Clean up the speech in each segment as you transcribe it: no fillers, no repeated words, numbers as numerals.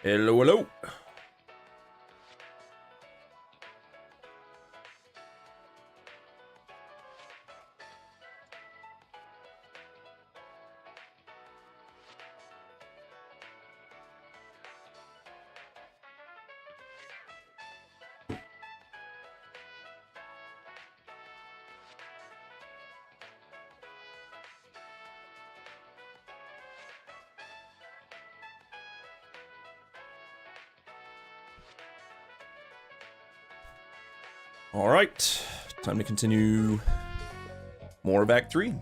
Hello, hello. All right, time to continue more of Act 3.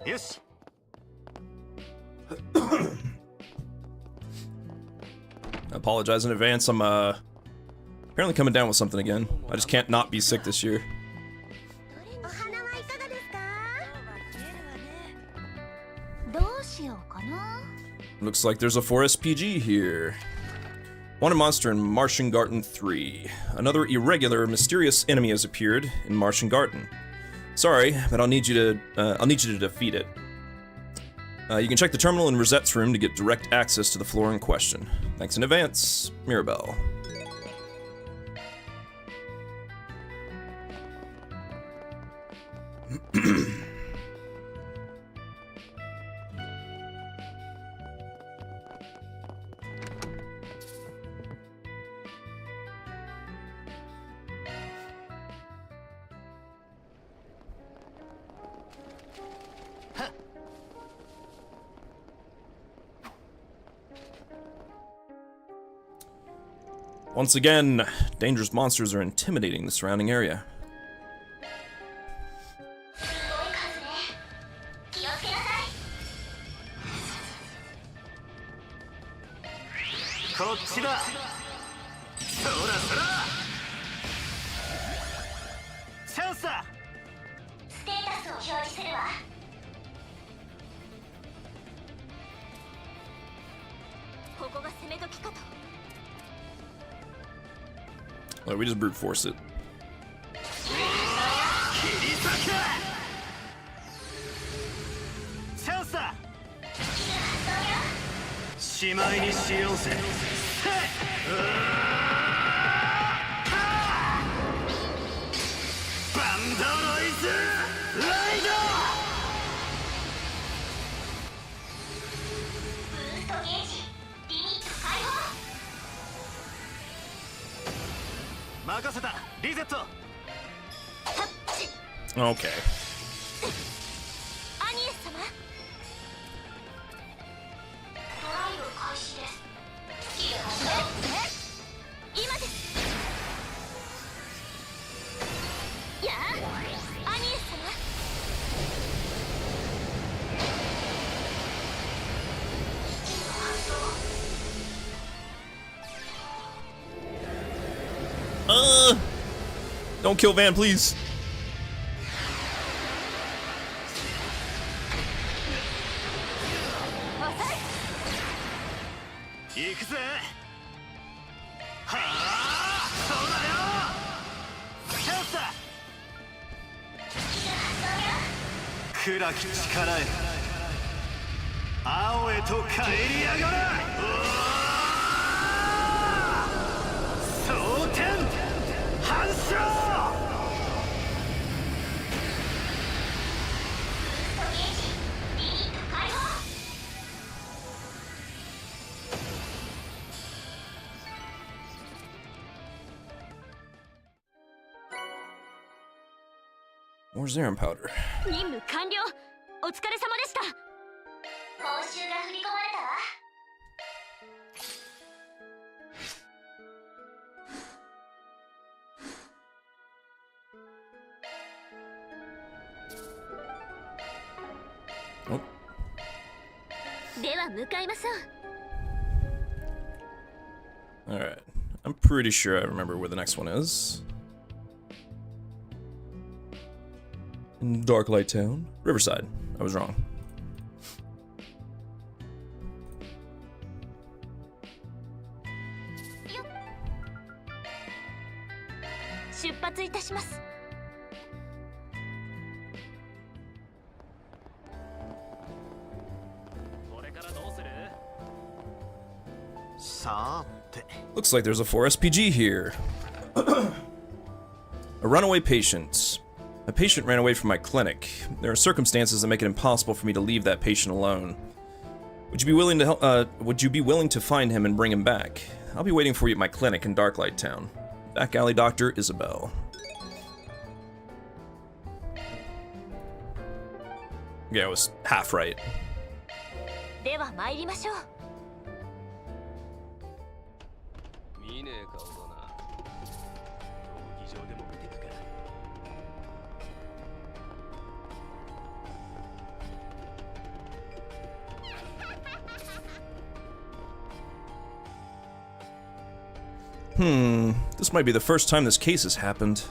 Yes. I apologize in advance. I'm apparently coming down with something again. I just can't not be sick this year. Looks like there's a 4SPG here. Wanted monster in Martian Garden 3. Another irregular, mysterious enemy has appeared in Martian Garden. Sorry, but I'll need you to defeat it. You can check the terminal in Rosette's room to get direct access to the floor in question. Thanks in advance, Mirabelle. Once again, dangerous monsters are intimidating the surrounding area. Well, we just brute force it. Okay. Don't kill Van, please. More Zerum powder. Oh. Alright. I'm pretty sure I remember where the next one is. In Darklight Town. Riverside. I was wrong. 出発いたします。これからどうする？ Looks like there's a 4SPG here. A runaway patient. A patient ran away from my clinic. There are circumstances that make it impossible for me to leave that patient alone. Would you be willing to help, would you be willing to find him and bring him back? I'll be waiting for you at my clinic in Darklight Town. Back alley Dr. Isabel. Yeah, I was half right. では参りましょう。見ねえ顔だな。闘技場でも見てるか。This might be the first time this case has happened.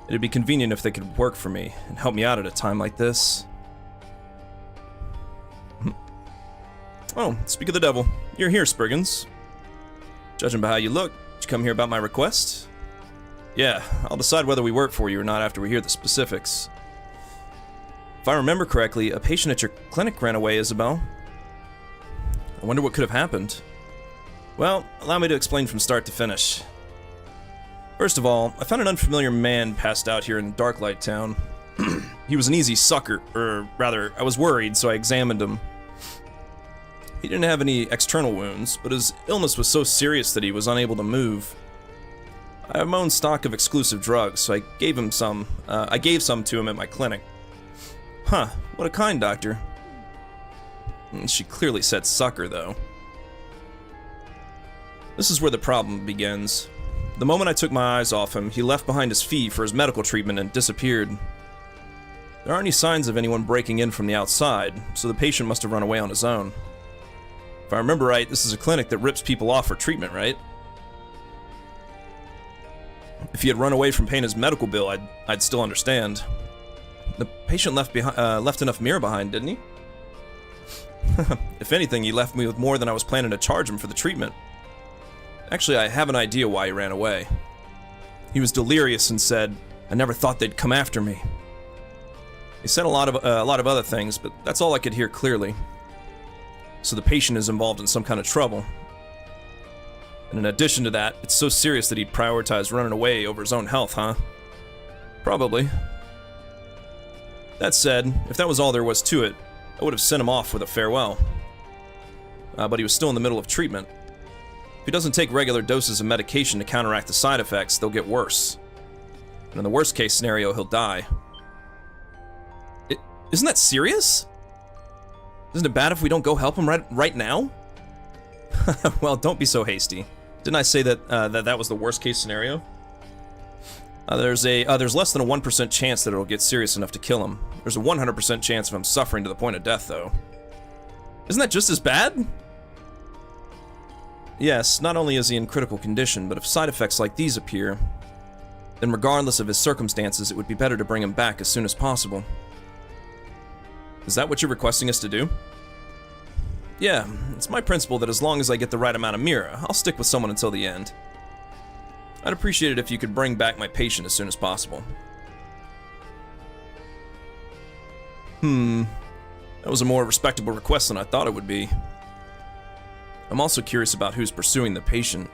It'd be convenient if they could work for me and help me out at a time like this. Oh, speak of the devil. You're here, Spriggans. Judging by how you look, did you come here about my request? Yeah, I'll decide whether we work for you or not after we hear the specifics. If I remember correctly, a patient at your clinic ran away, Isabel. I wonder what could have happened. Well, allow me to explain from start to finish. First of all, I found an unfamiliar man passed out here in Darklight Town. He was an easy sucker, or rather, I was worried, so I examined him. He didn't have any external wounds, but his illness was so serious that he was unable to move. I have my own stock of exclusive drugs, so I gave some to him at my clinic. Huh, what a kind doctor. She clearly said sucker, though. This is where the problem begins. The moment I took my eyes off him, he left behind his fee for his medical treatment and disappeared. There aren't any signs of anyone breaking in from the outside, so the patient must have run away on his own. If I remember right, this is a clinic that rips people off for treatment, right? If he had run away from paying his medical bill, I'd still understand. The patient left enough mirror behind, didn't he? If anything, he left me with more than I was planning to charge him for the treatment. Actually, I have an idea why he ran away. He was delirious and said, "I never thought they'd come after me." He said a lot of other things, but that's all I could hear clearly. So the patient is involved in some kind of trouble. And in addition to that, it's so serious that he'd prioritize running away over his own health, huh? Probably. That said, if that was all there was to it, I would have sent him off with a farewell. But he was still in the middle of treatment. If he doesn't take regular doses of medication to counteract the side effects, they'll get worse. And in the worst case scenario, he'll die. Isn't that serious? Isn't it bad if we don't go help him right now? Well, don't be so hasty. Didn't I say that that was the worst case scenario? There's less than a 1% chance that it'll get serious enough to kill him. There's a 100% chance of him suffering to the point of death, though. Isn't that just as bad? Yes, not only is he in critical condition, but if side effects like these appear, then regardless of his circumstances, it would be better to bring him back as soon as possible. Is that what you're requesting us to do? Yeah, it's my principle that as long as I get the right amount of Mira, I'll stick with someone until the end. I'd appreciate it if you could bring back my patient as soon as possible. That was a more respectable request than I thought it would be. I'm also curious about who's pursuing the patient.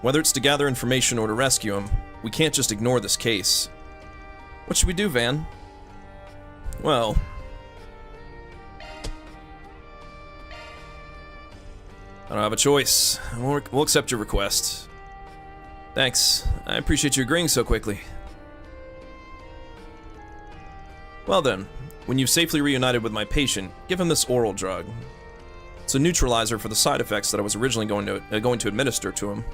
Whether it's to gather information or to rescue him, we can't just ignore this case. What should we do, Van? Well... I don't have a choice. We'll accept your request. Thanks. I appreciate you agreeing so quickly. Well then, when you've safely reunited with my patient, give him this oral drug. It's a neutralizer for the side effects that I was originally going to administer to him.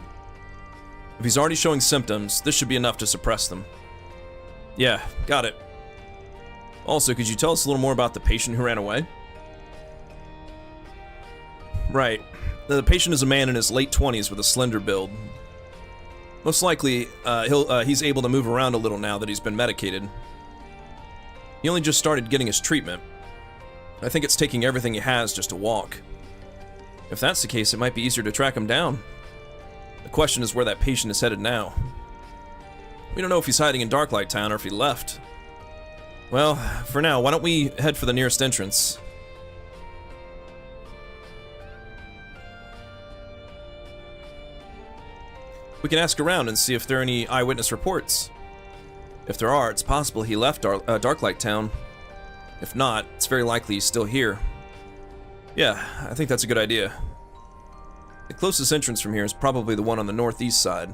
If he's already showing symptoms, this should be enough to suppress them. Yeah, got it. Also, could you tell us a little more about the patient who ran away? Right. The patient is a man in his late 20s with a slender build. Most likely, he's able to move around a little now that he's been medicated. He only just started getting his treatment. I think it's taking everything he has just to walk. If that's the case, it might be easier to track him down. question is where that patient is headed now. We don't know if he's hiding in Darklight Town or if he left. Well, for now, why don't we head for the nearest entrance? We can ask around and see if there are any eyewitness reports. If there are, it's possible he left Darklight Town. If not, it's very likely he's still here. Yeah, I think that's a good idea. The closest entrance from here is probably the one on the northeast side.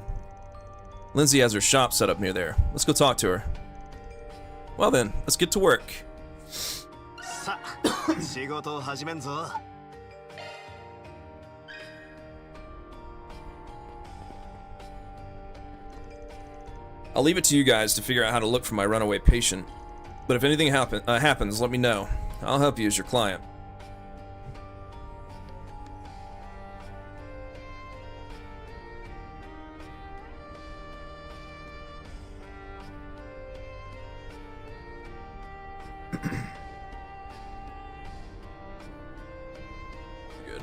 Lindsay has her shop set up near there. Let's go talk to her. Well then, let's get to work. I'll leave it to you guys to figure out how to look for my runaway patient. But if anything happens, let me know. I'll help you as your client. Good.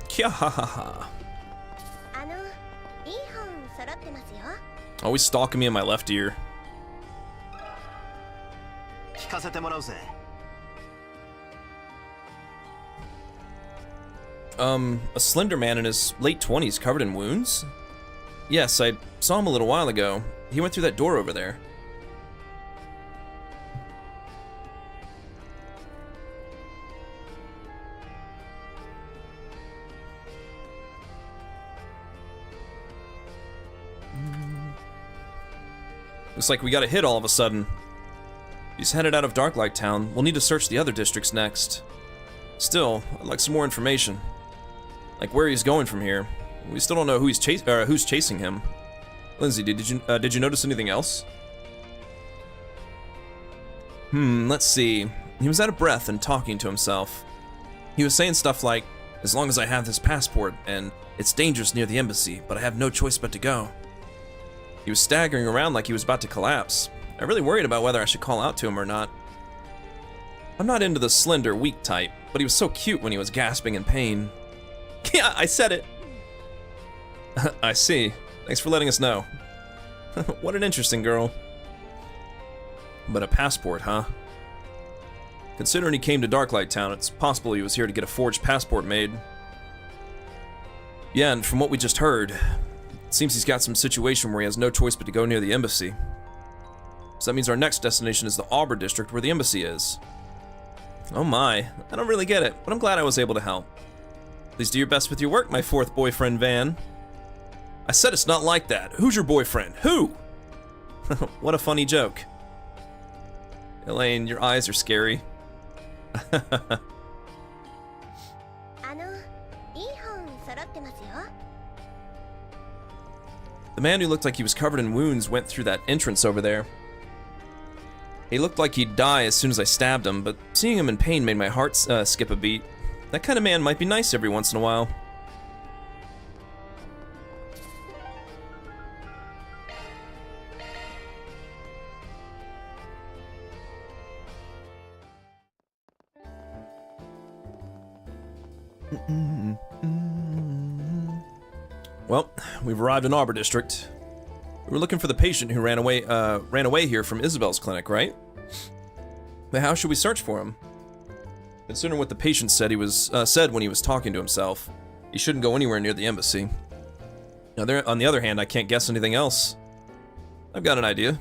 Kyahaha. Always stalking me in my left ear. A slender man in his late 20s covered in wounds? Yes, I saw him a little while ago. He went through that door over there. Looks like we got a hit all of a sudden. He's headed out of Darklight Town. We'll need to search the other districts next. Still, I'd like some more information. Like where he's going from here. We still don't know who who's chasing him. Lindsay, did you notice anything else? Let's see. He was out of breath and talking to himself. He was saying stuff like, "As long as I have this passport, and it's dangerous near the embassy, but I have no choice but to go." He was staggering around like he was about to collapse. I really worried about whether I should call out to him or not. I'm not into the slender, weak type, but he was so cute when he was gasping in pain. Yeah, I said it! I see. Thanks for letting us know. What an interesting girl. But a passport, huh? Considering he came to Darklight Town, it's possible he was here to get a forged passport made. Yeah, and from what we just heard, it seems he's got some situation where he has no choice but to go near the embassy. So that means our next destination is the Auburn district where the embassy is. Oh my, I don't really get it, but I'm glad I was able to help. Please do your best with your work, my fourth boyfriend, Van. I said it's not like that. Who's your boyfriend? Who? What a funny joke. Elaine, your eyes are scary. The man who looked like he was covered in wounds went through that entrance over there. He looked like he'd die as soon as I stabbed him, but seeing him in pain made my heart skip a beat. That kind of man might be nice every once in a while. Well, we've arrived in Arbor District. We were looking for the patient who ran away here from Isabel's clinic, right? But how should we search for him? Considering what the patient said said when he was talking to himself, he shouldn't go anywhere near the embassy. Now, on the other hand, I can't guess anything else. I've got an idea.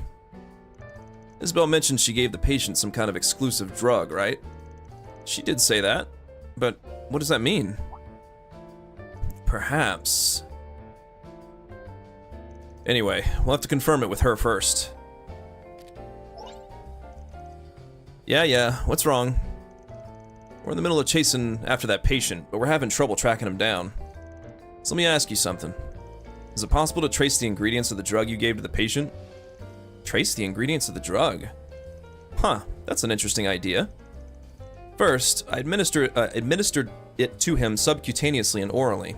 Isabel mentioned she gave the patient some kind of exclusive drug, right? She did say that, but what does that mean? Perhaps... Anyway, we'll have to confirm it with her first. Yeah, what's wrong? We're in the middle of chasing after that patient, but we're having trouble tracking him down. So let me ask you something. Is it possible to trace the ingredients of the drug you gave to the patient? Trace the ingredients of the drug? Huh, that's an interesting idea. First, I administered it to him subcutaneously and orally.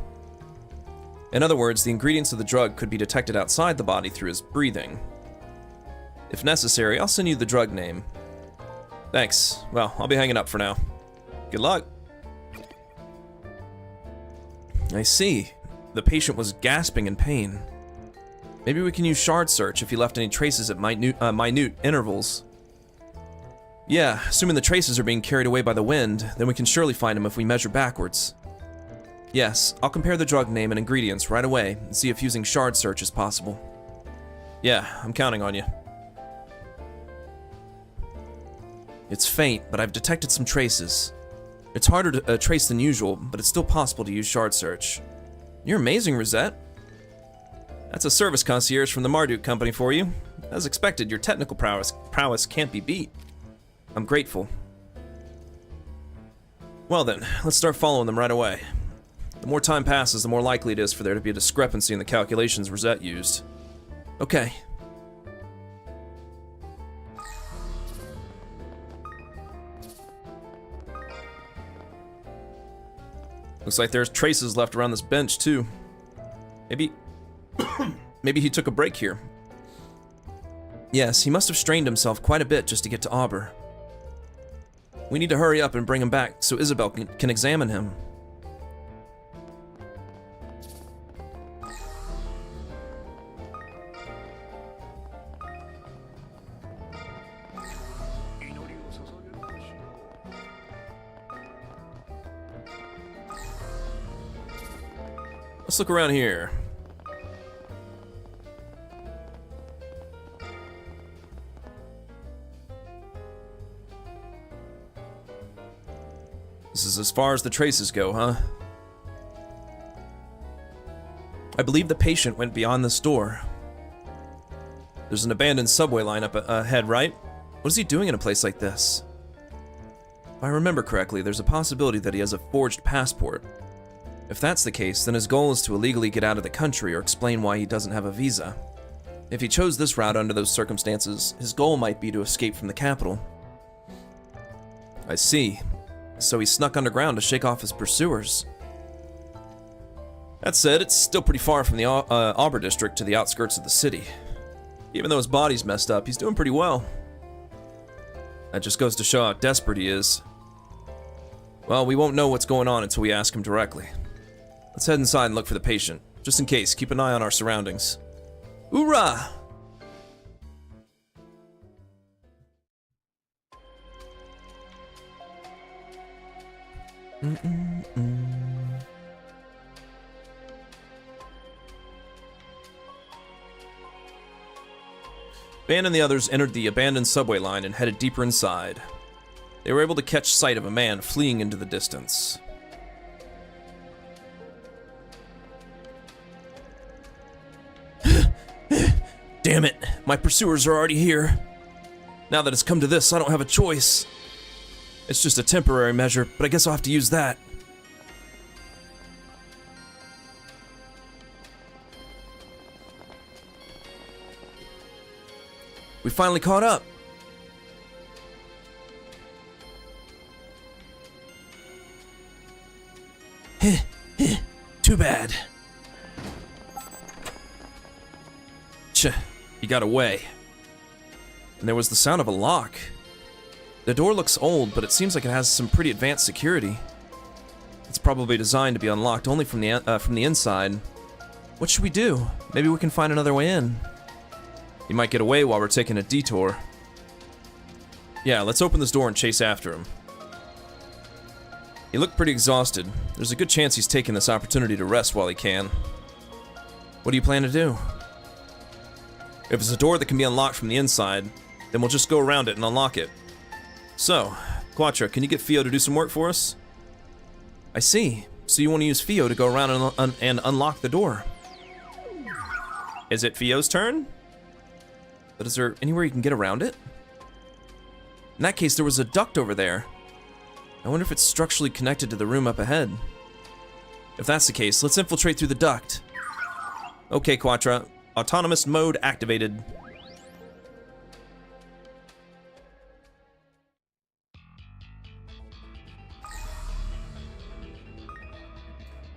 In other words, the ingredients of the drug could be detected outside the body through his breathing. If necessary, I'll send you the drug name. Thanks. Well, I'll be hanging up for now. Good luck. I see. The patient was gasping in pain. Maybe we can use shard search if he left any traces at minute intervals. Yeah, assuming the traces are being carried away by the wind, then we can surely find him if we measure backwards. Yes, I'll compare the drug name and ingredients right away and see if using shard search is possible. Yeah, I'm counting on you. It's faint, but I've detected some traces. It's harder to trace than usual, but it's still possible to use shard search. You're amazing, Rosette. That's a service concierge from the Marduk company for you. As expected, your technical prowess can't be beat. I'm grateful. Well then, let's start following them right away. The more time passes, the more likely it is for there to be a discrepancy in the calculations Rosette used. Okay. Looks like there's traces left around this bench, too. Maybe he took a break here. Yes, he must have strained himself quite a bit just to get to Auber. We need to hurry up and bring him back so Isabel can examine him. Let's look around here. This is as far as the traces go, huh? I believe the patient went beyond this door. There's an abandoned subway line up ahead, right? What is he doing in a place like this? If I remember correctly, there's a possibility that he has a forged passport. If that's the case, then his goal is to illegally get out of the country or explain why he doesn't have a visa. If he chose this route under those circumstances, his goal might be to escape from the capital. I see. So he snuck underground to shake off his pursuers. That said, it's still pretty far from the Auber district to the outskirts of the city. Even though his body's messed up, he's doing pretty well. That just goes to show how desperate he is. Well, we won't know what's going on until we ask him directly. Let's head inside and look for the patient. Just in case, keep an eye on our surroundings. Hoorah! Van and the others entered the abandoned subway line and headed deeper inside. They were able to catch sight of a man fleeing into the distance. Damn it, my pursuers are already here. Now that it's come to this, I don't have a choice. It's just a temporary measure, but I guess I'll have to use that. We finally caught up. Too bad. He got away. And there was the sound of a lock. The door looks old, but it seems like it has some pretty advanced security. It's probably designed to be unlocked only from the inside. What should we do? Maybe we can find another way in. He might get away while we're taking a detour. Yeah, let's open this door and chase after him. He looked pretty exhausted. There's a good chance he's taking this opportunity to rest while he can. What do you plan to do? If it's a door that can be unlocked from the inside, then we'll just go around it and unlock it. So, Quattro, can you get Fio to do some work for us? I see. So you want to use Fio to go around and unlock the door. Is it Fio's turn? But is there anywhere you can get around it? In that case, there was a duct over there. I wonder if it's structurally connected to the room up ahead. If that's the case, let's infiltrate through the duct. Okay, Quattro. Autonomous mode activated.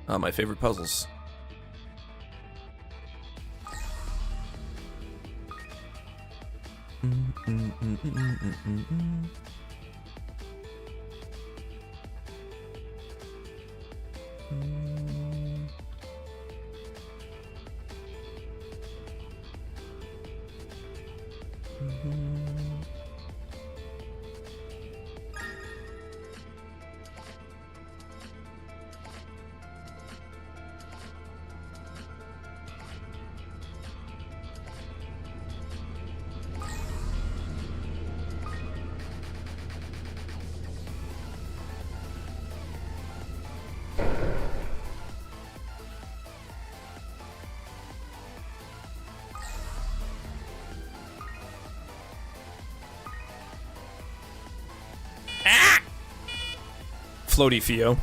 Ah, my favorite puzzles. Floaty Theo.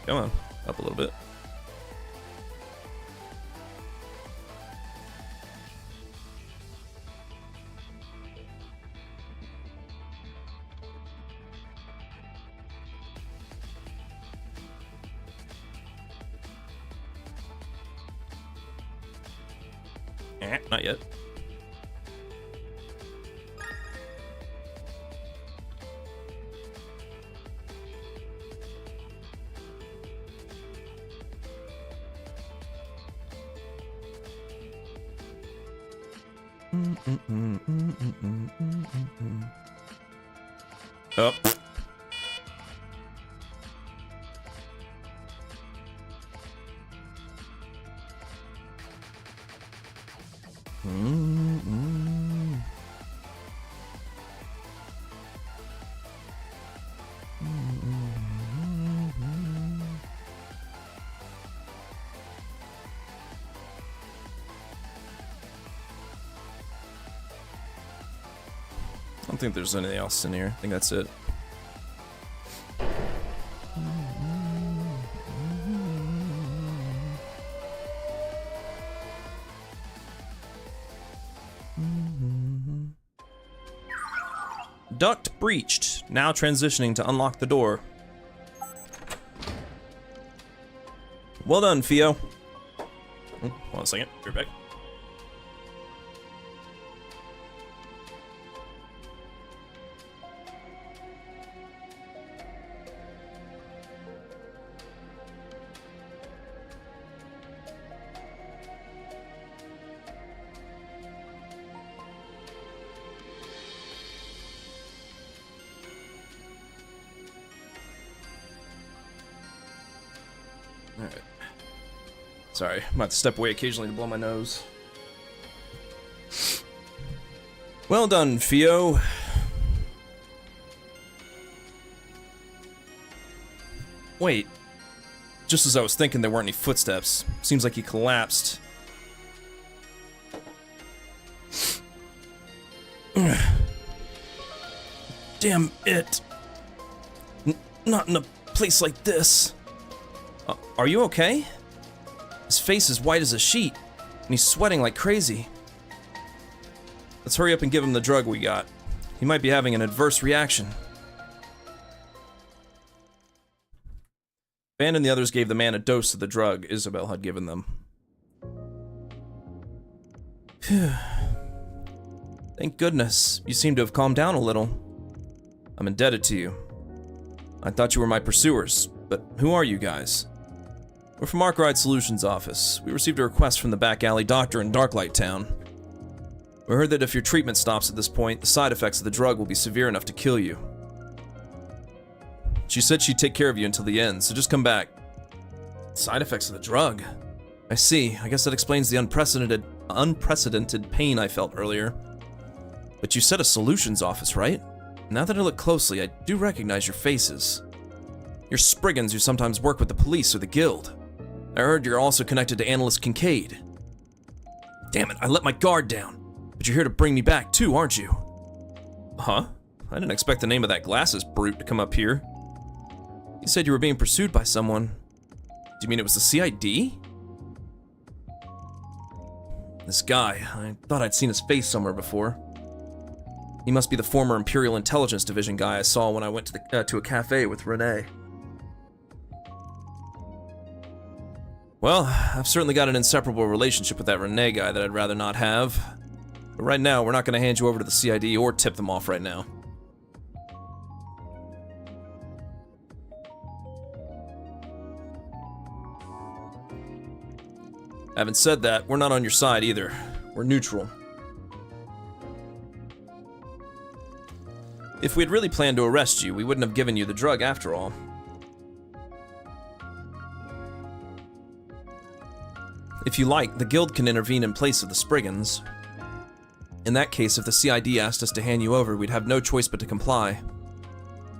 Come on, up a little bit. Not yet. Up. I don't think there's anything else in here. I think that's it. Duct breached. Now transitioning to unlock the door. Well done, Theo. Hold on a second. Be right back. Alright. Sorry, I'm about to step away occasionally to blow my nose. Well done, Theo. Wait. Just as I was thinking, there weren't any footsteps. Seems like he collapsed. Damn it. Not in a place like this. Are you okay? His face is white as a sheet, and he's sweating like crazy. Let's hurry up and give him the drug we got. He might be having an adverse reaction. Van and the others gave the man a dose of the drug Isabel had given them. Phew. Thank goodness, you seem to have calmed down a little. I'm indebted to you. I thought you were my pursuers, but who are you guys? We're from Arkwright Solutions office. We received a request from the back alley doctor in Darklight Town. We heard that if your treatment stops at this point, the side effects of the drug will be severe enough to kill you. She said she'd take care of you until the end, so just come back. Side effects of the drug? I see. I guess that explains the unprecedented pain I felt earlier. But you said a solutions office, right? Now that I look closely, I do recognize your faces. You're Spriggans who sometimes work with the police or the guild. I heard you're also connected to Analyst Kincaid. Damn it, I let my guard down. But you're here to bring me back too, aren't you? Huh? I didn't expect the name of that glasses brute to come up here. You said you were being pursued by someone. Do you mean it was the CID? This guy, I thought I'd seen his face somewhere before. He must be the former Imperial Intelligence Division guy I saw when I went to a cafe with Renee. Well, I've certainly got an inseparable relationship with that Renee guy that I'd rather not have. But right now, we're not going to hand you over to the CID or tip them off right now. Having said that, we're not on your side either. We're neutral. If we had really planned to arrest you, we wouldn't have given you the drug after all. If you like, the Guild can intervene in place of the Spriggans. In that case, if the CID asked us to hand you over, we'd have no choice but to comply.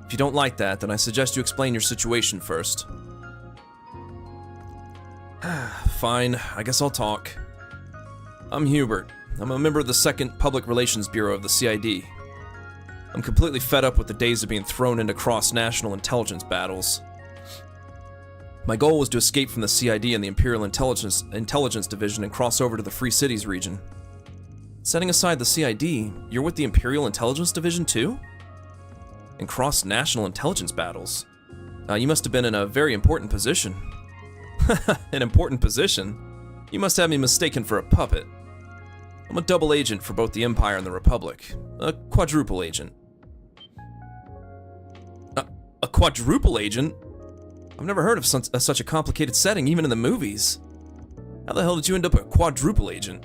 If you don't like that, then I suggest you explain your situation first. Fine, I guess I'll talk. I'm Hubert. I'm a member of the 2nd Public Relations Bureau of the CID. I'm completely fed up with the days of being thrown into cross-national intelligence battles. My goal was to escape from the CID and the Imperial Intelligence Division and cross over to the Free Cities region. Setting aside the CID, you're with the Imperial Intelligence Division too? In cross-national intelligence battles? You must have been in a very important position. An important position? You must have me mistaken for a puppet. I'm a double agent for both the Empire and the Republic. A quadruple agent. A quadruple agent? I've never heard of such a complicated setting, even in the movies. How the hell did you end up a quadruple agent?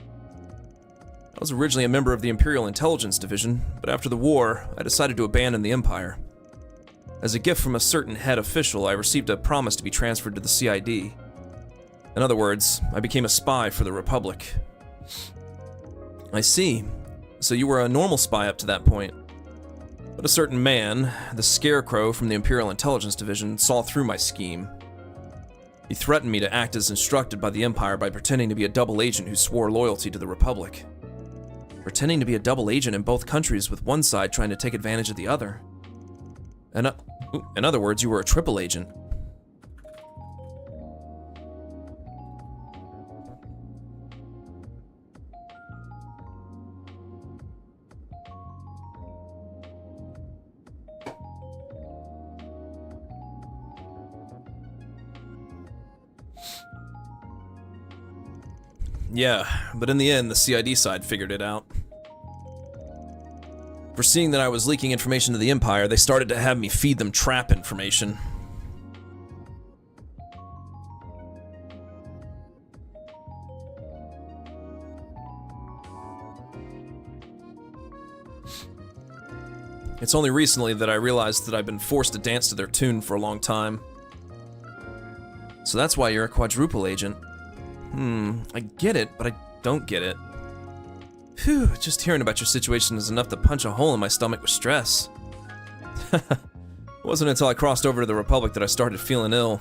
I was originally a member of the Imperial Intelligence Division, but after the war, I decided to abandon the Empire. As a gift from a certain head official, I received a promise to be transferred to the CID. In other words, I became a spy for the Republic. I see. So you were a normal spy up to that point. But a certain man, the Scarecrow from the Imperial Intelligence Division, saw through my scheme. He threatened me to act as instructed by the Empire by pretending to be a double agent who swore loyalty to the Republic. Pretending to be a double agent in both countries with one side trying to take advantage of the other. In other words, you were a triple agent. Yeah, but in the end, the CID side figured it out. Foreseeing that I was leaking information to the Empire, they started to have me feed them trap information. It's only recently that I realized that I've been forced to dance to their tune for a long time. So that's why you're a quadruple agent. I get it, but I don't get it. Phew, just hearing about your situation is enough to punch a hole in my stomach with stress. It wasn't until I crossed over to the Republic that I started feeling ill.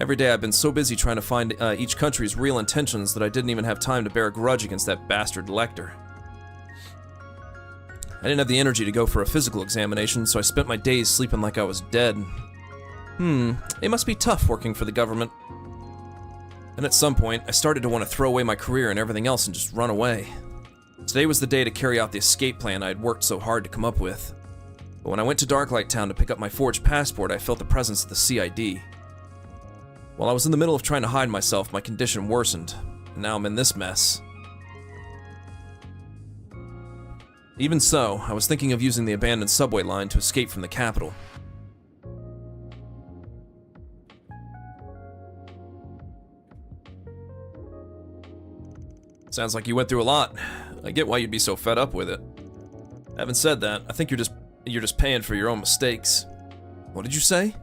Every day I've been so busy trying to find each country's real intentions that I didn't even have time to bear a grudge against that bastard Lecter. I didn't have the energy to go for a physical examination, so I spent my days sleeping like I was dead. It must be tough working for the government. And at some point, I started to want to throw away my career and everything else and just run away. Today was the day to carry out the escape plan I had worked so hard to come up with. But when I went to Darklight Town to pick up my forged passport, I felt the presence of the CID. While I was in the middle of trying to hide myself, my condition worsened, and now I'm in this mess. Even so, I was thinking of using the abandoned subway line to escape from the capital. Sounds like you went through a lot. I get why you'd be so fed up with it. Having said that, I think you're just paying for your own mistakes. What did you say?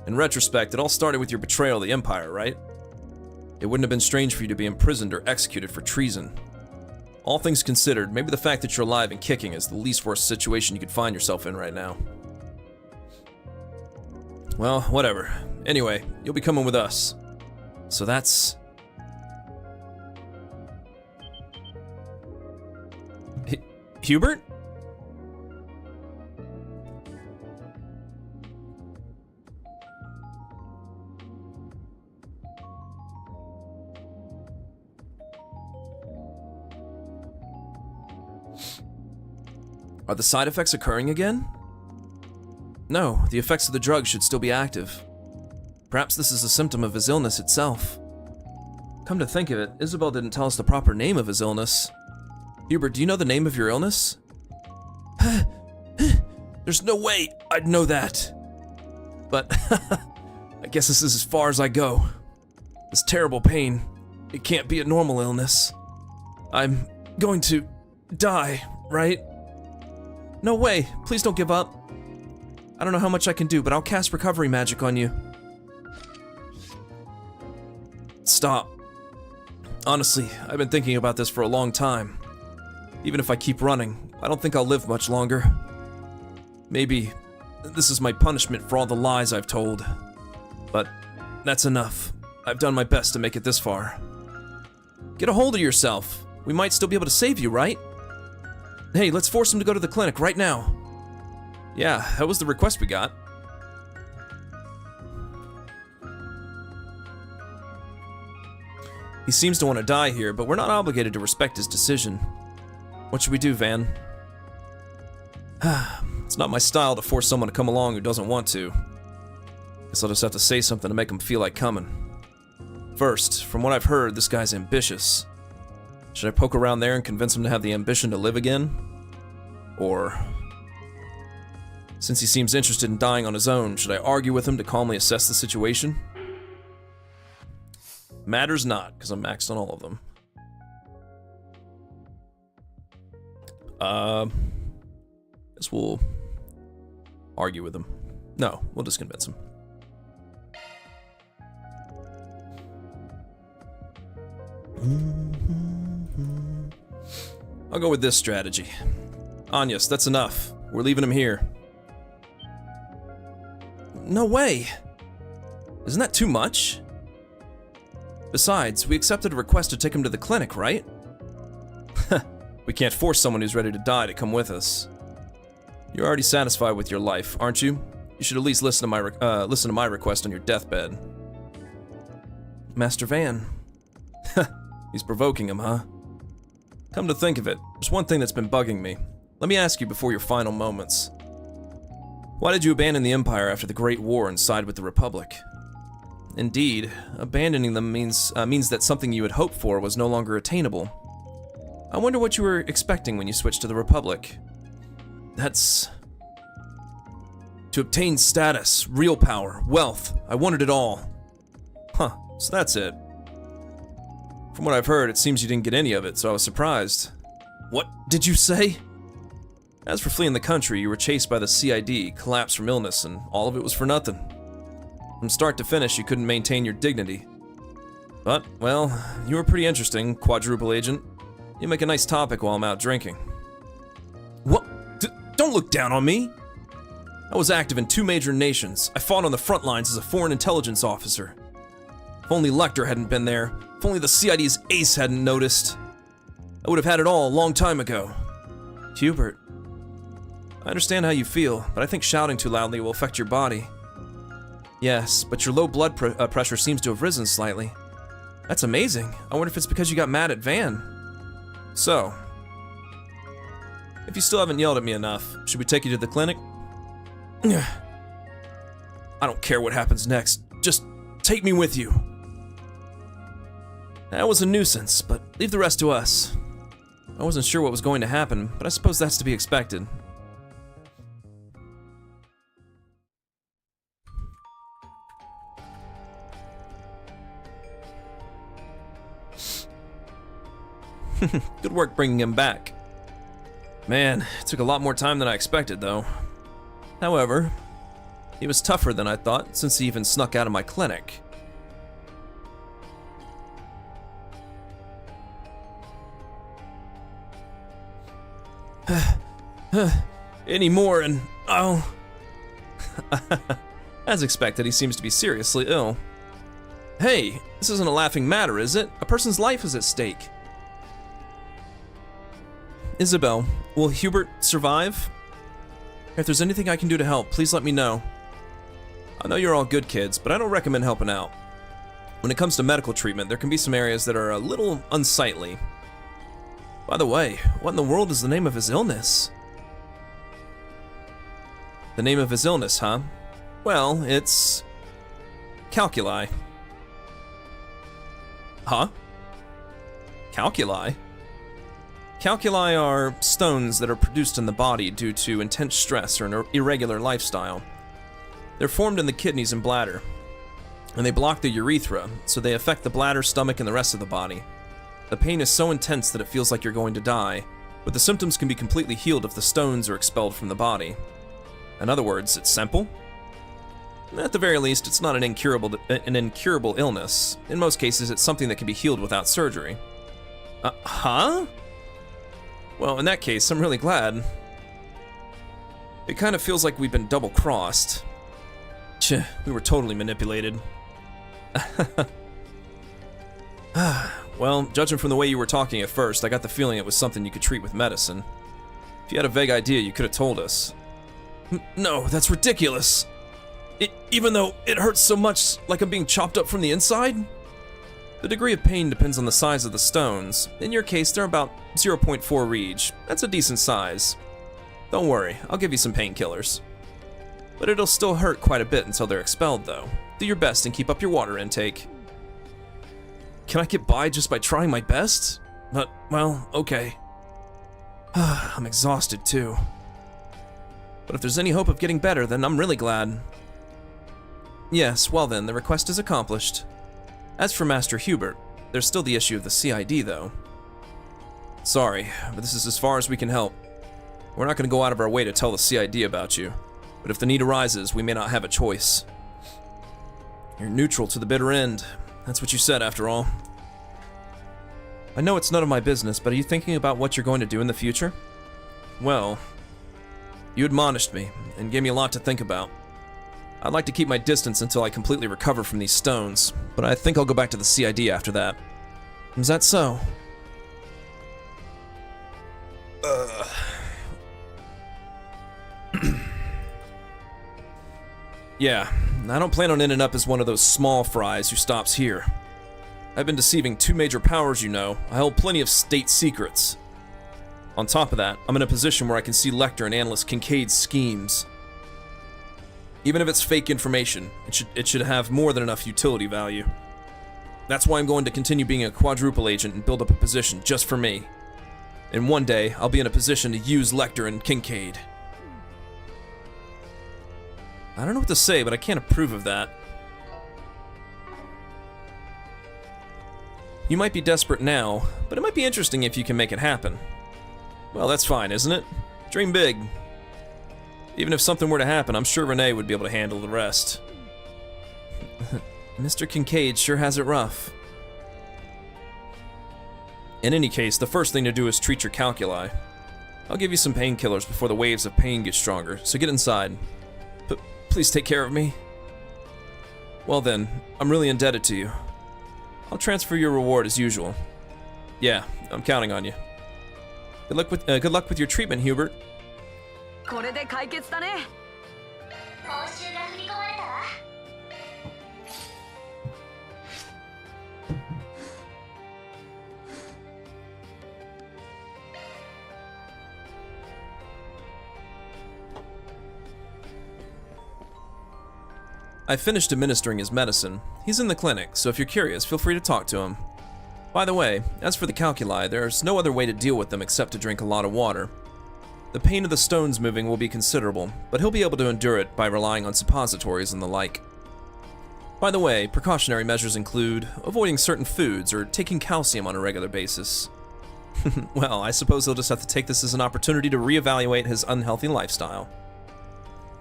In retrospect, it all started with your betrayal of the Empire, right? It wouldn't have been strange for you to be imprisoned or executed for treason. All things considered, maybe the fact that you're alive and kicking is the least worst situation you could find yourself in right now. Well, whatever. Anyway, you'll be coming with us. So that's... Hubert? Are the side effects occurring again? No, the effects of the drug should still be active. Perhaps this is a symptom of his illness itself. Come to think of it, Isabel didn't tell us the proper name of his illness. Hubert, do you know the name of your illness? There's no way I'd know that. But I guess this is as far as I go. This terrible pain, it can't be a normal illness. I'm going to die, right? No way! Please don't give up. I don't know how much I can do, but I'll cast recovery magic on you. Stop. Honestly, I've been thinking about this for a long time. Even if I keep running, I don't think I'll live much longer. Maybe this is my punishment for all the lies I've told. But that's enough. I've done my best to make it this far. Get a hold of yourself. We might still be able to save you, right? Hey, let's force him to go to the clinic right now. Yeah, that was the request we got. He seems to want to die here, but we're not obligated to respect his decision. What should we do, Van? It's not my style to force someone to come along who doesn't want to. Guess I'll just have to say something to make him feel like coming. First, from what I've heard, this guy's ambitious. Should I poke around there and convince him to have the ambition to live again? Or, since he seems interested in dying on his own, should I argue with him to calmly assess the situation? Matters not, because I'm maxed on all of them. Guess we'll argue with him. No, we'll just convince him. I'll go with this strategy. Anyas, that's enough. We're leaving him here. No way! Isn't that too much? Besides, we accepted a request to take him to the clinic, right? We can't force someone who's ready to die to come with us. You're already satisfied with your life, aren't you? You should at least listen to my request on your deathbed. Master Van. He's provoking him, huh? Come to think of it, there's one thing that's been bugging me. Let me ask you before your final moments. Why did you abandon the Empire after the Great War and side with the Republic? Indeed, abandoning them means that something you had hoped for was no longer attainable. I wonder what you were expecting when you switched to the Republic. That's... to obtain status, real power, wealth. I wanted it all. Huh, so that's it. From what I've heard, it seems you didn't get any of it, so I was surprised. What did you say? As for fleeing the country, you were chased by the CID, collapsed from illness, and all of it was for nothing. From start to finish, you couldn't maintain your dignity. But, well, you were pretty interesting, quadruple agent. You make a nice topic while I'm out drinking. What? Don't look down on me! I was active in 2 major nations. I fought on the front lines as a foreign intelligence officer. If only Lecter hadn't been there, if only the CID's ace hadn't noticed, I would have had it all a long time ago. Hubert, I understand how you feel, but I think shouting too loudly will affect your body. Yes, but your low blood pressure seems to have risen slightly. That's amazing. I wonder if it's because you got mad at Van. So, if you still haven't yelled at me enough, should we take you to the clinic? I don't care what happens next. Just take me with you. That was a nuisance, but leave the rest to us. I wasn't sure what was going to happen, but I suppose that's to be expected. Good work bringing him back. Man, it took a lot more time than I expected, though. However, he was tougher than I thought, since he even snuck out of my clinic. Any more and I'll... As expected, he seems to be seriously ill. Hey, this isn't a laughing matter, is it? A person's life is at stake. Isabel, will Hubert survive? If there's anything I can do to help, please let me know. I know you're all good kids, but I don't recommend helping out. When it comes to medical treatment, there can be some areas that are a little unsightly. By the way, what in the world is the name of his illness? The name of his illness, huh? Well, it's... calculi. Huh? Calculi? Calculi are stones that are produced in the body due to intense stress or an irregular lifestyle. They're formed in the kidneys and bladder, and they block the urethra, so they affect the bladder, stomach, and the rest of the body. The pain is so intense that it feels like you're going to die, but the symptoms can be completely healed if the stones are expelled from the body. In other words, it's simple? At the very least, it's not an incurable illness. In most cases, it's something that can be healed without surgery. Huh? Well, in that case, I'm really glad. It kind of feels like we've been double-crossed. We were totally manipulated. Well, judging from the way you were talking at first, I got the feeling it was something you could treat with medicine. If you had a vague idea, you could have told us. No, that's ridiculous. Even though it hurts so much, like I'm being chopped up from the inside? The degree of pain depends on the size of the stones. In your case, they're about 0.4 Reg. That's a decent size. Don't worry, I'll give you some painkillers. But it'll still hurt quite a bit until they're expelled, though. Do your best and keep up your water intake. Can I get by just by trying my best? But, well, okay. I'm exhausted, too. But if there's any hope of getting better, then I'm really glad. Yes, well then, the request is accomplished. As for Master Hubert, there's still the issue of the CID, though. Sorry, but this is as far as we can help. We're not going to go out of our way to tell the CID about you, but if the need arises, we may not have a choice. You're neutral to the bitter end. That's what you said, after all. I know it's none of my business, but are you thinking about what you're going to do in the future? Well, you admonished me, and gave me a lot to think about. I'd like to keep my distance until I completely recover from these stones, but I think I'll go back to the CID after that. Is that so? Yeah, I don't plan on ending up as one of those small fries who stops here. I've been deceiving two major powers, you know. I hold plenty of state secrets. On top of that, I'm in a position where I can see Lecter and Analyst Kincaid's schemes. Even if it's fake information, it should have more than enough utility value. That's why I'm going to continue being a quadruple agent and build up a position just for me. And one day, I'll be in a position to use Lecter and Kincaid. I don't know what to say, but I can't approve of that. You might be desperate now, but it might be interesting if you can make it happen. Well, that's fine, isn't it? Dream big. Even if something were to happen, I'm sure Renee would be able to handle the rest. Mr. Kincaid sure has it rough. In any case, the first thing to do is treat your calculi. I'll give you some painkillers before the waves of pain get stronger, so get inside. But please take care of me. Well then, I'm really indebted to you. I'll transfer your reward as usual. Yeah, I'm counting on you. Good luck with your treatment, Hubert. これで解決だね。報酬が振り込まれたわ。I finished administering his medicine. He's in the clinic, so if you're curious, feel free to talk to him. By the way, as for the calculi, there's no other way to deal with them except to drink a lot of water. The pain of the stones moving will be considerable, but he'll be able to endure it by relying on suppositories and the like. By the way, precautionary measures include avoiding certain foods or taking calcium on a regular basis. Well, I suppose he'll just have to take this as an opportunity to reevaluate his unhealthy lifestyle.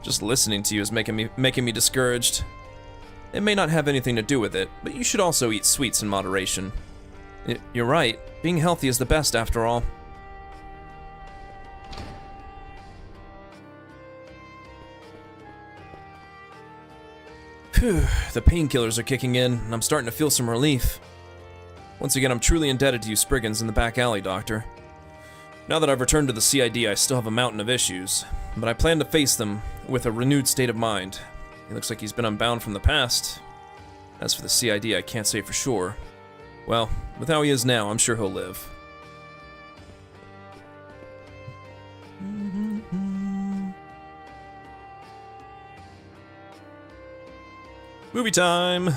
Just listening to you is making me discouraged. It may not have anything to do with it, but you should also eat sweets in moderation. You're right, being healthy is the best after all. Phew, the painkillers are kicking in, and I'm starting to feel some relief. Once again, I'm truly indebted to you Spriggans in the back alley, Doctor. Now that I've returned to the CID, I still have a mountain of issues, but I plan to face them with a renewed state of mind. He looks like he's been unbound from the past. As for the CID, I can't say for sure. Well, with how he is now, I'm sure he'll live. Movie time!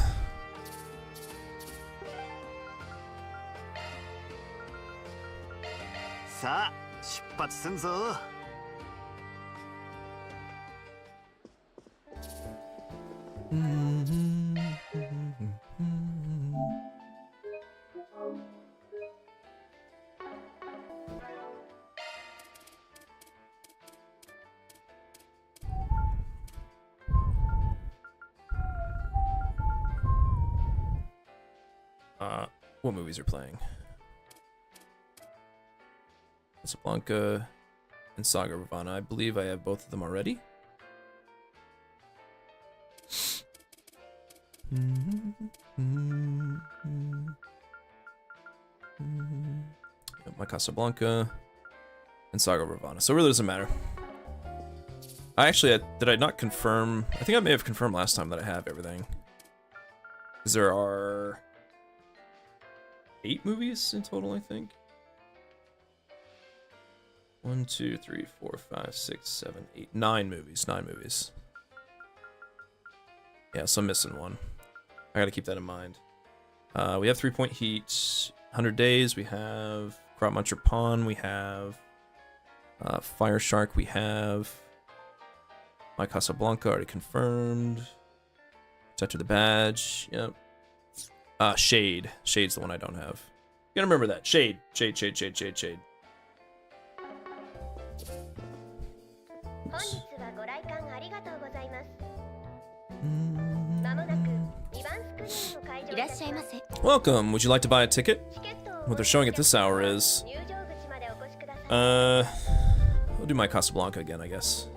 Sa, 出発すんぞ. what movies are playing. Casablanca and Saga Ravana. I believe I have both of them already. My Casablanca and Saga Ravana. So it really doesn't matter. Did I not confirm? I think I may have confirmed last time that I have everything. Because there are 8 movies in total, I think. 1, 2, 3, 4, 5, 6, 7, 8, 9 movies. 9 movies. Yeah, so I'm missing one. I gotta keep that in mind. We have 3 Point Heat, 100 Days, we have Crop Muncher Pawn, we have Fire Shark, we have My Casablanca, already confirmed. Tattoo the Badge, yep. Shade. Shade's the one I don't have. You gotta remember that. Shade. Shade, shade, shade, shade, shade. Welcome. Would you like to buy a ticket? What they're showing at this hour is... We'll do My Casablanca again, I guess.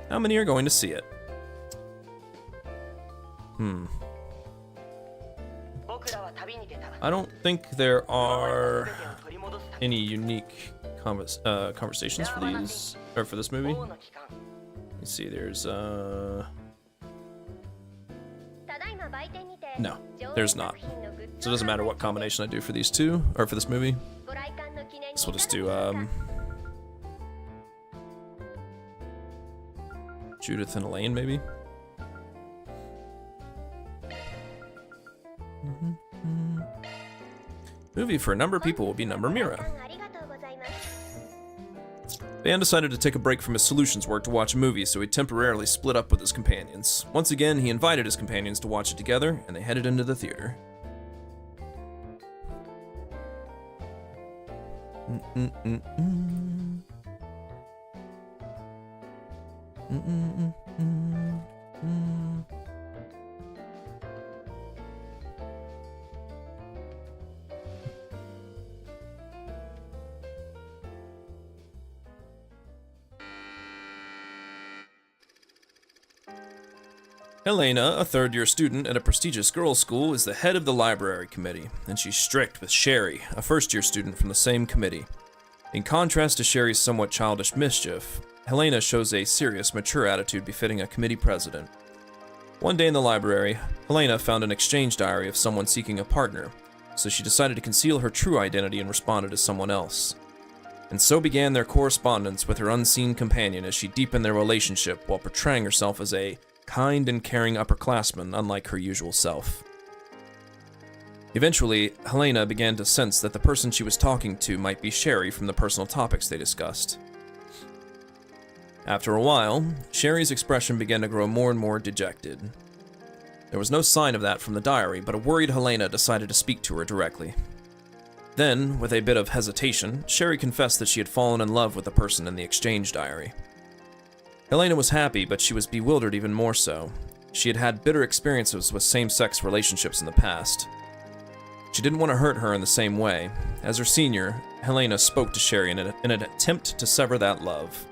How many are going to see it? I don't think there are any unique conversations for these, or for this movie. Let's see, there's no, there's not. So it doesn't matter what combination I do for these two, or for this movie. So we'll just do Judith and Elaine, maybe. Movie for a number of people will be Number Mira. Dan decided to take a break from his solutions work to watch a movie, so he temporarily split up with his companions. Once again, he invited his companions to watch it together, and they headed into the theater. Helena, a third-year student at a prestigious girls' school, is the head of the library committee, and she's strict with Sherry, a first-year student from the same committee. In contrast to Sherry's somewhat childish mischief, Helena shows a serious, mature attitude befitting a committee president. One day in the library, Helena found an exchange diary of someone seeking a partner, so she decided to conceal her true identity and responded as someone else. And so began their correspondence with her unseen companion as she deepened their relationship while portraying herself as a kind and caring upperclassman, unlike her usual self. Eventually, Helena began to sense that the person she was talking to might be Sherry from the personal topics they discussed. After a while, Sherry's expression began to grow more and more dejected. There was no sign of that from the diary, but a worried Helena decided to speak to her directly. Then, with a bit of hesitation, Sherry confessed that she had fallen in love with the person in the exchange diary. Helena was happy, but she was bewildered even more so. She had had bitter experiences with same-sex relationships in the past. She didn't want to hurt her in the same way. As her senior, Helena spoke to Sherry in an attempt to sever that love.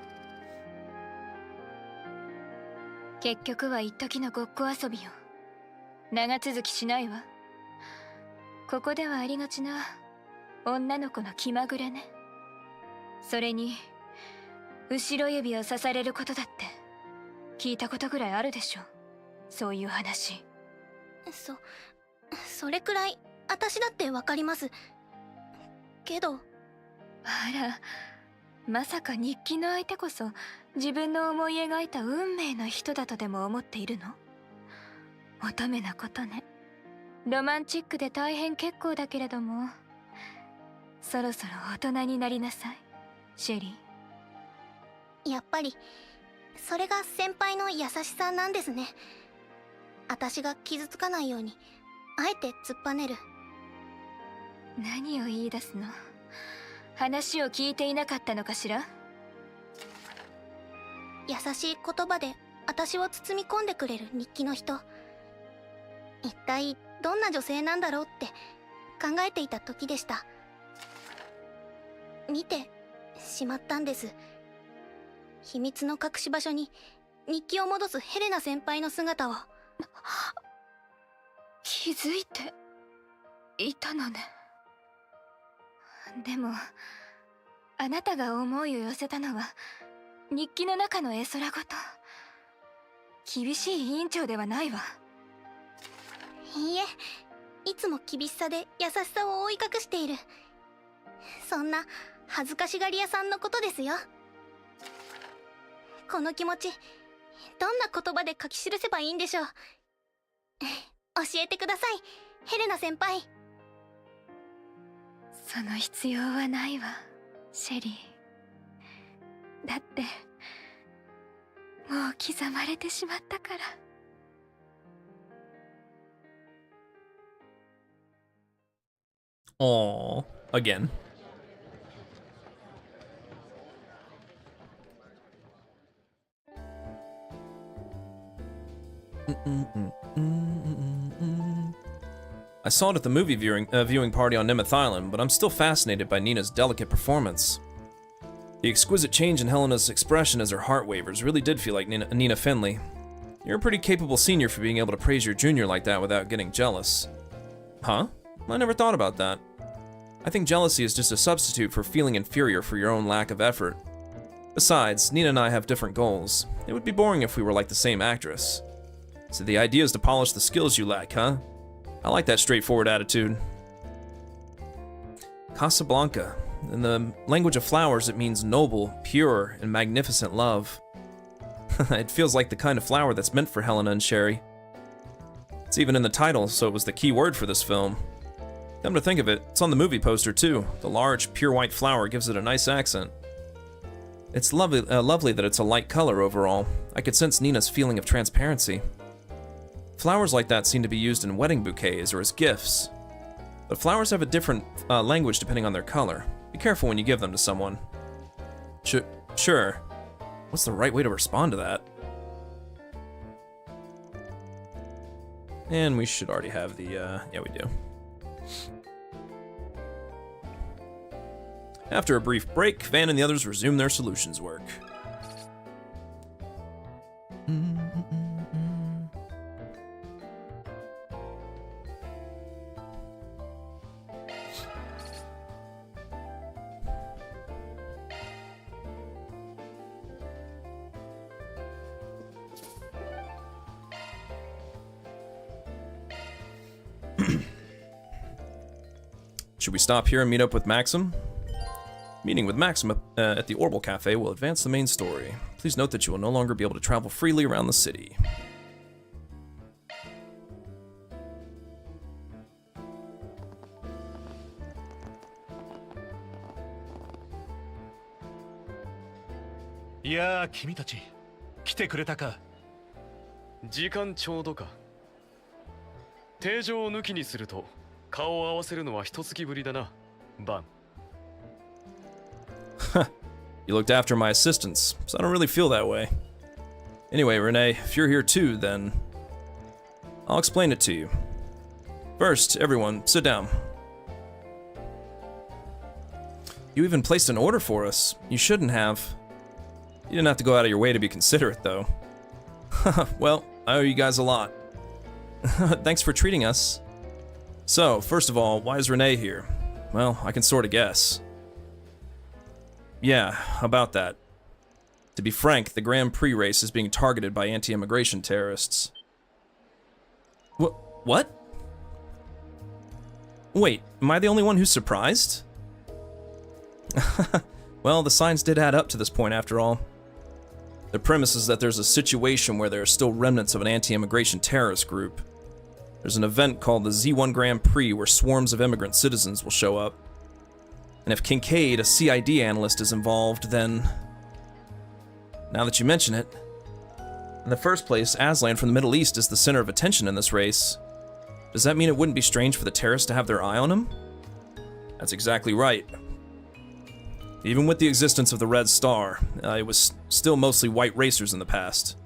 結局は一時のごっこ遊びよ。長続きしないわ。ここではありがちな女の子の気まぐれね。それに後ろ指を刺されることだって聞いたことぐらいあるでしょ。そういう話。それくらい私だってわかります。けど。あら、まさか日記の相手こそ自分の思い描いた運命の人だとでも思っているの？乙女なことね。ロマンチックで大変結構だけれども、そろそろ大人になりなさい、シェリー。やっぱりそれが先輩の優しさなんですね。私が傷つかないようにあえて突っぱねる。何を言い出すの？話を聞いていなかったのかしら？優しい言葉で私を包み込んでくれる日記の人。一体どんな女性なんだろうって考えていた時でした。見てしまったんです。秘密の隠し場所に日記を戻すヘレナ先輩の姿を。気づいていたのね。でもあなたが思いを寄せたのは日記の中の絵空ごと。厳しい委員長ではないわ。いいえ、いつも厳しさで優しさを覆い隠している、そんな恥ずかしがり屋さんのことですよ。この気持ち、どんな言葉で書き記せばいいんでしょう。教えてください、ヘレナ先輩。その必要はないわ、シェリー。だってもう刻まれてしまったから。Aww. Again. I saw it at the movie viewing party on Nemeth Island, but I'm still fascinated by Nina's delicate performance. The exquisite change in Helena's expression as her heart wavers really did feel like Nina Finley. You're a pretty capable senior for being able to praise your junior like that without getting jealous. Huh? I never thought about that. I think jealousy is just a substitute for feeling inferior for your own lack of effort. Besides, Nina and I have different goals. It would be boring if we were like the same actress. So the idea is to polish the skills you lack, huh? I like that straightforward attitude. Casablanca. In the language of flowers, it means noble, pure, and magnificent love. It feels like the kind of flower that's meant for Helena and Sherry. It's even in the title, so it was the key word for this film. Come to think of it, it's on the movie poster too. The large, pure white flower gives it a nice accent. It's lovely that it's a light color overall. I could sense Nina's feeling of transparency. Flowers like that seem to be used in wedding bouquets or as gifts. But flowers have a different language depending on their color. Be careful when you give them to someone. Sure. What's the right way to respond to that? And we should already have the, yeah, we do. After a brief break, Van and the others resume their solutions work. Should we stop here and meet up with Maxim? Meeting with Maxim at the Orbital Cafe will advance the main story. Please note that you will no longer be able to travel freely around the city. Yeah, 君たち来てくれたか。時間ちょうどか。定常を抜きにすると顔を合わせるのは一月ぶりだな、バン。You looked after my assistants, so I don't really feel that way. Anyway, Renee, if you're here too, then I'll explain it to you. First, everyone, sit down. You even placed an order for us. You shouldn't have. You didn't have to go out of your way to be considerate, though. Well, I owe you guys a lot. Thanks for treating us. So, first of all, why is Renee here? Well, I can sort of guess. Yeah, about that. To be frank, the Grand Prix race is being targeted by anti-immigration terrorists. What? Wait, am I the only one who's surprised? Well, the signs did add up to this point after all. The premise is that there's a situation where there are still remnants of an anti-immigration terrorist group. There's an event called the Z1 Grand Prix where swarms of immigrant citizens will show up. And if Kincaid, a CID analyst, is involved, then... Now that you mention it... In the first place, Aslan from the Middle East is the center of attention in this race. Does that mean it wouldn't be strange for the terrorists to have their eye on him? That's exactly right. Even with the existence of the Red Star, it was still mostly white racers in the past.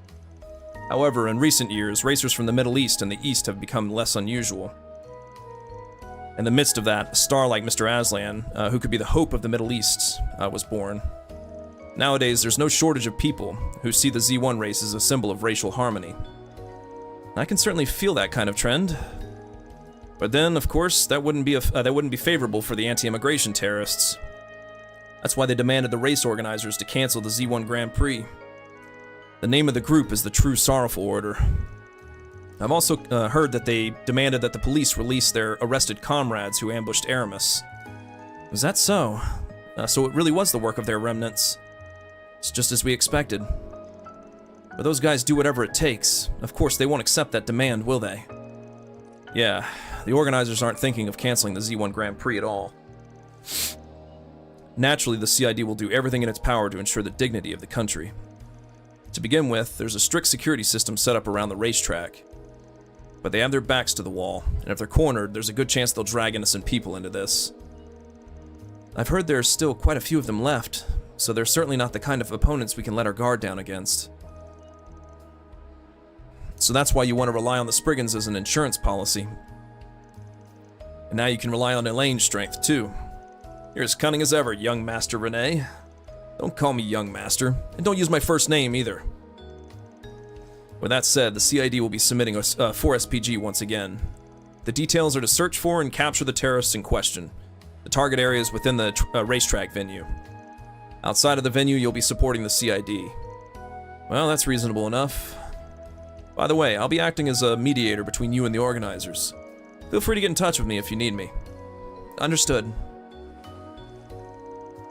However, in recent years, racers from the Middle East and the East have become less unusual. In the midst of that, a star like Mr. Aslan, who could be the hope of the Middle East, was born. Nowadays, there's no shortage of people who see the Z1 race as a symbol of racial harmony. I can certainly feel that kind of trend. But then, of course, that wouldn't be favorable for the anti-immigration terrorists. That's why they demanded the race organizers to cancel the Z1 Grand Prix. The name of the group is the True Sorrowful Order. I've also heard that they demanded that the police release their arrested comrades who ambushed Aramis. Was that so? So it really was the work of their remnants. It's just as we expected. But those guys do whatever it takes. Of course, they won't accept that demand, will they? Yeah, the organizers aren't thinking of canceling the Z1 Grand Prix at all. Naturally, the CID will do everything in its power to ensure the dignity of the country. To begin with, there's a strict security system set up around the racetrack. But they have their backs to the wall, and if they're cornered, there's a good chance they'll drag innocent people into this. I've heard there's still quite a few of them left, so they're certainly not the kind of opponents we can let our guard down against. So that's why you want to rely on the Spriggans as an insurance policy. And now you can rely on Elaine's strength, too. You're as cunning as ever, young Master Renee. Don't call me young Master, and don't use my first name either. With that said, the CID will be submitting a 4SPG once again. The details are to search for and capture the terrorists in question. The target area is within the racetrack venue. Outside of the venue, you'll be supporting the CID. Well, that's reasonable enough. By the way, I'll be acting as a mediator between you and the organizers. Feel free to get in touch with me if you need me. Understood.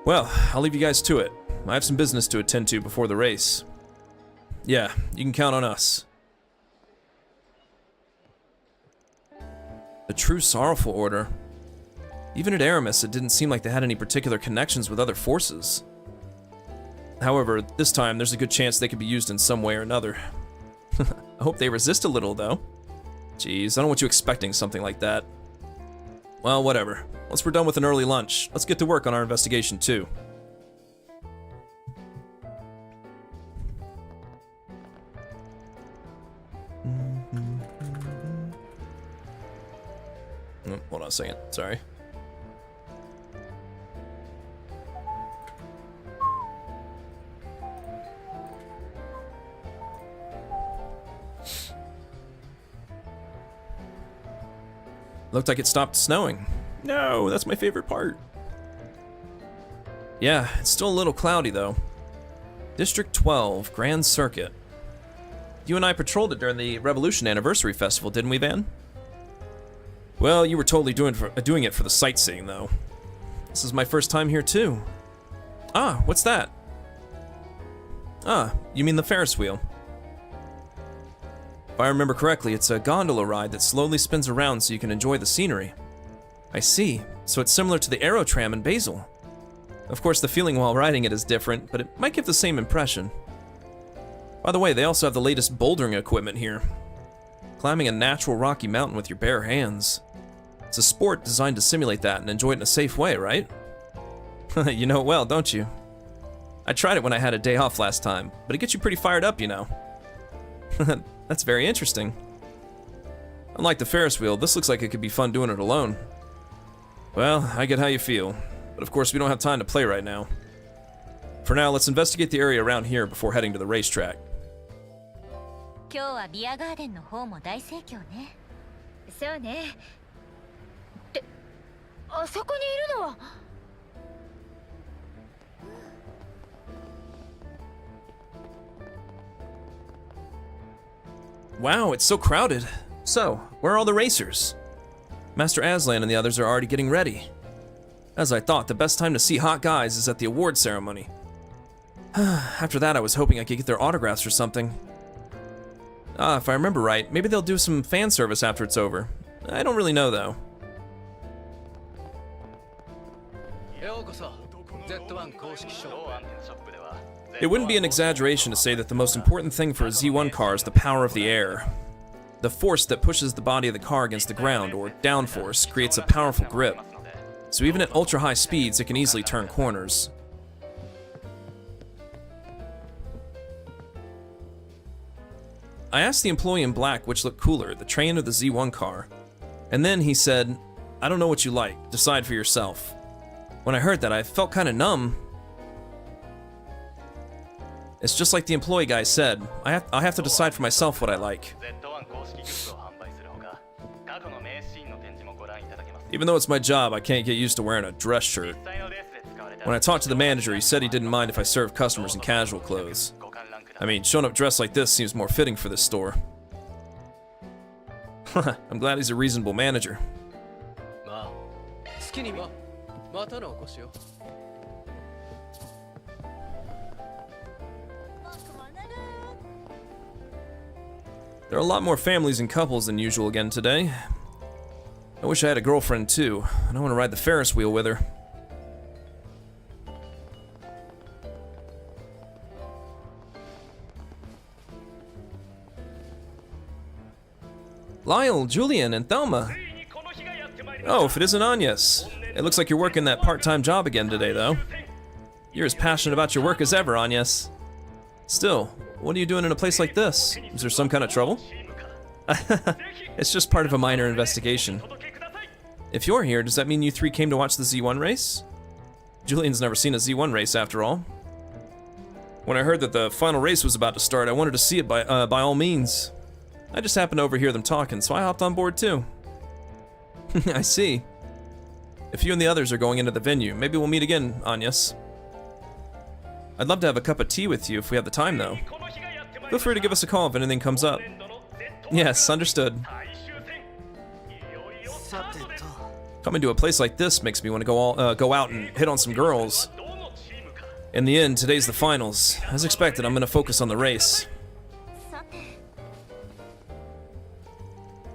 Well, I'll leave you guys to it. I have some business to attend to before the race. Yeah, you can count on us. The True Sorrowful Order. Even at Aramis, it didn't seem like they had any particular connections with other forces. However, this time, there's a good chance they could be used in some way or another. I hope they resist a little, though. Jeez, I don't want you expecting something like that. Well, whatever. Once we're done with an early lunch, let's get to work on our investigation, too. Hold on a second, sorry. Looked like it stopped snowing. No, that's my favorite part. Yeah, it's still a little cloudy though. District 12, Grand Circuit. You and I patrolled it during the Revolution Anniversary Festival, didn't we, Van? Well, you were totally doing it for the sightseeing, though. This is my first time here, too. Ah, what's that? Ah, you mean the Ferris wheel. If I remember correctly, it's a gondola ride that slowly spins around so you can enjoy the scenery. I see, so it's similar to the Aerotram in Basel. Of course, the feeling while riding it is different, but it might give the same impression. By the way, they also have the latest bouldering equipment here. Climbing a natural rocky mountain with your bare hands. It's a sport designed to simulate that and enjoy it in a safe way, right? You know it well, don't you? I tried it when I had a day off last time, but it gets you pretty fired up, you know. That's very interesting. Unlike the Ferris wheel, this looks like it could be fun doing it alone. Well, I get how you feel, but of course we don't have time to play right now. For now, let's investigate the area around here before heading to the racetrack. 今日はビアガーデンの方も大盛況ね。そうね。ってあそこにいるのは。Wow, it's so crowded. So, where are all the racers? Master Aslan and the others are already getting ready. As I thought, the best time to see hot guys is at the award ceremony. After that, I was hoping I could get their autographs or something. If I remember right, maybe they'll do some fan service after it's over. I don't really know, though. It wouldn't be an exaggeration to say that the most important thing for a Z1 car is the power of the air. The force that pushes the body of the car against the ground, or downforce, creates a powerful grip. So even at ultra-high speeds, it can easily turn corners. I asked the employee in black which looked cooler, the train or the Z1 car. And then he said, I don't know what you like. Decide for yourself. When I heard that, I felt kind of numb. It's just like the employee guy said. I have to decide for myself what I like. Even though it's my job, I can't get used to wearing a dress shirt. When I talked to the manager, he said he didn't mind if I served customers in casual clothes. I mean, showing up dressed like this seems more fitting for this store. I'm glad he's a reasonable manager. There are a lot more families and couples than usual again today. I wish I had a girlfriend too. I don't want to ride the Ferris wheel with her. Lyle, Julian, and Thelma. Oh, if it isn't Agnes. It looks like you're working that part-time job again today, though. You're as passionate about your work as ever, Agnes. Still, what are you doing in a place like this? Is there some kind of trouble? It's just part of a minor investigation. If you're here, does that mean you three came to watch the Z1 race? Julian's never seen a Z1 race, after all. When I heard that the final race was about to start, I wanted to see it by all means. I just happened to overhear them talking, so I hopped on board too. I see. If you and the others are going into the venue, maybe we'll meet again, Agnes. I'd love to have a cup of tea with you if we have the time, though. Feel free to give us a call if anything comes up. Yes, understood. Coming to a place like this makes me want to go out and hit on some girls. In the end, today's the finals. As expected, I'm going to focus on the race.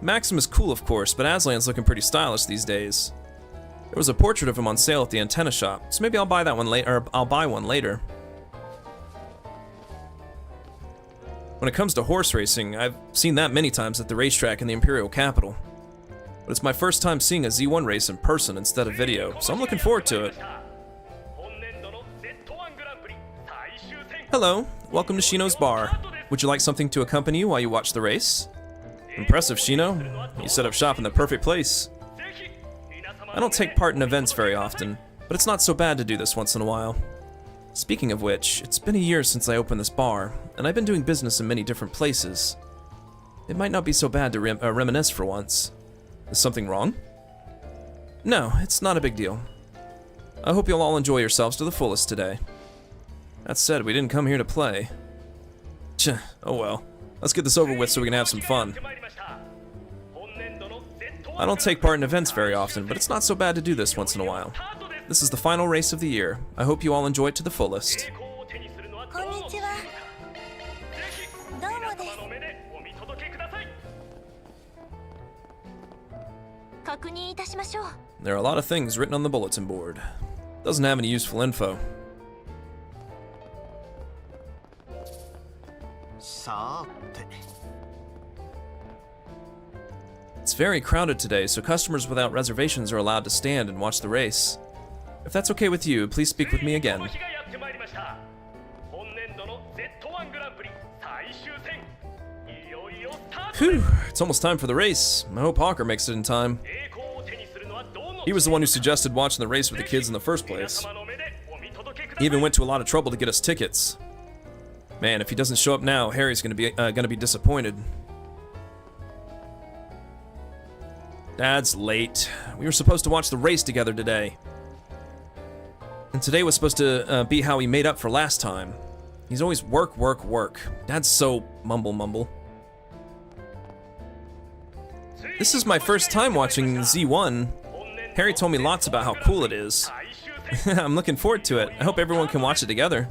Maxim is cool, of course, but Aslan's looking pretty stylish these days. There was a portrait of him on sale at the antenna shop, so maybe I'll buy that one later. Or I'll buy one later. When it comes to horse racing, I've seen that many times at the racetrack in the Imperial Capital. But it's my first time seeing a Z1 race in person instead of video, so I'm looking forward to it. Hello, welcome to Shino's bar. Would you like something to accompany you while you watch the race? Impressive, Shino. You set up shop in the perfect place. I don't take part in events very often, but it's not so bad to do this once in a while. Speaking of which, it's been a year since I opened this bar, and I've been doing business in many different places. It might not be so bad to reminisce for once. Is something wrong? No, it's not a big deal. I hope you'll all enjoy yourselves to the fullest today. That said, we didn't come here to play. Oh well. Let's get this over with so we can have some fun. I don't take part in events very often, but it's not so bad to do this once in a while. This is the final race of the year. I hope you all enjoy it to the fullest. There are a lot of things written on the bulletin board. Doesn't have any useful info. It's very crowded today, so customers without reservations are allowed to stand and watch the race. If that's okay with you, please speak with me again. Whew, it's almost time for the race. I hope Hawker makes it in time. He was the one who suggested watching the race with the kids in the first place. He even went to a lot of trouble to get us tickets. Man, if he doesn't show up now, Harry's gonna be disappointed. Dad's late. We were supposed to watch the race together today. And today was supposed to be how he made up for last time. He's always work, work, work. Dad's so mumble. This is my first time watching Z1. Harry told me lots about how cool it is. I'm looking forward to it. I hope everyone can watch it together.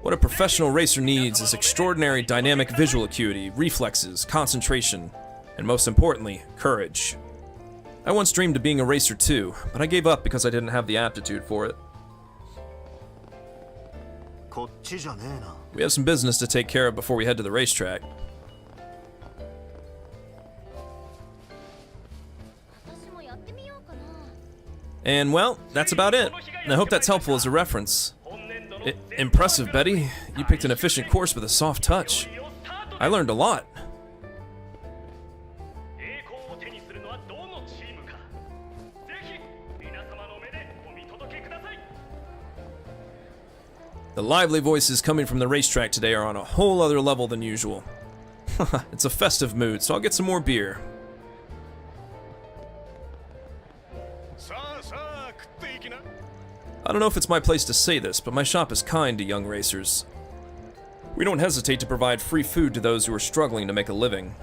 What a professional racer needs is extraordinary dynamic visual acuity, reflexes, concentration, and most importantly, courage. I once dreamed of being a racer too, but I gave up because I didn't have the aptitude for it. We have some business to take care of before we head to the racetrack. And well, that's about it. I hope that's helpful as a reference. Impressive, Betty. You picked an efficient course with a soft touch. I learned a lot. 手にするのはどのチームか、ぜひ皆様の目でお見届けください。 The lively voices coming from the racetrack today are on a whole other level than usual. It's a festive mood, so I'll get some more beer. I don't know if it's my place to say this, but my shop is kind to young racers. We don't hesitate to provide free food to those who are struggling to make a living.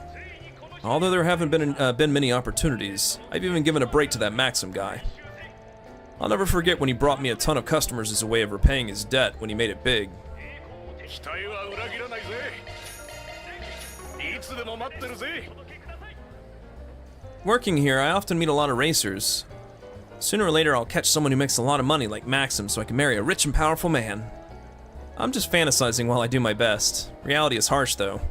Although there haven't been many opportunities, I've even given a break to that Maxim guy. I'll never forget when he brought me a ton of customers as a way of repaying his debt when he made it big. Working here, I often meet a lot of racers. Sooner or later, I'll catch someone who makes a lot of money like Maxim so I can marry a rich and powerful man. I'm just fantasizing while I do my best. Reality is harsh, though.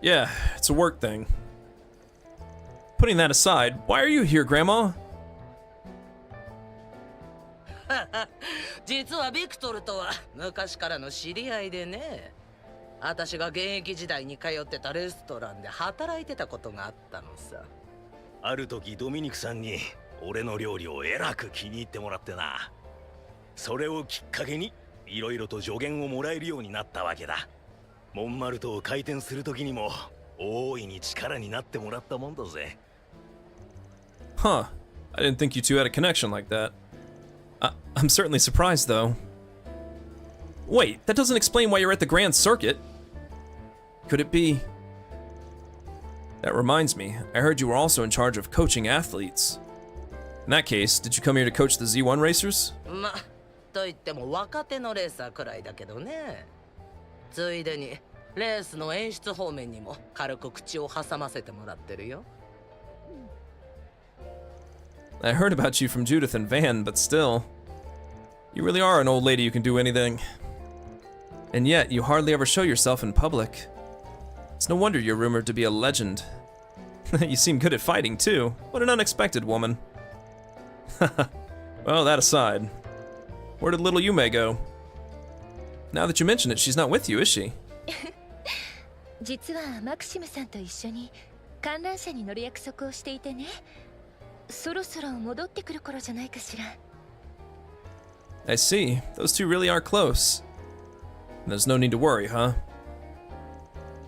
Yeah, it's a work thing. Putting that aside, why are you here, Grandma? 実はビクトルとは昔からの知り合いでね。私が現役時代に通ってたレストランで働いてたことがあったのさ。ある時ドミニクさんに俺の料理をえらく気に入ってもらってな。それをきっかけにいろいろと助言をもらえるようになったわけだ。モンマルトを開店する時にも大いに力になってもらったもんだぜ。Huh. I didn't think you two had a connection like that. I'm certainly surprised, though. Wait, that doesn't explain why you're at the Grand Circuit. Could it be... That reminds me, I heard you were also in charge of coaching athletes. In that case, did you come here to coach the Z1 racers? ま、と言っても若手のレーサーくらいだけどね。ついでにレースの演出方面にも軽く口を挟ませてもらってるよ。I heard about you from Judith and Van, but still. You really are an old lady who can do anything. And yet, you hardly ever show yourself in public. It's no wonder you're rumored to be a legend. You seem good at fighting, too. What an unexpected woman. Well, that aside, where did little Yume go? Now that you mention it, she's not with you, is she? 実はマクシムさんと一緒に観覧車に乗る約束をしていてね。そろそろ戻ってくる頃じゃないかしら。I see. Those two really are close. There's no need to worry, huh?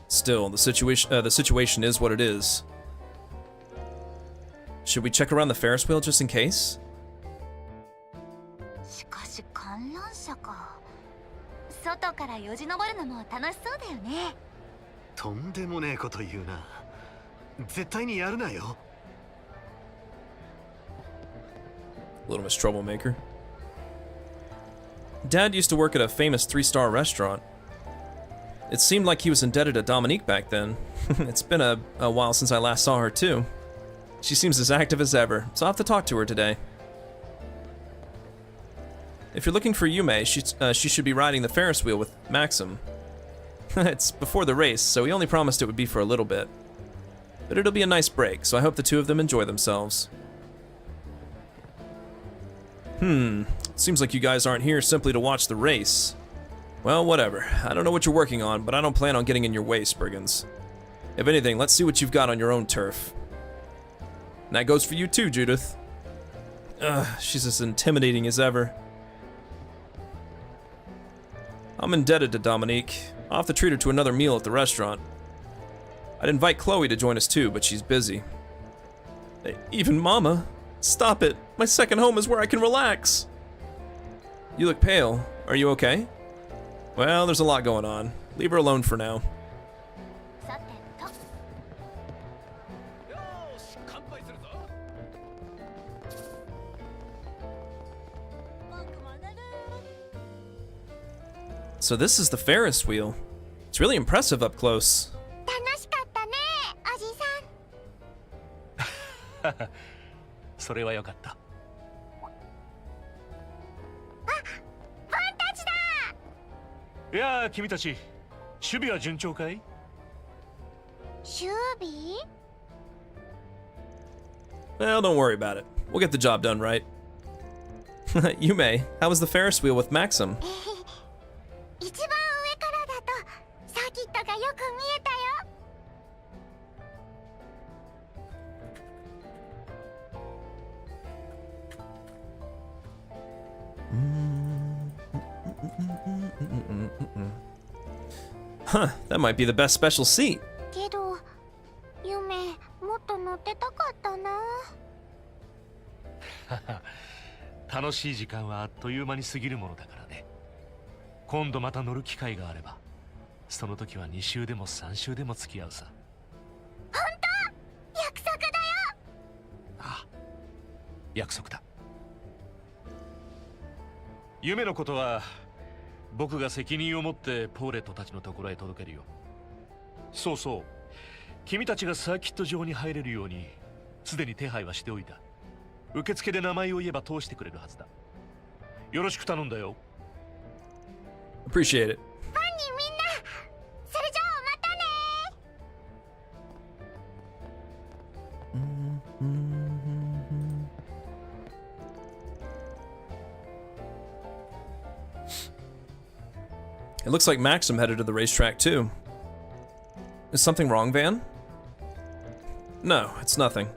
Still, the situation is what it is. Should we check around the Ferris wheel just in case? しかし観覧車か。外からよじ登るのも楽しそうだよね。とんでもねえこと言うな。絶対にやるなよ。Little Miss Troublemaker. Dad used to work at a famous 3-star restaurant. It seemed like he was indebted to Dominique back then. It's been a while since I last saw her, too. She seems as active as ever, so I'll have to talk to her today. If you're looking for Yume, she should be riding the Ferris wheel with Maxim. It's before the race, so he only promised it would be for a little bit. But it'll be a nice break, so I hope the two of them enjoy themselves. Seems like you guys aren't here simply to watch the race. Well, whatever. I don't know what you're working on, but I don't plan on getting in your way, Spriggans. If anything, let's see what you've got on your own turf. And that goes for you too, Judith. She's as intimidating as ever. I'm indebted to Dominique. I'll have to treat her to another meal at the restaurant. I'd invite Chloe to join us too, but she's busy. Even Mama? Stop it! My second home is where I can relax! You look pale. Are you okay? Well, there's a lot going on. Leave her alone for now. So this is the Ferris wheel. It's really impressive up close. 楽しかったね、おじさん。それはよかった。あ、ファンたちだ。いやー、君たち、守備は順調かい？守備？ Well, don't worry about it. We'll get the job done right. Yume, how was the Ferris wheel with Maxim? 一番上からだとサーキットがよく見えたよ。Huh, that might be the best special seat. けど、夢もっと乗ってたかったな。楽しい時間はあっという間に過ぎるものだからね。今度また乗る機会があれば、その時は2週でも3週でも付き合うさ。本当？約束だよ。ああ、約束だ。夢のことは僕が責任を持ってポーレットたちのところへ届けるよ。そうそう、君たちがサーキット場に入れるようにすでに手配はしておいた。受付で名前を言えば通してくれるはずだ。よろしく頼んだよ。Appreciate it. ファンにみんな、それじゃあまたね。It looks like Maxim headed to the racetrack too. Is something wrong, Van? No, it's nothing.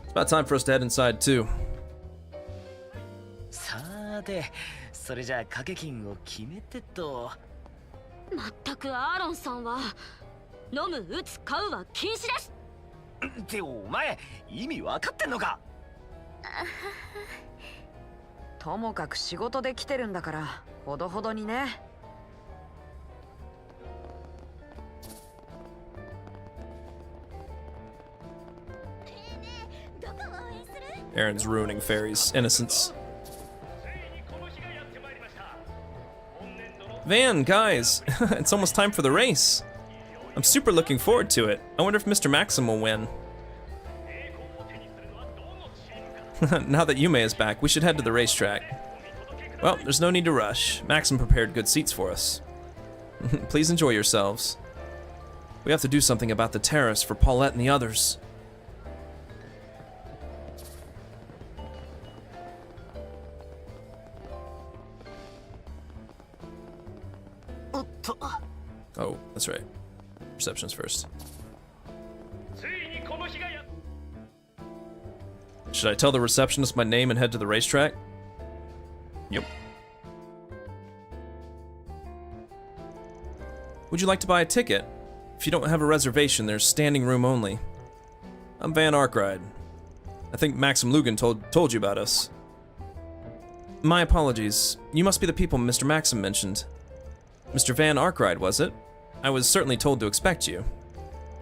It's about time for us to head inside too. さて、それじゃあ掛け金を決めてと。まったくアーロンさんは飲む、打つ、買うは禁止です。ってお前意味分かってんのか。ともかく仕事で来てるんだからほどほどにね。Aaron's ruining Fairy's innocence. Van, guys, it's almost time for the race. I'm super looking forward to it. I wonder if Mr. Maxim will win. Now that Yume is back, we should head to the racetrack. Well, there's no need to rush. Maxim prepared good seats for us. Please enjoy yourselves. We have to do something about the terrace for Paulette and the others. Oh, that's right. Receptionist first. Should I tell the receptionist my name and head to the racetrack? Yep. Would you like to buy a ticket? If you don't have a reservation, there's standing room only. I'm Van Arkwright. I think Maxim Lugan told you about us. My apologies. You must be the people Mr. Maxim mentioned. Mr. Van Arkwright, was it? I was certainly told to expect you.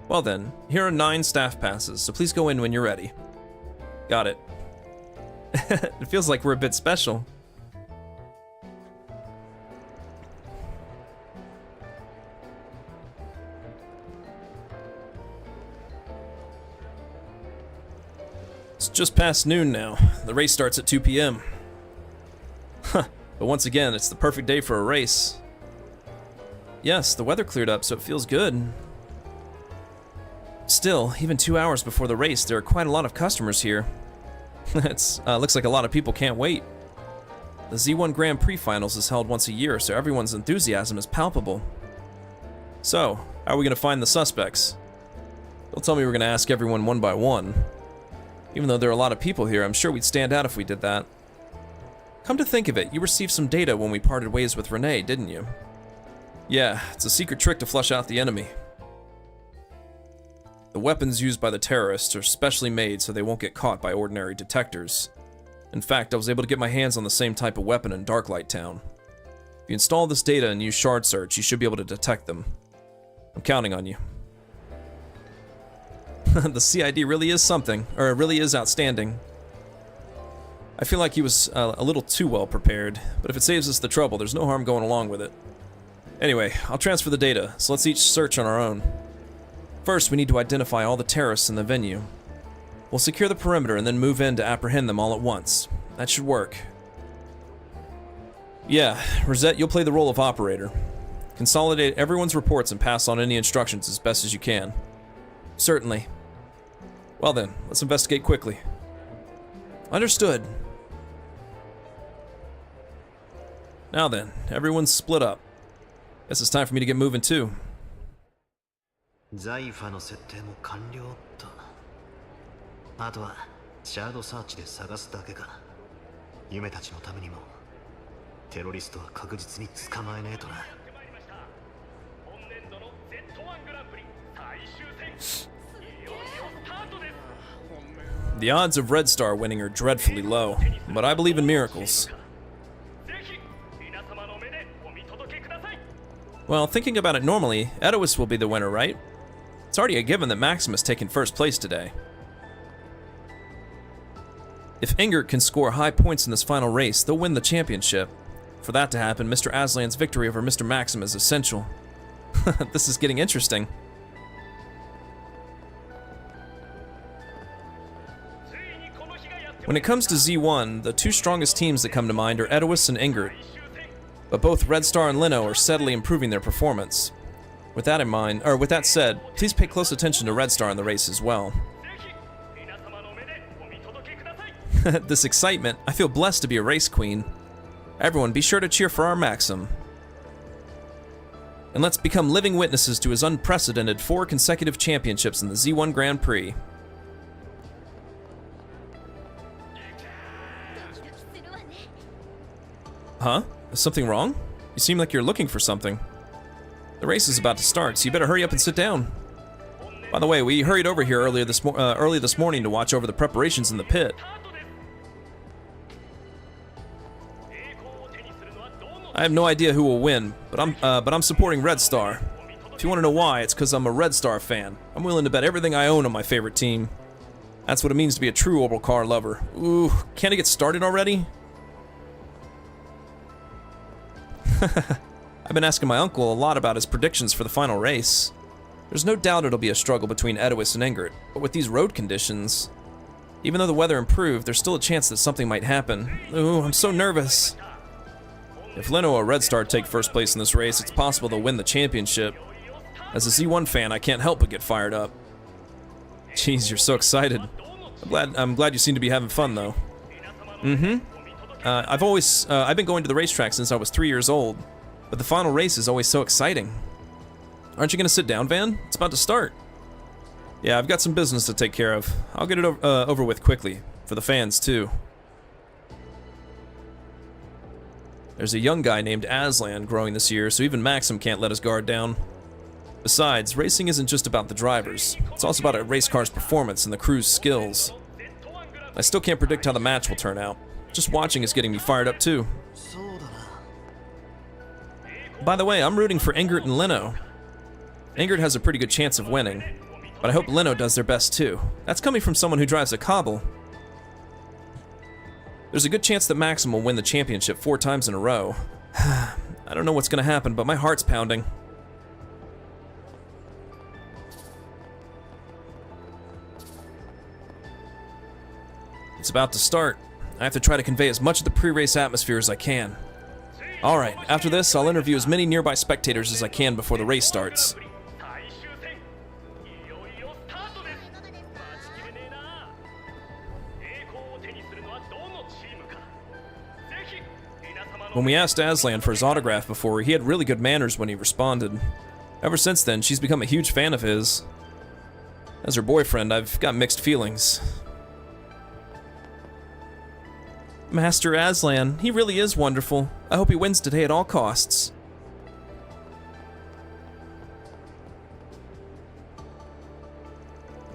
Well then, here are 9 staff passes, so please go in when you're ready. Got it. It feels like we're a bit special. It's just past noon now. The race starts at 2 p.m. Huh, but once again, it's the perfect day for a race. Yes, the weather cleared up, so it feels good. Still, even 2 hours before the race, there are quite a lot of customers here. It looks like a lot of people can't wait. The Z1 Grand Prix Finals is held once a year, so everyone's enthusiasm is palpable. So, how are we going to find the suspects? Don't tell me we're going to ask everyone one by one. Even though there are a lot of people here, I'm sure we'd stand out if we did that. Come to think of it, you received some data when we parted ways with Renee, didn't you? Yeah, it's a secret trick to flush out the enemy. The weapons used by the terrorists are specially made so they won't get caught by ordinary detectors. In fact, I was able to get my hands on the same type of weapon in Darklight Town. If you install this data and use shard search, you should be able to detect them. I'm counting on you. The CID really is something, or it really is outstanding. I feel like he was a little too well prepared, but if it saves us the trouble, there's no harm going along with it. Anyway, I'll transfer the data, so let's each search on our own. First, we need to identify all the terrorists in the venue. We'll secure the perimeter and then move in to apprehend them all at once. That should work. Yeah, Rosette, you'll play the role of operator. Consolidate everyone's reports and pass on any instructions as best as you can. Certainly. Well then, let's investigate quickly. Understood. Now then, everyone's split up. Guess it's time for me to get moving too. ザイファの設定も完了と。あとはシャードサーチで探すだけか。夢たちのためにもテロリストは確実に捕まえねえとな。The odds of Red Star winning are dreadfully low, but I believe in miracles. Well, thinking about it normally, Edois will be the winner, right? It's already a given that Maximus taken first place today. If Ingert can score high points in this final race, they'll win the championship. For that to happen, Mr. Aslan's victory over Mr. Maxim is essential. This is getting interesting. When it comes to Z1, the two strongest teams that come to mind are Edois and Ingert. But both Red Star and Lino are steadily improving their performance. With that said, please pay close attention to Red Star in the race as well. This excitement, I feel blessed to be a race queen. Everyone, be sure to cheer for our Maxim. And let's become living witnesses to his unprecedented 4 consecutive championships in the Z1 Grand Prix. Huh? Is something wrong? You seem like you're looking for something. The race is about to start, so you better hurry up and sit down. By the way, we hurried over here early this morning to watch over the preparations in the pit. I have no idea who will win, but I'm supporting Red Star. If you want to know why, it's because I'm a Red Star fan. I'm willing to bet everything I own on my favorite team. That's what it means to be a true orbital car lover. Ooh, can't it get started already? I've been asking my uncle a lot about his predictions for the final race. There's no doubt it'll be a struggle between Edois and Ingert, but with these road conditions, even though the weather improved, there's still a chance that something might happen. Ooh, I'm so nervous. If Lino or Red Star take first place in this race, it's possible they'll win the championship. As a Z1 fan, I can't help but get fired up. Jeez, you're so excited. I'm glad you seem to be having fun, though. I've been going to the racetrack since I was 3 years old, but the final race is always so exciting. Aren't you gonna sit down, Van? It's about to start. Yeah, I've got some business to take care of. I'll get it over with quickly, for the fans too. There's a young guy named Aslan growing this year, so even Maxim can't let his guard down. Besides, racing isn't just about the drivers. It's also about a race car's performance and the crew's skills. I still can't predict how the match will turn out. Just watching is getting me fired up too. By the way, I'm rooting for Ingert and Lino. Ingert has a pretty good chance of winning, but I hope Lino does their best too. That's coming from someone who drives a cobble. There's a good chance that Maxim will win the championship 4 times in a row. I don't know what's gonna happen, but my heart's pounding. It's about to start. I have to try to convey as much of the pre-race atmosphere as I can. Alright, after this, I'll interview as many nearby spectators as I can before the race starts. When we asked Aslan for his autograph before, he had really good manners when he responded. Ever since then, she's become a huge fan of his. As her boyfriend, I've got mixed feelings. Master Aslan, he really is wonderful. I hope he wins today at all costs.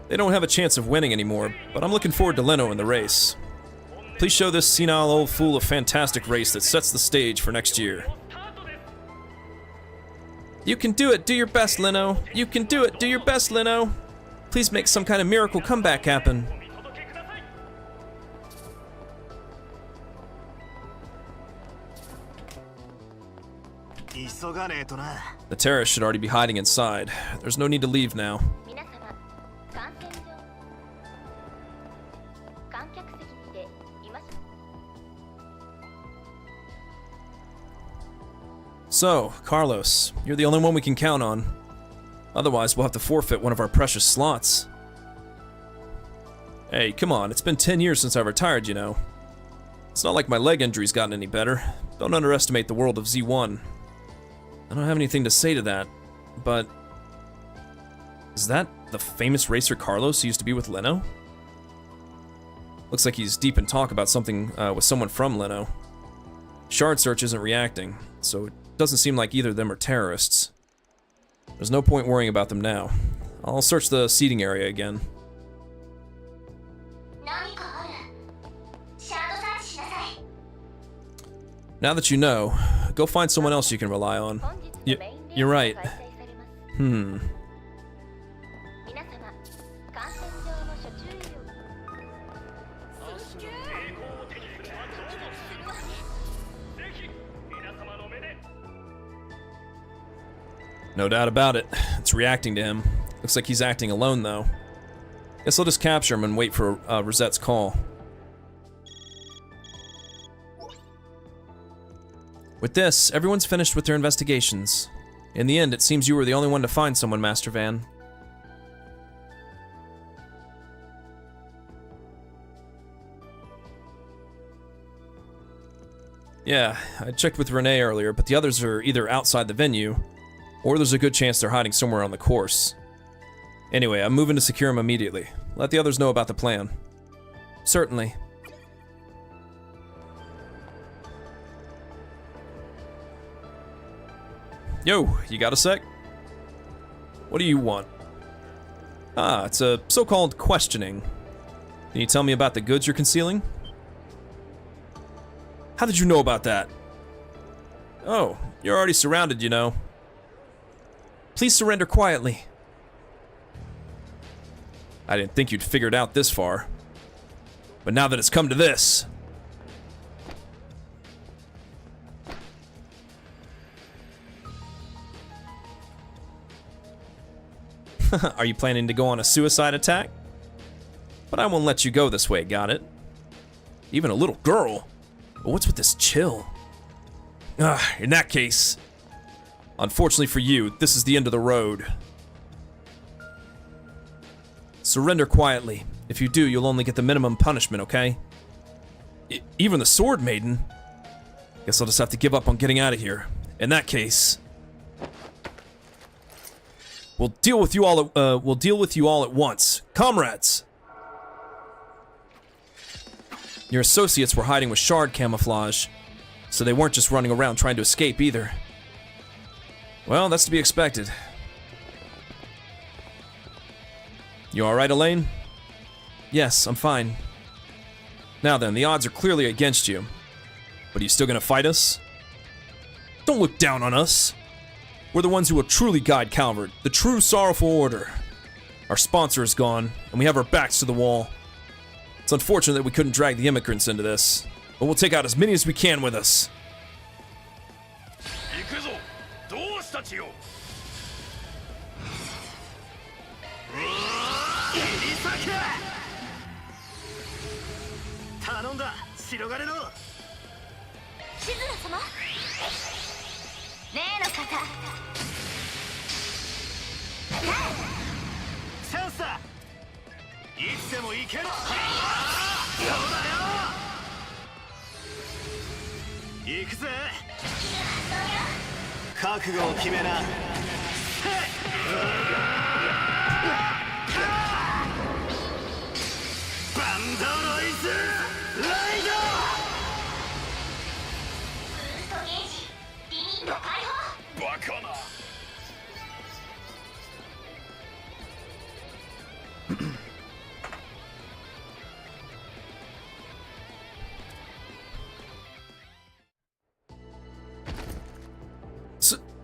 They don't have a chance of winning anymore, but I'm looking forward to Lino in the race. Please show this senile old fool a fantastic race that sets the stage for next year. You can do it, do your best, Lino. You can do it, do your best, Lino. Please make some kind of miracle comeback happen. The terrorists should already be hiding inside. There's no need to leave now. So, Carlos, you're the only one we can count on. Otherwise, we'll have to forfeit one of our precious slots. Hey, come on, it's been 10 years since I retired, you know. It's not like my leg injury's gotten any better. Don't underestimate the world of Z1. I don't have anything to say to that, but... Is that the famous racer Carlos who used to be with Leno? Looks like he's deep in talk about something with someone from Leno. Shard search isn't reacting, so it doesn't seem like either of them are terrorists. There's no point worrying about them now. I'll search the seating area again. Now that you know, go find someone else you can rely on. You're right. No doubt about it. It's reacting to him. Looks like he's acting alone, though. Guess I'll just capture him and wait for Rosette's call. With this, everyone's finished with their investigations. In the end, it seems you were the only one to find someone, Master Van. Yeah, I checked with Renee earlier, but the others are either outside the venue, or there's a good chance they're hiding somewhere on the course. Anyway, I'm moving to secure him immediately. Let the others know about the plan. Certainly. Yo, you got a sec? What do you want? Ah, it's a so-called questioning. Can you tell me about the goods you're concealing? How did you know about that? Oh, you're already surrounded, you know. Please surrender quietly. I didn't think you'd figured out this far. But now that it's come to this... Are you planning to go on a suicide attack? But I won't let you go this way, got it? Even a little girl? But what's with this chill? In that case... Unfortunately for you, this is the end of the road. Surrender quietly. If you do, you'll only get the minimum punishment, okay? Even the Sword Maiden? Guess I'll just have to give up on getting out of here. In that case... We'll deal with you all at once. Comrades! Your associates were hiding with shard camouflage, so they weren't just running around trying to escape either. Well, that's to be expected. You alright, Elaine? Yes, I'm fine. Now then, the odds are clearly against you. But are you still gonna fight us? Don't look down on us. We're the ones who will truly guide Calvert, the true sorrowful order. Our sponsor is gone, and we have our backs to the wall. It's unfortunate that we couldn't drag the immigrants into this, but we'll take out as many as we can with us.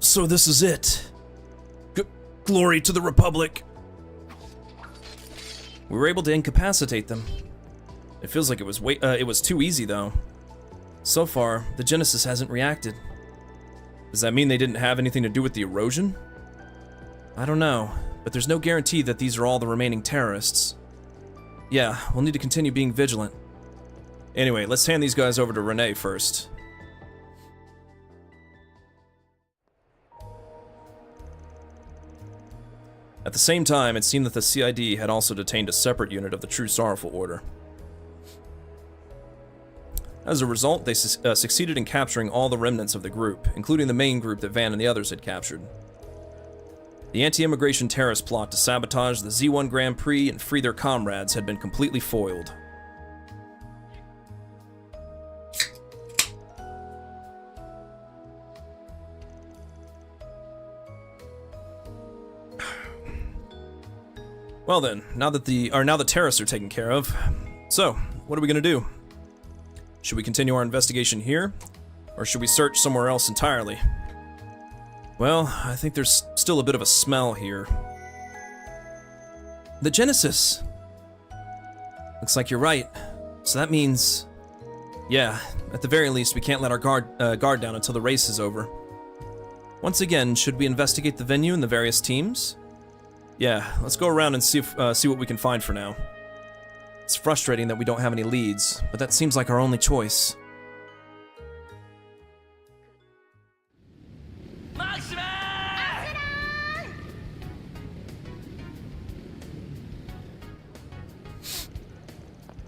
So this is it. Glory to the Republic. We were able to incapacitate them. It feels like it was too easy though. So far, the Genesis hasn't reacted. Does that mean they didn't have anything to do with the erosion? I don't know, but there's no guarantee that these are all the remaining terrorists. Yeah, we'll need to continue being vigilant. Anyway, let's hand these guys over to Renee first. At the same time, it seemed that the CID had also detained a separate unit of the True Sorrowful Order. As a result, they succeeded in capturing all the remnants of the group, including the main group that Van and the others had captured. The anti-immigration terrorist plot to sabotage the Z1 Grand Prix and free their comrades had been completely foiled. Well then, now the terrorists are taken care of. So, what are we gonna do? Should we continue our investigation here, or should we search somewhere else entirely? Well, I think there's still a bit of a smell here. The Genesis! Looks like you're right. So that means... yeah, at the very least, we can't let our guard down until the race is over. Once again, should we investigate the venue and the various teams? Yeah, let's go around and see what we can find for now. It's frustrating that we don't have any leads, but that seems like our only choice.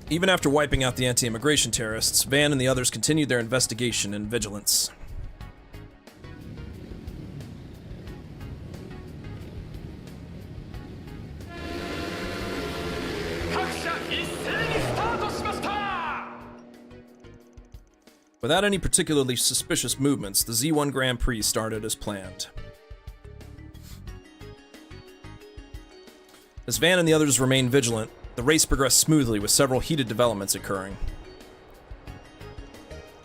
Even after wiping out the anti-immigration terrorists, Van and the others continued their investigation and vigilance. Without any particularly suspicious movements, the Z1 Grand Prix started as planned. As Van and the others remained vigilant, the race progressed smoothly with several heated developments occurring.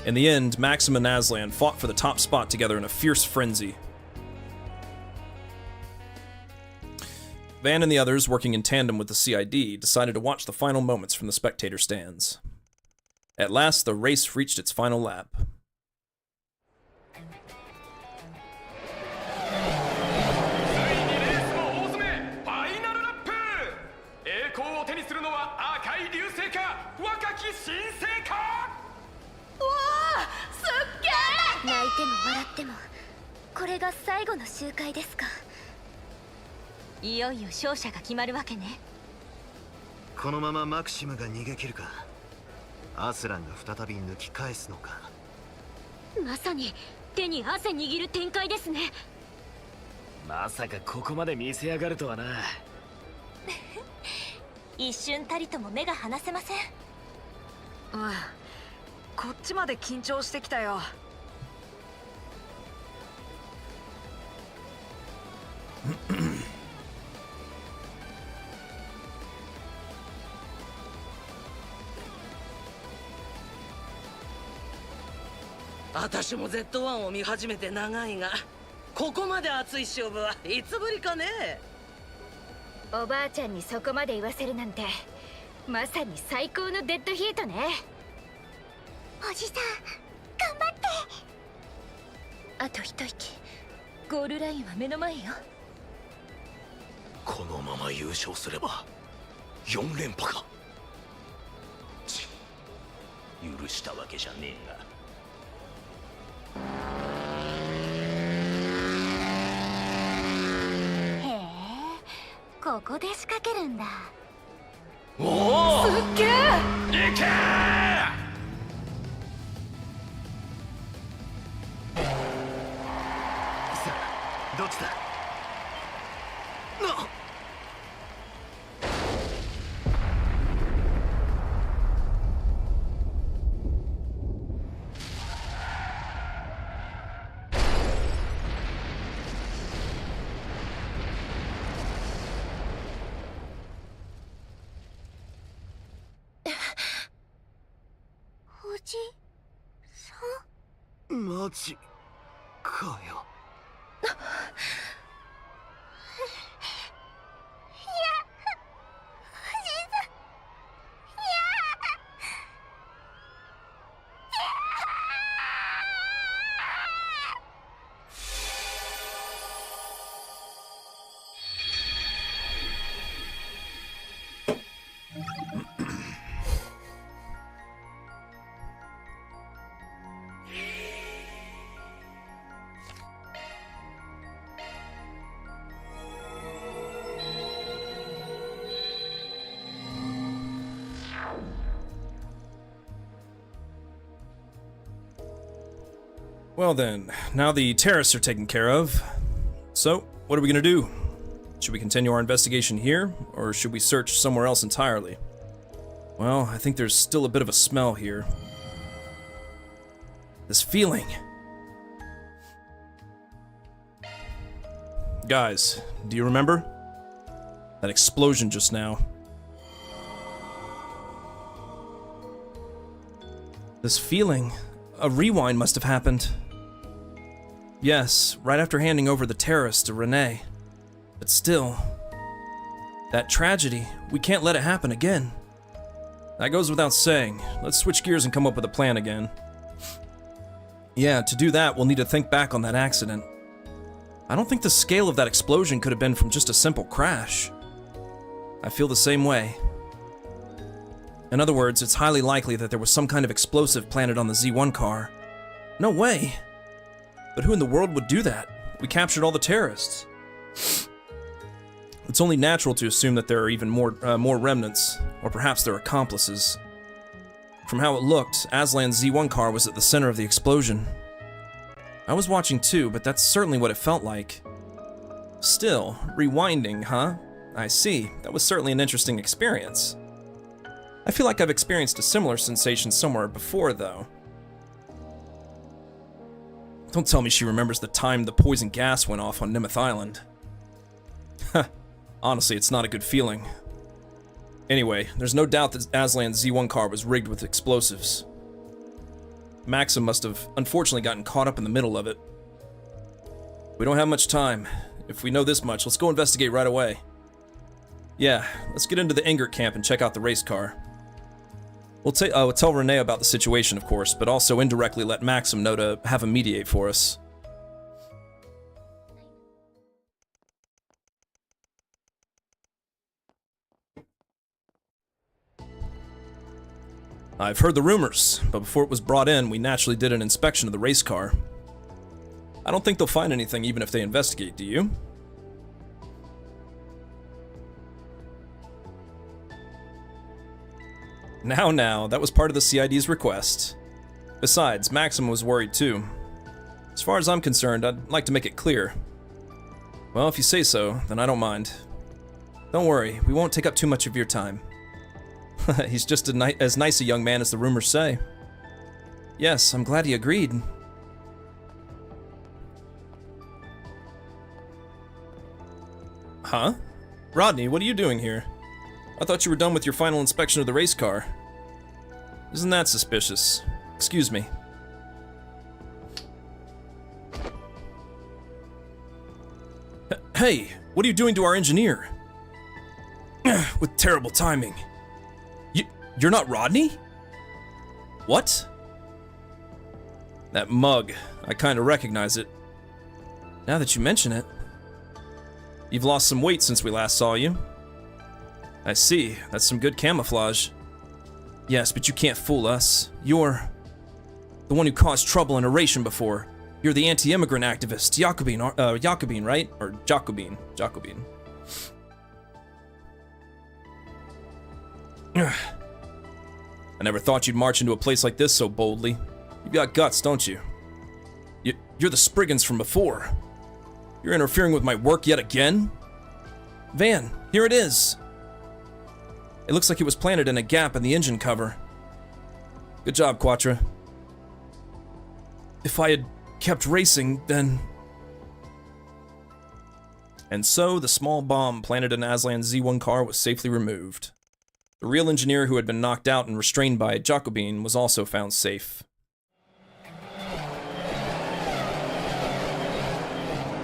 In the end, Maxim and Aslan fought for the top spot together in a fierce frenzy. Van and the others, working in tandem with the CID, decided to watch the final moments from the spectator stands. At last, the race reached its final lap.いよいよ勝者が決まるわけね。このままマクシムが逃げ切るか、アスランが再び抜き返すのか。まさに手に汗握る展開ですね。まさかここまで見せやがるとはな。一瞬たりとも目が離せません。こっちまで緊張してきたよ。私も Z1 を見始めて長いが、ここまで熱い勝負はいつぶりかね。おばあちゃんにそこまで言わせるなんて、まさに最高のデッドヒートね。おじさん、頑張って。あと一息、ゴールラインは目の前よ。このまま優勝すれば4連覇か。許したわけじゃねえが。へえ、ここで仕掛けるんだ。おお、すっげえ。いけー。さあ、どっちだ。おじさん。マジかよ。Well then, now the terrorists are taken care of. So, what are we gonna do? Should we continue our investigation here, or should we search somewhere else entirely? Well, I think there's still a bit of a smell here. This feeling. Guys, do you remember? That explosion just now. This feeling. A rewind must have happened. Yes, right after handing over the terrorists to Renee. But still, that tragedy, we can't let it happen again. That goes without saying. Let's switch gears and come up with a plan again. Yeah, to do that, we'll need to think back on that accident. I don't think the scale of that explosion could have been from just a simple crash. I feel the same way. In other words, it's highly likely that there was some kind of explosive planted on the Z1 car. No way! But who in the world would do that? We captured all the terrorists. It's only natural to assume that there are even more remnants, or perhaps their accomplices. From how it looked, Aslan's Z1 car was at the center of the explosion. I was watching too, but that's certainly what it felt like. Still, rewinding, huh? I see. That was certainly an interesting experience. I feel like I've experienced a similar sensation somewhere before, though. Don't tell me she remembers the time the poison gas went off on Nimeth Island. Honestly, it's not a good feeling. Anyway, there's no doubt that Aslan's Z1 car was rigged with explosives. Maxim must have unfortunately gotten caught up in the middle of it. We don't have much time. If we know this much, let's go investigate right away. Yeah, let's get into the Ingert camp and check out the race car. We'll tell Renee about the situation, of course, but also indirectly let Maxim know to have him mediate for us. I've heard the rumors, but before it was brought in, we naturally did an inspection of the race car. I don't think they'll find anything even if they investigate, do you? Now, that was part of the CID's request. Besides, Maxim was worried too. As far as I'm concerned, I'd like to make it clear. Well, if you say so, then I don't mind. Don't worry, we won't take up too much of your time. He's just as nice a young man as the rumors say. Yes, I'm glad he agreed. Huh? Rodney, what are you doing here? I thought you were done with your final inspection of the race car. Isn't that suspicious? Excuse me. Hey, what are you doing to our engineer? With terrible timing. You're not Rodney? What? That mug. I kinda recognize it. Now that you mention it. You've lost some weight since we last saw you. I see. That's some good camouflage. Yes, but you can't fool us. You're the one who caused trouble in Oration before. You're the anti-immigrant activist, Jacobin, right? Or Jacobin. I never thought you'd march into a place like this so boldly. You've got guts, don't you? You're the Spriggans from before. You're interfering with my work yet again? Van, here it is. It looks like it was planted in a gap in the engine cover. Good job, Quattro. If I had kept racing, then... And so, the small bomb planted in Aslan's Z1 car was safely removed. The real engineer who had been knocked out and restrained by Jacobin was also found safe.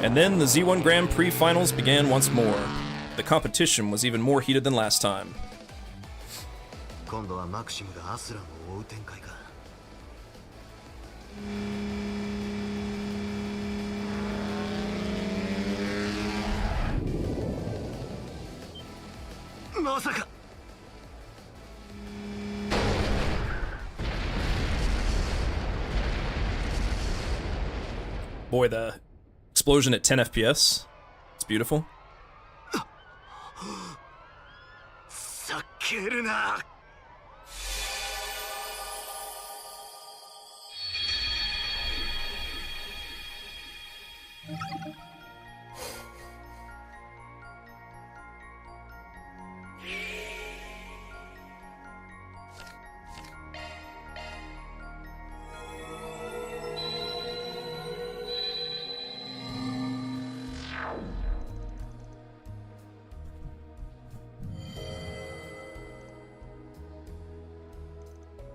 And then the Z1 Grand Prix finals began once more. The competition was even more heated than last time. 今度はマクシムがアスラムを追う展開か。まさか。Boy, the explosion at 10 FPS. It's beautiful. 避けるな。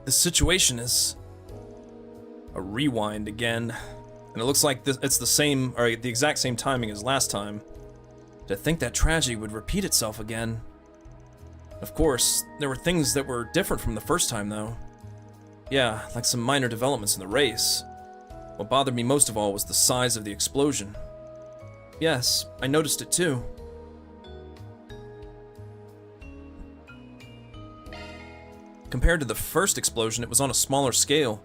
this situation is a rewind again. And it looks like it's the same, or the exact same timing as last time. To think that tragedy would repeat itself again. Of course, there were things that were different from the first time, though. Yeah, like some minor developments in the race. What bothered me most of all was the size of the explosion. Yes, I noticed it too. Compared to the first explosion, it was on a smaller scale.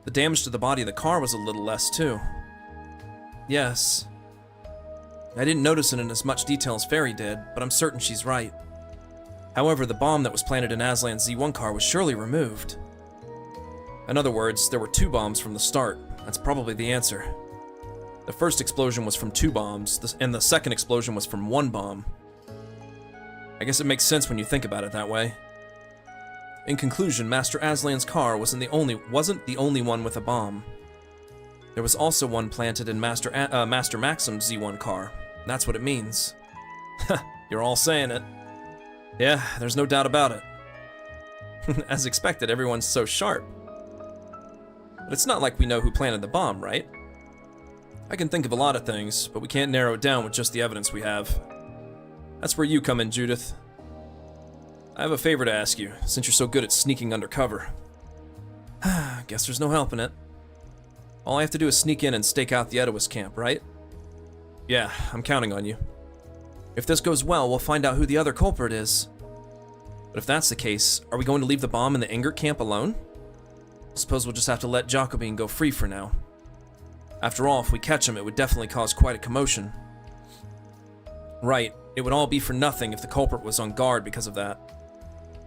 The damage to the body of the car was a little less too. Yes. I didn't notice it in as much detail as Fairy did, but I'm certain she's right. However, the bomb that was planted in Aslan's Z1 car was surely removed. In other words, there were 2 bombs from the start. That's probably the answer. The first explosion was from 2 bombs, and the second explosion was from 1 bomb. I guess it makes sense when you think about it that way. In conclusion, Master Aslan's car wasn't the only one with a bomb. There was also one planted in Master Maxim's Z1 car. That's what it means. You're all saying it. Yeah, there's no doubt about it. As expected, everyone's so sharp. But it's not like we know who planted the bomb, right? I can think of a lot of things, but we can't narrow it down with just the evidence we have. That's where you come in, Judith. I have a favor to ask you, since you're so good at sneaking undercover. Guess there's no helping it. All I have to do is sneak in and stake out the Oedipus camp, right? Yeah, I'm counting on you. If this goes well, we'll find out who the other culprit is. But if that's the case, are we going to leave the bomb in the Ingert camp alone? I suppose we'll just have to let Jacobine go free for now. After all, if we catch him, it would definitely cause quite a commotion. Right, it would all be for nothing if the culprit was on guard because of that.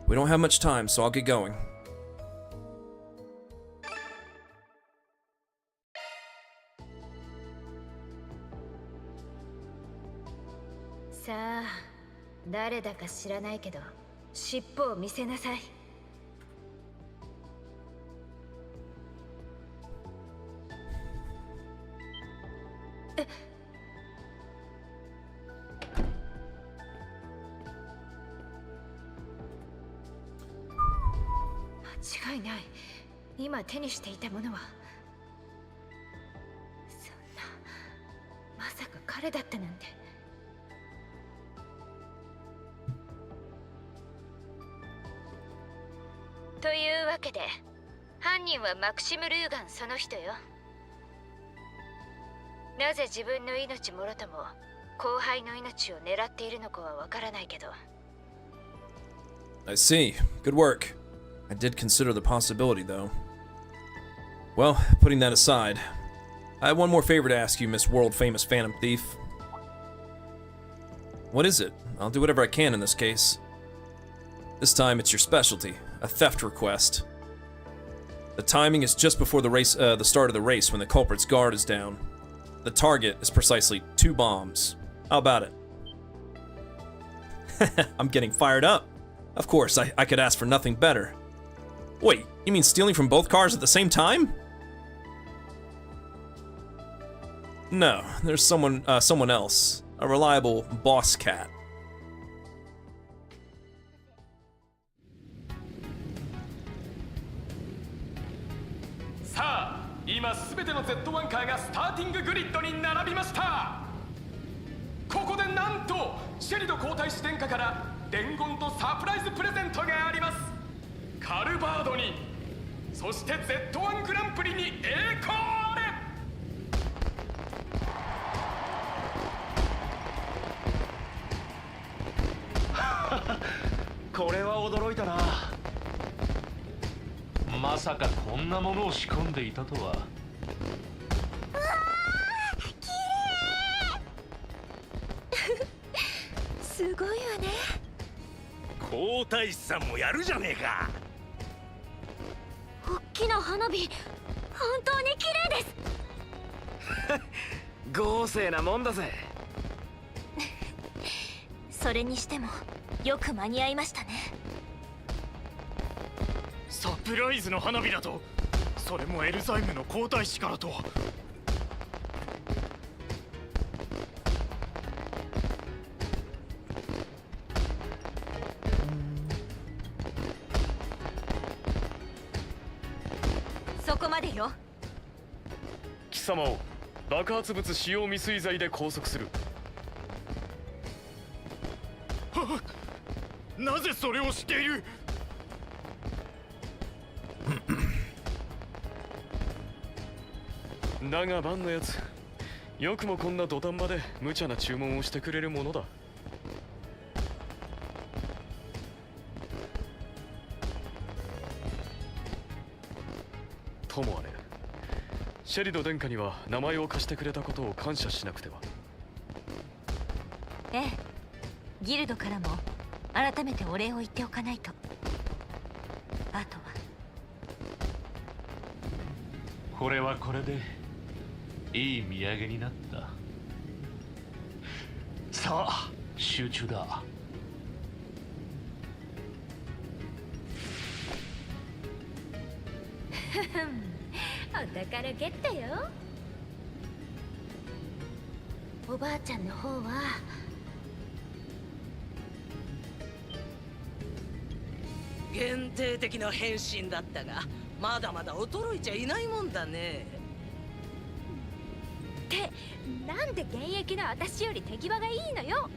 We don't have much time, so I'll get going. Sa, 誰だか知らないけど、尻尾を見せなさい。間違いない。今手にしていたものはそんな、まさか彼だったなんて。というわけで犯人はマクシム・ルーガンその人よ。なぜ自分の命もろとも後輩の命を狙っているのかはわからないけど。I see. Good work. I did consider the possibility, though. Well, putting that aside, I have one more favor to ask you, Miss World-Famous Phantom Thief. What is it? I'll do whatever I can in this case. This time, it's your specialty, a theft request. The timing is just before the start of the race when the culprit's guard is down. The target is precisely 2 bombs. How about it? I'm getting fired up. Of course, I could ask for nothing better. Wait, you mean stealing from both cars at the same time? No, there's someone else. A reliable boss cat. Sa, 今すべての Z1 カーがスターティンググリッドに並びました。ここでなんとシェリド皇太子殿下から伝言とサプライズプレゼントがあります。カルバードに、そして Z1 グランプリに栄光あれ。これは驚いたな。まさかこんなものを仕込んでいたとは。うわー、きれいすごいわね。皇太子さんもやるじゃねえか。大きな花火、本当に綺麗です豪勢なもんだぜ。それにしてもよく間に合いましたね。サプライズの花火だと、それもエルザイムの皇太子からとは。こまでよ。貴様を爆発物使用未遂罪で拘束する。なぜそれをしている？だがバンのやつ、よくもこんな土壇場で無茶な注文をしてくれるものだ。ともあれ、シェリド殿下には名前を貸してくれたことを感謝しなくては。ええ、ギルドからも改めてお礼を言っておかないと。あとはこれはこれでいい土産になった。さあ集中だ。お宝ゲットよ。おばあちゃんの方は限定的な変身だったが、まだまだ衰えちゃいないもんだね。ってなんで現役の私より手際がいいのよ。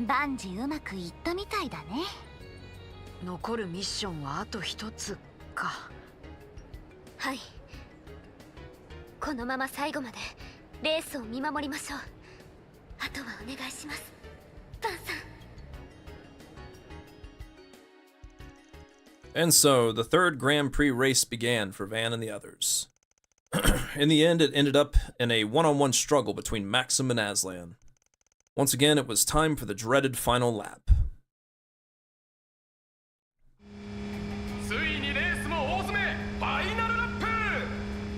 万事うまくいったみたいだね。残るミッションはあと一つか。はい、このまま最後までレースを見守りましょう。あとはお願いします、バンさん。And so, the third Grand Prix race began for Van and the others. In the end, it ended up in a one-on-one struggle between Maxim and Aslan. Once again, it was time for the dreaded final lap. ついにレースも大詰め、ファイナルラップ。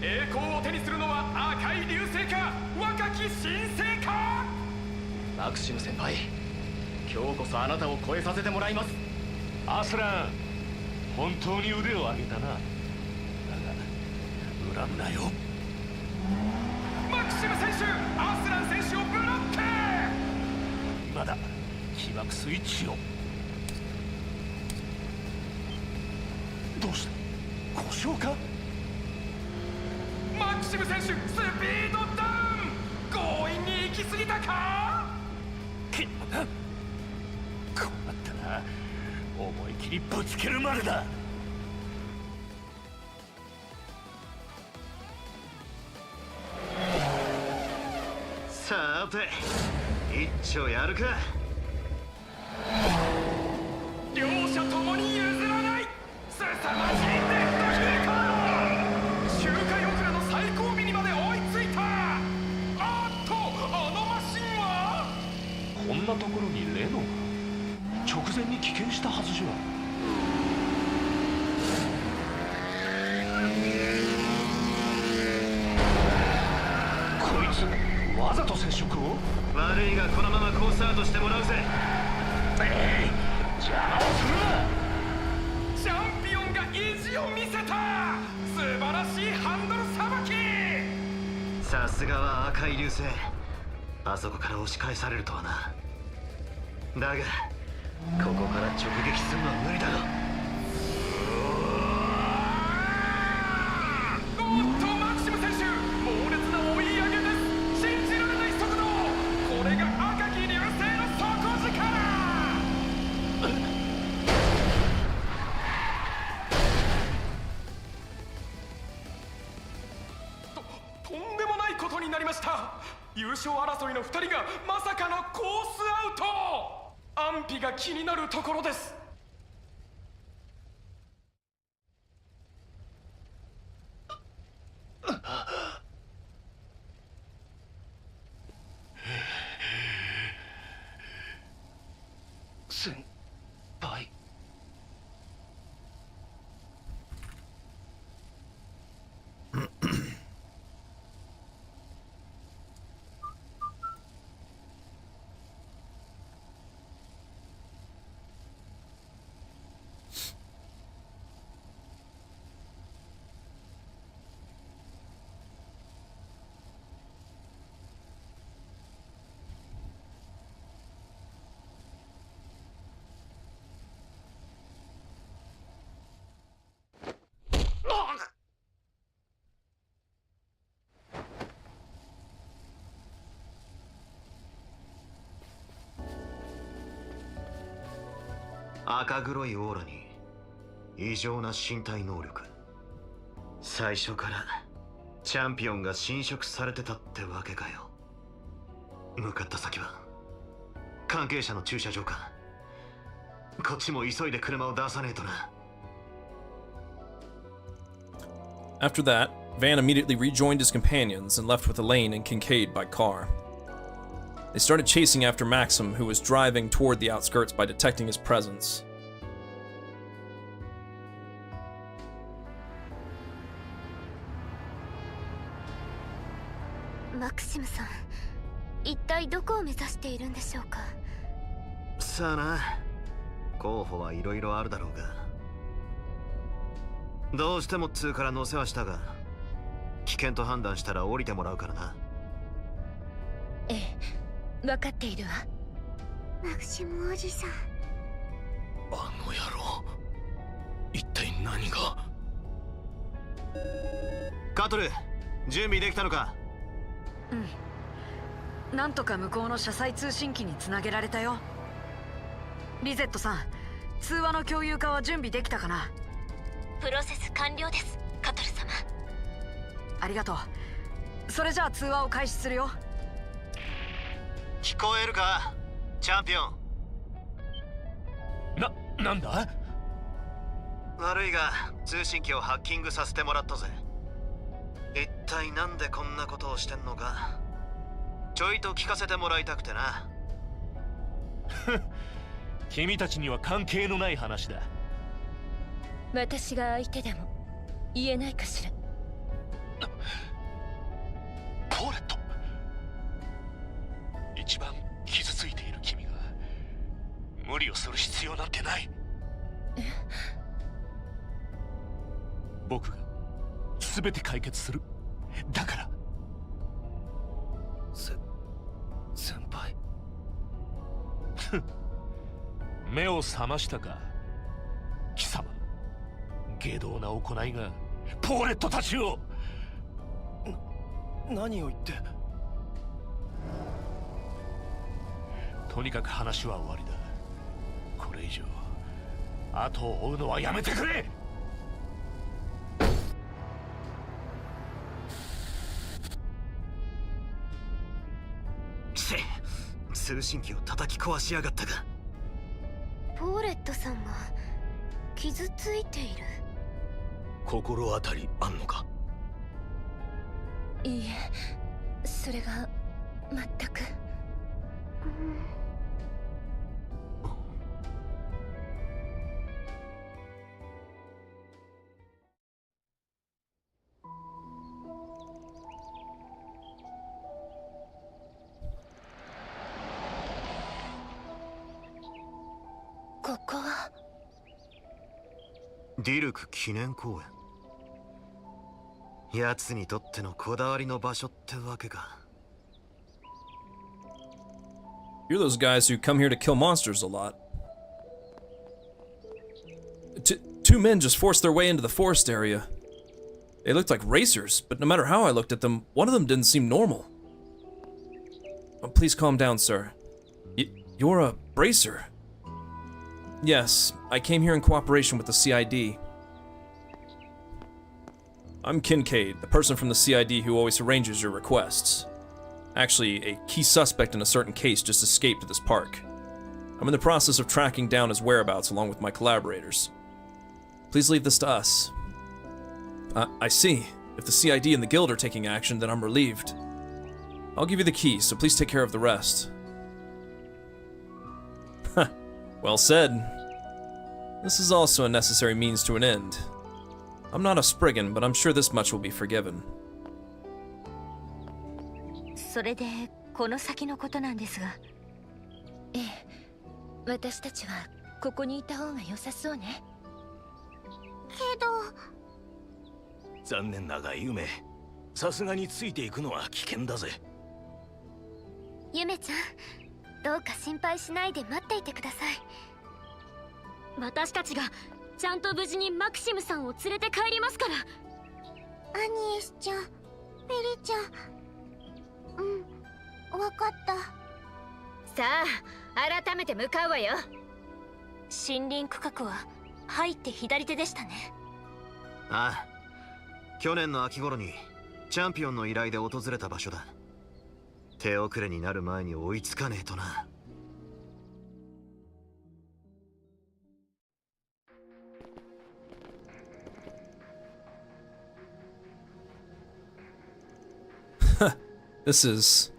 栄光を手にするのは赤い流星か、若き新星か。マクシム先輩、今日こそあなたを超えさせてもらいます。アスラン、本当に腕を上げたな。だが恨むなよ。マクシム選手、アスラン選手をブロック。今だ、起爆スイッチを。どうした？故障か？マクシム選手、スピードダウン。強引に行き過ぎたか？こうなったら思い切りぶつけるまでだ。さて一丁やるか。両者ともに譲らない凄まじいデッドヒート。周回遅れの最後尾にまで追いついた。あっと、あのマシンはこんなところにレノが。直前に棄権したはずじゃ。こいつわざと接触を？悪いがこのままコースアウトしてもらうぜ。邪魔をするな。チャンピオンが意地を見せた。素晴らしいハンドルさばき。さすがは赤い流星。あそこから押し返されるとはな。だがここから直撃するのは無理だろ。おっと、マクシム選手、猛烈な追い上げです。信じられない速度。これが赤き流星の底力。とんでもないことになりました。優勝争いの2人がまさかのコースアウト。安否が気になるところです。先輩。赤黒いオーラに異常な身体能力。最初からチャンピオンが侵食されてたってわけかよ。向かった先は関係者の駐車場か。こっちも急いで車を出さねえとな。After that, Van immediately rejoined his companions and left with Elaine and Kincaid by car. They started chasing after Maxim, who was driving toward the outskirts by detecting his presence. マクシムさん、一体どこを目指しているんでしょうか。さあな、候補はいろいろあるだろうが、どうしてもっつうから乗せはしたが、危険と判断したら降りてもらうからな。ええ、分かっているわ。マクシムおじさん。あの野郎、一体何が。カトル、準備できたのか。うん、なんとか向こうの車載通信機につなげられたよ。リゼットさん、通話の共有化は準備できたかな。プロセス完了です、カトル様。ありがとう。それじゃあ通話を開始するよ。聞こえるか、チャンピオン。なんだ。悪いが通信機をハッキングさせてもらったぜ。一体なんでこんなことをしてんのか、ちょいと聞かせてもらいたくてな。君たちには関係のない話だ。私が相手でも言えないかしら。ポーレット、一番傷ついている君が無理をする必要なんてない。僕が全て解決する。だから。先輩。目を覚ましたか、貴様。下道な行いがポーレットたちを。何を言って。とにかく話は終わりだ。これ以上後を追うのはやめてくれ。通信機を叩き壊しやがったか。ポーレットさんが傷ついている。心当たりあんのか。いいえ、それが全く。ここはディルク記念公園。奴にとってのこだわりの場所ってわけか。You're those guys who come here to kill monsters a lot. Two men just forced their way into the forest area. They looked like racers, but no matter how I looked at them, one of them didn't seem normal. Oh, please calm down, sir. You're a bracer. Yes, I came here in cooperation with the CID. I'm Kincaid, the person from the CID who always arranges your requests. Actually, a key suspect in a certain case just escaped at this park. I'm in the process of tracking down his whereabouts along with my collaborators. Please leave this to us. I see. If the CID and the Guild are taking action, then I'm relieved. I'll give you the keys, so please take care of the rest. Well said. This is also a necessary means to an end. I'm not a Spriggan, but I'm sure this much will be forgiven. それでこの先のことなんですが。ええ、私たちはここにいた方が良さそうね。けど。残念だがユメ、さすがについていくのは危険だぜ。ユメちゃん、どうか心配しないで待っていてください。私たちがちゃんと無事にマクシムさんを連れて帰りますから。アニエスちゃん、メリちゃん。わかった。さあ、改めて向かうわよ。森林区画は入って左手でしたね。ああ、去年の秋頃にチャンピオンの依頼で訪れた場所だ。手遅れになる前に追いつかねえとな。This is...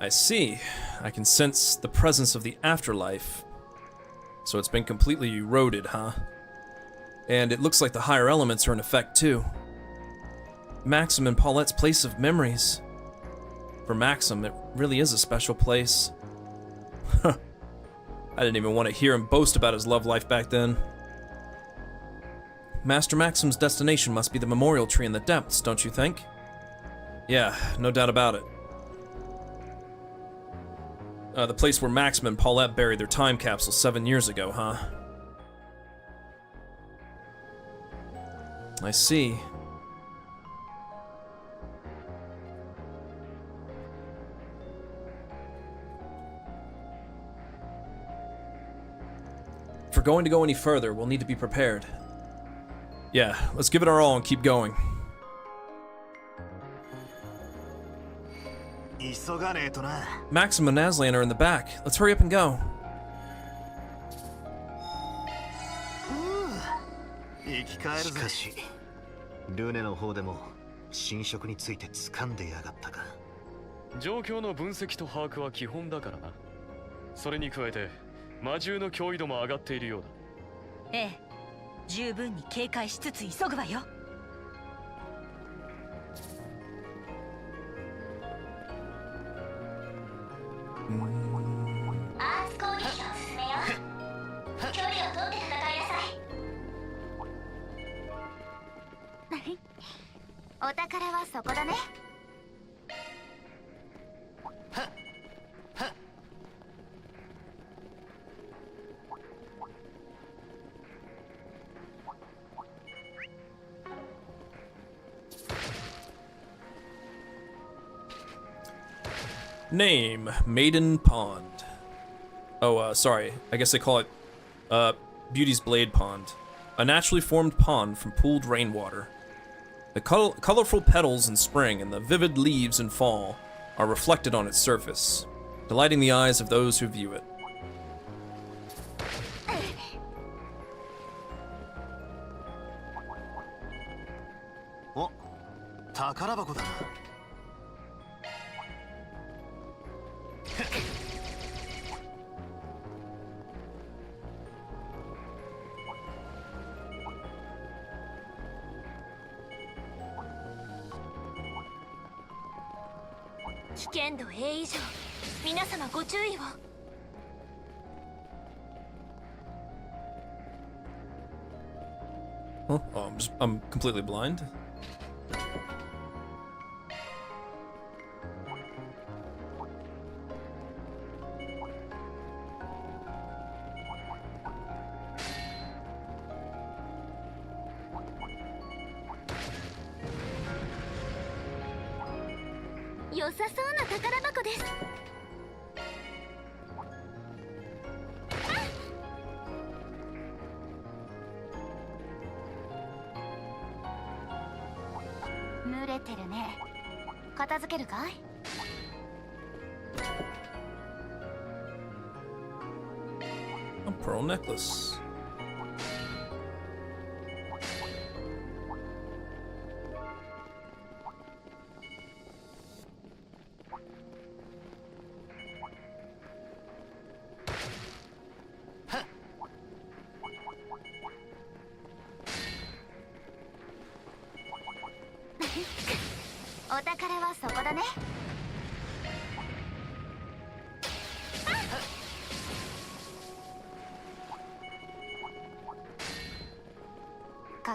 I see. I can sense the presence of the afterlife. So it's been completely eroded, huh? And it looks like the higher elements are in effect too. Maxim and Paulette's place of memories. For Maxim, it really is a special place. I didn't even want to hear him boast about his love life back then. Master Maxim's destination must be the memorial tree in the depths, don't you think? Yeah, no doubt about it. The place where Maxim and Paulette buried their time capsule 7 years ago, huh? I see. If we're going to go any further, we'll need to be prepared. Yeah, let's give it our all and keep going. Maxim and Aslan are in the back. Let's hurry up and go.状況の分析と把握は基本だからな。それに加えて魔獣の脅威度も上がっているようだ。ええ、十分に警戒しつつ急ぐわよ。アーツ攻撃を進めよう。距離を取って戦いなさい。お宝はそこだね。Name, Maiden Pond. Oh, sorry. I guess they call it, Beauty's Blade Pond. A naturally formed pond from pooled rainwater. The colorful petals in spring and the vivid leaves in fall are reflected on its surface, delighting the eyes of those who view it. Oh, 宝箱だ。危険度 A 以上、皆様ご注意を。Huh? Oh, I'm completely blind. A pearl necklace.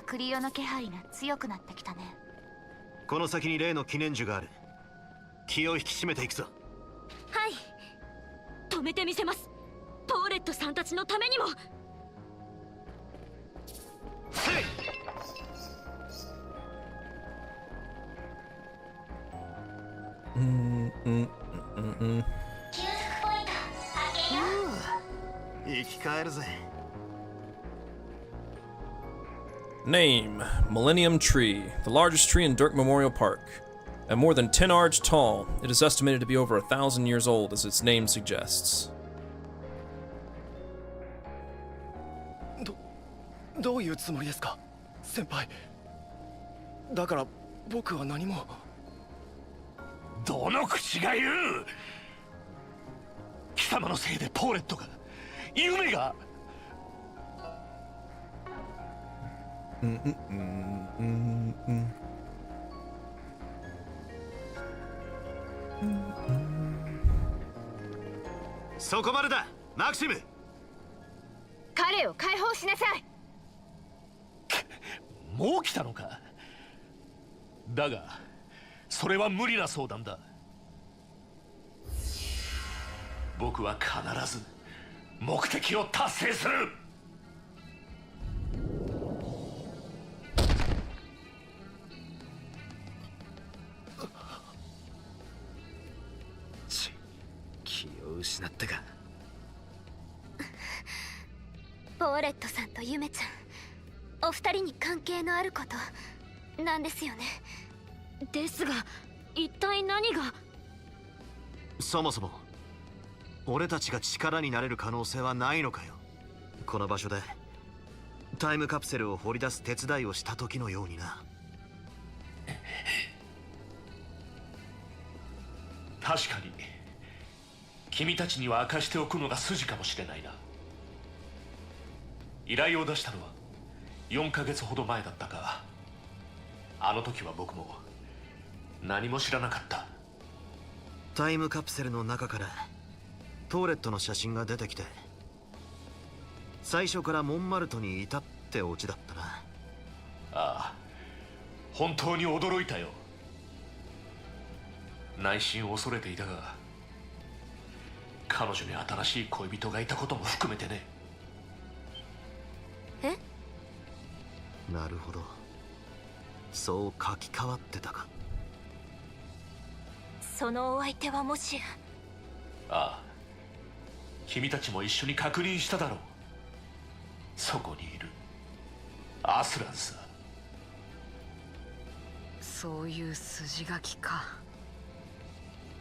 クリオの気配が強くなってきたね。この先に例の記念樹がある。気を引き締めていくぞ。はい。止めてみせます。ポーレットさんたちのためにも。生き返るぜ。 Name: Millennium Tree, the largest tree in Dirk Memorial Park. At more than 10 ards tall, it is estimated to be over 1,000 years old, as its name suggests. どういうつもりですか、先輩。だから僕は何も。どの口が言う。貴様のせいでポーレットが、夢が。そこまでだ、マクシム。彼を解放しなさい。もう来たのか。だがそれは無理な相談だ。僕は必ず目的を達成する。気を失ったか。ポーレットさんとユメちゃん、お二人に関係のあることなんですよね。ですが一体何が。そもそも俺たちが力になれる可能性はないのかよ。この場所でタイムカプセルを掘り出す手伝いをした時のようにな。確かに君たちには明かしておくのが筋かもしれないな。依頼を出したのは4ヶ月ほど前だったが、あの時は僕も何も知らなかった。タイムカプセルの中からトーレットの写真が出てきて、最初からモンマルトにいたってオチだったな。ああ、本当に驚いたよ。内心恐れていたが、彼女に新しい恋人がいたことも含めてね。え？なるほど、そう書き換わってたか。そのお相手はもしや。ああ、君たちも一緒に確認しただろう。そこにいるアスランさ。そういう筋書きか。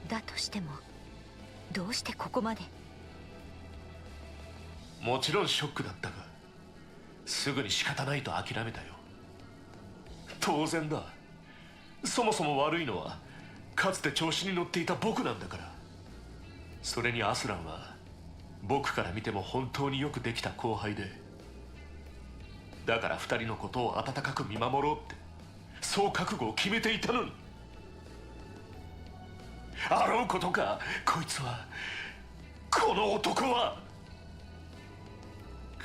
だとしてもどうしてここまで。もちろんショックだったが、すぐに仕方ないと諦めたよ。当然だ。そもそも悪いのはかつて調子に乗っていた僕なんだから。それにアスランは僕から見ても本当によくできた後輩で、だから二人のことを温かく見守ろうって、そう覚悟を決めていたのに。あろうことか、こいつは、この男は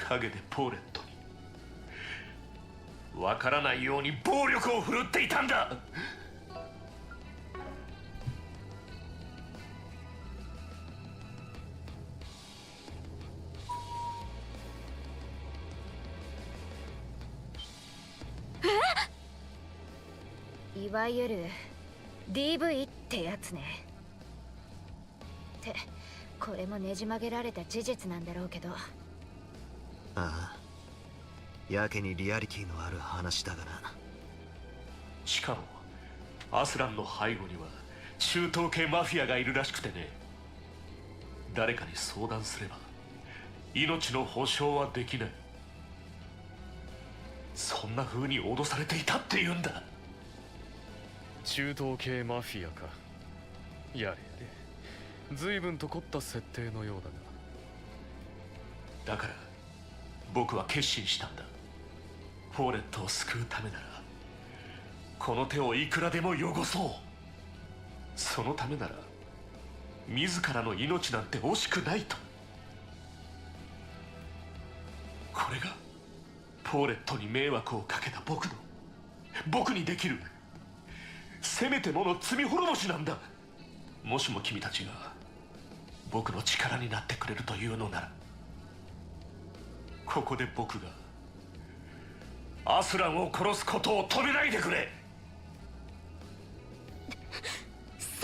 陰でポーレットにわからないように暴力を振るっていたんだ。いわゆる DV ってやつね。ってこれもねじ曲げられた事実なんだろうけど。ああ、やけにリアリティのある話だがな。しかもアスランの背後には中東系マフィアがいるらしくてね。誰かに相談すれば命の保証はできない。そんな風に脅されていたって言うんだ。中東系マフィアか。やれやれ、随分と凝った設定のようだが。だから僕は決心したんだ。フォーレットを救うためならこの手をいくらでも汚そう。そのためなら自らの命なんて惜しくないと。これがフォーレットに迷惑をかけた僕にできるせめてもの罪滅ぼしなんだ。もしも君たちが僕の力になってくれるというのなら、ここで僕がアスランを殺すことを止めないでくれ。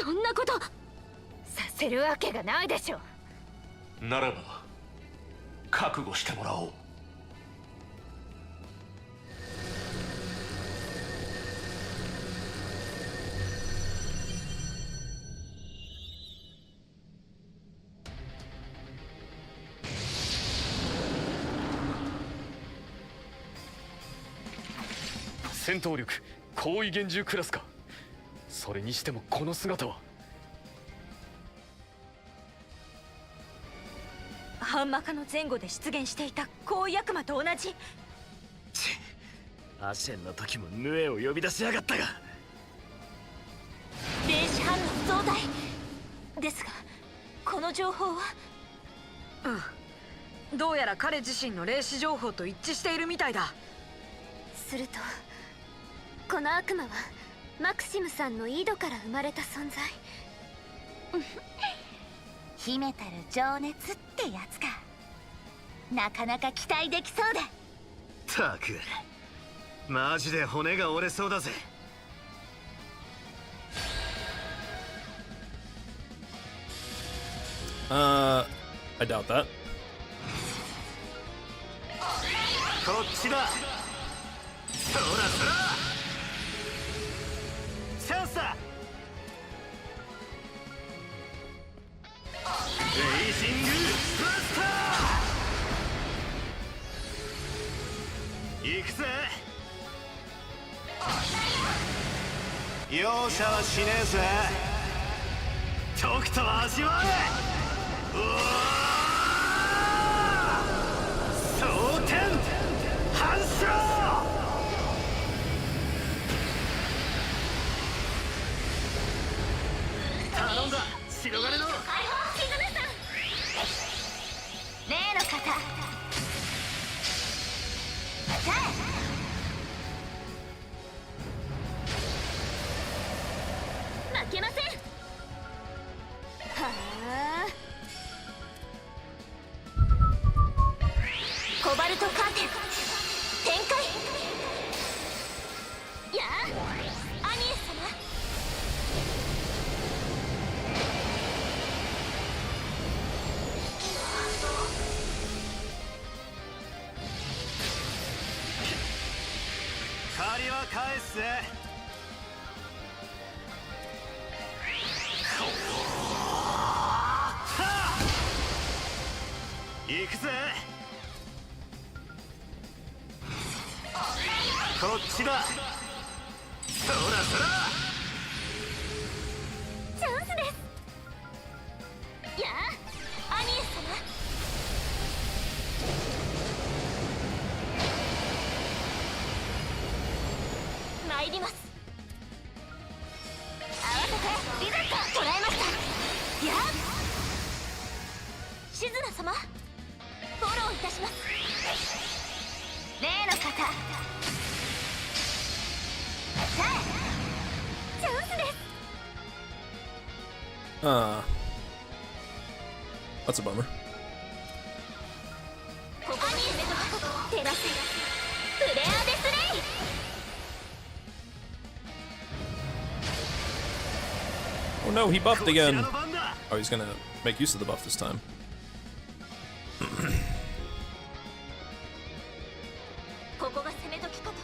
そんなことさせるわけがないでしょ。ならば覚悟してもらおう。戦闘力高位厳重クラスか。それにしてもこの姿は。ハンマカの前後で出現していた高位悪魔と同じ。アシェンの時もヌエを呼び出しやがったが。電子反応増大ですが、この情報は。どうやら彼自身の霊視情報と一致しているみたいだ。するとこの悪魔はマクシムさんの井戸から生まれた存在。秘めたる情熱ってやつか。なかなか期待できそうだ。たくマジで骨が折れそうだぜ。I doubt that. こっちだ。そらそらチャンスだ。レイジングブラスター。行くぜ。容赦はしねえぜ。とくと味わえ。蒼天反射。頼んだ白金の解放キズナさん。例の方さあ負けません。はあコバルトカーテン展開。やあアニエス様。借りは返すぜ。行くぜ。こっちだ。そらそらチャンスです。やあアニエス様。参ります。合わせてリゼット捉えました。やあシズナ様フォローいたします。例の方さあチャンスです。That's a bummer. ここに照らすフレアデスレイ。Oh no, he buffed again. Oh, he's gonna make use of the buff this time. ここが攻め時かと。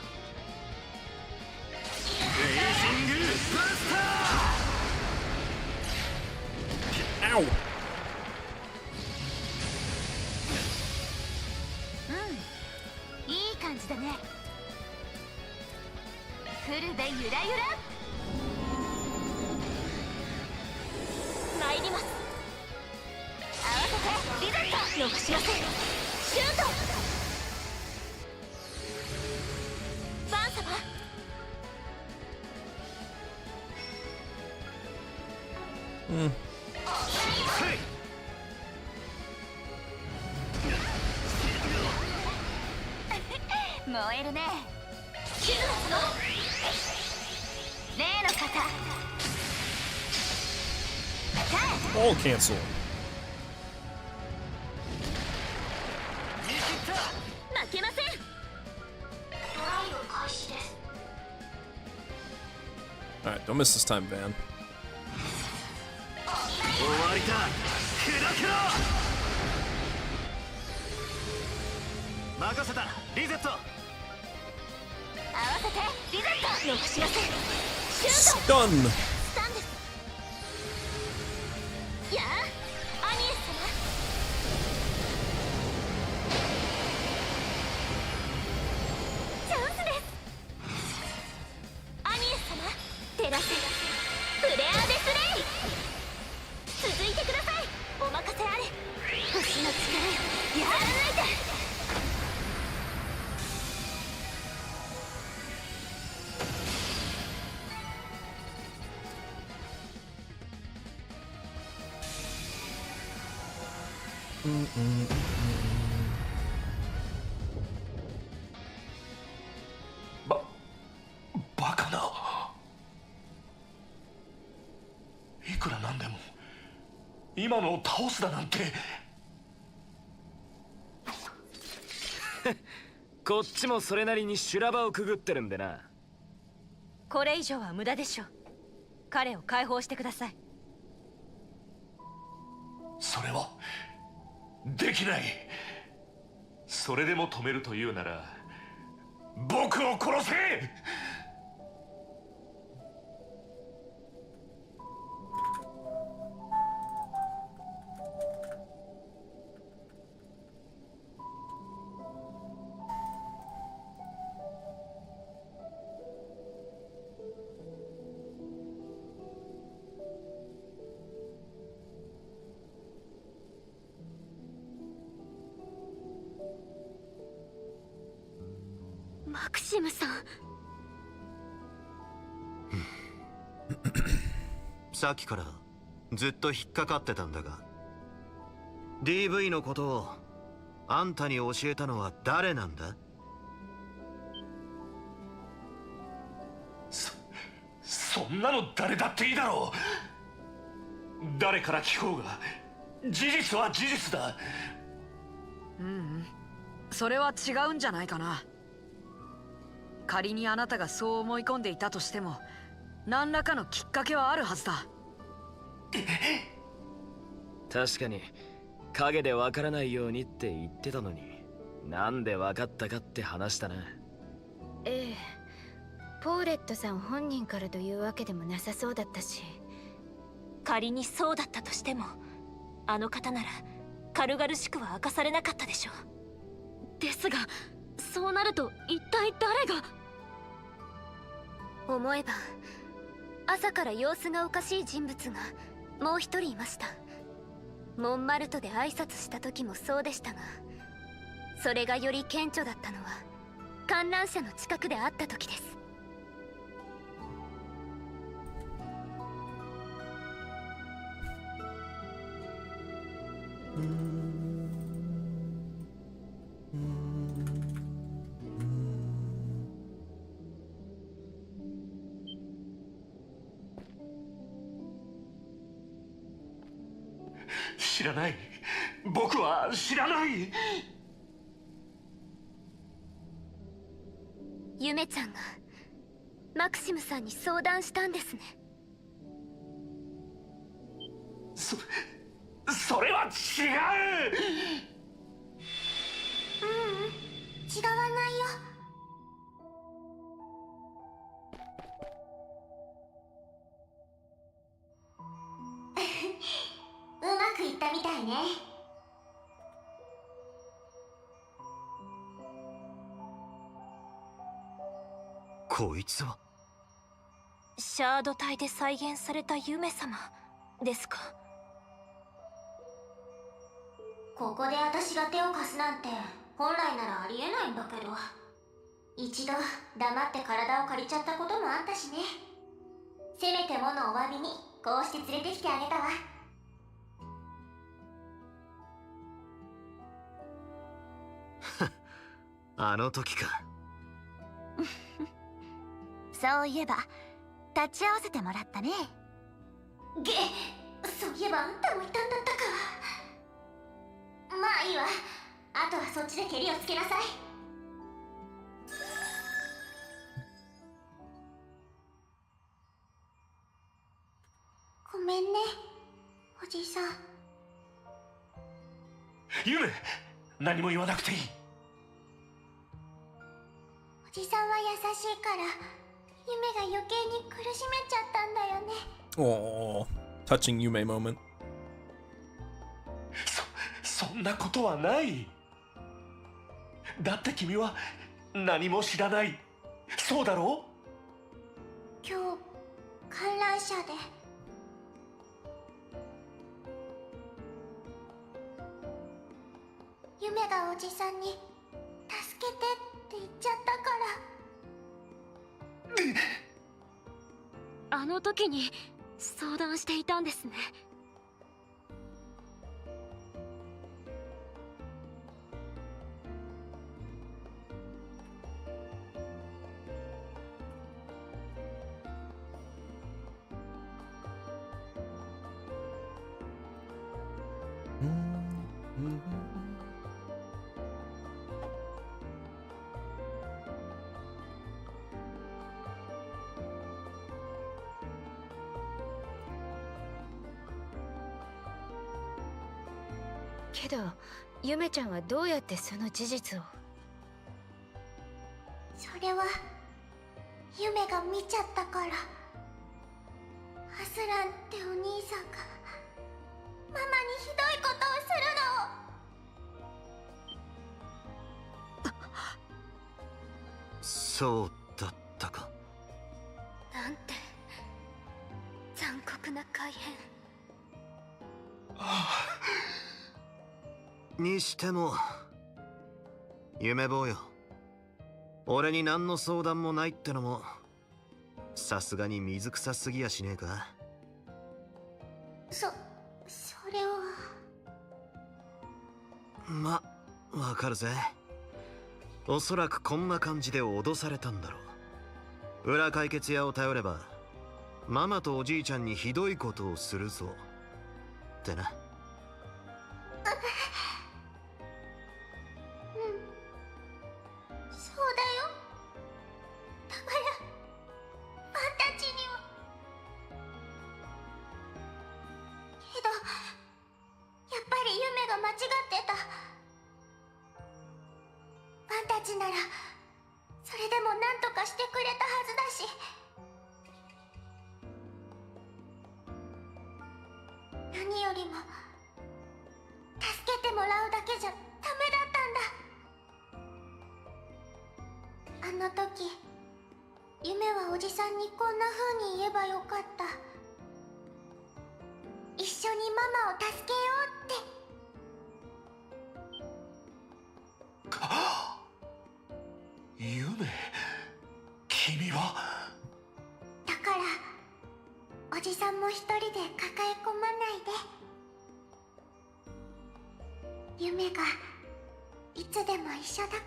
レイジングブラスター。Ow! いい感じだね。フルでゆらゆら。参ります。合わせてリゼット逃しません。シュート。バン様燃えるね。キズナの例の方 All cancel. 負けません。トライを開始です。 Alright, don't miss this time, Van. リターン砕けろ。任せたリゼット。合わせてリゼット。残しません。シュート。Stun! スタンです。やあアニエス様。チャンスです。アニエス様照らせフレアデスレイ。続いてください。お任せあれ。星の力よやらないで。バカな。いくらなんでも今のを倒すだなんて。こっちもそれなりに修羅場をくぐってるんでな。これ以上は無駄でしょう。彼を解放してください。それはできない。それでも止めるというなら僕を殺せ。マクシムさん。さっきからずっと引っかかってたんだが、 DV のことをあんたに教えたのは誰なんだ？そんなの誰だっていいだろう。誰から聞こうが事実は事実だ。それは違うんじゃないかな。仮にあなたがそう思い込んでいたとしても何らかのきっかけはあるはずだ。確かに影でわからないようにって言ってたのに、なんでわかったかって話だな。ええ、ポーレットさん本人からというわけでもなさそうだったし。仮にそうだったとしてもあの方なら軽々しくは明かされなかったでしょう。ですがそうなると一体誰が。思えば朝から様子がおかしい人物がもう一人いました。モンマルトで挨拶した時もそうでしたが、それがより顕著だったのは観覧車の近くで会った時です。知らない。僕は知らない。ゆめちゃんがマクシムさんに相談したんですね。それは違う。違わないよ。うまくいったみたいね。こいつはシャード体で再現されたユメ様ですか。ここで私が手を貸すなんて本来ならありえないんだけど、一度黙って体を借りちゃったこともあったしね。せめてものお詫びにこうして連れてきてあげたわ。あの時か。そういえば立ち会わせてもらったね。そういえばあんたもいたんだったか。まあいいわ、あとはそっちでケリをつけなさい。ごめんね、おおじさん。夢、何も言わなくていい。おじさんは優しいから夢が余計に苦しめちゃったんだよね。Oh, touching Yume moment. そんなことはない。だって君は何も知らない。そうだろう。今日観覧車で夢がおじさんに助けてって言っちゃったから。あの時に相談していたんですね。けどゆめちゃんはどうやってその事実を。それは夢が見ちゃったから。アスランってお兄さんがママにひどいことをするの。そうだったか。なんて残酷な改変。にしても夢坊よ、俺に何の相談もないってのもさすがに水臭すぎやしねえか。それは。ま、わかるぜ。おそらくこんな感じで脅されたんだろう。裏解決屋を頼ればママとおじいちゃんにひどいことをするぞってな。そうだよ。だからファンたちには。けどやっぱり夢が間違ってた。ファンたちならそれでも何とかしてくれたはずだし。何よりも助けてもらうだけじゃダメだったんだ。あの時夢はおじさんにこんな風に言えばよかった。一緒にママを助けようって。夢、君は。だからおじさんも一人で抱え込まないで。夢がいつでも一緒だから。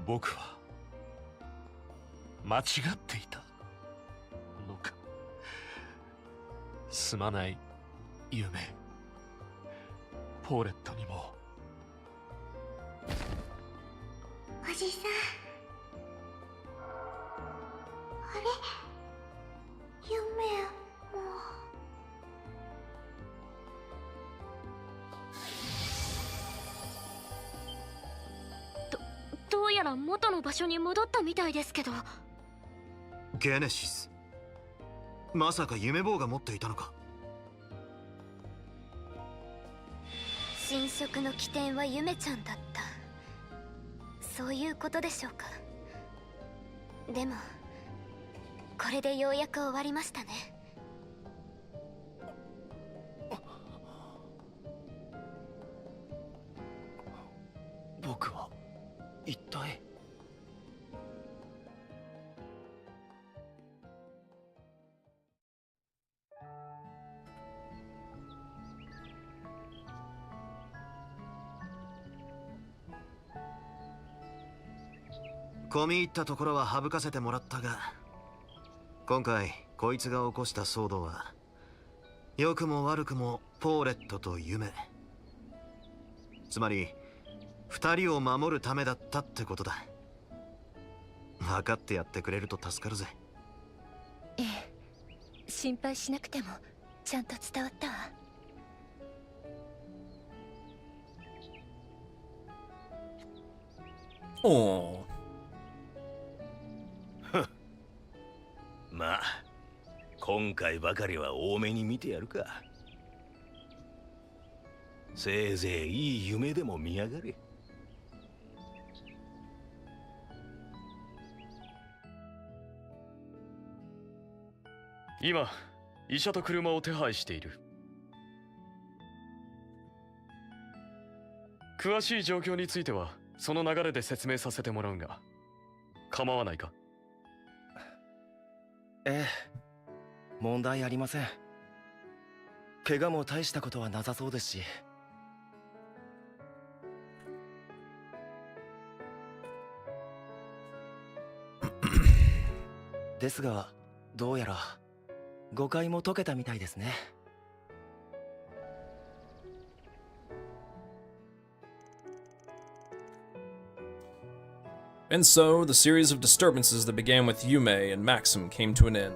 僕は間違っていたのか。すまない夢。ポーレットにも。おじさん。あれ、夢もどうやら元の場所に戻ったみたいですけど。ゲネシス、まさか夢坊が持っていたのか。侵食の起点はゆめちゃんだった。そういうことでしょうか。でもこれでようやく終わりましたね。僕は一体。込み入ったところは省かせてもらったが、今回こいつが起こした騒動は良くも悪くもポーレットと夢、つまり二人を守るためだったってことだ。分かってやってくれると助かるぜ。ええ、心配しなくてもちゃんと伝わったわ。おー。まあ今回ばかりは多めに見てやるか。せいぜいいい夢でも見やがれ。今医者と車を手配している。詳しい状況についてはその流れで説明させてもらうが構わないか。ええ、問題ありません。怪我も大したことはなさそうですし。ですがどうやら誤解も解けたみたいですね。And so, the series of disturbances that began with Yume and Maxim came to an end.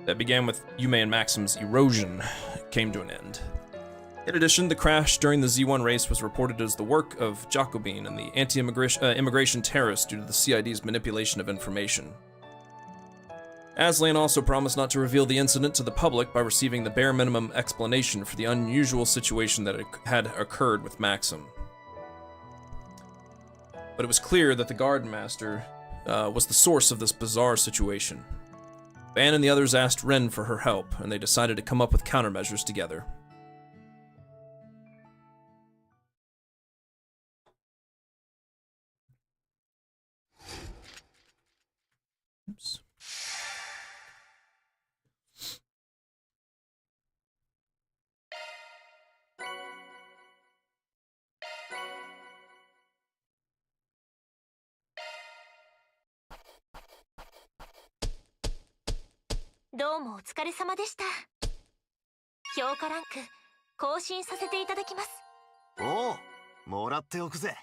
That began with Yume and Maxim's erosion came to an end. In addition, the crash during the Z1 race was reported as the work of Jacobin and the anti-immigration terrorists due to the CID's manipulation of information. Aslan also promised not to reveal the incident to the public by receiving the bare minimum explanation for the unusual situation that had occurred with Maxim. But it was clear that the Garden Master was the source of this bizarre situation. Van and the others asked Ren for her help, and they decided to come up with countermeasures together. Oops.「どうもお疲れ様でした。評価ランク更新させていただきます。」おう、もらっておくぜ。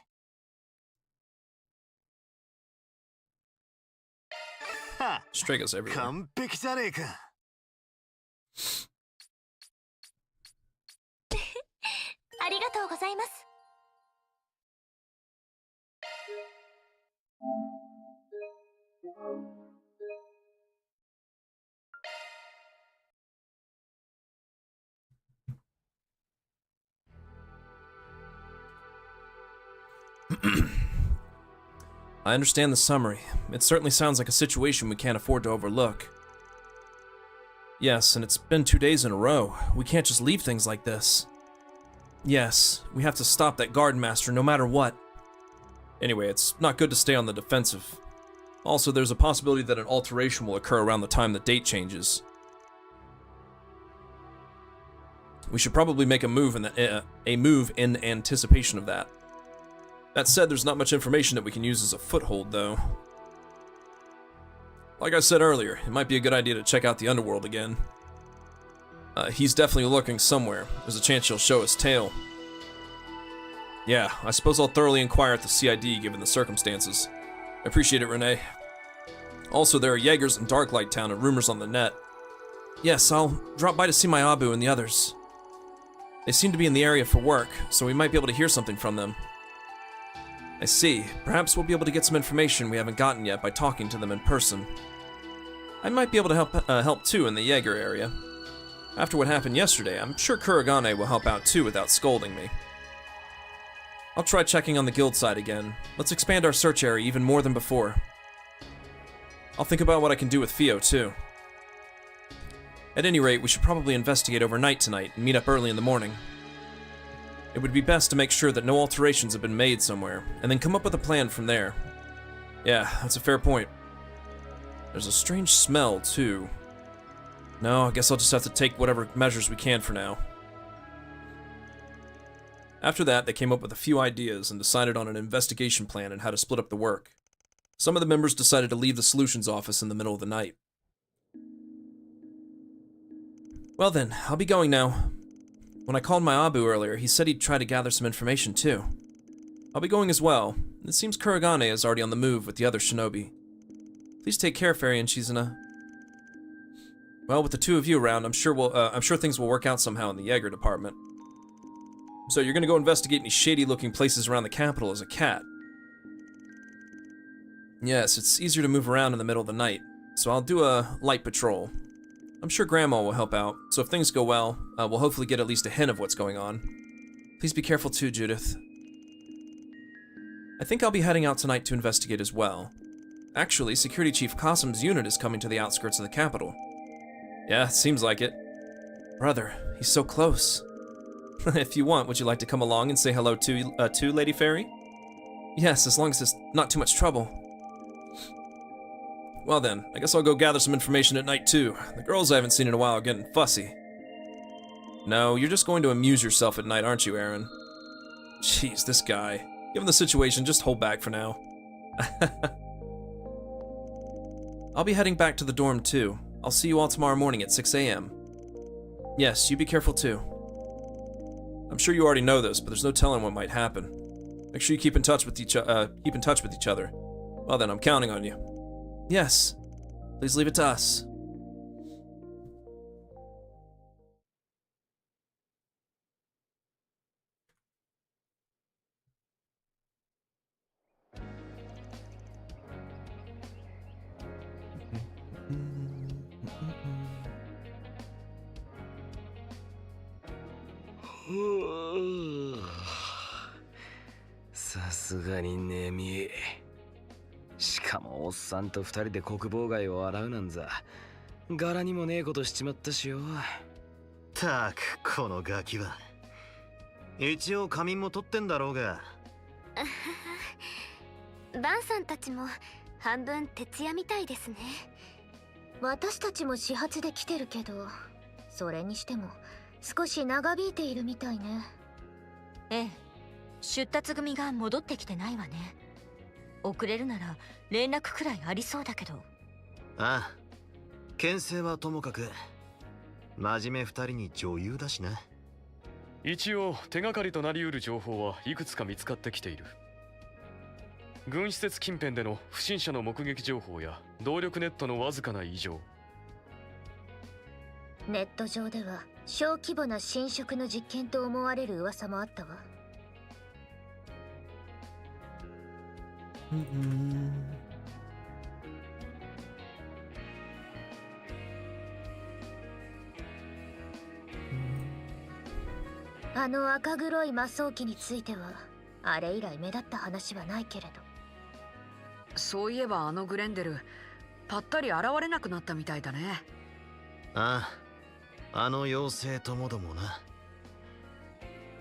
は、Strego's everywhere. 完璧じゃねえか。ありがとうございます。I understand the summary. It certainly sounds like a situation we can't afford to overlook. Yes, and it's been 2 days in a row. We can't just leave things like this. Yes, we have to stop that Garden Master no matter what. Anyway, it's not good to stay on the defensive. Also, there's a possibility that an alteration will occur around the time the date changes. We should probably make a move in anticipation of that. That said, there's not much information that we can use as a foothold, though. Like I said earlier, it might be a good idea to check out the underworld again. He's definitely lurking somewhere. There's a chance he'll show his tail. Yeah, I suppose I'll thoroughly inquire at the CID given the circumstances. I appreciate it, Renee. Also, there are Jaegers in Darklight Town and rumors on the net. Yes, I'll drop by to see my Abu and the others. They seem to be in the area for work, so we might be able to hear something from them. I see. Perhaps we'll be able to get some information we haven't gotten yet by talking to them in person. I might be able to help too in the Jaeger area. After what happened yesterday, I'm sure Kuragane will help out too without scolding me. I'll try checking on the guild side again. Let's expand our search area even more than before. I'll think about what I can do with Fio too. At any rate, we should probably investigate overnight tonight and meet up early in the morning. It would be best to make sure that no alterations have been made somewhere, and then come up with a plan from there. Yeah, that's a fair point. There's a strange smell, too. No, I guess I'll just have to take whatever measures we can for now. After that, they came up with a few ideas and decided on an investigation plan and how to split up the work. Some of the members decided to leave the solutions office in the middle of the night. Well then, I'll be going now. When I called my Abu earlier, he said he'd try to gather some information too. I'll be going as well. It seems Kurogane is already on the move with the other shinobi. Please take care, Fairy and Shizuna. Well, with the two of you around, I'm sure things will work out somehow in the Jaeger department. So you're gonna go investigate any shady-looking places around the capital as a cat? Yes, it's easier to move around in the middle of the night, so I'll do a light patrol. I'm sure Grandma will help out, so if things go well, we'll hopefully get at least a hint of what's going on. Please be careful too, Judith. I think I'll be heading out tonight to investigate as well. Actually, Security Chief Qasim's unit is coming to the outskirts of the capital. Yeah, it seems like it. Brother, he's so close. If you want, would you like to come along and say hello to Lady Fairy? Yes, as long as it's not too much trouble. Well then, I guess I'll go gather some information at night too. The girls I haven't seen in a while are getting fussy. No, you're just going to amuse yourself at night, aren't you, Aaron? Jeez, this guy. Given the situation, just hold back for now. I'll be heading back to the dorm too. I'll see you all tomorrow morning at 6 a.m. Yes, you be careful too. I'm sure you already know this, but there's no telling what might happen. Make sure you keep in touch with each other. Well then, I'm counting on you. Yes. Please leave it to us.さすがに眠い。しかもおっさんと二人で国防街を洗うなんざ柄にもねえことしちまったしよ。たくこのガキは。一応仮眠も取ってんだろうが。バンさんたちも半分徹夜みたいですね。私たちも始発で来てるけど、それにしても少し長引いているみたいね。ええ、出立組が戻ってきてないわね。遅れるなら連絡くらいありそうだけど。ああ、牽制はともかく真面目二人に女優だしな。一応手がかりとなりうる情報はいくつか見つかってきている。軍施設近辺での不審者の目撃情報や動力ネットのわずかな異常。ネット上では小規模な侵食の実験と思われる噂もあったわ。あの赤黒い魔装機についてはあれ以来目立った話はないけれど。そういえばあのグレンデルぱったり現れなくなったみたいだね。ああ、あの妖精ともどもな。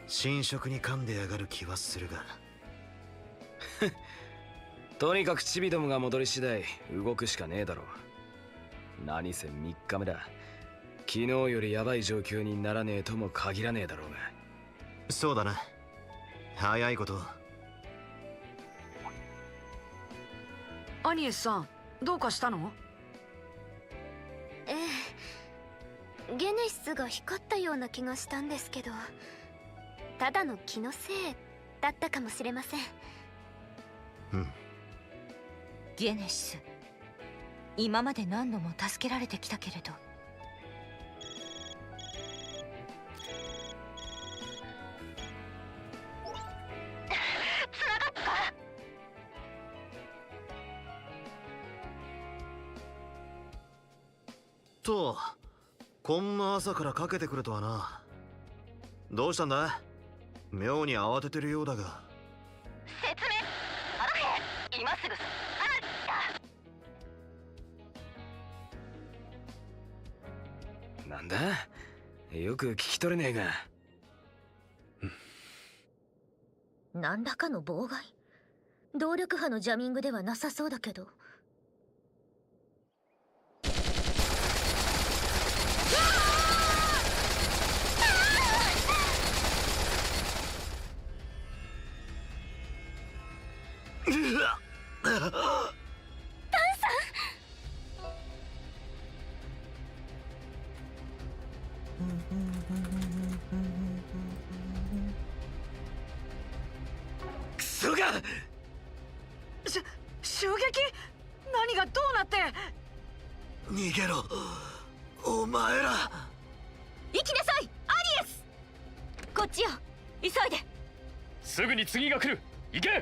侵食に噛んでやがる気はするが。とにかくチビどもが戻り次第動くしかねえだろう。何せ3日目だ。昨日よりヤバい状況にならねえとも限らねえだろうが。そうだな。早いこと。アニエスさん、どうかしたの？ええ、ゲネシスが光ったような気がしたんですけど、ただの気のせいだったかもしれません。うん。ゲネシス、今まで何度も助けられてきたけれど。と、こんな朝からかけてくるとはな。どうしたんだ？妙に慌ててるようだが。説明。腹へ、今すぐ。なんだ？よく聞き取れねえが。何らかの妨害？動力波のジャミングではなさそうだけど。クソが襲撃？何がどうなって？逃げろ、お前ら。行きなさいアリエス。こっちよ、急いで。すぐに次が来る。行け。い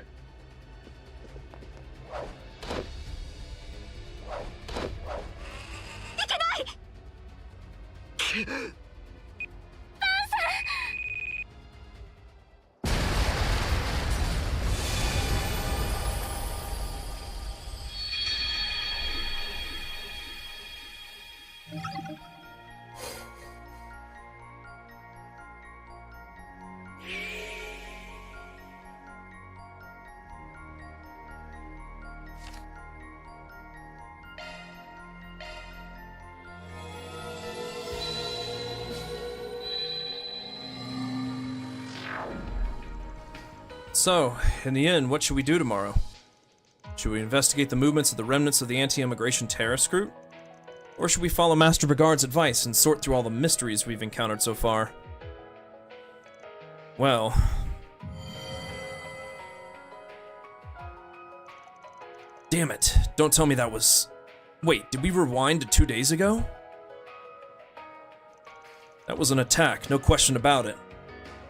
けない。So, in the end, what should we do tomorrow? Should we investigate the movements of the remnants of the anti-immigration terrorist group? Or should we follow Master Brigard's advice and sort through all the mysteries we've encountered so far? Well... Damn it, don't tell me that was... Wait, did we rewind to 2 days ago? That was an attack, no question about it.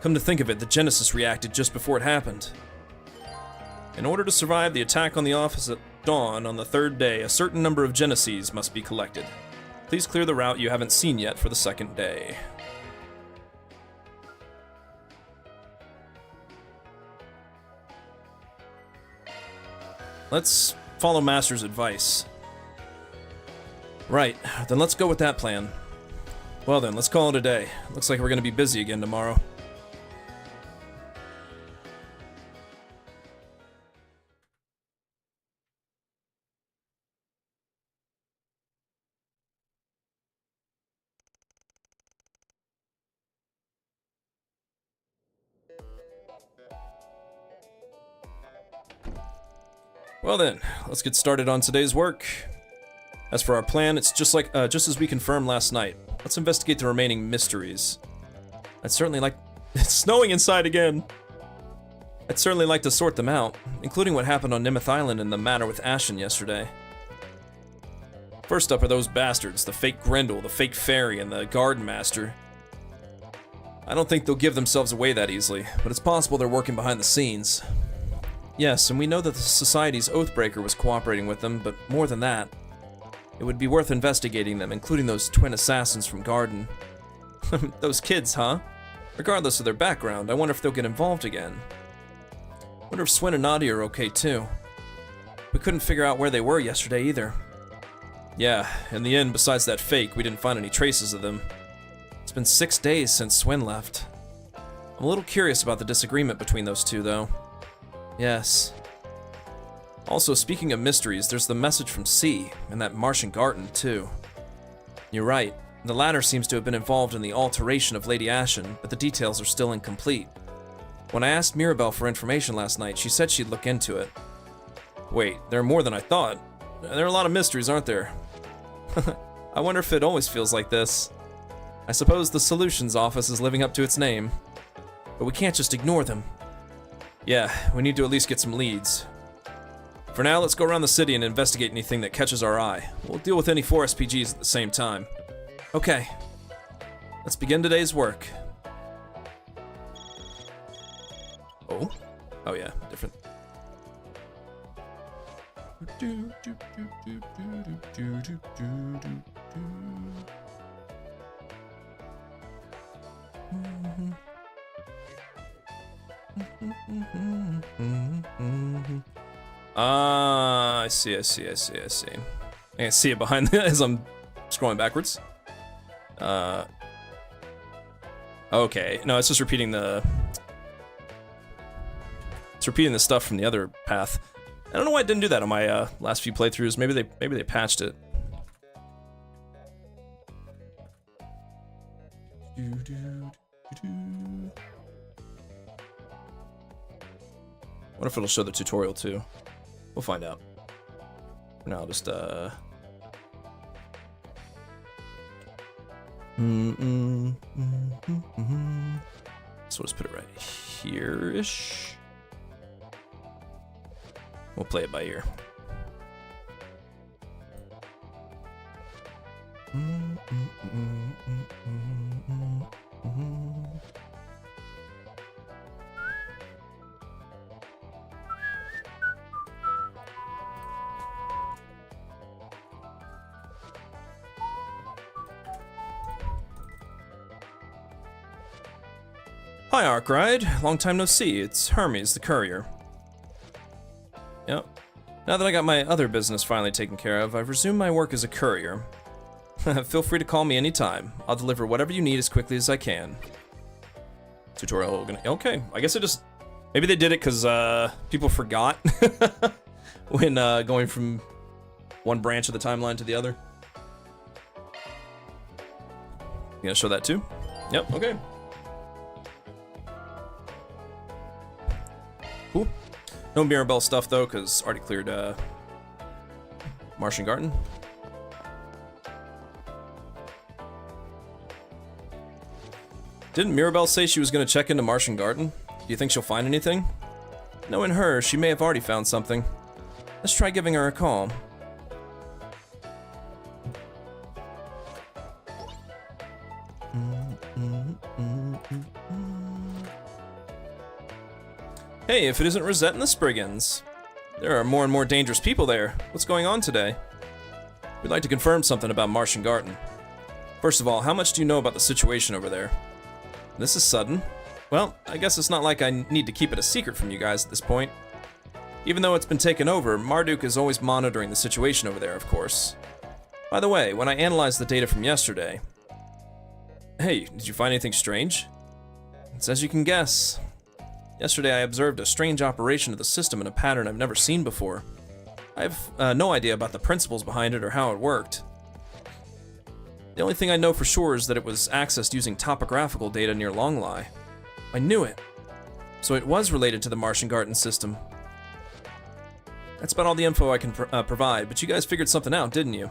Come to think of it, the Genesis reacted just before it happened. In order to survive the attack on the office at dawn on the third day, a certain number of Genesis must be collected. Please clear the route you haven't seen yet for the second day. Let's follow Master's advice. Right, then let's go with that plan. Well then, let's call it a day. Looks like we're gonna be busy again tomorrow. Well then, let's get started on today's work. As for our plan, it's just as we confirmed last night. Let's investigate the remaining mysteries. I'd certainly like... It's snowing inside again! I'd certainly like to sort them out, including what happened on Nimeth Island and the matter with Ashen yesterday. First up are those bastards, the fake Grendel, the fake fairy, and the garden master. I don't think they'll give themselves away that easily, but it's possible they're working behind the scenes. Yes, and we know that the Society's Oathbreaker was cooperating with them, but more than that, it would be worth investigating them, including those twin assassins from Garden. Those kids, huh? Regardless of their background, I wonder if they'll get involved again. Wonder if Swin and Nadia are okay too. We couldn't figure out where they were yesterday either. Yeah, in the end, besides that fake, we didn't find any traces of them. It's been 6 days since Swin left. I'm a little curious about the disagreement between those two, though. Yes. Also, speaking of mysteries, there's the message from C, and that Martian Garden, too. You're right, the latter seems to have been involved in the alteration of Lady Ashen, but the details are still incomplete. When I asked Mirabelle for information last night, she said she'd look into it. Wait, there are more than I thought. There are a lot of mysteries, aren't there? I wonder if it always feels like this. I suppose the Solutions Office is living up to its name. But we can't just ignore them. Yeah, we need to at least get some leads. For now, let's go around the city and investigate anything that catches our eye. We'll deal with any 4 SPGs at the same time. Okay. Let's begin today's work. Oh? Oh yeah, different. I see. I can see it behind as I'm scrolling backwards. Okay. No, it's just repeating the... It's repeating the stuff from the other path. I don't know why it didn't do that on my last few playthroughs. Maybe they patched it. What if it'll show the tutorial too? We'll find out. For now, I'll just So let's put it right here-ish. We'll play it by ear. Hi, Arkride. Long time no see. It's Hermes, the courier. Yep. Now that I got my other business finally taken care of, I've resumed my work as a courier. Feel free to call me anytime. I'll deliver whatever you need as quickly as I can. Tutorial. Okay, I guess it just... Maybe they did it because people forgot when going from one branch of the timeline to the other. You gonna show that too? Yep, okay. Cool. No Mirabelle stuff though, because already cleared Martian Garden. Didn't Mirabelle say she was going to check into Martian Garden? Do you think she'll find anything? Knowing her, she may have already found something. Let's try giving her a call. Hey, if it isn't Rosette and the Spriggans. There are more and more dangerous people there. What's going on today? We'd like to confirm something about Martian Garden. First of all, how much do you know about the situation over there? This is sudden. Well, I guess it's not like I need to keep it a secret from you guys at this point. Even though it's been taken over, Marduk is always monitoring the situation over there, of course. By the way, when I analyzed the data from yesterday... Hey, did you find anything strange? It's as you can guess. Yesterday I observed a strange operation of the system in a pattern I've never seen before. I have no idea about the principles behind it or how it worked. The only thing I know for sure is that it was accessed using topographical data near Longlai. I knew it. So it was related to the Martian Garden system. That's about all the info I can provide, but you guys figured something out, didn't you?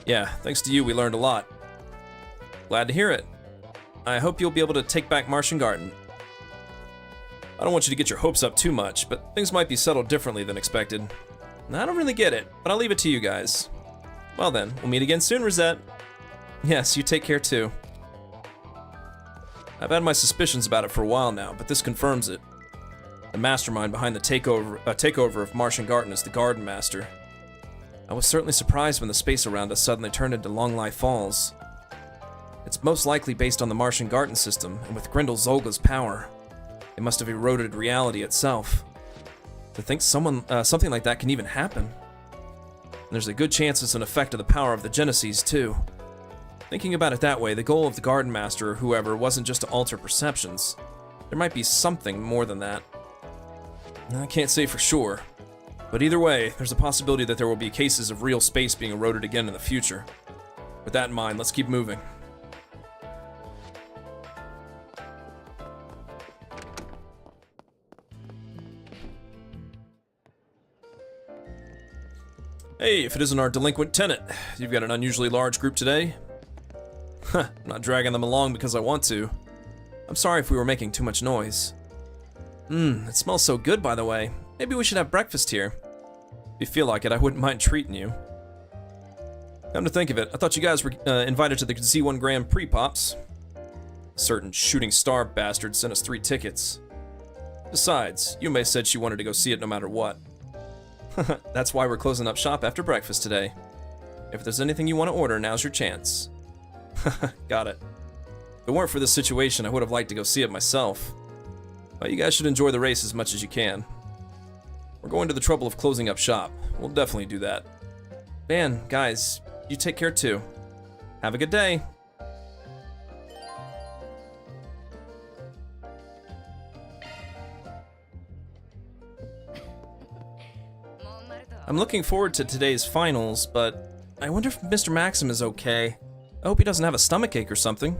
Yeah, thanks to you we learned a lot. Glad to hear it. I hope you'll be able to take back Martian Garden. I don't want you to get your hopes up too much, but things might be settled differently than expected. I don't really get it, but I'll leave it to you guys. Well then, we'll meet again soon, Rosette. Yes, you take care too. I've had my suspicions about it for a while now, but this confirms it. The mastermind behind the takeover of Martian Garden is the Garden Master. I was certainly surprised when the space around us suddenly turned into Longlai Falls. It's most likely based on the Martian Garden system, and with Grendel Zolga's power, it must have eroded reality itself. To think something like that can even happen. And there's a good chance it's an effect of the power of the Genesees too. Thinking about it that way, the goal of the Garden Master or whoever wasn't just to alter perceptions. There might be something more than that. I can't say for sure. But either way, there's a possibility that there will be cases of real space being eroded again in the future. With that in mind, let's keep moving. Hey, if it isn't our delinquent tenant, you've got an unusually large group today. I'm not dragging them along because I want to. I'm sorry if we were making too much noise. It smells so good, by the way. Maybe we should have breakfast here. If you feel like it, I wouldn't mind treating you. Come to think of it, I thought you guys were invited to the Z1 Grand Prix Pops. A certain shooting star bastard sent us 3 tickets. Besides, Yume said she wanted to go see it no matter what. That's why we're closing up shop after breakfast today. If there's anything you want to order, now's your chance. Got it. If it weren't for this situation, I would have liked to go see it myself. But you guys should enjoy the race as much as you can. We're going to the trouble of closing up shop. We'll definitely do that. Man, guys, you take care too. Have a good day. I'm looking forward to today's finals, but I wonder if Mr. Maxim is okay. I hope he doesn't have a stomachache or something.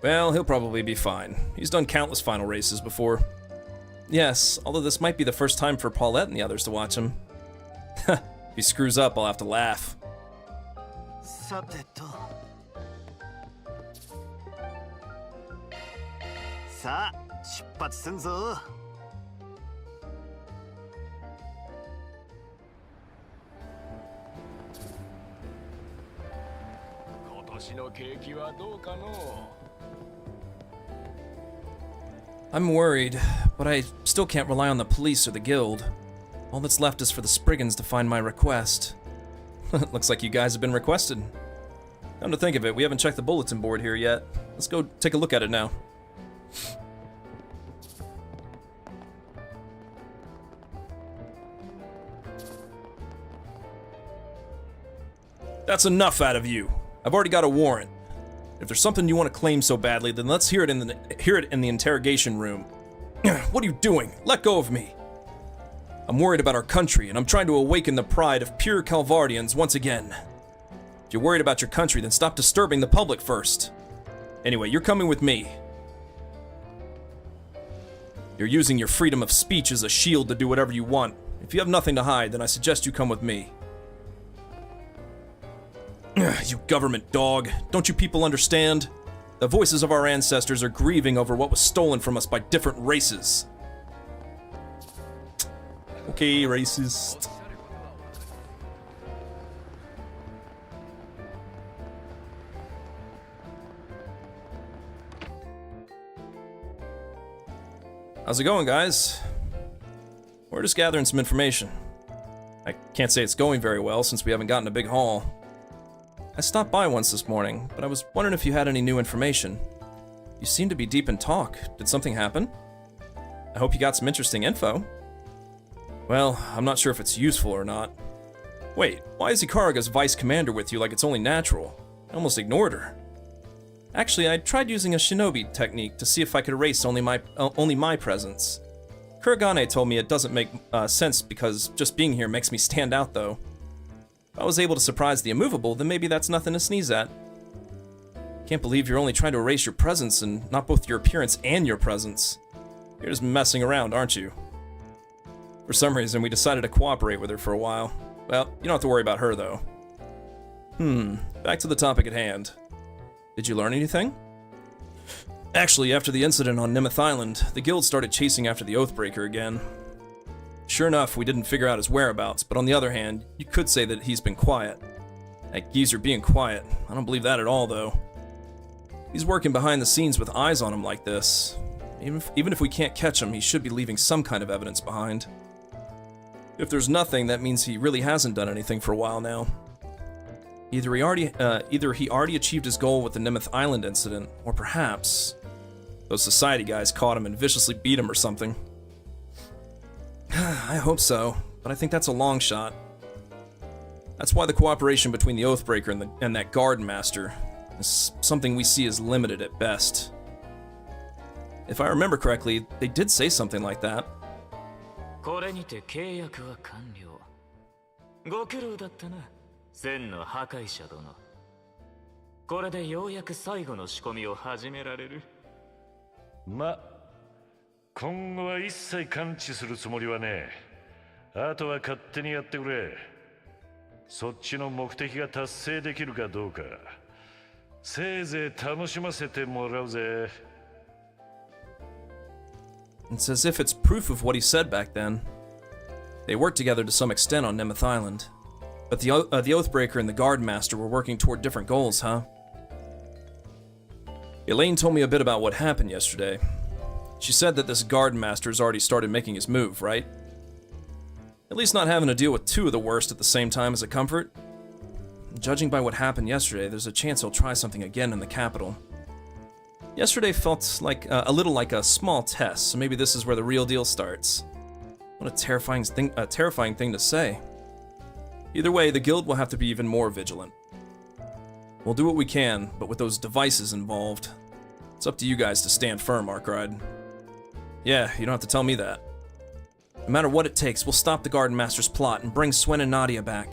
Well, he'll probably be fine. He's done countless final races before. Yes, although this might be the first time for Paulette and the others to watch him. If he screws up, I'll have to laugh. さてと。さあ、出発すんぞ。今年の景気はどうかの I'm worried, but I still can't rely on the police or the guild. All that's left is for the Spriggans to find my request. Looks like you guys have been requested. Come to think of it, we haven't checked the bulletin board here yet. Let's go take a look at it now. That's enough out of you. I've already got a warrant. If there's something you want to claim so badly, then let's hear it in the interrogation room. What are you doing? Let go of me. I'm worried about our country, and I'm trying to awaken the pride of pure Calvardians once again. If you're worried about your country, then stop disturbing the public first. Anyway, you're coming with me. You're using your freedom of speech as a shield to do whatever you want. If you have nothing to hide, then I suggest you come with me. You government dog. Don't you people understand? The voices of our ancestors are grieving over what was stolen from us by different races. Okay, racist. How's it going, guys? We're just gathering some information. I can't say it's going very well since we haven't gotten a big haul. I stopped by once this morning, but I was wondering if you had any new information. You seem to be deep in talk. Did something happen? I hope you got some interesting info. Well, I'm not sure if it's useful or not. Wait, why is Ikaraga's vice commander with you like it's only natural? I almost ignored her. Actually, I tried using a shinobi technique to see if I could erase only my presence. Kuragane told me it doesn't make sense because just being here makes me stand out, though. If I was able to surprise the immovable, then maybe that's nothing to sneeze at. Can't believe you're only trying to erase your presence and not both your appearance and your presence. You're just messing around, aren't you? For some reason, we decided to cooperate with her for a while. Well, you don't have to worry about her, though. Back to the topic at hand. Did you learn anything? Actually, after the incident on Nimeth Island, the guild started chasing after the Oathbreaker again. Sure enough, we didn't figure out his whereabouts, but on the other hand, you could say that he's been quiet. That geezer being quiet, I don't believe that at all, though. He's working behind the scenes with eyes on him like this. Even if we can't catch him, he should be leaving some kind of evidence behind. If there's nothing, that means he really hasn't done anything for a while now. Either he already achieved his goal with the Nimeth Island incident, or perhaps those society guys caught him and viciously beat him or something. I hope so, but I think that's a long shot. That's why the cooperation between the Oathbreaker and that Garden Master is something we see as limited at best. If I remember correctly, they did say something like that. これにて契約は完了。ご苦労だったな、千の破壊者殿。これでようやく最後の仕込みを始められる。ま、今後は一切感知するつもりはねえ。あとは勝手にやってくれ。そっちの目的が達成できるかどうか、せいぜい楽しませてもらうぜ。It's as if it's proof of what he said back then. They worked together to some extent on Nimeth Island, but the Oathbreaker and the Guard Master were working toward different goals, huh? Elaine told me a bit about what happened yesterday. She said that this Guard Master's already started making his move, right? At least not having to deal with two of the worst at the same time is a comfort. Judging by what happened yesterday, there's a chance he'll try something again in the capital. Yesterday felt like a little like a small test, so maybe this is where the real deal starts. What a terrifying thing to say. Either way, the guild will have to be even more vigilant. We'll do what we can, but with those devices involved, it's up to you guys to stand firm, Arkride. Yeah, you don't have to tell me that. No matter what it takes, we'll stop the Garden Master's plot and bring Swen and Nadia back.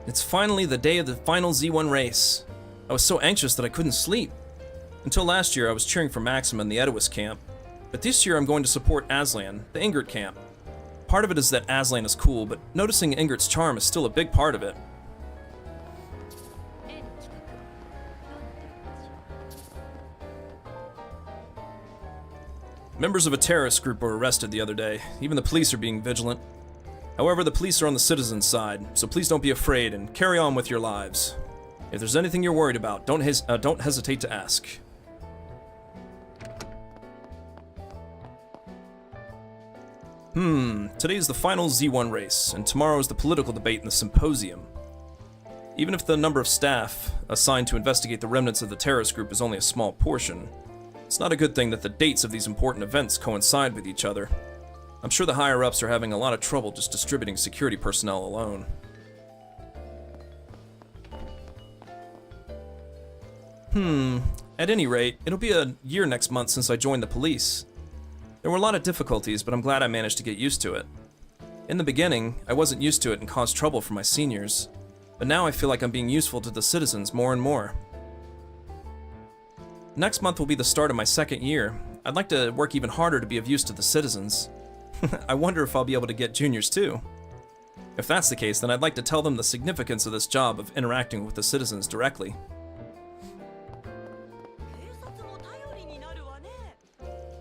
It's finally the day of the final Z1 race. I was so anxious that I couldn't sleep. Until last year, I was cheering for Maxima in the Edowis camp. But this year, I'm going to support Aslan, the Ingrid camp. Part of it is that Aslan is cool, but noticing Ingrid's charm is still a big part of it. Members of a terrorist group were arrested the other day. Even the police are being vigilant. However, the police are on the citizens' side, so please don't be afraid and carry on with your lives. If there's anything you're worried about, don't hesitate to ask. Today is the final Z1 race, and tomorrow is the political debate in the symposium. Even if the number of staff assigned to investigate the remnants of the terrorist group is only a small portion, it's not a good thing that the dates of these important events coincide with each other. I'm sure the higher-ups are having a lot of trouble just distributing security personnel alone. At any rate, it'll be a year next month since I joined the police. There were a lot of difficulties, but I'm glad I managed to get used to it. In the beginning, I wasn't used to it and caused trouble for my seniors, but now I feel like I'm being useful to the citizens more and more. Next month will be the start of my second year. I'd like to work even harder to be of use to the citizens. I wonder if I'll be able to get juniors too. If that's the case, then I'd like to tell them the significance of this job of interacting with the citizens directly.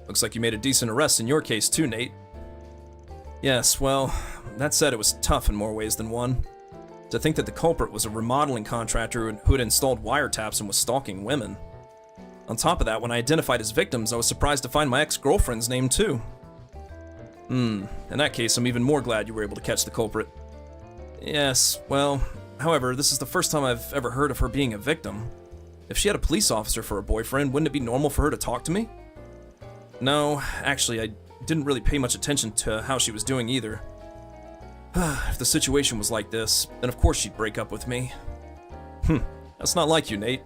Looks like you made a decent arrest in your case too, Nate. Yes, well, that said, it was tough in more ways than one. To think that the culprit was a remodeling contractor who had installed wiretaps and was stalking women. On top of that, when I identified his victims, I was surprised to find my ex-girlfriend's name too. In that case, I'm even more glad you were able to catch the culprit. Yes, well, however, this is the first time I've ever heard of her being a victim. If she had a police officer for a boyfriend, wouldn't it be normal for her to talk to me? No, actually, I didn't really pay much attention to how she was doing either. If the situation was like this, then of course she'd break up with me. That's not like you, Nate.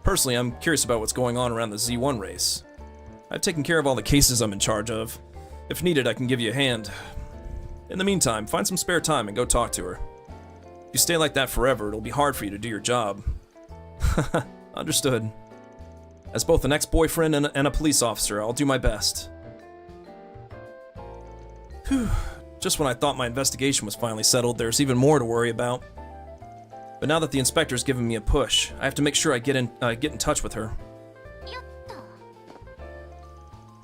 Personally, I'm curious about what's going on around the Z1 race. I've taken care of all the cases I'm in charge of. If needed, I can give you a hand. In the meantime, find some spare time and go talk to her. If you stay like that forever, it'll be hard for you to do your job. Understood. As both an ex-boyfriend and a police officer, I'll do my best. Whew. Just when I thought my investigation was finally settled, there's even more to worry about. But now that the inspector's given me a push, I have to make sure I get in touch with her.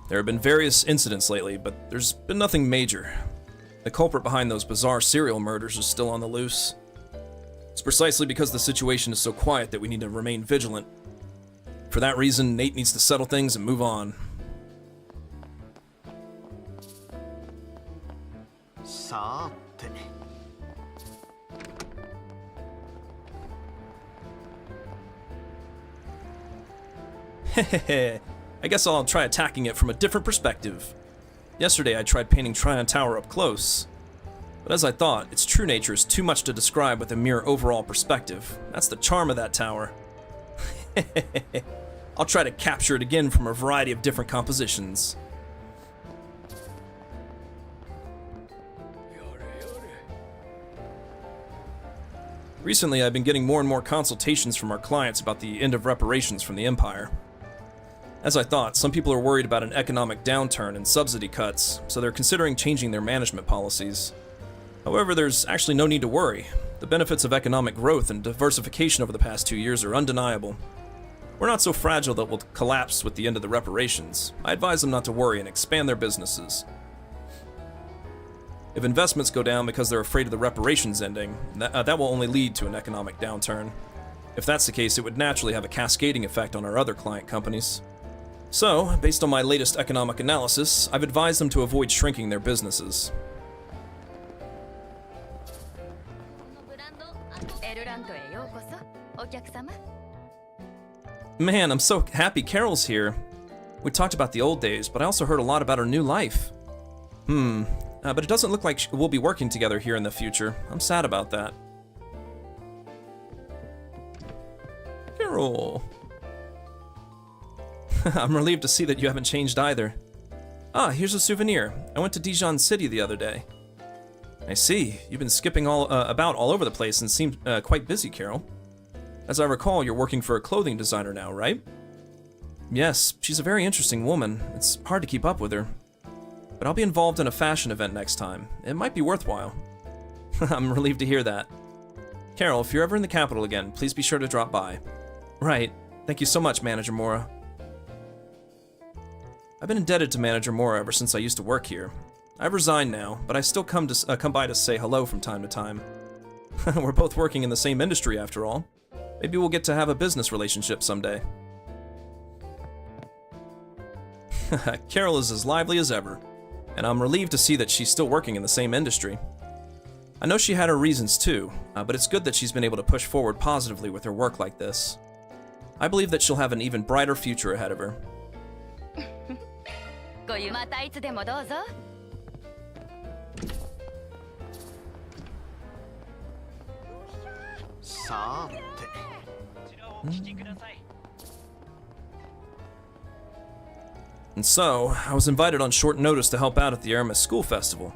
There have been various incidents lately, but there's been nothing major. The culprit behind those bizarre serial murders is still on the loose. It's precisely because the situation is so quiet that we need to remain vigilant. For that reason, Nate needs to settle things and move on. Hehehe, I guess I'll try attacking it from a different perspective. Yesterday I tried painting Tryon Tower up close. But as I thought, its true nature is too much to describe with a mere overall perspective. That's the charm of that tower. I'll try to capture it again from a variety of different compositions. Recently, I've been getting more and more consultations from our clients about the end of reparations from the Empire. As I thought, some people are worried about an economic downturn and subsidy cuts, so they're considering changing their management policies. However, there's actually no need to worry. The benefits of economic growth and diversification over the past 2 years are undeniable. We're not so fragile that we'll collapse with the end of the reparations. I advise them not to worry and expand their businesses. If investments go down because they're afraid of the reparations ending, that will only lead to an economic downturn. If that's the case, it would naturally have a cascading effect on our other client companies. So, based on my latest economic analysis, I've advised them to avoid shrinking their businesses. Man, I'm so happy Carol's here. We talked about the old days, but I also heard a lot about her new life. But it doesn't look like we'll be working together here in the future. I'm sad about that. Carol. I'm relieved to see that you haven't changed either. Ah, here's a souvenir. I went to Dijon City the other day. I see. You've been skipping about all over the place and seem quite busy, Carol. As I recall, you're working for a clothing designer now, right? Yes, she's a very interesting woman. It's hard to keep up with her. But I'll be involved in a fashion event next time. It might be worthwhile. I'm relieved to hear that. Carol, if you're ever in the capital again, please be sure to drop by. Right. Thank you so much, Manager Mora. I've been indebted to Manager Mora ever since I used to work here. I've resigned now, but I still come by to say hello from time to time. We're both working in the same industry after all. Maybe we'll get to have a business relationship someday. Carol is as lively as ever, and I'm relieved to see that she's still working in the same industry. I know she had her reasons too, but it's good that she's been able to push forward positively with her work like this. I believe that she'll have an even brighter future ahead of her. And so, I was invited on short notice to help out at the Aramis School Festival.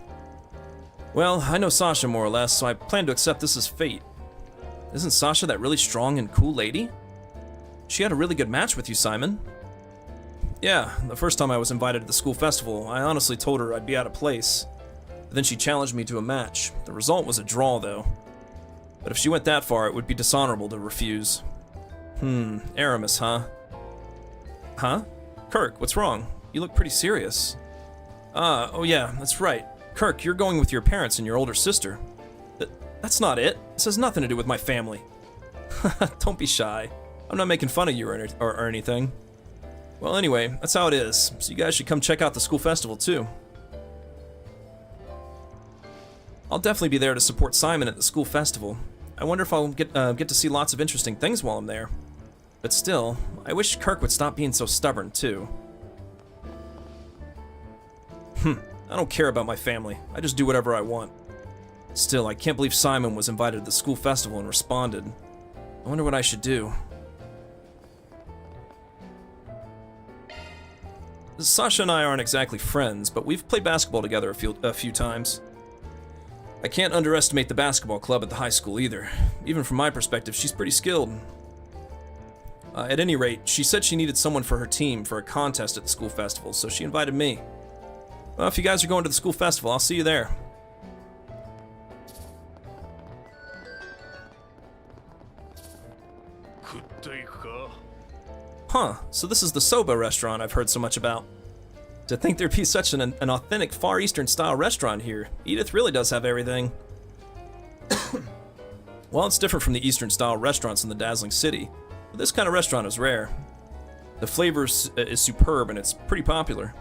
Well, I know Sasha more or less, so I plan to accept this as fate. Isn't Sasha that really strong and cool lady? She had a really good match with you, Simon. Yeah, the first time I was invited to the school festival, I honestly told her I'd be out of place. But then she challenged me to a match. The result was a draw, though. But if she went that far, it would be dishonorable to refuse. Aramis, huh? Huh? Kirk, what's wrong? You look pretty serious. Oh yeah, that's right. Kirk, you're going with your parents and your older sister. That's not it. This has nothing to do with my family. Don't be shy. I'm not making fun of you or anything. Well, anyway, that's how it is. So you guys should come check out the school festival too. I'll definitely be there to support Simon at the school festival. I wonder if I'll get to see lots of interesting things while I'm there. But still, I wish Kirk would stop being so stubborn too. I don't care about my family. I just do whatever I want. Still, I can't believe Simon was invited to the school festival and responded. I wonder what I should do. Sasha and I aren't exactly friends, but we've played basketball together a few times. I can't underestimate the basketball club at the high school either. Even from my perspective, she's pretty skilled. At any rate, she said she needed someone for her team for a contest at the school festival, so she invited me. Well, if you guys are going to the school festival, I'll see you there. Huh, so this is the Soba restaurant I've heard so much about. To think there'd be such an authentic Far Eastern style restaurant here. Edith really does have everything. Well, it's different from the Eastern style restaurants in the dazzling city, but this kind of restaurant is rare. The flavor is superb and it's pretty popular.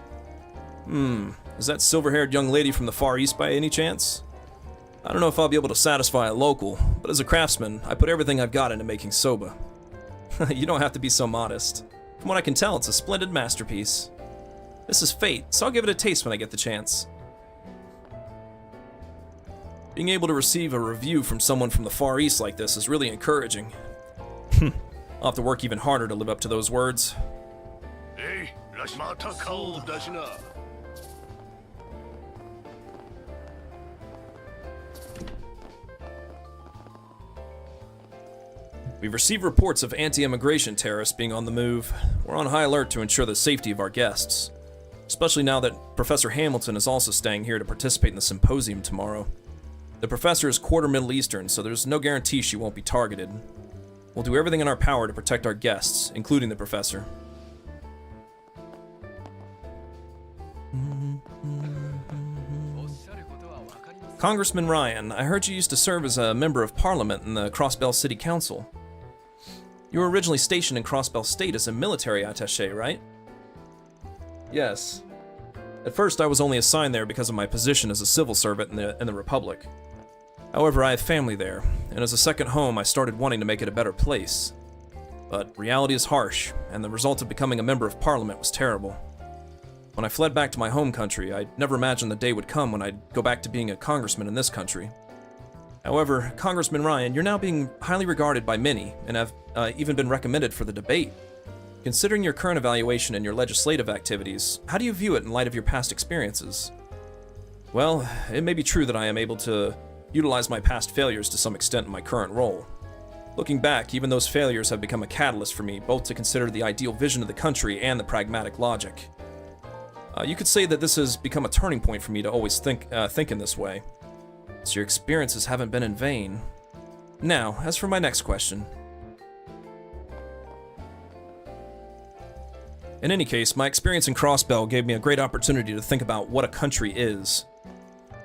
Is that silver-haired young lady from the Far East by any chance? I don't know if I'll be able to satisfy a local, but as a craftsman, I put everything I've got into making soba. You don't have to be so modest. From what I can tell, it's a splendid masterpiece. This is fate, so I'll give it a taste when I get the chance. Being able to receive a review from someone from the Far East like this is really encouraging. I'll have to work even harder to live up to those words. We've received reports of anti-immigration terrorists being on the move. We're on high alert to ensure the safety of our guests, especially now that Professor Hamilton is also staying here to participate in the symposium tomorrow. The professor is quarter Middle Eastern, so there's no guarantee she won't be targeted. We'll do everything in our power to protect our guests, including the professor. Congressman Ryan, I heard you used to serve as a member of parliament in the Crossbell City Council. You were originally stationed in Crossbell State as a military attaché, right? Yes. At first, I was only assigned there because of my position as a civil servant in the Republic. However, I have family there, and as a second home, I started wanting to make it a better place. But reality is harsh, and the result of becoming a member of parliament was terrible. When I fled back to my home country, I never imagined the day would come when I'd go back to being a congressman in this country. However, Congressman Ryan, you're now being highly regarded by many, and have even been recommended for the debate. Considering your current evaluation and your legislative activities, how do you view it in light of your past experiences? Well, it may be true that I am able to utilize my past failures to some extent in my current role. Looking back, even those failures have become a catalyst for me, both to consider the ideal vision of the country and the pragmatic logic. You could say that this has become a turning point for me to always think in this way. So your experiences haven't been in vain. Now, as for my next question. In any case, my experience in Crossbell gave me a great opportunity to think about what a country is.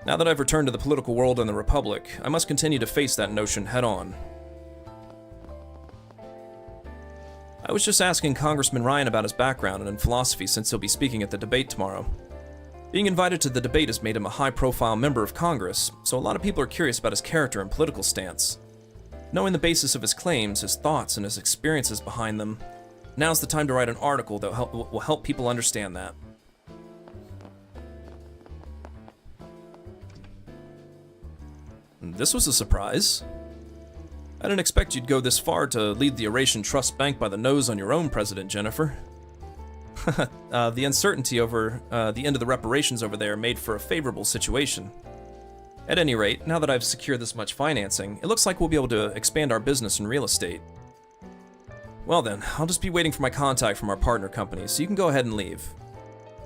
Now that I've returned to the political world and the Republic, I must continue to face that notion head-on. I was just asking Congressman Ryan about his background and in philosophy since he'll be speaking at the debate tomorrow. Being invited to the debate has made him a high-profile member of Congress, so a lot of people are curious about his character and political stance. Knowing the basis of his claims, his thoughts, and his experiences behind them, now's the time to write an article that will help people understand that. This was a surprise. I didn't expect you'd go this far to lead the Eurasian Trust Bank by the nose on your own, President Jennifer. The uncertainty over the end of the reparations over there made for a favorable situation. At any rate, now that I've secured this much financing, it looks like we'll be able to expand our business in real estate. Well then, I'll just be waiting for my contact from our partner company, so you can go ahead and leave.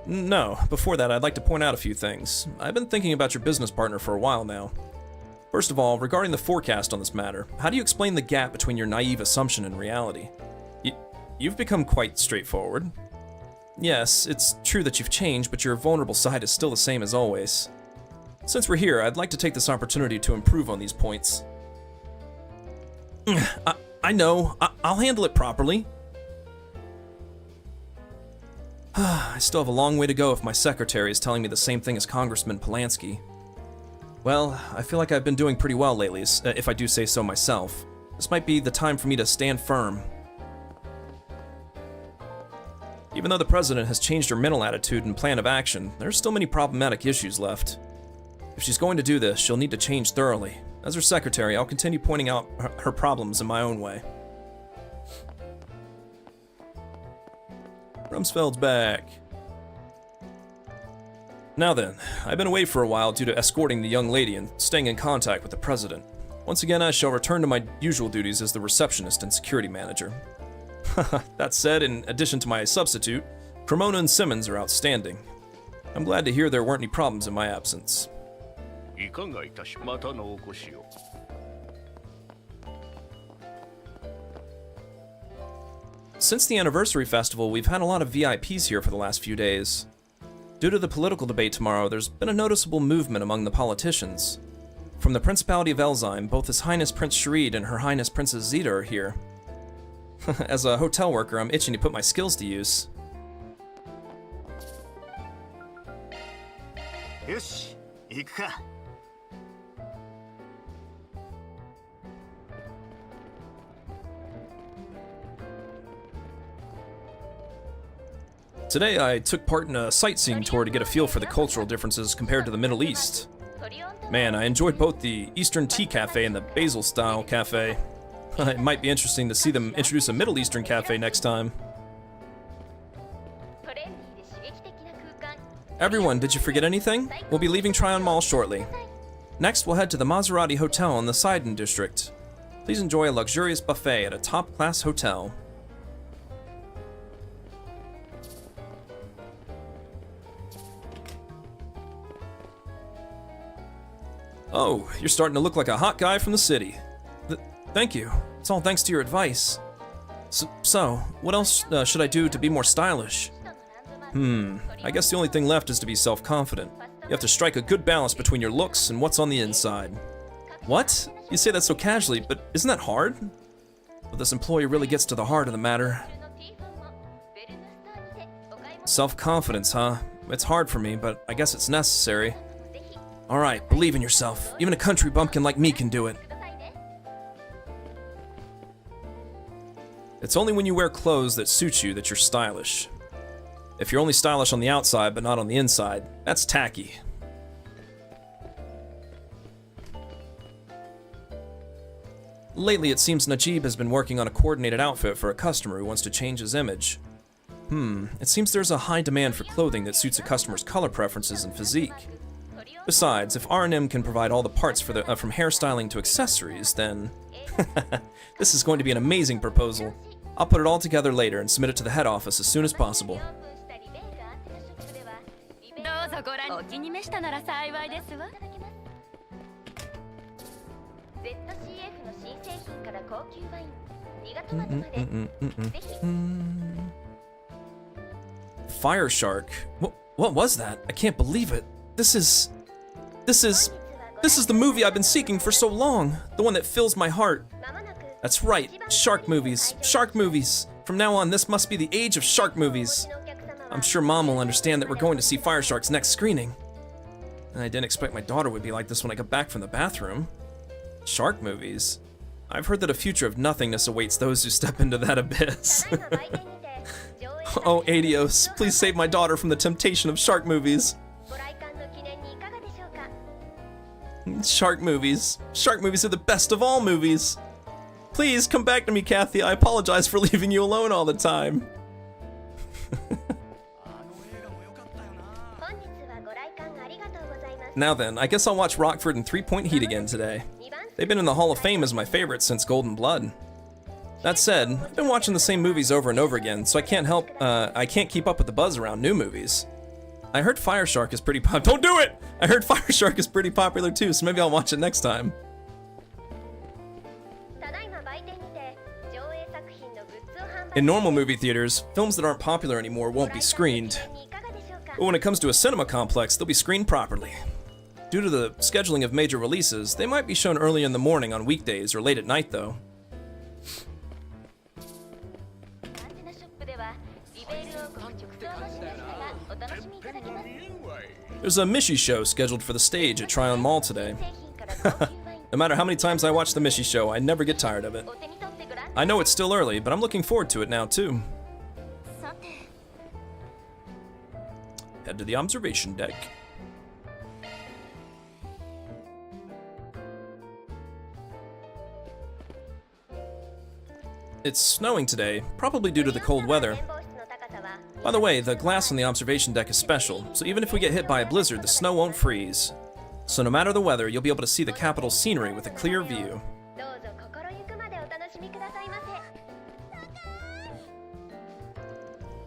No, before that I'd like to point out a few things. I've been thinking about your business partner for a while now. First of all, regarding the forecast on this matter, how do you explain the gap between your naive assumption and reality? You've become quite straightforward. Yes, it's true that you've changed, but your vulnerable side is still the same as always. Since we're here, I'd like to take this opportunity to improve on these points. I know. I'll handle it properly. I still have a long way to go if my secretary is telling me the same thing as Congressman Polanski. Well, I feel like I've been doing pretty well lately, if I do say so myself. This might be the time for me to stand firm. Even though the President has changed her mental attitude and plan of action, there are still many problematic issues left. If she's going to do this, she'll need to change thoroughly. As her secretary, I'll continue pointing out her problems in my own way. Rumsfeld's back. Now then, I've been away for a while due to escorting the young lady and staying in contact with the President. Once again, I shall return to my usual duties as the receptionist and security manager. That said, in addition to my substitute, Cremona and Simmons are outstanding. I'm glad to hear there weren't any problems in my absence. Since the anniversary festival, we've had a lot of VIPs here for the last few days. Due to the political debate tomorrow, there's been a noticeable movement among the politicians. From the Principality of Elzheim, both His Highness Prince Sharid and Her Highness Princess Zeta are here. As a hotel worker, I'm itching to put my skills to use. Yoshi, 行くか. Today I took part in a sightseeing tour to get a feel for the cultural differences compared to the Middle East. Man, I enjoyed both the Eastern Tea Cafe and the Basil-style cafe. It might be interesting to see them introduce a Middle Eastern cafe next time. Everyone, did you forget anything? We'll be leaving Tryon Mall shortly. Next, we'll head to the Maserati Hotel in the Seiden district. Please enjoy a luxurious buffet at a top-class hotel. Oh, you're starting to look like a hot guy from the city. Thank you. It's all thanks to your advice. So, what else should I do to be more stylish? I guess the only thing left is to be self-confident. You have to strike a good balance between your looks and what's on the inside. What? You say that so casually, but isn't that hard? Well, this employee really gets to the heart of the matter. Self-confidence, huh? It's hard for me, but I guess it's necessary. Alright, believe in yourself. Even a country bumpkin like me can do it. It's only when you wear clothes that suit you that you're stylish. If you're only stylish on the outside but not on the inside, that's tacky. Lately, it seems Najib has been working on a coordinated outfit for a customer who wants to change his image. It seems there's a high demand for clothing that suits a customer's color preferences and physique. Besides, if R&M can provide all the parts for the, from hairstyling to accessories, then... This is going to be an amazing proposal. I'll put it all together later and submit it to the head office as soon as possible. どうぞご覧お気に召したなら幸いですわ ZCF の新製品から高級ワインニガトマトまでぜひ Fire Shark. What was that? I can't believe it. This is the movie I've been seeking for so long. The one that fills my heart. That's right. Shark movies. Shark movies. From now on, this must be the age of shark movies. I'm sure Mom will understand that we're going to see Fire Shark's next screening. And I didn't expect my daughter would be like this when I got back from the bathroom. Shark movies? I've heard that a future of nothingness awaits those who step into that abyss. Oh, Adios, please save my daughter from the temptation of shark movies. Shark movies. Shark movies are the best of all movies. Please come back to me, Kathy. I apologize for leaving you alone all the time. Now then, I guess I'll watch Rockford and 3 Point Heat again today. They've been in the Hall of Fame as my favorites since Golden Blood. That said, I've been watching the same movies over and over again, so I can't keep up with the buzz around new movies. I heard Fire Shark is pretty Don't do it! I heard Fire Shark is pretty popular too, so maybe I'll watch it next time. In normal movie theaters, films that aren't popular anymore won't be screened. But when it comes to a cinema complex, they'll be screened properly. Due to the scheduling of major releases, they might be shown early in the morning on weekdays or late at night though. There's a Mishi show scheduled for the stage at Tryon Mall today. No matter how many times I watch the Mishi show, I never get tired of it. I know it's still early, but I'm looking forward to it now too. Head to the observation deck. It's snowing today, probably due to the cold weather. By the way, the glass on the observation deck is special, so even if we get hit by a blizzard, the snow won't freeze. So no matter the weather, you'll be able to see the capital's scenery with a clear view.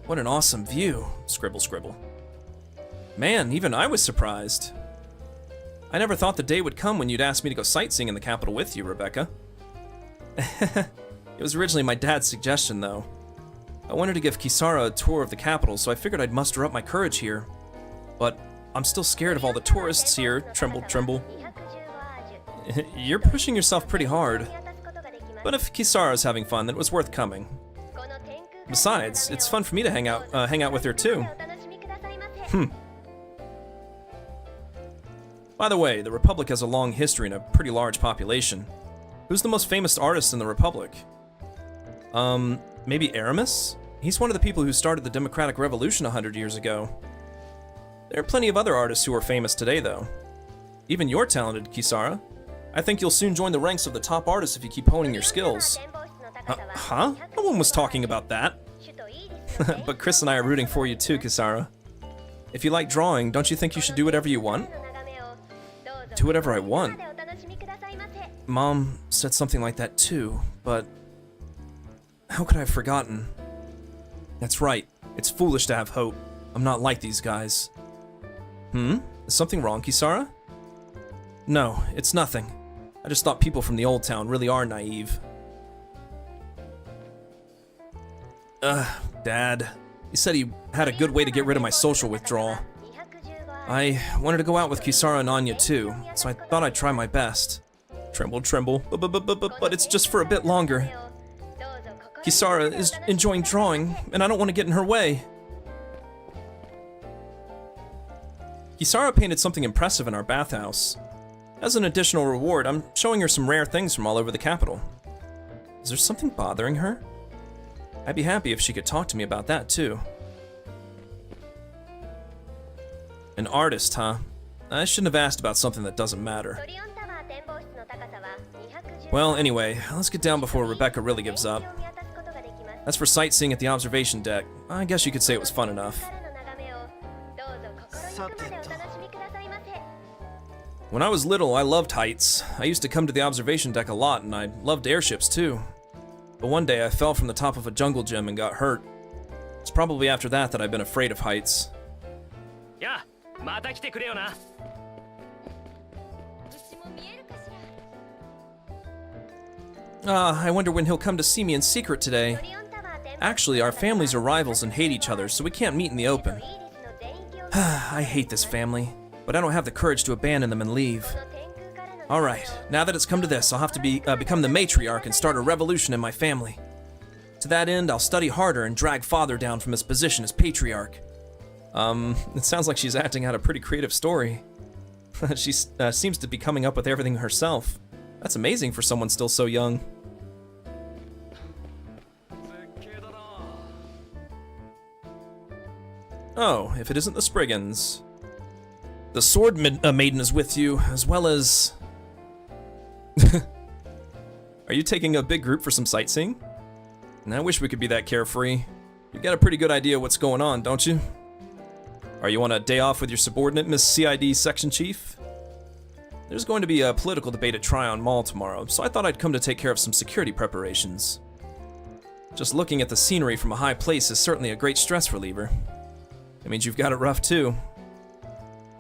What an awesome view, scribble scribble. Man, even I was surprised. I never thought the day would come when you'd ask me to go sightseeing in the capital with you, Rebecca. It was originally my dad's suggestion, though. I wanted to give Kisara a tour of the capital, so I figured I'd muster up my courage here. But I'm still scared of all the tourists here, tremble, tremble. You're pushing yourself pretty hard. But if Kisara's having fun, then it was worth coming. Besides, it's fun for me to hang out with her too. By the way, the Republic has a long history and a pretty large population. Who's the most famous artist in the Republic? Maybe Aramis? He's one of the people who started the Democratic Revolution 100 years ago. There are plenty of other artists who are famous today, though. Even you're talented, Kisara. I think you'll soon join the ranks of the top artists if you keep honing your skills. Huh? No one was talking about that. But Chris and I are rooting for you too, Kisara. If you like drawing, don't you think you should do whatever you want? Do whatever I want? Mom said something like that too, but... how could I have forgotten? That's right. It's foolish to have hope. I'm not like these guys. Is something wrong, Kisara? No, it's nothing. I just thought people from the old town really are naive. Dad. He said he had a good way to get rid of my social withdrawal. I wanted to go out with Kisara and Anya too, so I thought I'd try my best. Tremble, tremble, but it's just for a bit longer. Kisara is enjoying drawing, and I don't want to get in her way. Kisara painted something impressive in our bathhouse. As an additional reward, I'm showing her some rare things from all over the capital. Is there something bothering her? I'd be happy if she could talk to me about that too. An artist, huh? I shouldn't have asked about something that doesn't matter. Well, anyway, let's get down before Rebecca really gives up. As for sightseeing at the observation deck, I guess you could say it was fun enough. When I was little, I loved heights. I used to come to the observation deck a lot, and I loved airships too. But one day I fell from the top of a jungle gym and got hurt. It's probably after that that I've been afraid of heights. Yeah, また来てくれよな。I wonder when he'll come to see me in secret today. Actually, our families are rivals and hate each other, so we can't meet in the open. I hate this family, but I don't have the courage to abandon them and leave. Alright, now that it's come to this, I'll have to become the matriarch and start a revolution in my family. To that end, I'll study harder and drag Father down from his position as patriarch. It sounds like she's acting out a pretty creative story. She seems to be coming up with everything herself. That's amazing for someone still so young. Oh, if it isn't the Spriggans. The Sword Maiden is with you, as well as... Are you taking a big group for some sightseeing? I wish we could be that carefree. You've got a pretty good idea what's going on, don't you? Are you on a day off with your subordinate, Miss CID Section Chief? There's going to be a political debate at Tryon Mall tomorrow, so I thought I'd come to take care of some security preparations. Just looking at the scenery from a high place is certainly a great stress reliever. It means you've got it rough too.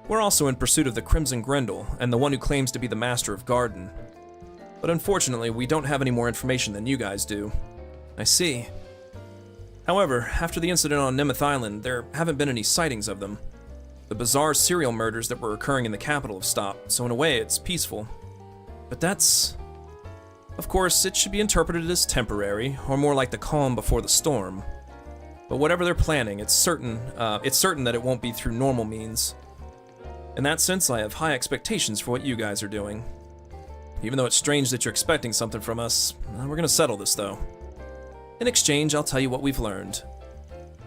We're also in pursuit of the Crimson Grendel, and the one who claims to be the Master of Garden. But unfortunately, we don't have any more information than you guys do. I see. However, after the incident on Nemeth Island, there haven't been any sightings of them. The bizarre serial murders that were occurring in the capital have stopped, so in a way, it's peaceful. But that's... Of course, it should be interpreted as temporary, or more like the calm before the storm. But whatever they're planning, it's certain that it won't be through normal means. In that sense, I have high expectations for what you guys are doing. Even though it's strange that you're expecting something from us, we're gonna settle this though. In exchange, I'll tell you what we've learned.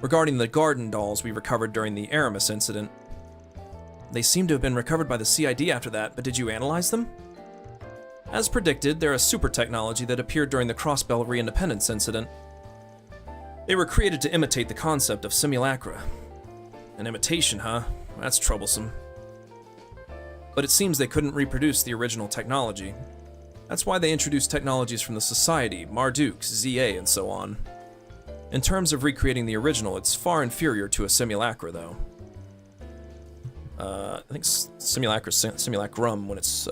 Regarding the garden dolls we recovered during the Aramis incident. They seem to have been recovered by the CID after that, but did you analyze them? As predicted, they're a super technology that appeared during the Crossbell Re-Independence incident. They were created to imitate the concept of simulacra. An imitation, huh? That's troublesome. But it seems they couldn't reproduce the original technology. That's why they introduced technologies from the Society, Marduk, ZA, and so on. In terms of recreating the original, it's far inferior to a simulacra, though. I think simulacrum when it's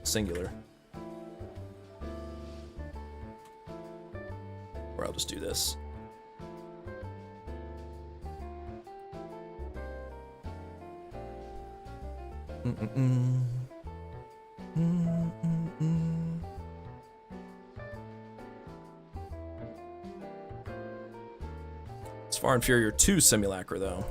singular. Or I'll just do this. It's far inferior to simulacra, though.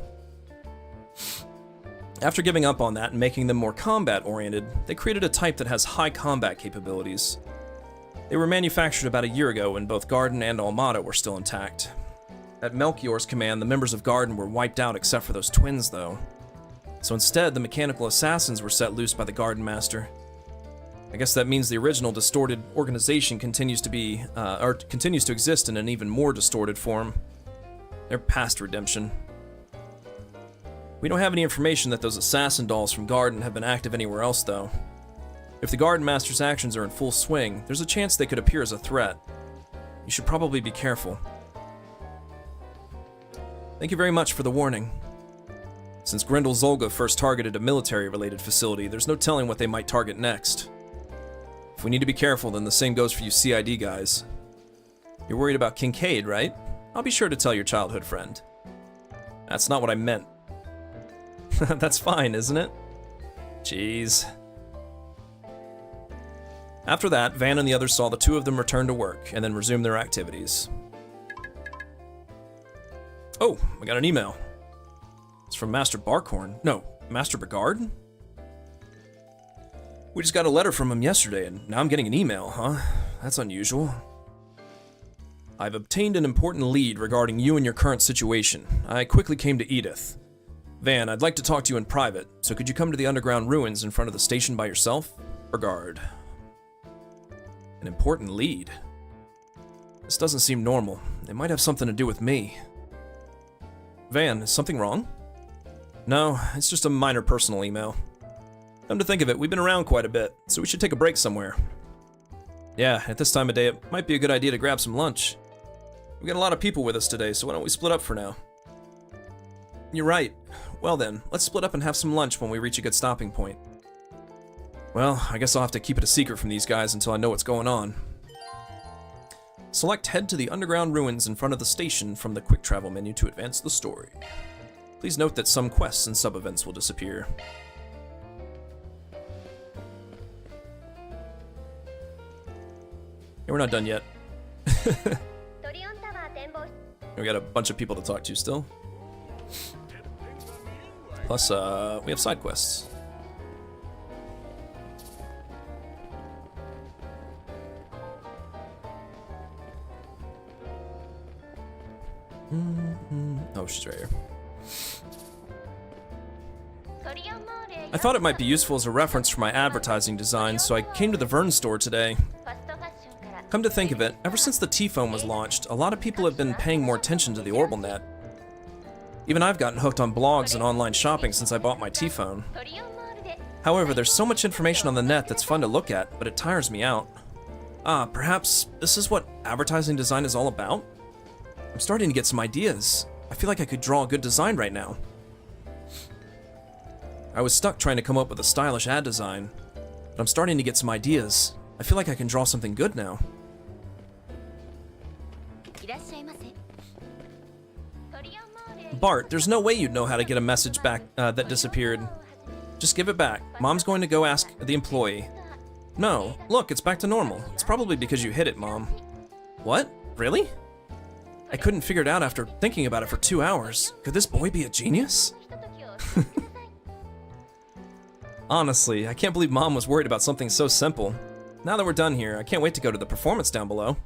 After giving up on that and making them more combat-oriented, they created a type that has high combat capabilities. They were manufactured about a year ago when both Garden and Almada were still intact. At Melchior's command, the members of Garden were wiped out except for those twins, though. So instead, the mechanical assassins were set loose by the Garden Master. I guess that means the original distorted organization continues to exist in an even more distorted form. They're past redemption. We don't have any information that those assassin dolls from Garden have been active anywhere else, though. If the Garden Master's actions are in full swing, there's a chance they could appear as a threat. You should probably be careful. Thank you very much for the warning. Since Grendel Zolga first targeted a military-related facility, there's no telling what they might target next. If we need to be careful, then the same goes for you CID guys. You're worried about Kincaid, right? I'll be sure to tell your childhood friend. That's not what I meant. That's fine, isn't it? Jeez. After that, Van and the others saw the two of them return to work, and then resume their activities. Oh, I got an email. It's from Master Barkhorn. No, Master Begard? We just got a letter from him yesterday, and now I'm getting an email, huh? That's unusual. I've obtained an important lead regarding you and your current situation. I quickly came to Edith. Van, I'd like to talk to you in private, so could you come to the underground ruins in front of the station by yourself? Begard. An important lead? This doesn't seem normal. It might have something to do with me. Van, is something wrong? No, it's just a minor personal email. Come to think of it, we've been around quite a bit, so we should take a break somewhere. Yeah, at this time of day, it might be a good idea to grab some lunch. We got a lot of people with us today, so why don't we split up for now? You're right. Well then, let's split up and have some lunch when we reach a good stopping point. Well, I guess I'll have to keep it a secret from these guys until I know what's going on. Select Head to the underground ruins in front of the station from the quick travel menu to advance the story. Please note that some quests and sub-events will disappear. Hey, we're not done yet. We got a bunch of people to talk to still. Plus, we have side quests. Oh, she's right here. I thought it might be useful as a reference for my advertising design, so I came to the Vern store today. Come to think of it, ever since the T-Phone was launched, a lot of people have been paying more attention to the OrbitalNet. Even I've gotten hooked on blogs and online shopping since I bought my T-Phone. However, there's so much information on the net that's fun to look at, but it tires me out. Ah, perhaps this is what advertising design is all about? I'm starting to get some ideas. I feel like I could draw a good design right now. I was stuck trying to come up with a stylish ad design, but I'm starting to get some ideas. I feel like I can draw something good now. Bart, there's no way you'd know how to get a message back that disappeared. Just give it back. Mom's going to go ask the employee. No, look, it's back to normal. It's probably because you hit it, Mom. What? Really? I couldn't figure it out after thinking about it for 2 hours. Could this boy be a genius? Honestly, I can't believe Mom was worried about something so simple. Now that we're done here, I can't wait to go to the performance down below.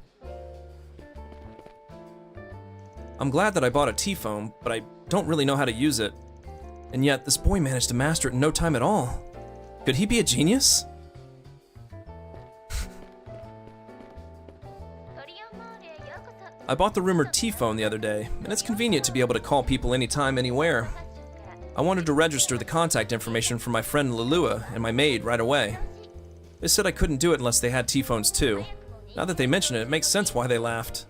I'm glad that I bought a T-Phone, but I don't really know how to use it. And yet, this boy managed to master it in no time at all. Could he be a genius? I bought the rumored T-Phone the other day, and it's convenient to be able to call people anytime, anywhere. I wanted to register the contact information for my friend Lulua and my maid right away. They said I couldn't do it unless they had T-Phones too. Now that they mention it, it makes sense why they laughed.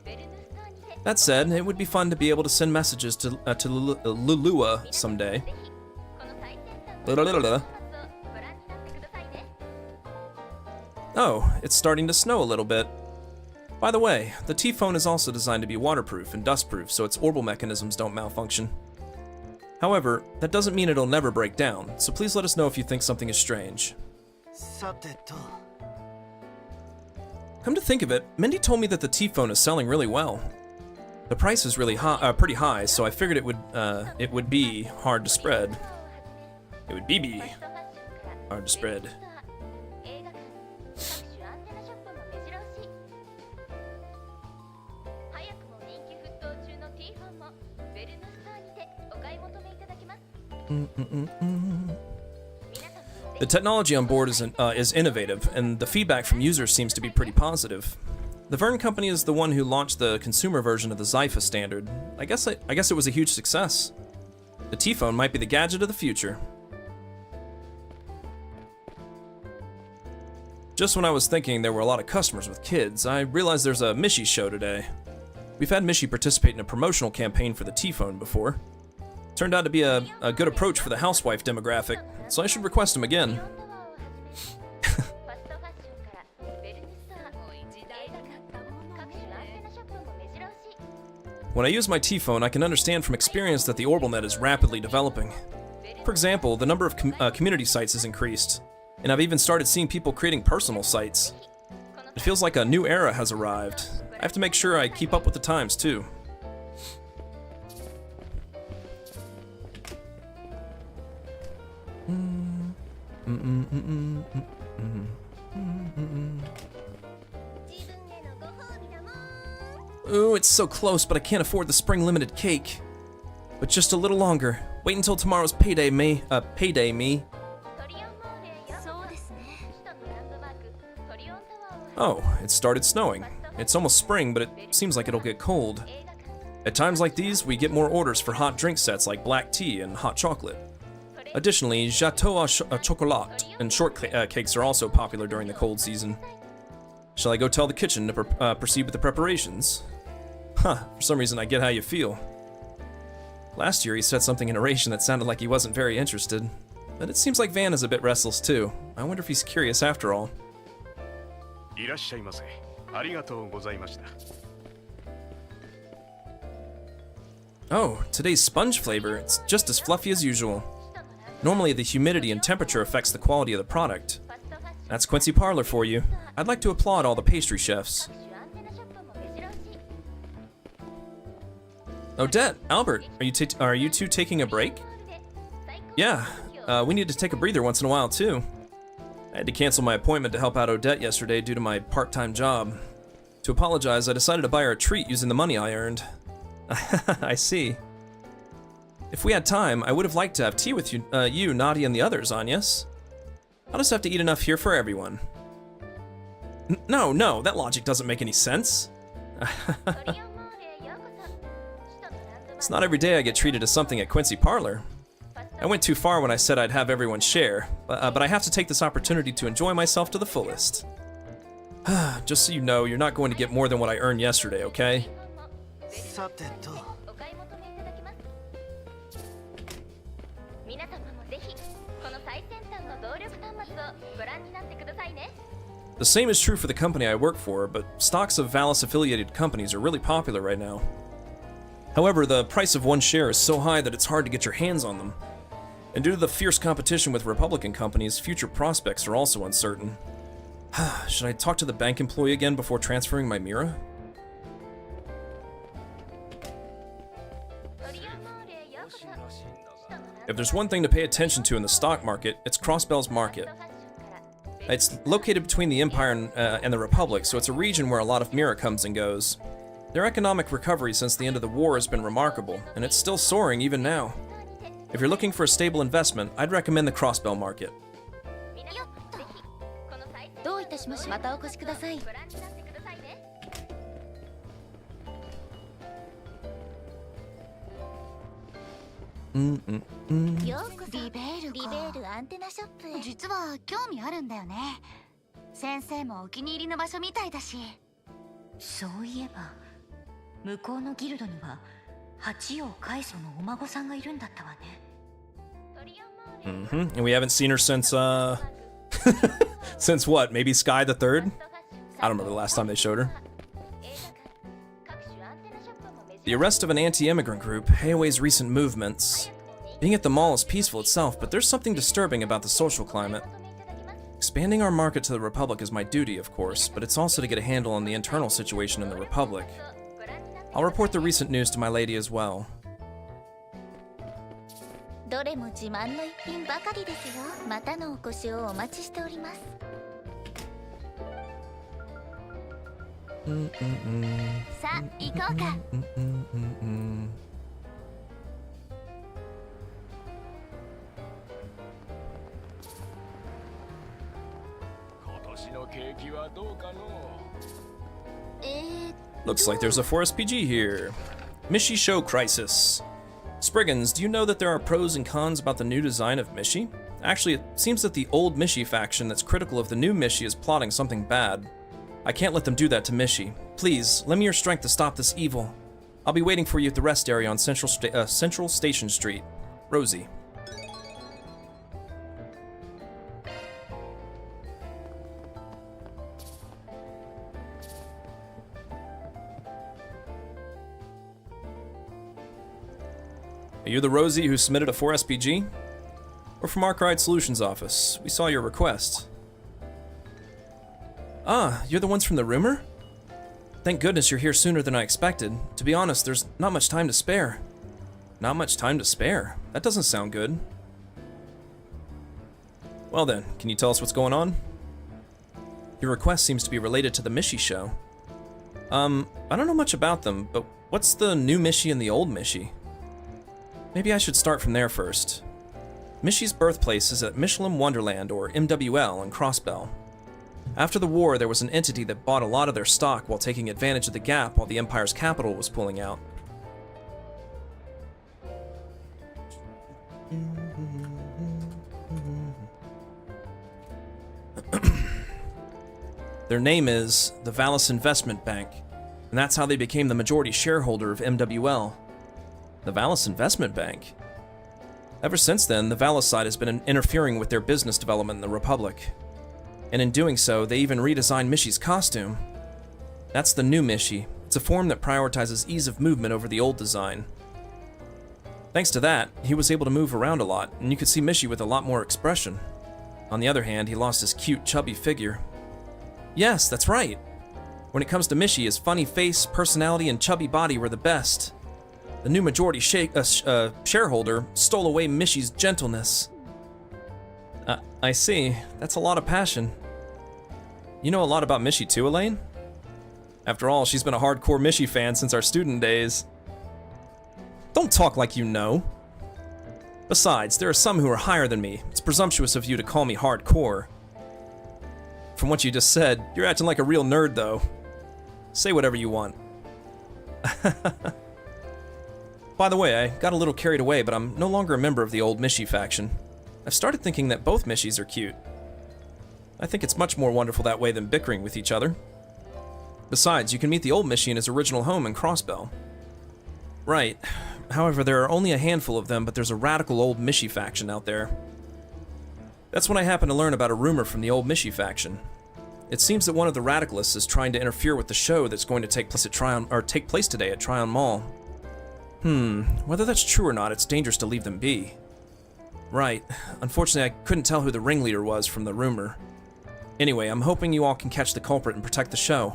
That said, it would be fun to be able to send messages to Lulua someday. Oh, it's starting to snow a little bit. By the way, the T-Phone is also designed to be waterproof and dustproof so its orbital mechanisms don't malfunction. However, that doesn't mean it'll never break down, so please let us know if you think something is strange. Come to think of it, Mindy told me that the T-Phone is selling really well. The price is really pretty high, so I figured it would be hard to spread. It would be hard to spread. The technology on board is innovative, and the feedback from users seems to be pretty positive. The Vern Company is the one who launched the consumer version of the Zypha standard. I guess it was a huge success. The T-Phone might be the gadget of the future. Just when I was thinking there were a lot of customers with kids, I realized there's a Mishi show today. We've had Mishi participate in a promotional campaign for the T-Phone before. Turned out to be a good approach for the housewife demographic, so I should request him again. When I use my T-Phone, I can understand from experience that the OrbitalNet is rapidly developing. For example, the number of community sites has increased, and I've even started seeing people creating personal sites. It feels like a new era has arrived. I have to make sure I keep up with the times, too. Ooh, it's so close, but I can't afford the spring limited cake. But just a little longer. Wait until tomorrow's payday, me. Oh, it started snowing. It's almost spring, but it seems like it'll get cold. At times like these, we get more orders for hot drink sets like black tea and hot chocolate. Additionally, Gâteau au chocolat and shortcakes are also popular during the cold season. Shall I go tell the kitchen to proceed with the preparations? Huh, for some reason I get how you feel. Last year he said something in oration that sounded like he wasn't very interested. But it seems like Van is a bit restless too. I wonder if he's curious after all. Oh, today's sponge flavor. It's just as fluffy as usual. Normally the humidity and temperature affects the quality of the product. That's Quincy Parlor for you. I'd like to applaud all the pastry chefs. Odette, Albert, are you two taking a break? Yeah, we need to take a breather once in a while too. I had to cancel my appointment to help out Odette yesterday due to my part-time job. To apologize, I decided to buy her a treat using the money I earned. I see. If we had time, I would have liked to have tea with you, Nadia, and the others, Agnes. I'll just have to eat enough here for everyone. No, that logic doesn't make any sense. It's not every day I get treated to something at Quincy Parlor. I went too far when I said I'd have everyone share, but I have to take this opportunity to enjoy myself to the fullest. Just so you know, you're not going to get more than what I earned yesterday, okay? The same is true for the company I work for, but stocks of Valis-affiliated companies are really popular right now. However, the price of one share is so high that it's hard to get your hands on them. And due to the fierce competition with Republican companies, future prospects are also uncertain. Should I talk to the bank employee again before transferring my Mira? If there's one thing to pay attention to in the stock market, it's Crossbell's market. It's located between the Empire and the Republic, so it's a region where a lot of Mira comes and goes. Their economic recovery since the end of the war has been remarkable, and it's still soaring even now. If you're looking for a stable investment, I'd recommend the Crossbell market. And we haven't seen her since, since what? Maybe Sky the Third? I don't remember the last time they showed her. The arrest of an anti-immigrant group, Heiwei's recent movements. Being at the mall is peaceful itself, but there's something disturbing about the social climate. Expanding our market to the Republic is my duty, of course, but it's also to get a handle on the internal situation in the Republic. I'll report the recent news to my lady as well. Looks like there's a 4SPG here. Mishi Show Crisis. Spriggans, do you know that there are pros and cons about the new design of Mishi? Actually, it seems that the old Mishi faction that's critical of the new Mishi is plotting something bad. I can't let them do that to Mishi. Please, lend me your strength to stop this evil. I'll be waiting for you at the rest area on Central Station Street. Rosie. Are you the Rosie who submitted a 4SPG? We're from Arkride Solutions office. We saw your request. Ah, you're the ones from the rumor? Thank goodness you're here sooner than I expected. To be honest, there's not much time to spare. Not much time to spare? That doesn't sound good. Well then, can you tell us what's going on? Your request seems to be related to the Mishi show. I don't know much about them, but what's the new Mishi and the old Mishi? Maybe I should start from there first. Mishi's birthplace is at Michelin Wonderland, or MWL, in Crossbell. After the war, there was an entity that bought a lot of their stock while taking advantage of the gap while the Empire's capital was pulling out. Their name is the Valis Investment Bank, and that's how they became the majority shareholder of MWL. The Valis Investment Bank? Ever since then, the Valis side has been interfering with their business development in the Republic. And in doing so, they even redesigned Mishy's costume. That's the new Mishy. It's a form that prioritizes ease of movement over the old design. Thanks to that, he was able to move around a lot, and you could see Mishy with a lot more expression. On the other hand, he lost his cute, chubby figure. Yes, that's right. When it comes to Mishy, his funny face, personality, and chubby body were the best. The new majority shareholder stole away Mishy's gentleness. I see. That's a lot of passion. You know a lot about Mishy too, Elaine? After all, she's been a hardcore Mishy fan since our student days. Don't talk like you know. Besides, there are some who are higher than me. It's presumptuous of you to call me hardcore. From what you just said, you're acting like a real nerd, though. Say whatever you want. By the way, I got a little carried away, but I'm no longer a member of the old Mishy faction. I've started thinking that both Mishys are cute. I think it's much more wonderful that way than bickering with each other. Besides, you can meet the old Mishy in his original home in Crossbell. Right. However, there are only a handful of them, but there's a radical old Mishy faction out there. That's when I happened to learn about a rumor from the old Mishy faction. It seems that one of the radicalists is trying to interfere with the show that's going to take place today at Tryon Mall. Whether that's true or not, it's dangerous to leave them be. Right. Unfortunately, I couldn't tell who the ringleader was from the rumor. Anyway, I'm hoping you all can catch the culprit and protect the show.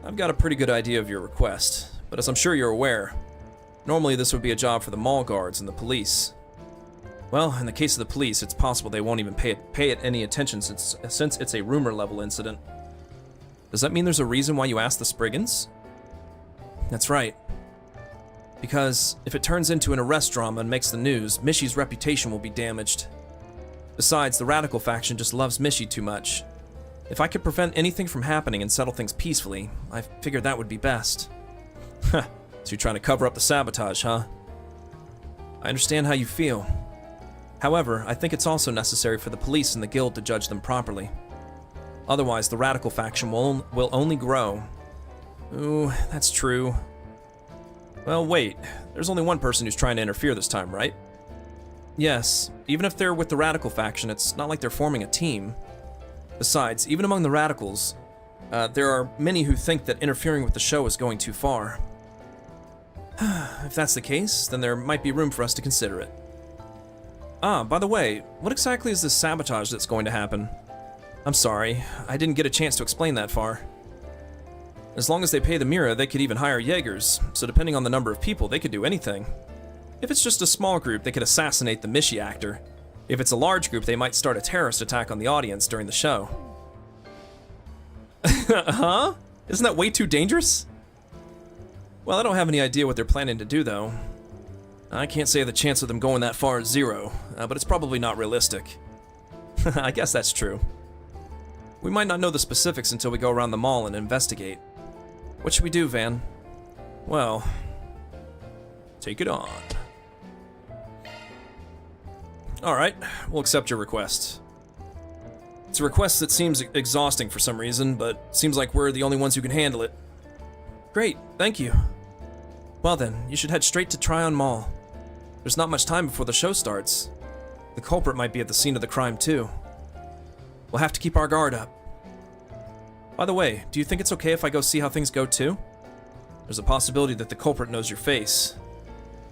I've got a pretty good idea of your request, but as I'm sure you're aware, normally this would be a job for the mall guards and the police. Well, in the case of the police, it's possible they won't even pay it any attention since it's a rumor-level incident. Does that mean there's a reason why you asked the Spriggans? That's right. Because if it turns into an arrest drama and makes the news, Mishy's reputation will be damaged. Besides, the radical faction just loves Mishy too much. If I could prevent anything from happening and settle things peacefully, I figured that would be best. So you're trying to cover up the sabotage, huh? I understand how you feel. However, I think it's also necessary for the police and the guild to judge them properly. Otherwise, the radical faction will only grow. Ooh, that's true. Well, wait. There's only one person who's trying to interfere this time, right? Yes. Even if they're with the radical faction, it's not like they're forming a team. Besides, even among the radicals, there are many who think that interfering with the show is going too far. If that's the case, then there might be room for us to consider it. Ah, by the way, what exactly is this sabotage that's going to happen? I'm sorry, I didn't get a chance to explain that far. As long as they pay the Mira, they could even hire Jaegers, so depending on the number of people, they could do anything. If it's just a small group, they could assassinate the Mishy actor. If it's a large group, they might start a terrorist attack on the audience during the show. Huh? Isn't that way too dangerous? Well, I don't have any idea what they're planning to do, though. I can't say the chance of them going that far is 0, but it's probably not realistic. I guess that's true. We might not know the specifics until we go around the mall and investigate. What should we do, Van? Well, take it on. Alright, we'll accept your request. It's a request that seems exhausting for some reason, but seems like we're the only ones who can handle it. Great, thank you. Well then, you should head straight to Tryon Mall. There's not much time before the show starts. The culprit might be at the scene of the crime too. We'll have to keep our guard up. By the way, do you think it's okay if I go see how things go too? There's a possibility that the culprit knows your face.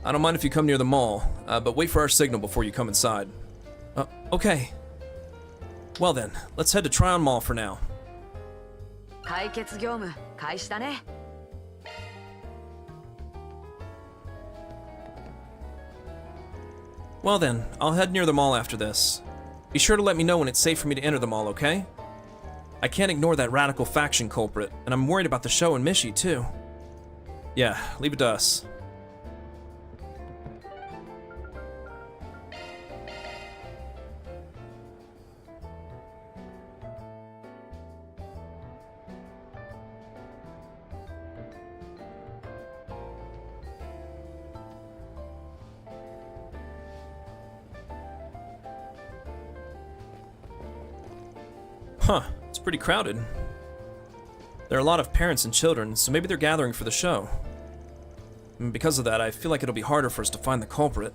I don't mind if you come near the mall, but wait for our signal before you come inside. Okay. Well then, let's head to Tryon Mall for now. 解決業務開始だね。Well then, I'll head near the mall after this. Be sure to let me know when it's safe for me to enter the mall, okay? I can't ignore that radical faction culprit, and I'm worried about the show and Mishy too. Yeah, leave it to us. Huh, it's pretty crowded. There are a lot of parents and children, so maybe they're gathering for the show. And because of that, I feel like it'll be harder for us to find the culprit.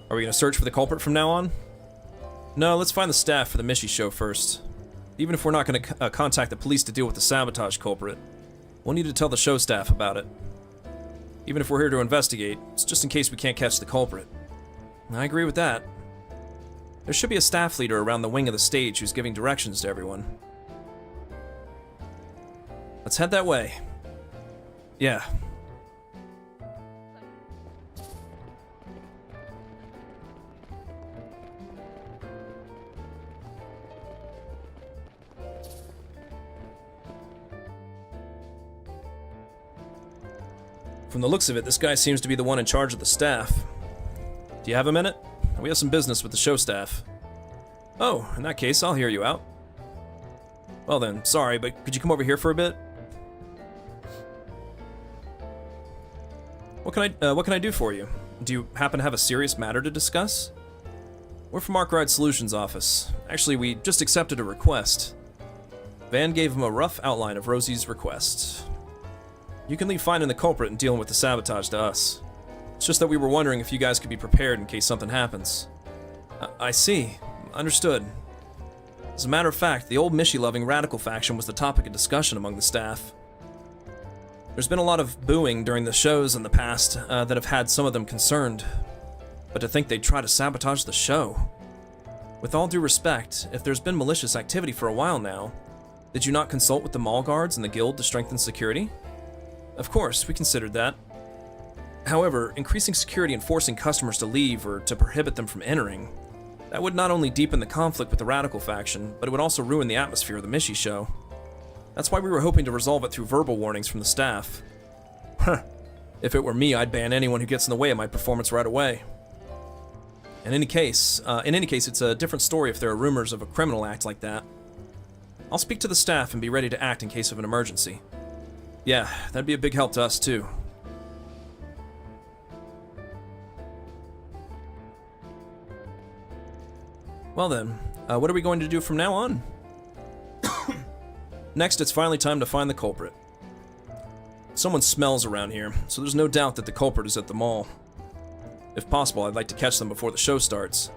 Are we going to search for the culprit from now on? No, let's find the staff for the Mishi show first. Even if we're not going to contact the police to deal with the sabotage culprit, we'll need to tell the show staff about it. Even if we're here to investigate, it's just in case we can't catch the culprit. I agree with that. There should be a staff leader around the wing of the stage who's giving directions to everyone. Let's head that way. Yeah. From the looks of it, this guy seems to be the one in charge of the staff. Do you have a minute? We have some business with the show staff. Oh, in that case, I'll hear you out. Well then, sorry, but could you come over here for a bit? What can I do for you? Do you happen to have a serious matter to discuss? We're from Arkwright Solutions office. Actually, we just accepted a request. Van gave him a rough outline of Rosie's request. You can leave finding the culprit and dealing with the sabotage to us. It's just that we were wondering if you guys could be prepared in case something happens. I see. Understood. As a matter of fact, the old Mishi-loving radical faction was the topic of discussion among the staff. There's been a lot of booing during the shows in the past that have had some of them concerned. But to think they'd try to sabotage the show. With all due respect, if there's been malicious activity for a while now, did you not consult with the mall guards and the guild to strengthen security? Of course, we considered that. However, increasing security and forcing customers to leave or to prohibit them from entering, that would not only deepen the conflict with the radical faction, but it would also ruin the atmosphere of the Mishi show. That's why we were hoping to resolve it through verbal warnings from the staff. Huh. If it were me, I'd ban anyone who gets in the way of my performance right away. In any case, it's a different story if there are rumors of a criminal act like that. I'll speak to the staff and be ready to act in case of an emergency. Yeah, that'd be a big help to us too. Well then, what are we going to do from now on? Next, it's finally time to find the culprit. Someone smells around here, so there's no doubt that the culprit is at the mall. If possible, I'd like to catch them before the show starts.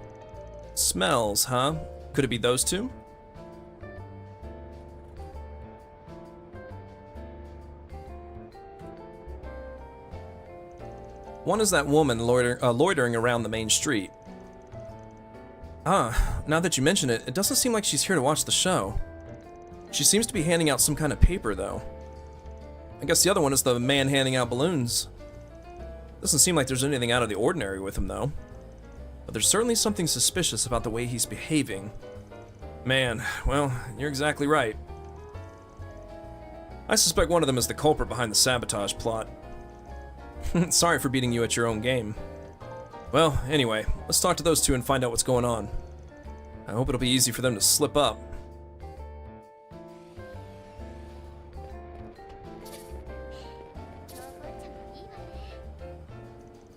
Smells, huh? Could it be those two? One is that woman loitering around the main street. Ah, now that you mention it, it doesn't seem like she's here to watch the show. She seems to be handing out some kind of paper, though. I guess the other one is the man handing out balloons. Doesn't seem like there's anything out of the ordinary with him, though. But there's certainly something suspicious about the way he's behaving. Man, well, you're exactly right. I suspect one of them is the culprit behind the sabotage plot. Sorry for beating you at your own game. Well, anyway, let's talk to those two and find out what's going on. I hope it'll be easy for them to slip up.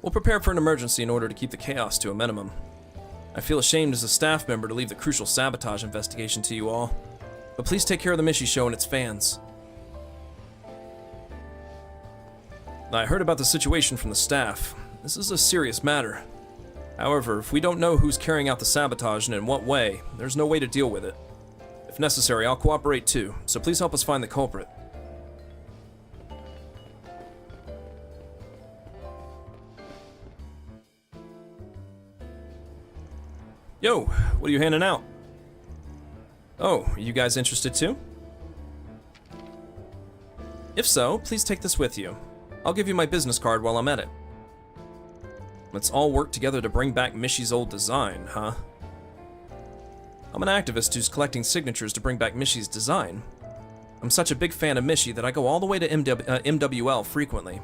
We'll prepare for an emergency in order to keep the chaos to a minimum. I feel ashamed as a staff member to leave the crucial sabotage investigation to you all, but please take care of the Mishi show and its fans. I heard about the situation from the staff. This is a serious matter. However, if we don't know who's carrying out the sabotage and in what way, there's no way to deal with it. If necessary, I'll cooperate too, so please help us find the culprit. Yo, what are you handing out? Oh, are you guys interested too? If so, please take this with you. I'll give you my business card while I'm at it. Let's all work together to bring back Mishi's old design, huh? I'm an activist who's collecting signatures to bring back Mishi's design. I'm such a big fan of Mishi that I go all the way to MWL frequently.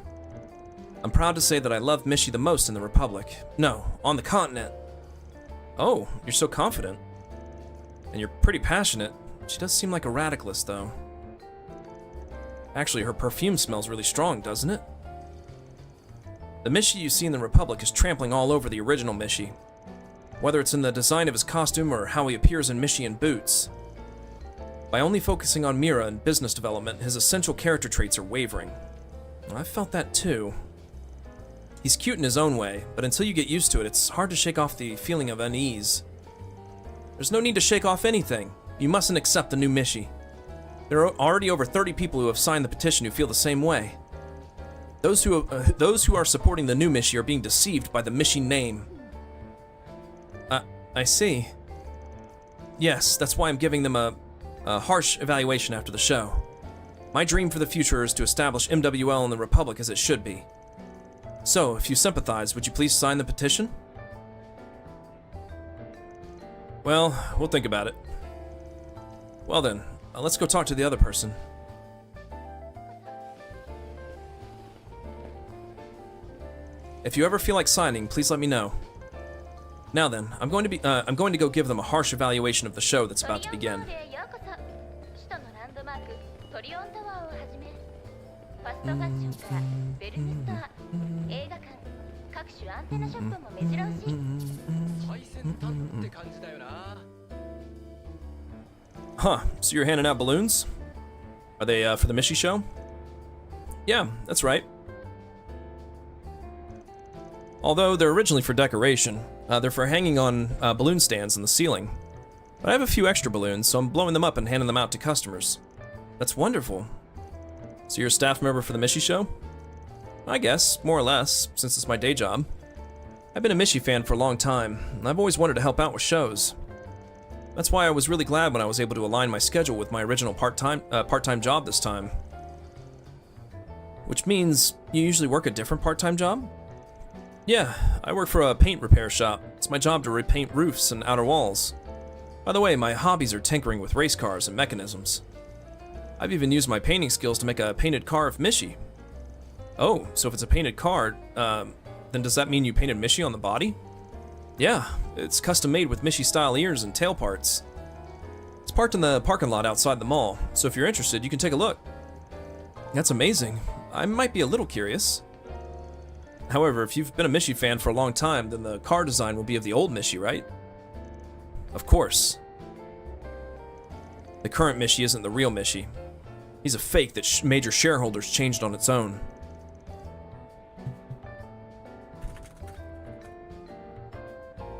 I'm proud to say that I love Mishi the most in the Republic. No, on the continent. Oh, you're so confident. And you're pretty passionate. She does seem like a radicalist, though. Actually, her perfume smells really strong, doesn't it? The Mishi you see in the Republic is trampling all over the original Mishi. Whether it's in the design of his costume or how he appears in Mishi in boots. By only focusing on Mira and business development, his essential character traits are wavering. I've felt that too. He's cute in his own way, but until you get used to it, it's hard to shake off the feeling of unease. There's no need to shake off anything. You mustn't accept the new Mishi. There are already over 30 people who have signed the petition who feel the same way. Those who are supporting the new Mishi are being deceived by the Mishi name. I see. Yes, that's why I'm giving them a harsh evaluation after the show. My dream for the future is to establish MWL in the Republic as it should be. So, if you sympathize, would you please sign the petition? Well, we'll think about it. Well then, let's go talk to the other person. If you ever feel like signing, please let me know. Now then, I'm going to go give them a harsh evaluation of the show that's about to begin. Huh, so you're handing out balloons? Are they for the Mishi show? Yeah, that's right. Although they're originally for decoration, they're for hanging on balloon stands in the ceiling. But I have a few extra balloons, so I'm blowing them up and handing them out to customers. That's wonderful. So you're a staff member for the Mishi show? I guess, more or less, since it's my day job. I've been a Mishi fan for a long time, and I've always wanted to help out with shows. That's why I was really glad when I was able to align my schedule with my original part-time job this time. Which means you usually work a different part-time job? Yeah, I work for a paint repair shop. It's my job to repaint roofs and outer walls. By the way, my hobbies are tinkering with race cars and mechanisms. I've even used my painting skills to make a painted car of Mishi. Oh, so if it's a painted car, then does that mean you painted Mishi on the body? Yeah, it's custom made with Mishi-style ears and tail parts. It's parked in the parking lot outside the mall, so if you're interested, you can take a look. That's amazing. I might be a little curious. However, if you've been a Mishi fan for a long time, then the car design will be of the old Mishi, right? Of course. The current Mishi isn't the real Mishi. He's a fake that major shareholders changed on its own.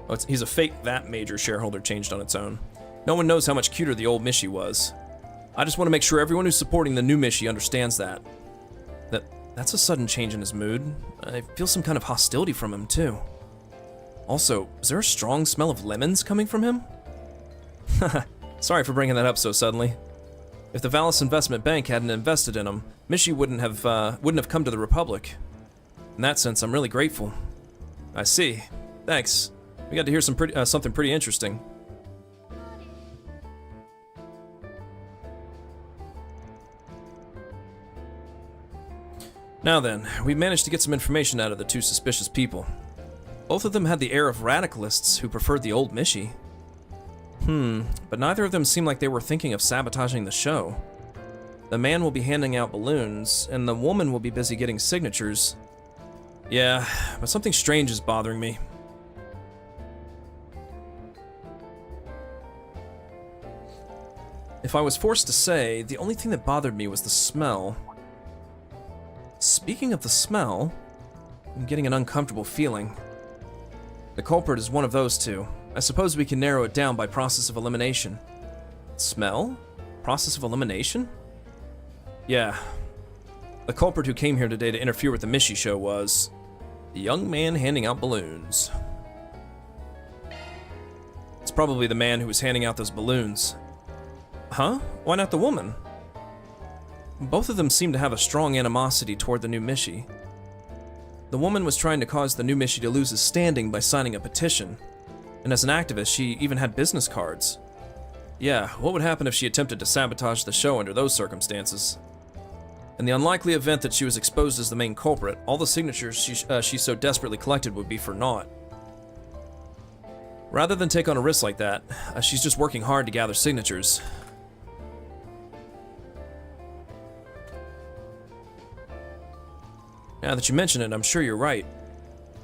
Oh, he's a fake that major shareholder changed on its own. No one knows how much cuter the old Mishi was. I just want to make sure everyone who's supporting the new Mishi understands that. That's a sudden change in his mood. I feel some kind of hostility from him, too. Also, is there a strong smell of lemons coming from him? Sorry for bringing that up so suddenly. If the Valis Investment Bank hadn't invested in him, Mishi wouldn't have come to the Republic. In that sense, I'm really grateful. I see. Thanks. We got to hear something pretty interesting. Now then, we managed to get some information out of the two suspicious people. Both of them had the air of radicalists who preferred the old Mishi. But neither of them seemed like they were thinking of sabotaging the show. The man will be handing out balloons, and the woman will be busy getting signatures. Yeah, but something strange is bothering me. If I was forced to say, the only thing that bothered me was the smell. Speaking of the smell, I'm getting an uncomfortable feeling. The culprit is one of those two. I suppose we can narrow it down by process of elimination. Smell? Process of elimination? Yeah. The culprit who came here today to interfere with the Mishi show was the young man handing out balloons. It's probably the man who was handing out those balloons. Huh? Why not the woman? Both of them seem to have a strong animosity toward the new Mishi. The woman was trying to cause the new Mishi to lose his standing by signing a petition. And as an activist, she even had business cards. Yeah, what would happen if she attempted to sabotage the show under those circumstances? In the unlikely event that she was exposed as the main culprit, all the signatures she so desperately collected would be for naught. Rather than take on a risk like that, she's just working hard to gather signatures. Now that you mention it, I'm sure you're right.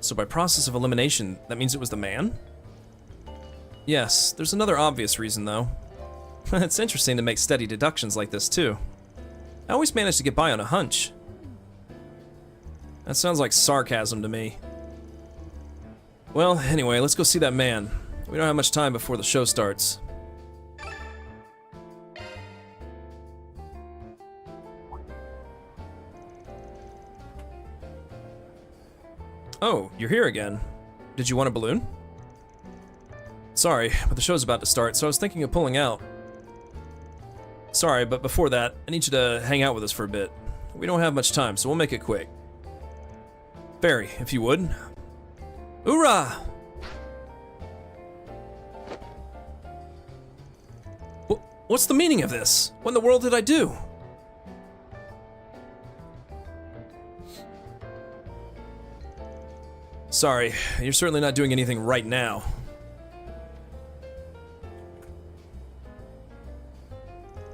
So by process of elimination, that means it was the man? Yes, there's another obvious reason though. It's interesting to make steady deductions like this, too. I always manage to get by on a hunch. That sounds like sarcasm to me. Well, anyway, let's go see that man. We don't have much time before the show starts. Oh, you're here again. Did you want a balloon? Sorry, but the show's about to start, so I was thinking of pulling out. Sorry, but before that, I need you to hang out with us for a bit. We don't have much time, so we'll make it quick. Barry, if you would. Hoorah! What's the meaning of this? What in the world did I do? Sorry, you're certainly not doing anything right now.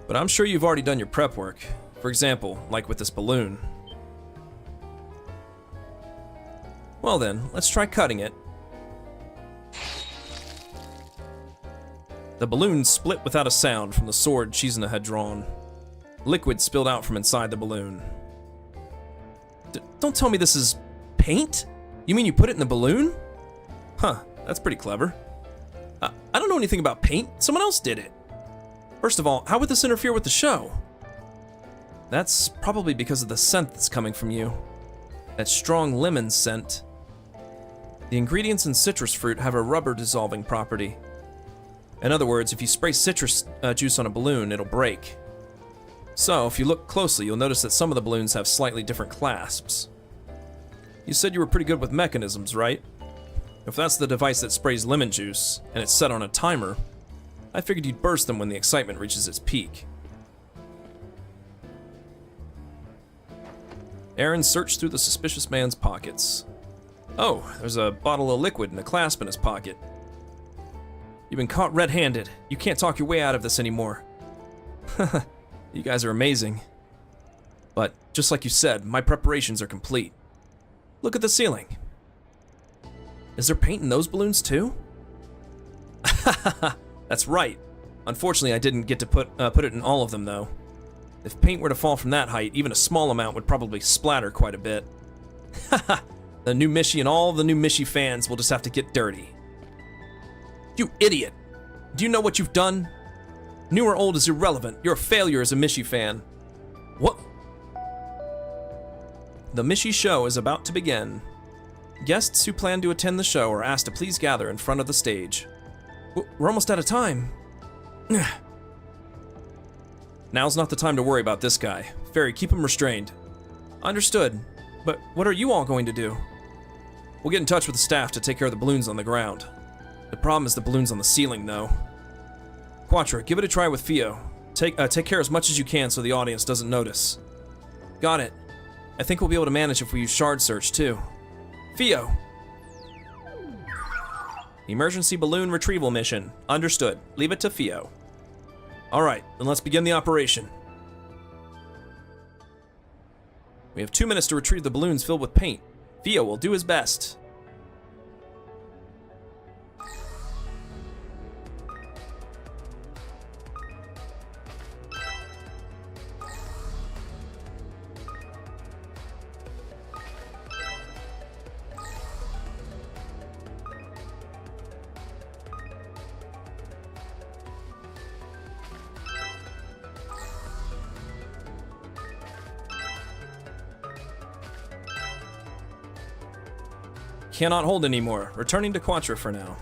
But I'm sure you've already done your prep work. For example, like with this balloon. Well then, let's try cutting it. The balloon split without a sound from the sword Chizuna had drawn. Liquid spilled out from inside the balloon. Don't tell me this is paint? You mean you put it in the balloon? Huh, that's pretty clever. I don't know anything about paint. Someone else did it. First of all, how would this interfere with the show? That's probably because of the scent that's coming from you. That strong lemon scent. The ingredients in citrus fruit have a rubber dissolving property. In other words, if you spray citrus juice on a balloon, it'll break. So, if you look closely, you'll notice that some of the balloons have slightly different clasps. You said you were pretty good with mechanisms, right? If that's the device that sprays lemon juice, and it's set on a timer, I figured you'd burst them when the excitement reaches its peak. Aaron searched through the suspicious man's pockets. Oh, there's a bottle of liquid and a clasp in his pocket. You've been caught red-handed. You can't talk your way out of this anymore. You guys are amazing. But, just like you said, my preparations are complete. Look at the ceiling. Is there paint in those balloons too? That's right. Unfortunately, I didn't get to put it in all of them, though. If paint were to fall from that height, even a small amount would probably splatter quite a bit. The new Mishi and all the new Mishi fans will just have to get dirty. You idiot! Do you know what you've done? New or old is irrelevant. You're a failure as a Mishi fan. What? The Mishi show is about to begin. Guests who plan to attend the show are asked to please gather in front of the stage. We're almost out of time. Now's not the time to worry about this guy. Fairy, keep him restrained. Understood. But what are you all going to do? We'll get in touch with the staff to take care of the balloons on the ground. The problem is the balloons on the ceiling, though. Quattro, give it a try with Fio. Take care as much as you can so the audience doesn't notice. Got it. I think we'll be able to manage if we use shard search, too. Fio! Emergency balloon retrieval mission. Understood. Leave it to Fio. Alright, then let's begin the operation. We have 2 minutes to retrieve the balloons filled with paint. Fio will do his best. Cannot hold anymore. Returning to Quattro for now.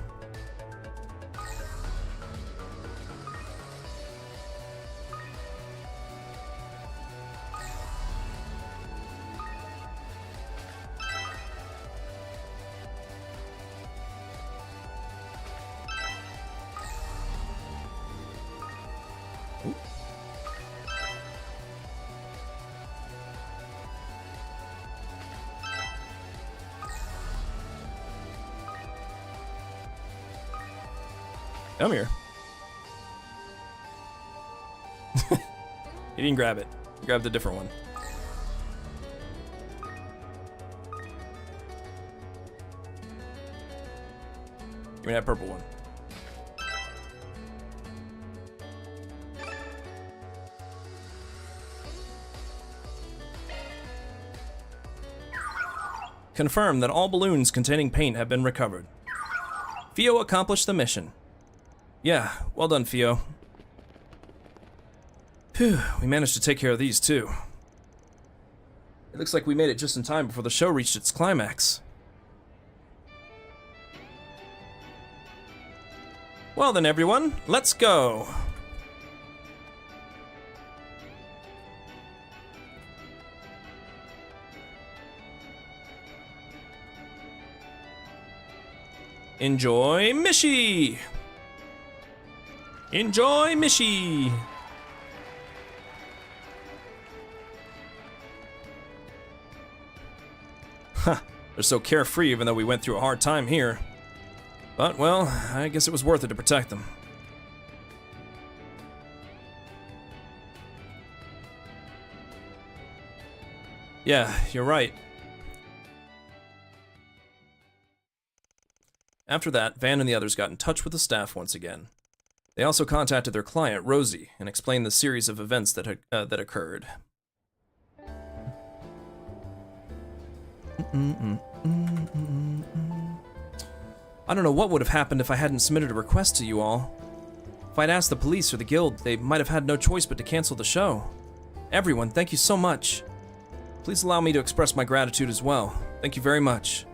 Ooh. Come here. He didn't grab it. He grabbed a different one. Give me that purple one. Confirm that all balloons containing paint have been recovered. Fio accomplished the mission. Yeah, well done, Fio. Phew, we managed to take care of these too. It looks like we made it just in time before the show reached its climax. Well then, everyone, let's go. Enjoy Mishi! Enjoy Mishi! Huh, they're so carefree even though we went through a hard time here. But, well, I guess it was worth it to protect them. Yeah, you're right. After that, Van and the others got in touch with the staff once again. They also contacted their client, Rosie, and explained the series of events that occurred. I don't know what would have happened if I hadn't submitted a request to you all. If I'd asked the police or the guild, they might have had no choice but to cancel the show. Everyone, thank you so much. Please allow me to express my gratitude as well. Thank you very much.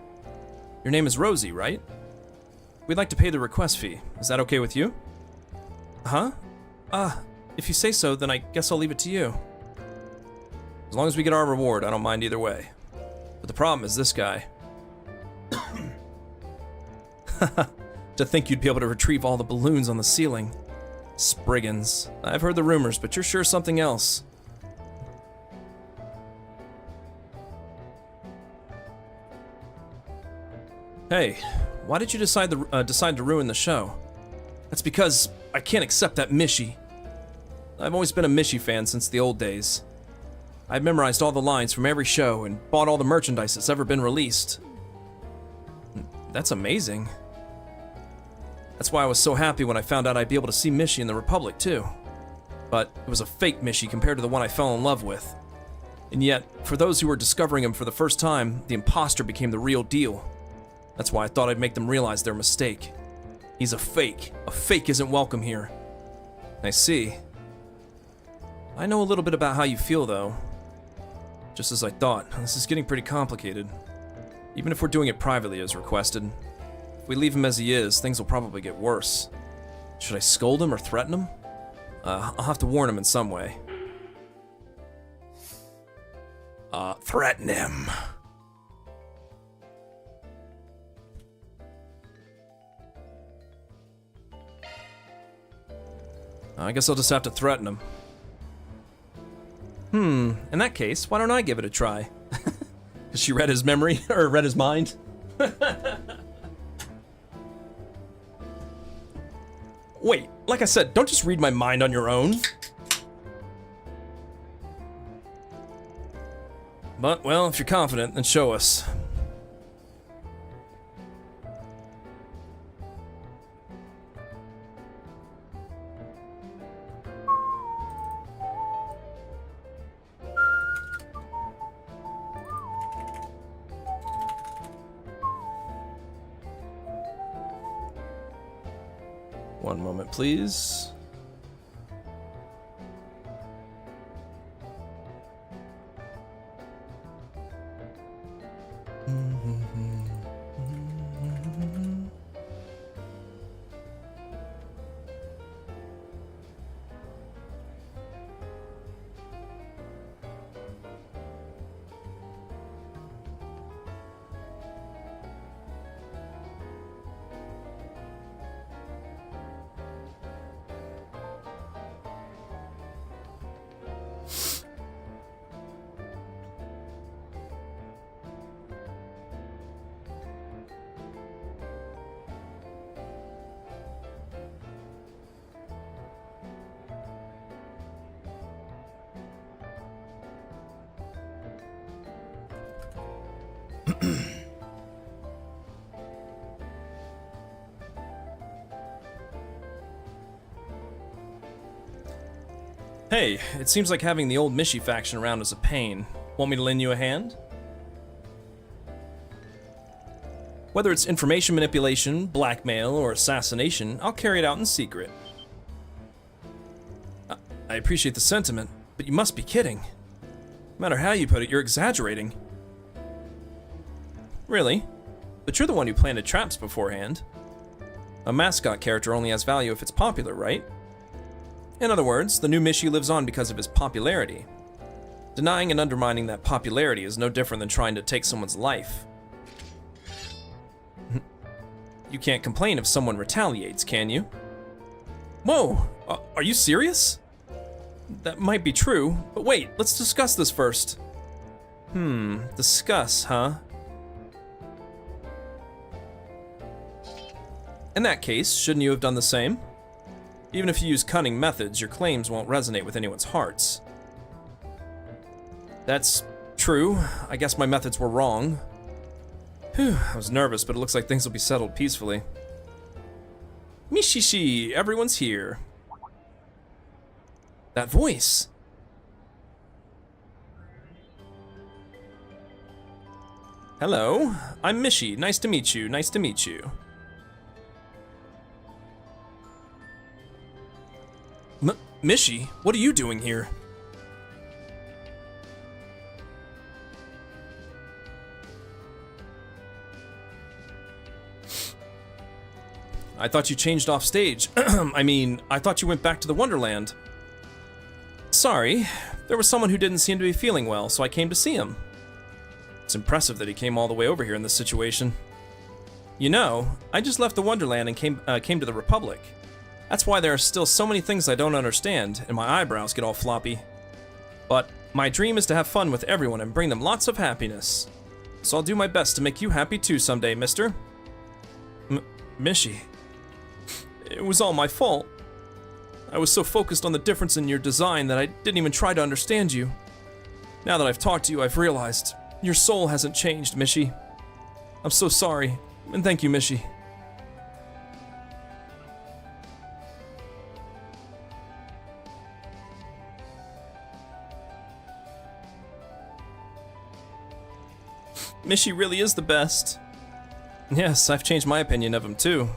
Your name is Rosie, right? We'd like to pay the request fee. Is that okay with you? Huh? If you say so, then I guess I'll leave it to you. As long as we get our reward, I don't mind either way. But the problem is this guy. To think you'd be able to retrieve all the balloons on the ceiling. Spriggans. I've heard the rumors, but you're sure something else. Hey, why did you decide to ruin the show? That's because I can't accept that Mishi. I've always been a Mishi fan since the old days. I've memorized all the lines from every show and bought all the merchandise that's ever been released. That's amazing. That's why I was so happy when I found out I'd be able to see Mishi in the Republic too. But it was a fake Mishi compared to the one I fell in love with. And yet, for those who were discovering him for the first time, the imposter became the real deal. That's why I thought I'd make them realize their mistake. He's a fake. A fake isn't welcome here. I see. I know a little bit about how you feel, though. Just as I thought, this is getting pretty complicated. Even if we're doing it privately as requested. If we leave him as he is, things will probably get worse. Should I scold him or threaten him? I'll have to warn him in some way. Threaten him. I guess I'll just have to threaten him. In that case, why don't I give it a try? Because she read his memory, or read his mind? Wait, like I said, don't just read my mind on your own. But, well, if you're confident, then show us. One moment, please. Hey, it seems like having the old Mishi faction around is a pain. Want me to lend you a hand? Whether it's information manipulation, blackmail, or assassination, I'll carry it out in secret. I appreciate the sentiment, but you must be kidding. No matter how you put it, you're exaggerating. Really? But you're the one who planted traps beforehand. A mascot character only has value if it's popular, right? In other words, the new Mishi lives on because of his popularity. Denying and undermining that popularity is no different than trying to take someone's life. You can't complain if someone retaliates, can you? Whoa! Are you serious? That might be true, but wait, let's discuss this first. Discuss, huh? In that case, shouldn't you have done the same? Even if you use cunning methods, your claims won't resonate with anyone's hearts. That's true. I guess my methods were wrong. Whew, I was nervous, but it looks like things will be settled peacefully. Mishishi, everyone's here. That voice. Hello, I'm Mishi. Nice to meet you. Nice to meet you. Mishi, what are you doing here? I thought you changed off stage. I mean, I thought you went back to the Wonderland. Sorry, there was someone who didn't seem to be feeling well, so I came to see him. It's impressive that he came all the way over here in this situation. You know, I just left the Wonderland and came to the Republic. That's why there are still so many things I don't understand, and my eyebrows get all floppy. But my dream is to have fun with everyone and bring them lots of happiness. So I'll do my best to make you happy too someday, mister. Mishi. It was all my fault. I was so focused on the difference in your design that I didn't even try to understand you. Now that I've talked to you, I've realized your soul hasn't changed, Mishi. I'm so sorry, and thank you, Mishi. Mishi really is the best. Yes, I've changed my opinion of him too.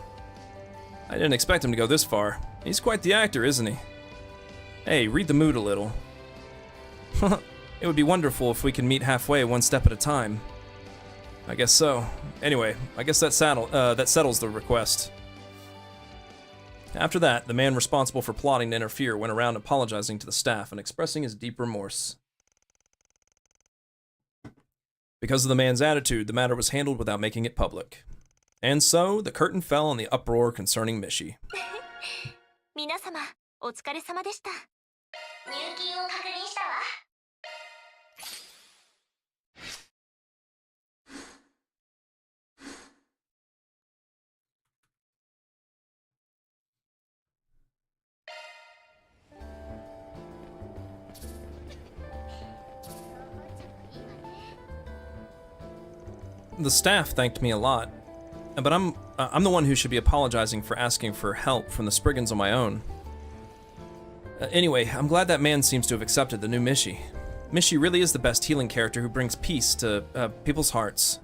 I didn't expect him to go this far. He's quite the actor, isn't he? Hey, read the mood a little. It would be wonderful if we could meet halfway, one step at a time. I guess so. Anyway, I guess that settles the request. After that, the man responsible for plotting to interfere went around apologizing to the staff and expressing his deep remorse. Because of the man's attitude, the matter was handled without making it public. And so, the curtain fell on the uproar concerning Mishi. 皆様、お疲れ様でした。入金を確認したわ。The staff thanked me a lot, but I'm the one who should be apologizing for asking for help from the Spriggans on my own. Anyway, I'm glad that man seems to have accepted the new Mishi. Mishi really is the best healing character who brings peace to people's hearts.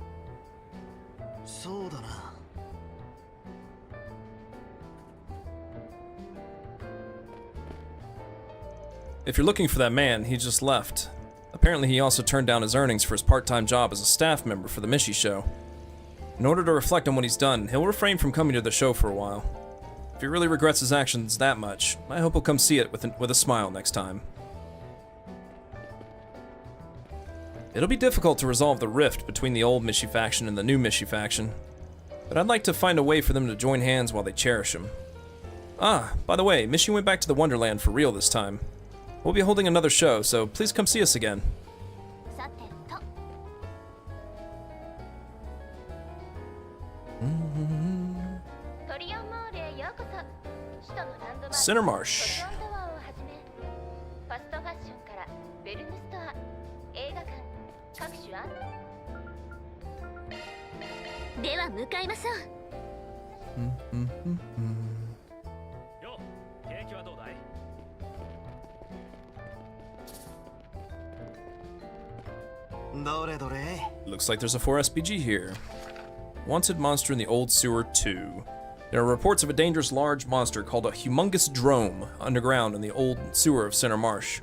If you're looking for that man, he just left. Apparently he also turned down his earnings for his part-time job as a staff member for the Mishi show. In order to reflect on what he's done, he'll refrain from coming to the show for a while. If he really regrets his actions that much, I hope he'll come see it with a smile next time. It'll be difficult to resolve the rift between the old Mishi faction and the new Mishi faction, but I'd like to find a way for them to join hands while they cherish him. Ah, by the way, Mishi went back to the Wonderland for real this time. We'll be holding another show, so please come see us again. Cinnamarsh. では向かいましょう。よ、ケーキはどうだい？ どれどれ？ Looks like there's a 4 SPG here. Wanted monster in the old sewer 2. There are reports of a dangerous large monster called a humongous drome underground in the old sewer of Center Marsh.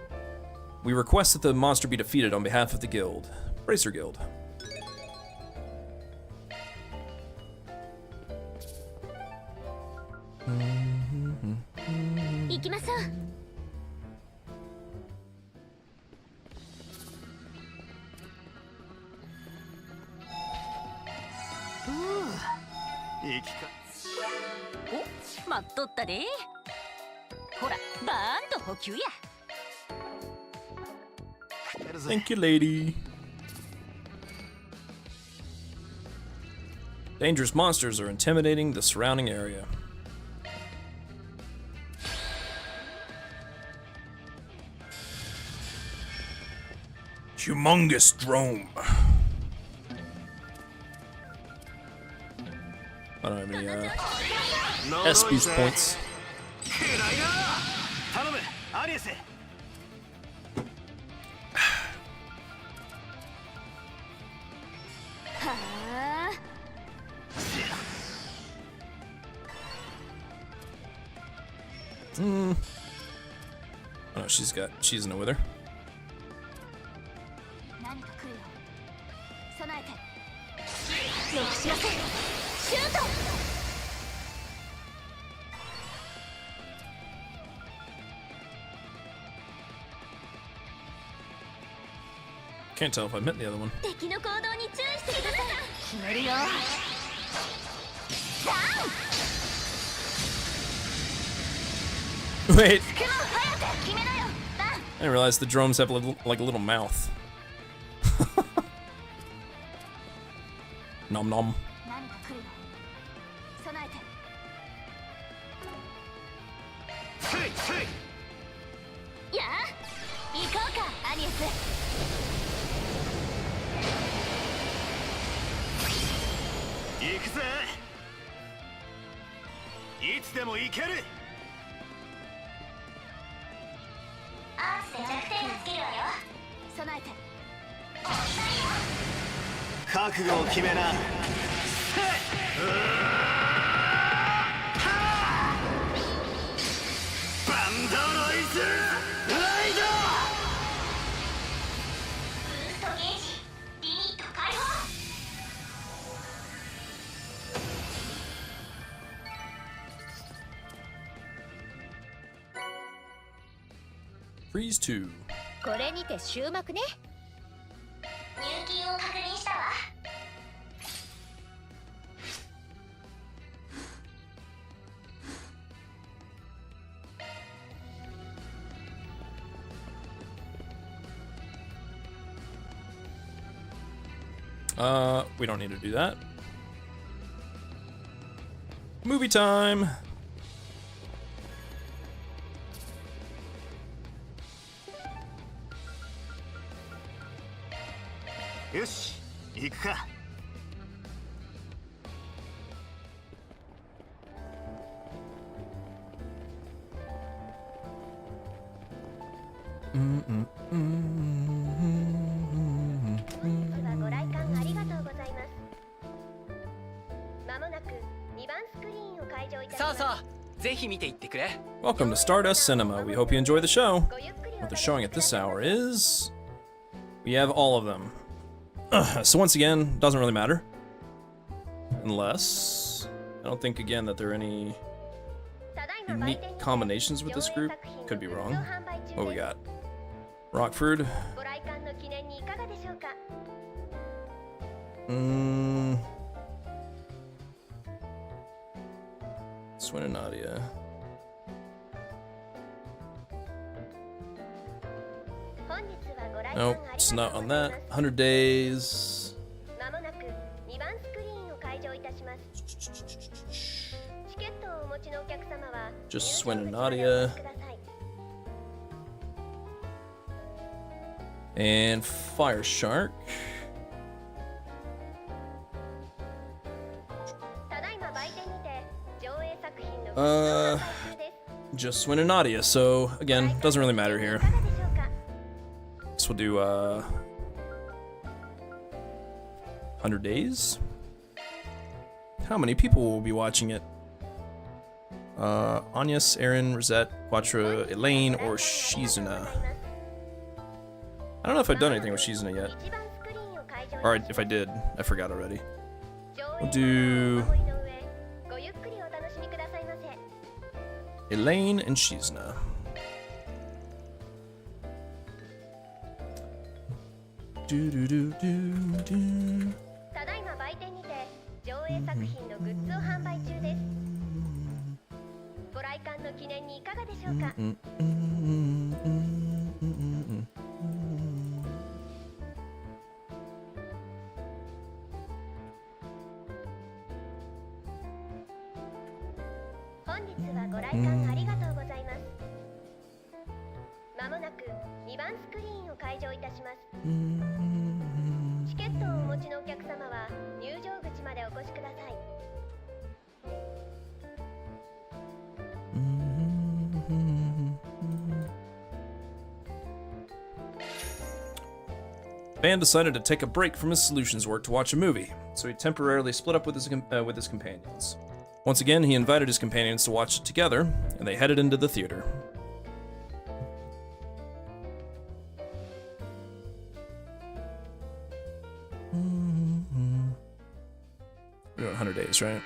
We request that the monster be defeated on behalf of the guild. Bracer Guild.お、待っとったで。ほら、バーンと補給や。Thank you, lady. Dangerous monsters are intimidating the surrounding area. Humongous drome. I don't have any SP's points. Oh, she's in it with her. Can't tell if I met the other one. Wait. I didn't realize the drones have like a little mouth. Nom nom. Freeze 2. これにて終幕ね。入金を確認したわ。We don't need to do that. Movie time. Yoshi, 行くか。ご来館ありがとうございます。まもなく2番スクリーンを開場いたします。さあさあ、ぜひ見ていってくれ。Welcome to Stardust Cinema. We hope you enjoy the show. What they're showing at this hour is we have all of them. So once again, doesn't really matter. Unless I don't think again that there are any unique combinations with this group. Could be wrong. What we got? Rockford. Swin and Nadia. Nope, it's not on that. 100 days. Just Swin and Nadia. And Fire Shark. Just Swin and Nadia, so again, doesn't really matter here. So we'll do 100 days. How many people will be watching it? Agnes, Aaron, Rosette, Quattro, Elaine, or Shizuna? I don't know if I've done anything with Shizuna yet. Or if I did, I forgot already. We'll do Elaine and Shizuna. Do do do do do. ただいま売店にて上映作品のグッズを販売中です。ご来館の記念にいかがでしょうか。本日はご来館ありがとうございます。まもなく2番スクリーンを開場いたします。チケットをお持ちのお客様は入場口までお越しください。Van decided to take a break from his solutions work to watch a movie, so he temporarily split up with his companions. Once again, he invited his companions to watch it together, and they headed into the theater. We're doing 100 days, right?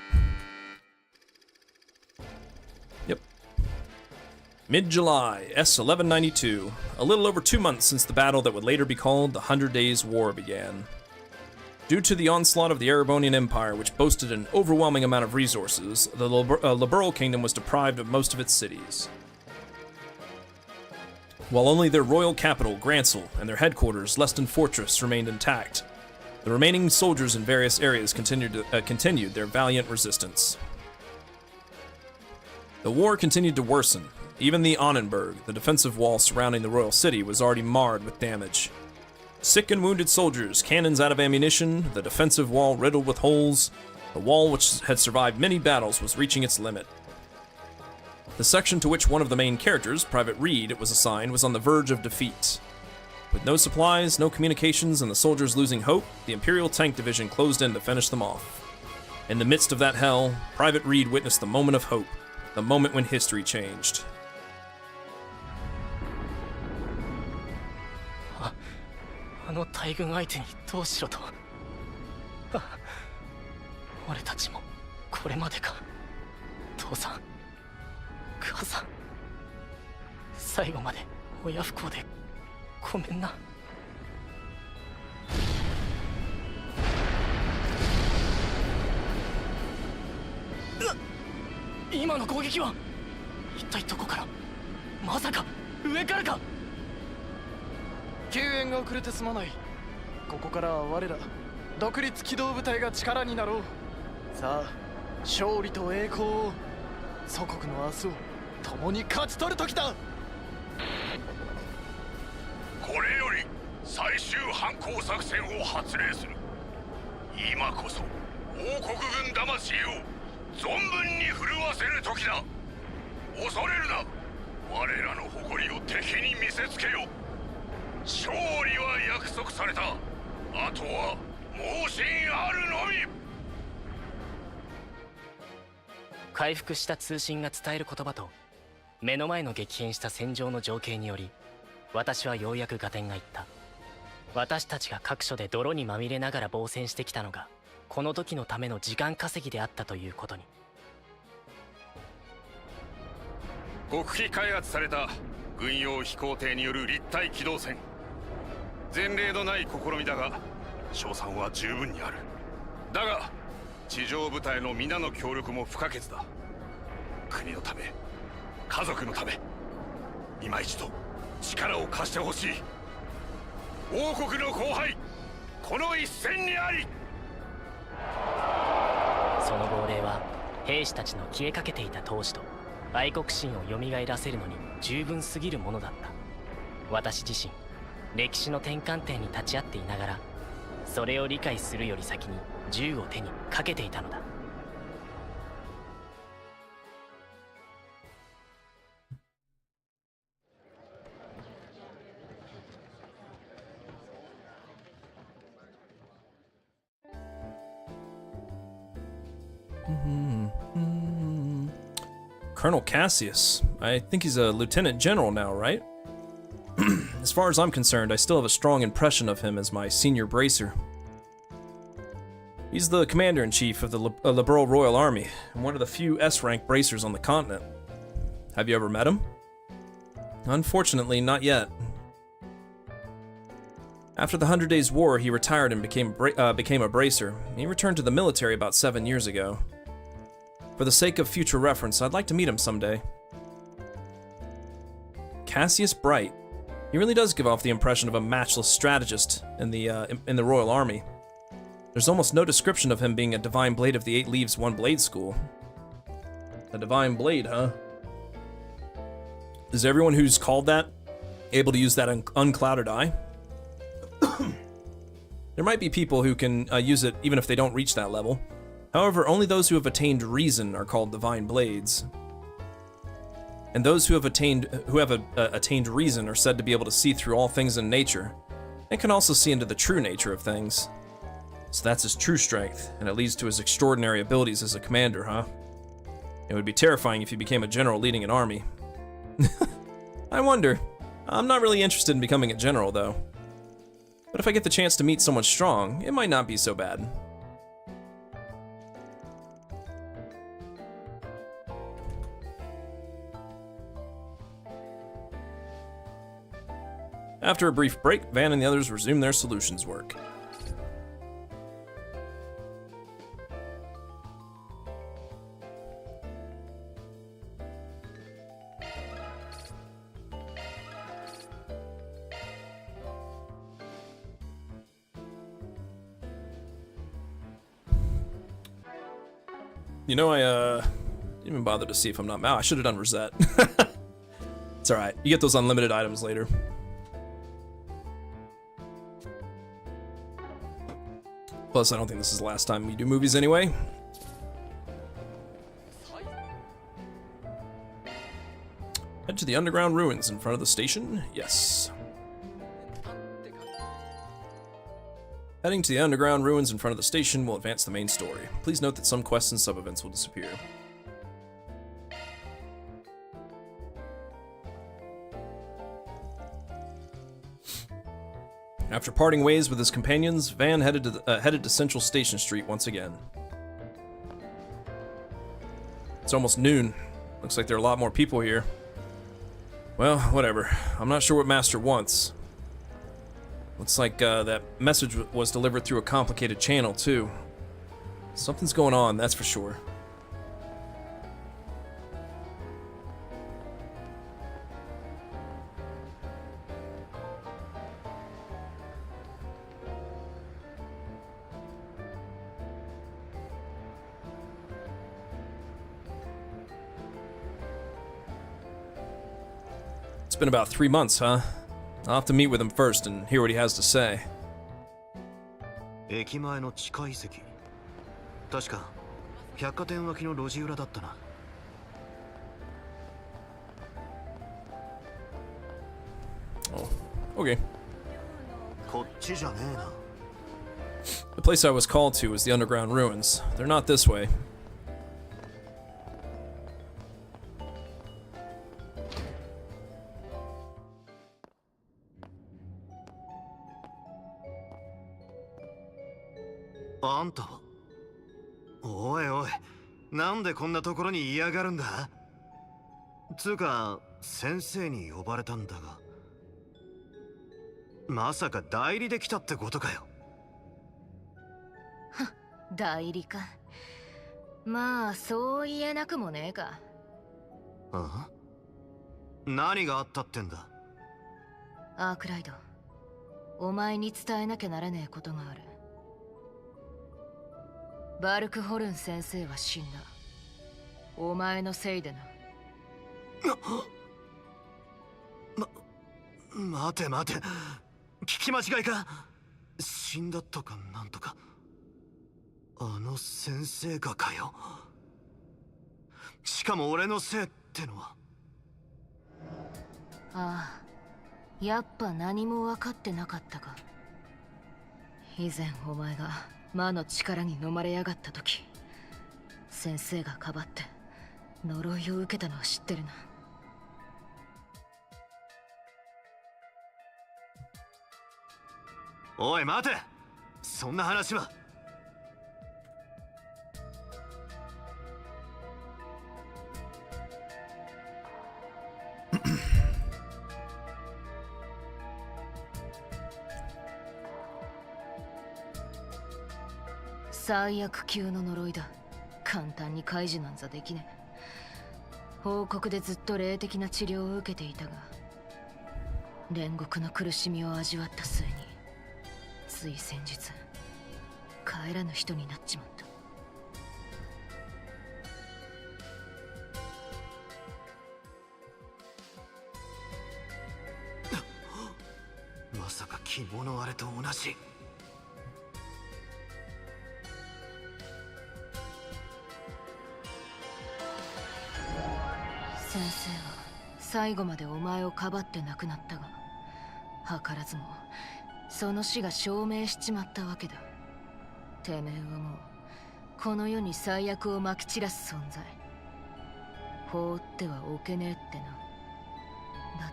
Yep. Mid-July, S1192. A little over 2 months since the battle that would later be called the 100 Days War began. Due to the onslaught of the Erebonian Empire, which boasted an overwhelming amount of resources, the Liberal Kingdom was deprived of most of its cities. While only their royal capital, Gransel, and their headquarters, Leston Fortress, remained intact, the remaining soldiers in various areas continued their valiant resistance. The war continued to worsen. Even the Annenberg, the defensive wall surrounding the royal city, was already marred with damage. Sick and wounded soldiers, cannons out of ammunition, the defensive wall riddled with holes, the wall which had survived many battles was reaching its limit. The section to which one of the main characters, Private Reed, was assigned was on the verge of defeat. With no supplies, no communications, and the soldiers losing hope, the Imperial Tank Division closed in to finish them off. In the midst of that hell, Private Reed witnessed the moment of hope, the moment when history changed. あの大軍相手にどうしろと。俺たちもこれまでか。父さん、母さん、最後まで親不孝でごめんな。今の攻撃は一体どこから？まさか上からか？救援が遅れてすまない。ここからは我ら独立機動部隊が力になろう。さあ、勝利と栄光を、祖国の明日を共に勝ち取る時だ。これより最終反攻作戦を発令する。今こそ王国軍魂を存分に震わせる時だ。恐れるな。我らの誇りを敵に見せつけよ。勝利は約束された。あとは盲信あるのみ。回復した通信が伝える言葉と目の前の激変した戦場の情景により、私はようやく合点がいった。私たちが各所で泥にまみれながら防戦してきたのがこの時のための時間稼ぎであったということに。極秘開発された軍用飛行艇による立体機動戦。前例のない試みだが勝算は十分にある。だが地上部隊の皆の協力も不可欠だ。国のため、家族のため、今一度力を貸してほしい。王国の後輩、この一戦にあり。その号令は兵士たちの消えかけていた闘志と愛国心を蘇らせるのに十分すぎるものだった。私自身歴史の転換点に立ち会っていながら、それを理解するより先に銃を手にかけていたのだ。Colonel Cassius. I think he's a lieutenant general now, right? As far as I'm concerned, I still have a strong impression of him as my senior bracer. He's the commander-in-chief of the Liberal Royal Army, and one of the few S-rank bracers on the continent. Have you ever met him? Unfortunately, not yet. After the 100 Days War, he retired and became a bracer. He returned to the military about 7 years ago. For the sake of future reference, I'd like to meet him someday. Cassius Bright. He really does give off the impression of a matchless strategist in the Royal Army. There's almost no description of him being a Divine Blade of the 8 Leaves 1 Blade School. A Divine Blade, huh? Is everyone who's called that able to use that unclouded eye? There might be people who can use it even if they don't reach that level. However, only those who have attained reason are called Divine Blades. And those who have attained reason are said to be able to see through all things in nature, and can also see into the true nature of things. So that's his true strength, and it leads to his extraordinary abilities as a commander, huh? It would be terrifying if he became a general leading an army. I wonder. I'm not really interested in becoming a general, though. But if I get the chance to meet someone strong, it might not be so bad. After a brief break, Van and the others resume their solutions work. You know, I didn't even bother to see if I'm not. I should have done Rosette. It's alright. You get those unlimited items later. Plus, I don't think this is the last time we do movies anyway. Head to the underground ruins in front of the station? Yes. Heading to the underground ruins in front of the station will advance the main story. Please note that some quests and sub-events will disappear. After parting ways with his companions, Van headed to Central Station Street once again. It's almost noon. Looks like there are a lot more people here. Well, whatever. I'm not sure what Master wants. Looks like that message was delivered through a complicated channel, too. Something's going on, that's for sure. It's been about 3 months, huh? I'll have to meet with him first and hear what he has to say. 駅前の地下遺跡。確か百貨店脇の路地裏だったな。Oh, okay. こっちじゃねえな。The place I was called to was the underground ruins. They're not this way. あんたは。おいおい、なんでこんなところに嫌がるんだ。つうか先生に呼ばれたんだが、まさか代理で来たってことかよ。代理か。まあそう言えなくもねえか。あ？何があったってんだ。アークライド、お前に伝えなきゃならねえことがある。バルクホルン先生は死んだ。お前のせいでな。待て待て、聞き間違いか。死んだとかなんとか。あの先生がかよ。しかも俺のせいってのは。ああ、やっぱ何も分かってなかったか。以前お前が魔の力に飲まれやがった時、先生がかばって呪いを受けたのは知ってるな。おい待て、そんな話は。最悪級の呪いだ。簡単に解除なんざできねえ。報告でずっと霊的な治療を受けていたが、煉獄の苦しみを味わった末につい先日帰らぬ人になっちまった。まさか昨日のあれと同じ。先生は最後までお前をかばって亡くなったが、図らずもその死が証明しちまったわけだ。てめえはもうこの世に最悪をまき散らす存在、放ってはおけねえってな。だっ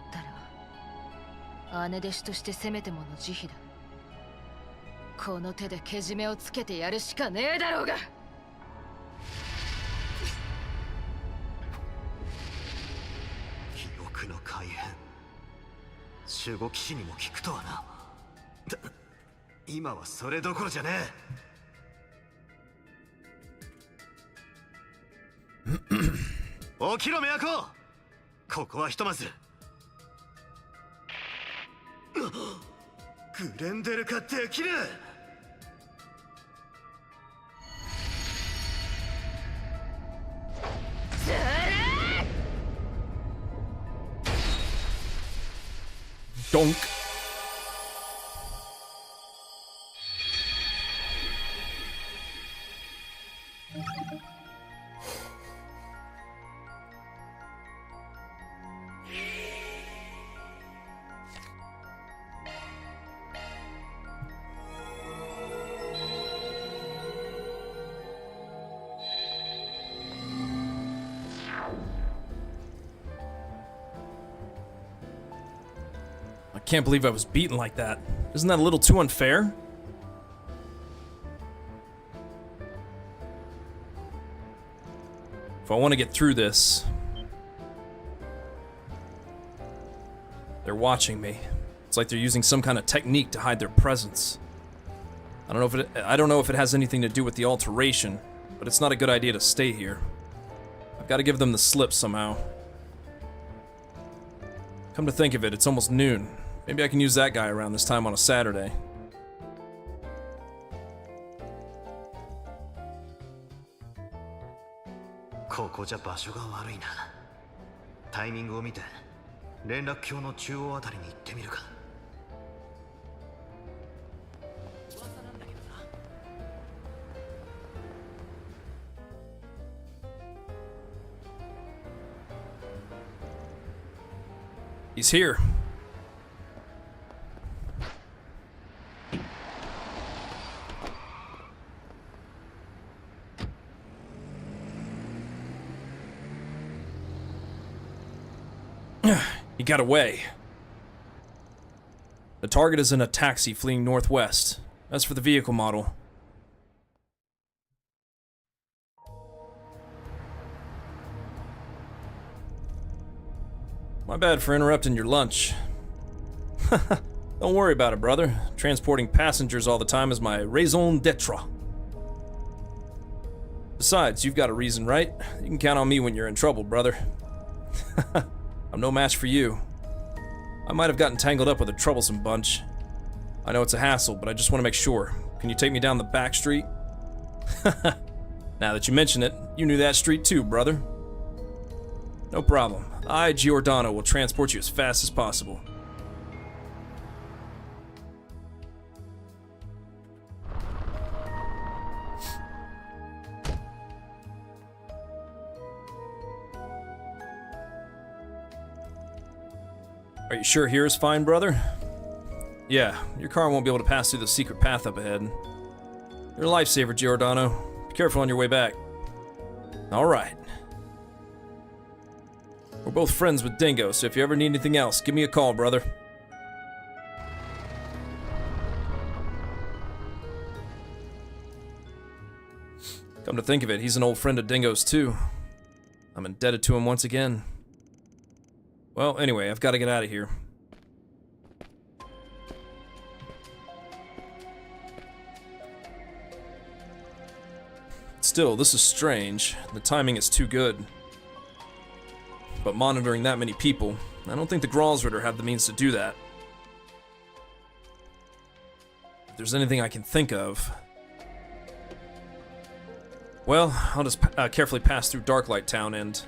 たら姉弟子としてせめてもの慈悲だ。この手でけじめをつけてやるしかねえだろうが。記憶の改変、守護騎士にも効くとはな。今はそれどころじゃねえ。起きろ都、ここはひとまず。グレンデル化できる。ドンク。I can't believe I was beaten like that. Isn't that a little too unfair? If I want to get through this, they're watching me. It's like they're using some kind of technique to hide their presence. I don't know if it has anything to do with the alteration, but it's not a good idea to stay here. I've got to give them the slip somehow. Come to think of it, it's almost noon. Maybe I can use that guy around this time on a Saturday. ここじゃ場所が悪いな。タイミングを見て連絡橋の中央あたりに行ってみるか。He's here. He got away. The target is in a taxi fleeing northwest. As for the vehicle model, my bad for interrupting your lunch. Don't worry about it, brother. Transporting passengers all the time is my raison d'etre. Besides, you've got a reason, right? You can count on me when you're in trouble, brother. I'm no match for you. I might have gotten tangled up with a troublesome bunch. I know it's a hassle, but I just want to make sure. Can you take me down the back street? Now that you mention it, you knew that street too, brother. No problem. I, Giordano, will transport you as fast as possible. Are you sure here is fine, brother? Yeah, your car won't be able to pass through the secret path up ahead. You're a lifesaver, Giordano. Be careful on your way back. All right. We're both friends with Dingo, so if you ever need anything else, give me a call, brother. Come to think of it, he's an old friend of Dingo's too. I'm indebted to him once again. Well, anyway, I've got to get out of here. Still, this is strange. The timing is too good. But monitoring that many people, I don't think the Gralsritter have the means to do that. If there's anything I can think of... Well, I'll just carefully pass through Darklight Town and...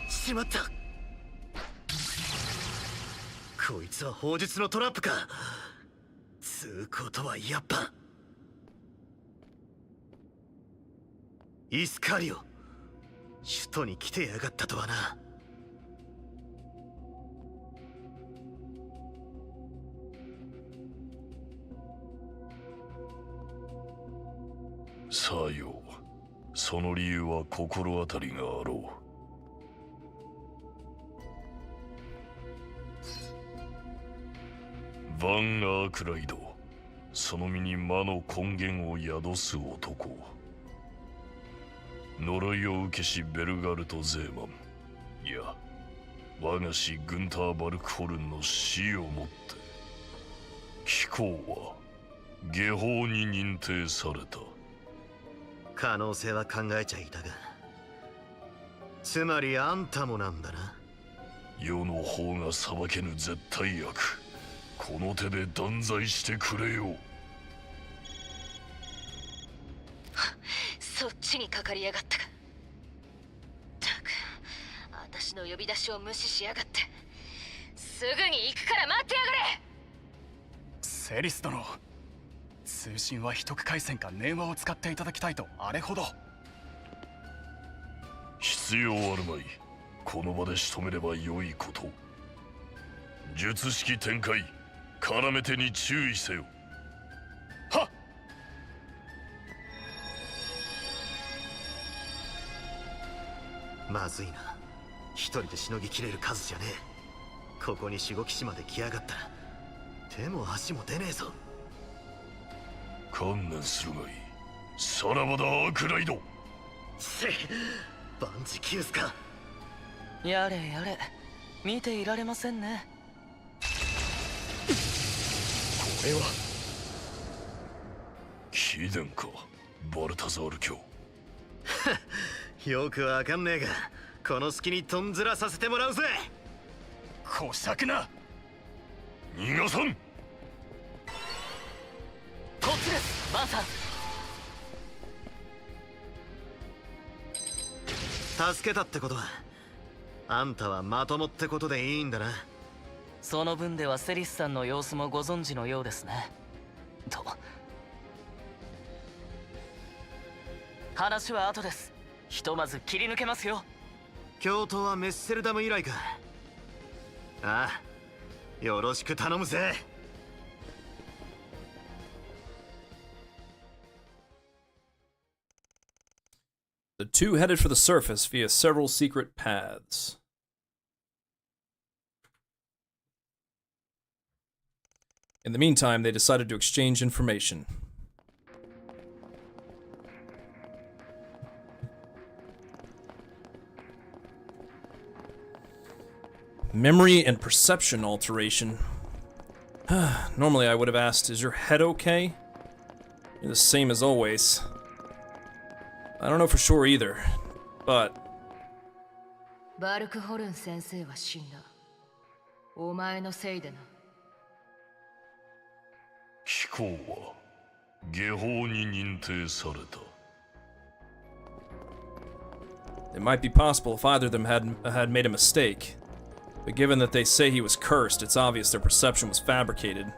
しまった。こいつは砲術のトラップか。つうことはやっぱ。イスカリオ、首都に来てやがったとはな。さよう。その理由は心当たりがあろう。ヴァン・アークライド、その身に魔の根源を宿す男。呪いを受けしベルガルト・ゼーマン、いや我が師グンター・バルクホルンの死をもって貴公は下法に認定された。可能性は考えちゃいたが、つまりあんたもなんだな。世の法が裁けぬ絶対悪、この手で断罪してくれよ。そっちにかかりやがったか。ったく、私の呼び出しを無視しやがって。すぐに行くから待ってやがれ。セリス殿、通信は秘匿回線か電話を使っていただきたいとあれほど。必要あるまい。この場で仕留めれば良いこと。術式展開、絡め手に注意せよ。はっ。まずいな。一人でしのぎきれる数じゃねえ。ここに守護騎士まで来やがったら手も足も出ねえぞ。観念するがいい。さらばだアークライド。せ万事休すか。やれやれ、見ていられませんね。これは貴殿か、バルタザール卿。よくわかんねえが、この隙にとんずらさせてもらうぜ。こしゃくな。逃がさん。こっちです、バンさん。助けたってことは、あんたはまともってことでいいんだな。その分ではセリスさんの様子もご存知のようですね。と話は後です。ひとまず切り抜けますよ。京都はメッセルダム以来か。ああ、よろしく頼むぜ。The two headed for the surface via several secret paths. In the meantime, they decided to exchange information. Memory and perception alteration. Normally I would have asked, is your head okay? You're the same as always. I don't know for sure either, but... バルクホルン先生は死んだ。お前のせいでな。貴公は下法に認定された。It might be possible if either of them had made a mistake. But given that they say he was cursed, it's obvious their perception was fabricated.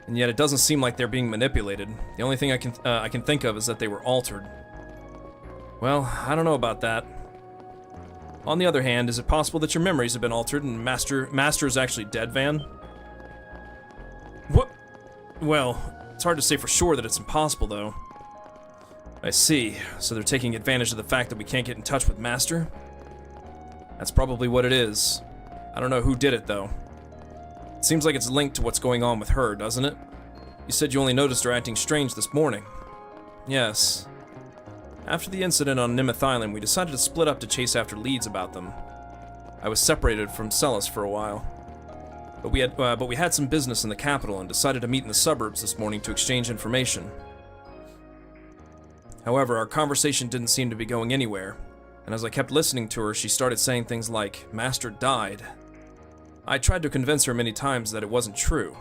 And yet it doesn't seem like they're being manipulated. The only thing I can think of is that they were altered. Well, I don't know about that. On the other hand, is it possible that your memories have been altered and Master is actually dead, Van? What? Well, it's hard to say for sure that it's impossible, though. I see. So they're taking advantage of the fact that we can't get in touch with Master? That's probably what it is. I don't know who did it, though. It seems like it's linked to what's going on with her, doesn't it? You said you only noticed her acting strange this morning. Yes. After the incident on Nimeth Island, we decided to split up to chase after leads about them. I was separated from Celis for a while. But we had some business in the capital and decided to meet in the suburbs this morning to exchange information. However, our conversation didn't seem to be going anywhere, and as I kept listening to her, she started saying things like, "Master died." I tried to convince her many times that it wasn't true.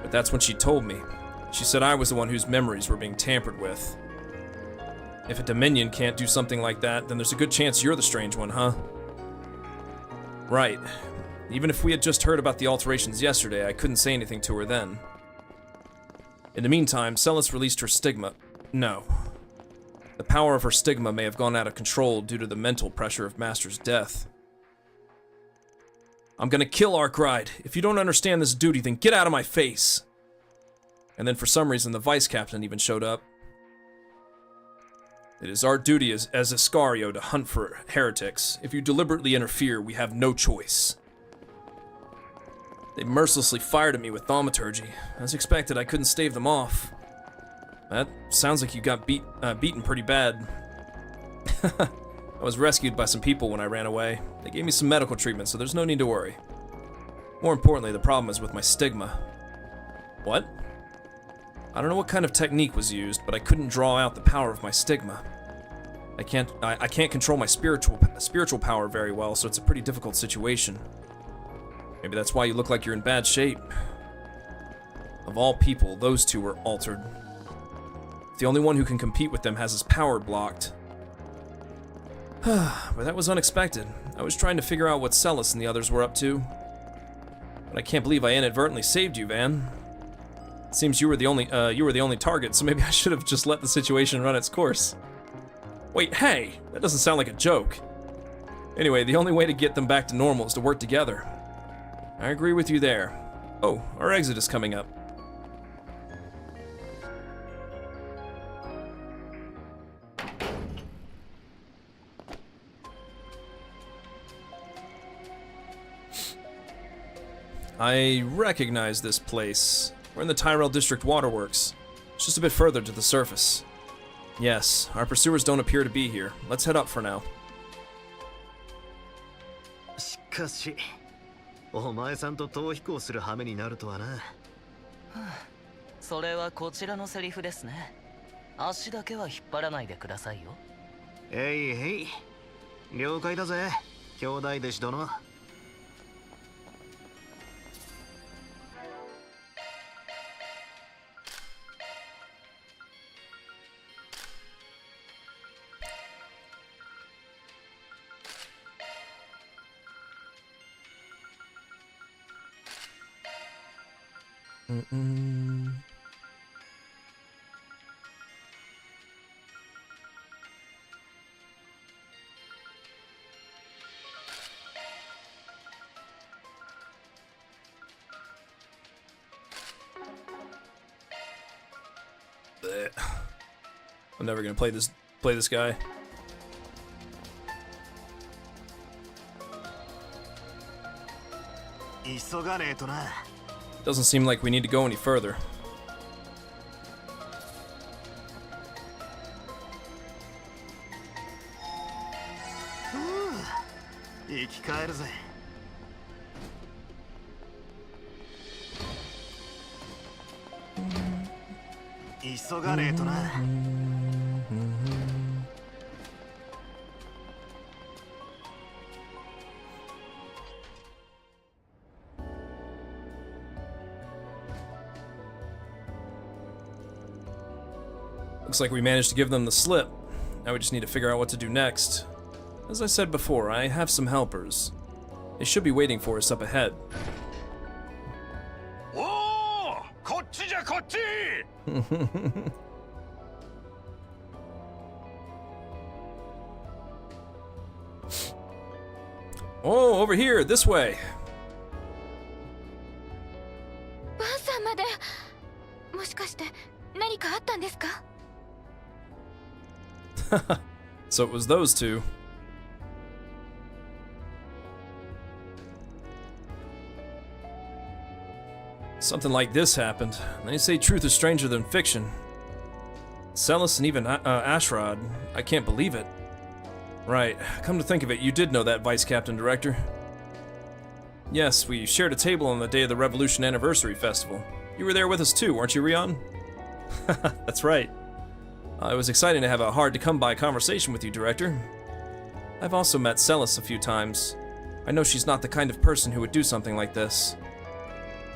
But that's when she told me. She said I was the one whose memories were being tampered with. If a Dominion can't do something like that, then there's a good chance you're the strange one, huh? Right. Even if we had just heard about the alterations yesterday, I couldn't say anything to her then. In the meantime, Celis released her stigma. No. The power of her stigma may have gone out of control due to the mental pressure of Master's death. I'm gonna kill Arkride. If you don't understand this duty, then get out of my face. And then for some reason, the vice captain even showed up. It is our duty as Iscario to hunt for heretics. If you deliberately interfere, we have no choice. They mercilessly fired at me with thaumaturgy. As expected, I couldn't stave them off. That sounds like you got beaten pretty bad. I was rescued by some people when I ran away. They gave me some medical treatment, so there's no need to worry. More importantly, the problem is with my stigma. What? I don't know what kind of technique was used, but I couldn't draw out the power of my stigma. I can't control my spiritual power very well, so it's a pretty difficult situation. Maybe that's why you look like you're in bad shape. Of all people, those two were altered. The only one who can compete with them has his power blocked. But that was unexpected. I was trying to figure out what Celis and the others were up to. But I can't believe I inadvertently saved you, Van. It seems you were the only target, so maybe I should have just let the situation run its course. Wait, hey! That doesn't sound like a joke. Anyway, the only way to get them back to normal is to work together. I agree with you there. Oh, our exit is coming up. I recognize this place. We're in the Tyrell District Waterworks. It's just a bit further to the surface. Yes, our pursuers don't appear to be here. Let's head up for now. しかし、お前さんと逃避行する羽目になるとはな。それはこちらのセリフですね。足だけは引っ張らないでくださいよ。えいえい、了解だぜ、兄弟弟子殿。I'm never gonna play this guy. Doesn't seem like we need to go any further. Looks like we managed to give them the slip. Now we just need to figure out what to do next. As I said before, I have some helpers. They should be waiting for us up ahead. Oh, こっちじゃこっち! Oh, over here, this way. バンさんまで。もしかして何かあったんですか？ So it was those two. Something like this happened. They say truth is stranger than fiction. Celis and even Ashrod. I can't believe it. Right, come to think of it, you did know that, Vice Captain Director. Yes, we shared a table on the day of the Revolution Anniversary Festival. You were there with us too, weren't you, Rion? That's right. It was exciting to have a hard-to-come-by conversation with you, Director. I've also met Celis a few times. I know she's not the kind of person who would do something like this.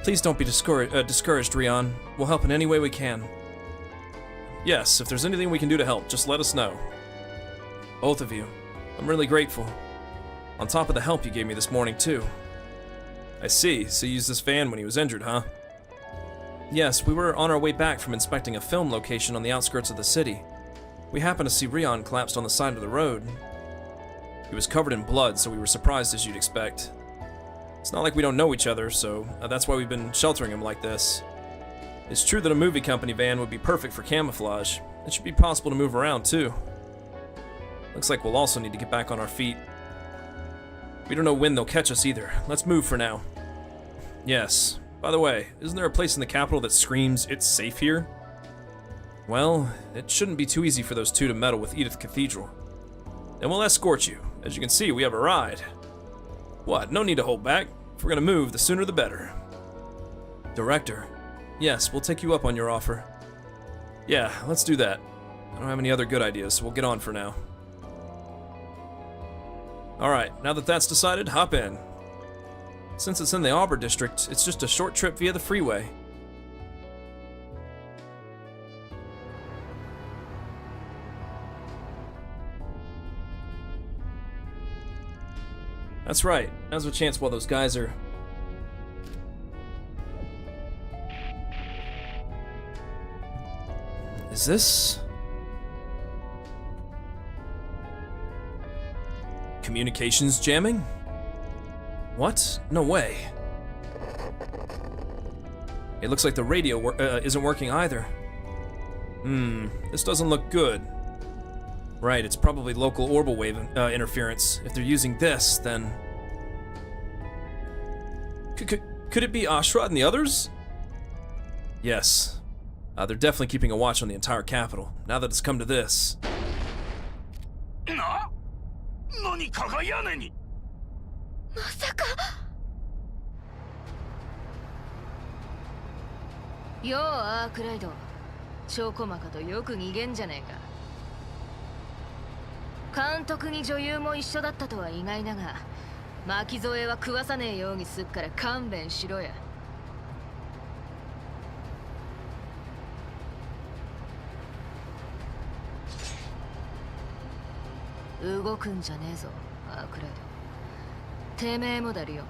Please don't be discouraged, Rion. We'll help in any way we can. Yes, if there's anything we can do to help, just let us know. Both of you. I'm really grateful. On top of the help you gave me this morning, too. I see, so you used this van when he was injured, huh? Yes, we were on our way back from inspecting a film location on the outskirts of the city. We happened to see Rion collapsed on the side of the road. He was covered in blood, so we were surprised as you'd expect. It's not like we don't know each other, so that's why we've been sheltering him like this. It's true that a movie company van would be perfect for camouflage. It should be possible to move around, too. Looks like we'll also need to get back on our feet. We don't know when they'll catch us either. Let's move for now. Yes. By the way, isn't there a place in the capital that screams, "It's safe here"? Well, it shouldn't be too easy for those two to meddle with Edith Cathedral. And we'll escort you. As you can see, we have a ride. What? No need to hold back. If we're gonna move, the sooner the better. Director. Yes, we'll take you up on your offer. Yeah, let's do that. I don't have any other good ideas, so we'll get on for now. Alright, now that that's decided, hop in. Since it's in the Arbor District, it's just a short trip via the freeway. That's right, now's a chance while those guys are... Is this... communications jamming? What? No way. It looks like the radio isn't working either. This doesn't look good. Right, it's probably local orbital wave interference. If they're using this, then... Could it be Ashrod and the others? Yes. They're definitely keeping a watch on the entire capital, now that it's come to this.ようアークライド。超細かとよく逃げんじゃねえか。監督に女優も一緒だったとは意外だが、巻き添えは食わさねえようにすっから勘弁しろや。動くんじゃねえぞ、アークライド。てめえもだるよ。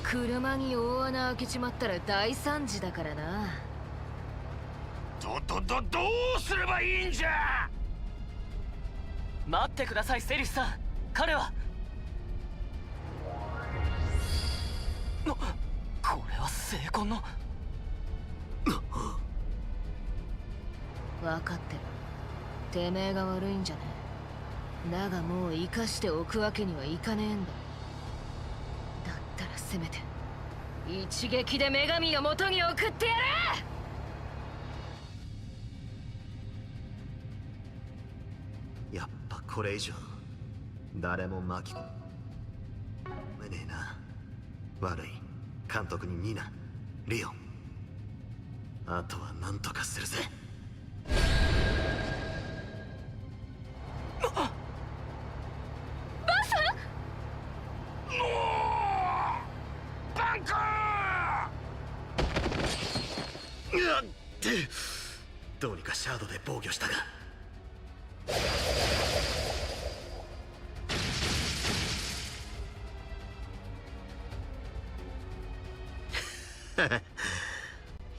車に大穴開けちまったら大惨事だからな。どうすればいいんじゃ。待ってください、セリフさん。彼はこれは聖魂の。分かってる。てめえが悪いんじゃねえ。だがもう生かしておくわけにはいかねえんだ。だったらせめて一撃で女神の元に送ってやれ。やっぱこれ以上誰も巻き込めねえな。悪い。監督にニナ、リオン。あとは何とかするぜ。どうにかシャードで防御したが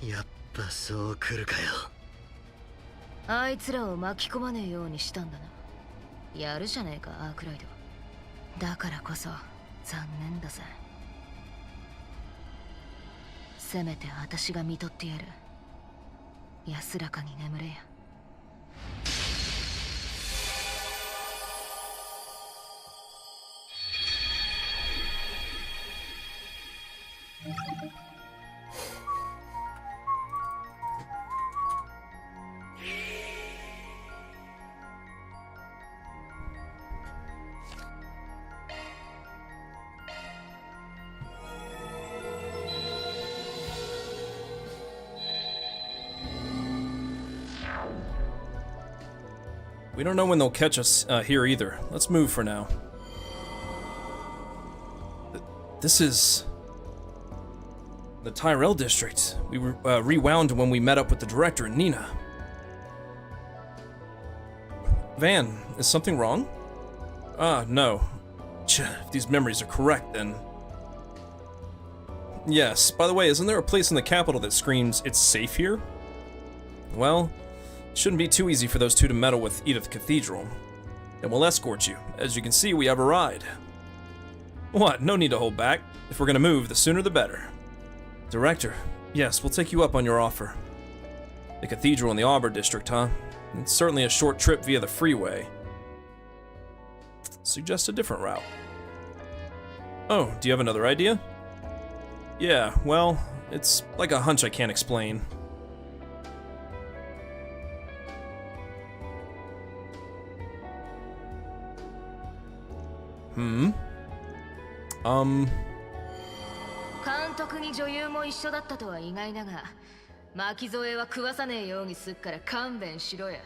やっぱそう来るかよ。あいつらを巻き込まねえようにしたんだな。やるじゃねえか、アークライド。だからこそ残念だぜ。せめて私が見とってやる。安らかに眠れや。We don't know when they'll catch us here either. Let's move for now. This is the Tyrell district. We rewound when we met up with the director and Nina. Van, is something wrong? No. If these memories are correct, then... Yes, by the way, isn't there a place in the capital that screams, "It's safe here"? Well, it shouldn't be too easy for those two to meddle with Edith Cathedral. And we'll escort you. As you can see, we have a ride. What? No need to hold back. If we're gonna move, the sooner the better. Director, yes, we'll take you up on your offer. The cathedral in the Auburn district, huh? It's certainly a short trip via the freeway. Suggest a different route. Oh, do you have another idea? Yeah, well, it's like a hunch I can't explain. Hmm? 監督に女優も一緒だったとは意外だが、巻き添えは食わさねえようにすっから勘弁しろや。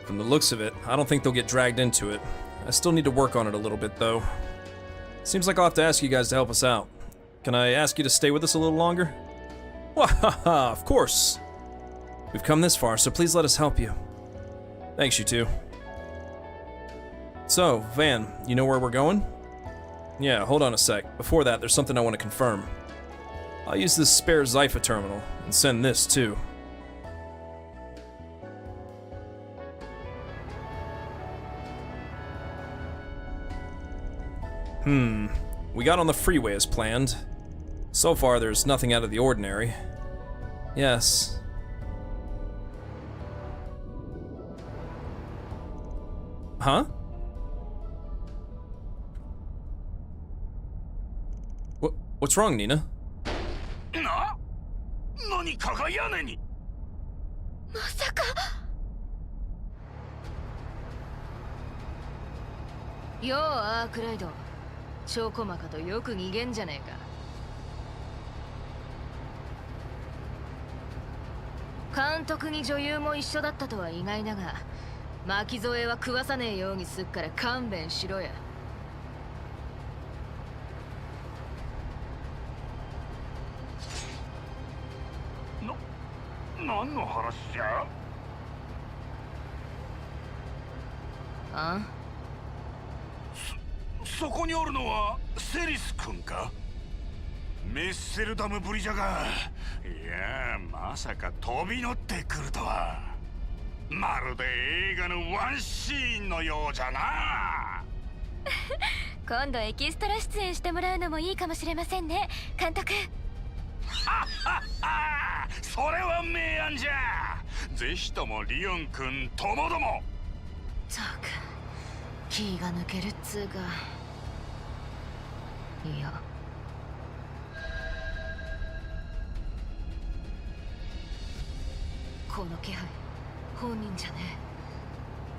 From the looks of it, I don't think they'll get dragged into it. I still need to work on it a little bit, though. Seems like I'll have to ask you guys to help us out. Can I ask you to stay with us a little longer? Wahaha, of course! We've come this far, so please let us help you. Thanks, you two. So, Van, you know where we're going? Yeah, hold on a sec. Before that, there's something I want to confirm. I'll use this spare Zypha terminal, and send this, too. We got on the freeway as planned. So far, there's nothing out of the ordinary. Yes. Huh? What's wrong, Nina? 何かが屋根に。まさか。よう、アークライド。超細かとよく逃げんじゃねえか。監督に女優も一緒だったとは意外だが、巻き添えは食わさねえようにすっから勘弁しろや。何の話じゃ？あ？そこにおるのはセリス君か？メッセルダムぶりじゃが、いやまさか飛び乗ってくるとは。まるで映画のワンシーンのようじゃな。今度エキストラ出演してもらうのもいいかもしれませんね、監督。はっはっは、それは明暗じゃ。ぜひともリオン君ともども。ったく気が抜けるっつうか。いや、この気配本人じゃね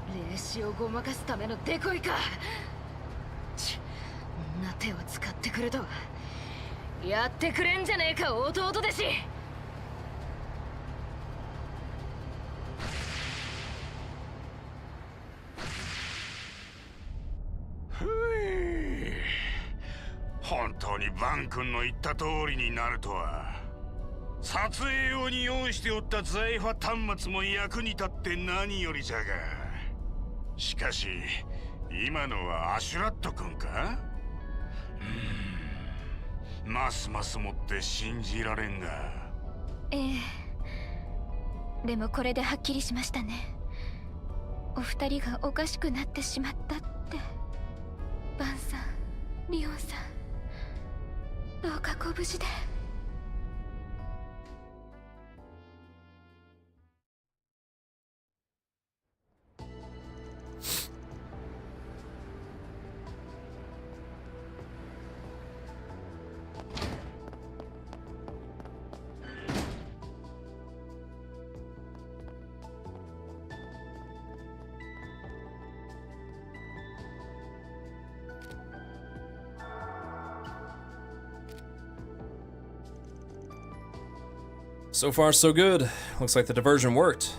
え。霊視をごまかすためのデコイか。んな手を使ってくるとは。やってくれんじゃねえか、弟弟子。本当にバン君の言った通りになるとは。撮影用に用意しておった財波端末も役に立って何よりじゃが。しかし今のはアシュラット君か？ますますもって信じられんが。ええ。でもこれではっきりしましたね。お二人がおかしくなってしまったって。バンさん、リオンさん、どうかご無事で。So far, so good. Looks like the diversion worked.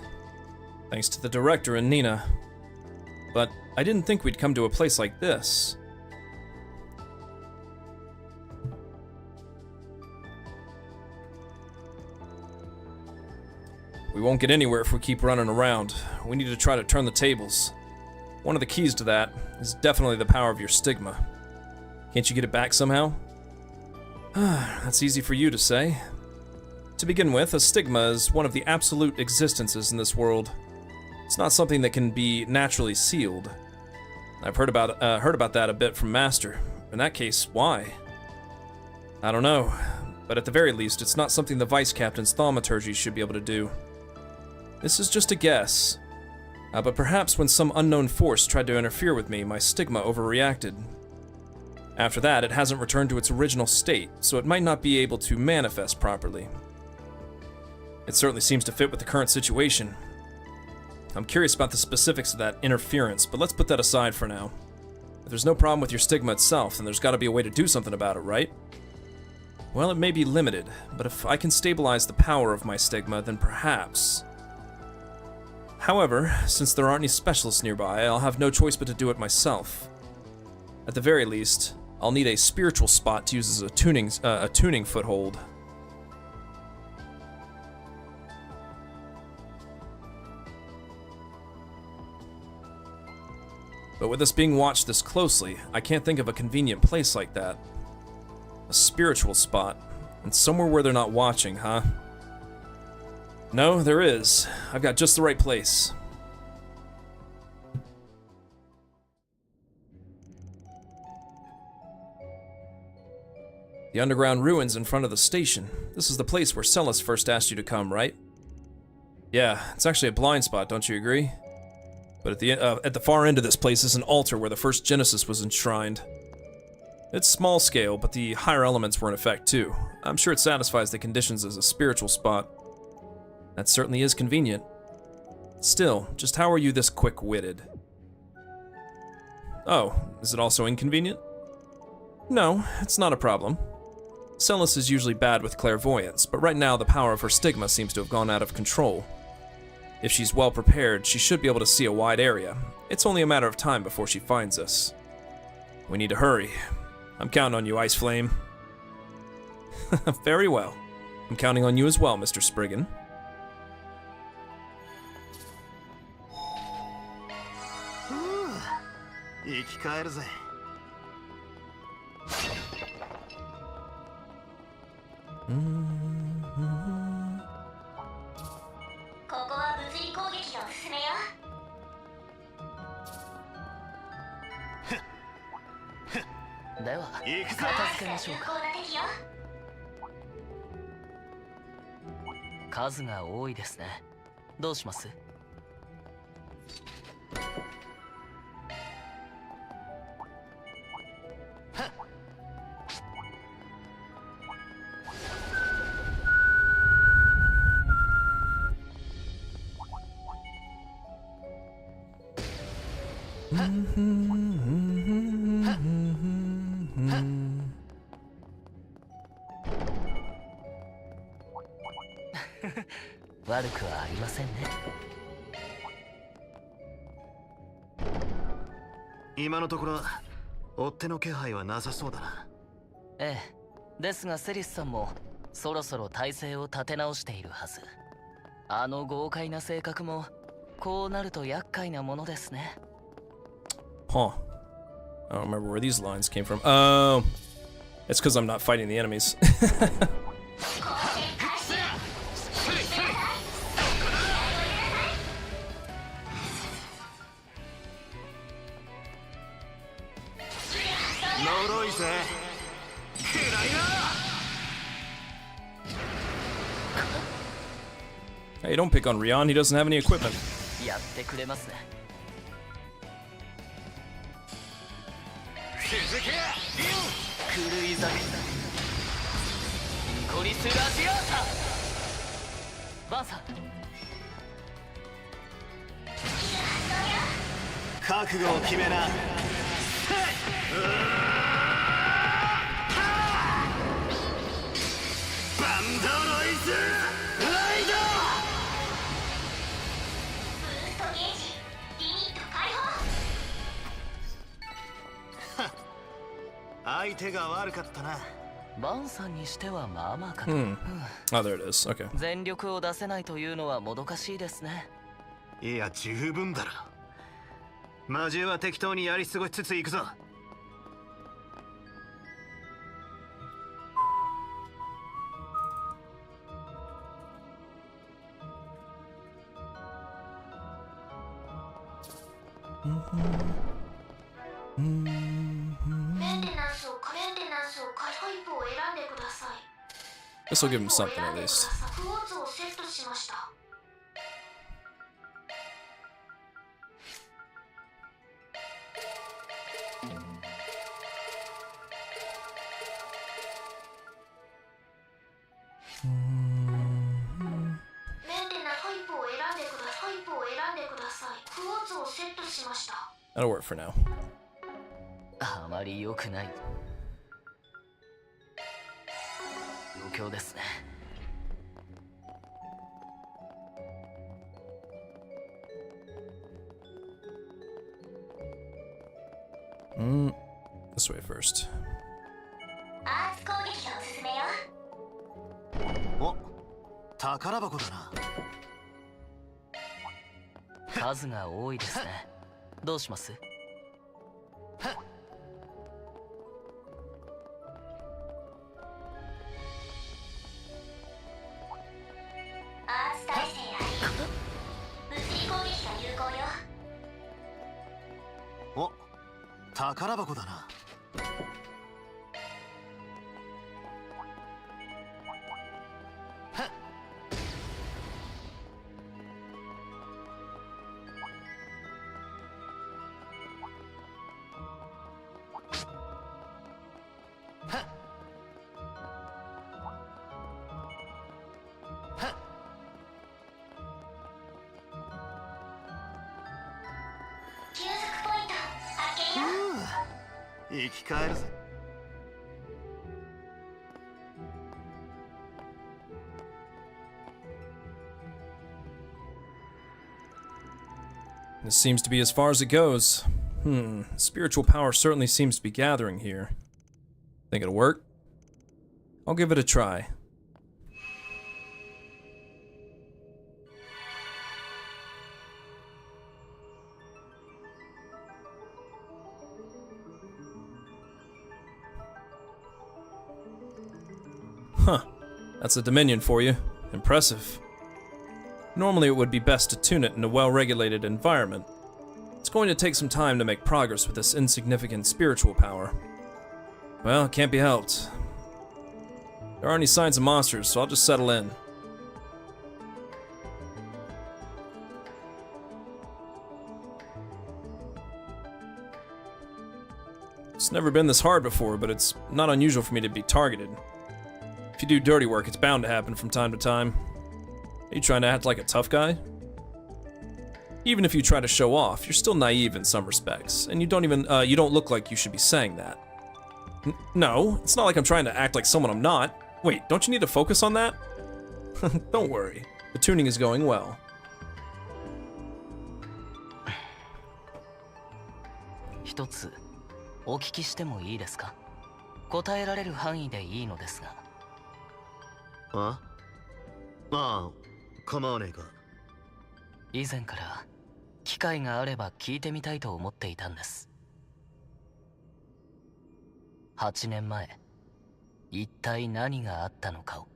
Thanks to the director and Nina. But I didn't think we'd come to a place like this. We won't get anywhere if we keep running around. We need to try to turn the tables. One of the keys to that is definitely the power of your stigma. Can't you get it back somehow? That's easy for you to say. To begin with, a stigma is one of the absolute existences in this world. It's not something that can be naturally sealed. I've heard about that a bit from Master. In that case, why? I don't know, but at the very least, it's not something the Vice Captain's thaumaturgy should be able to do. This is just a guess. But perhaps when some unknown force tried to interfere with me, my stigma overreacted. After that, it hasn't returned to its original state, so it might not be able to manifest properly. It certainly seems to fit with the current situation. I'm curious about the specifics of that interference, but let's put that aside for now. If there's no problem with your stigma itself, then there's got to be a way to do something about it, right? Well, it may be limited, but if I can stabilize the power of my stigma, then perhaps. However, since there aren't any specialists nearby, I'll have no choice but to do it myself. At the very least, I'll need a spiritual spot to use as a tuning foothold. But with us being watched this closely, I can't think of a convenient place like that. A spiritual spot, and somewhere where they're not watching, huh? No, there is. I've got just the right place. The underground ruins in front of the station. This is the place where Celis first asked you to come, right? Yeah, it's actually a blind spot, don't you agree? But at the far end of this place is an altar where the first Genesis was enshrined. It's small scale, but the higher elements were in effect too. I'm sure it satisfies the conditions as a spiritual spot. That certainly is convenient. Still, just how are you this quick-witted? Oh, is it also inconvenient? No, it's not a problem. Celis is usually bad with clairvoyance, but right now the power of her stigma seems to have gone out of control. If she's well prepared, she should be able to see a wide area. It's only a matter of time before she finds us. We need to hurry. I'm counting on you, Ice Flame. Very well. I'm counting on you as well, Mr. Spriggan.数が多いですね。どうします？悪くはありませんね。今のところ追っ手の気配はなさそうだな。ええ、ですがセリスさんもそろそろ体勢を立て直しているはず。あの豪快な性格もこうなると厄介なものですね。Huh. I don't remember where these lines came from. Oh, it's because I'm not fighting the enemies. Hey, don't pick on Rion, he doesn't have any equipment. やってくれますね。続けリオン狂いザメニコリス・ラジアータバンさん覚悟を決めな。バンドロイズライド。ブーストゲージリミット解放。相手が悪かったな。バンさんにしてはまあまあかと。Oh, there it is. Okay. 全力を出せないというのはもどかしいですね。いや十分だろ。魔獣は適当にやり過ごしつつ行くぞ。メンテナンスをメンテナンスを開放一歩を選んでください。 This will give him something at least. クォーツをセットしました。That'll work for now. あまり良くない状況ですね。This way first. アーツ攻撃がおすすめよ。お、宝箱だな。数が多いですね。どうします？アーツ耐性あり。物理攻撃が有効よ。お、宝箱だな。生き返るぜ。This seems to be as far as it goes. Spiritual power certainly seems to be gathering here. Think it'll work? I'll give it a try. Huh. That's a Dominion for you. Impressive. Normally it would be best to tune it in a well-regulated environment. It's going to take some time to make progress with this insignificant spiritual power. Well, it can't be helped. There aren't any signs of monsters, so I'll just settle in. It's never been this hard before, but it's not unusual for me to be targeted. If you do dirty work, it's bound to happen from time to time. Are you trying to act like a tough guy? Even if you try to show off, you're still naive in some respects, and you don't look like you should be saying that. No, it's not like I'm trying to act like someone I'm not. Wait, don't you need to focus on that? Don't worry, the tuning is going well. 一つお聞きしてもいいですか？答えられる範囲でいいのですが。ああ、構わねえか。以前から機会があれば聞いてみたいと思っていたんです。8年前、一体何があったのかを。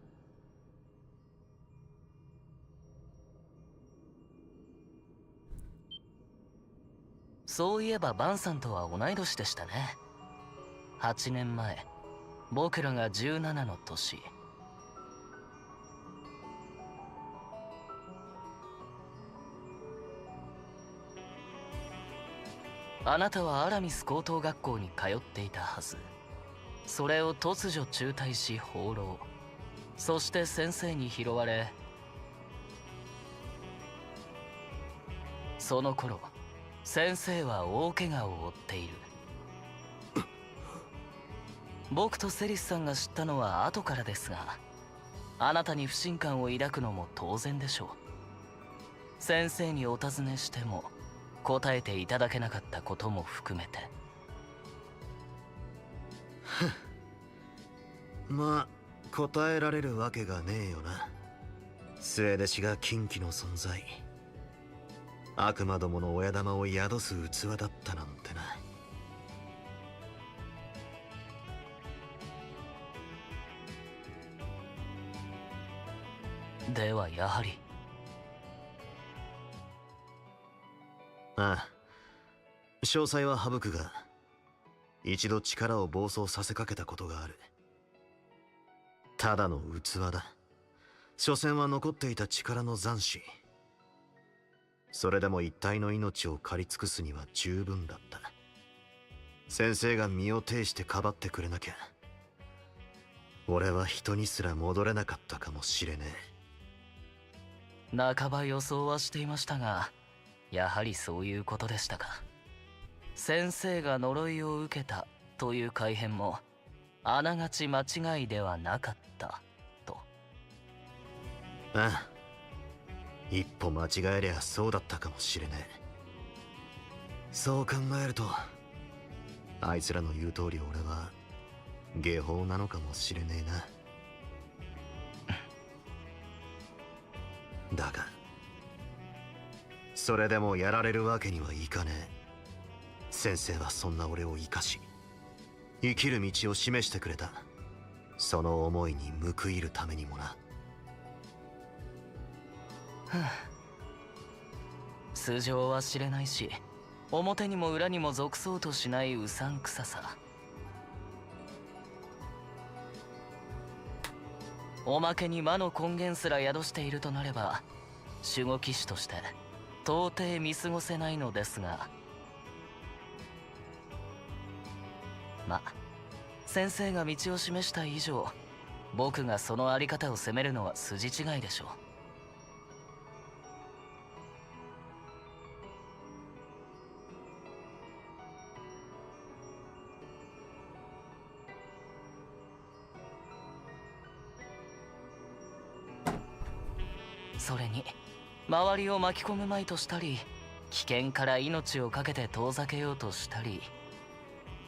そういえばバンさんとは同い年でしたね。8年前、僕らが17の年。あなたはアラミス高等学校に通っていたはず。それを突如中退し放浪、そして先生に拾われ、その頃先生は大怪我を負っている。僕とセリスさんが知ったのは後からですが、あなたに不信感を抱くのも当然でしょう。先生にお尋ねしても答えていただけなかったことも含めて。まあ答えられるわけがねえよな。末弟子が禁忌の存在、悪魔どもの親玉を宿す器だったなんてな。ではやはり。ああ、詳細は省くが、一度力を暴走させかけたことがある。ただの器だ。所詮は残っていた力の残滓。それでも一体の命を借り尽くすには十分だった。先生が身を挺してかばってくれなきゃ、俺は人にすら戻れなかったかもしれねえ。半ば予想はしていましたが、やはりそういうことでしたか。先生が呪いを受けたという改変もあながち間違いではなかったと。ああ、一歩間違えりゃそうだったかもしれねえ。そう考えると、あいつらの言う通り俺は下法なのかもしれねえな。だがそれでもやられるわけにはいかねえ。先生はそんな俺を生かし、生きる道を示してくれた。その思いに報いるためにもな。素性は知れないし、表にも裏にも属そうとしないうさんくささ。おまけに魔の根源すら宿しているとなれば、守護騎士として到底見過ごせないのですが、ま、先生が道を示した以上、僕がそのあり方を責めるのは筋違いでしょう。それに周りを巻き込むまいとしたり、危険から命を懸けて遠ざけようとしたり、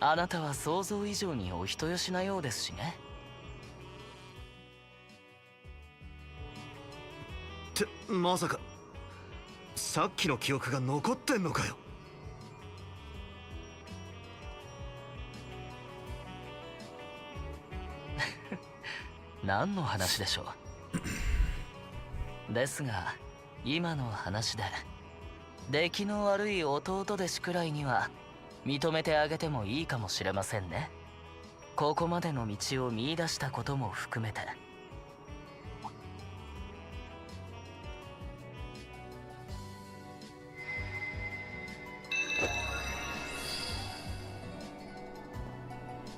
あなたは想像以上にお人よしなようですしね。ってまさかさっきの記憶が残ってんのかよ。何の話でしょう。ですが今の話で出来の悪い弟弟子くらいには認めてあげてもいいかもしれませんね。ここまでの道を見出したことも含めて。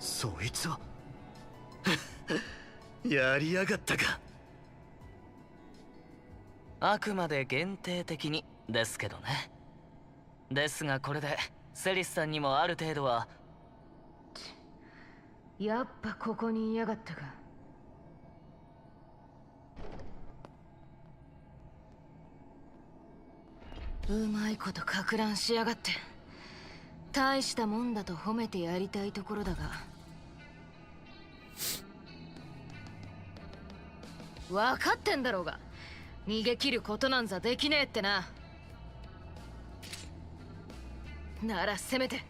そいつはやりやがったか。あくまで限定的にですけどね。ですがこれでセリスさんにもある程度は。やっぱここにいやがったか。うまいことか乱しやがって。大したもんだと褒めてやりたいところだが、分かってんだろうが、逃げ切ることなんざできねえってな。ならせめて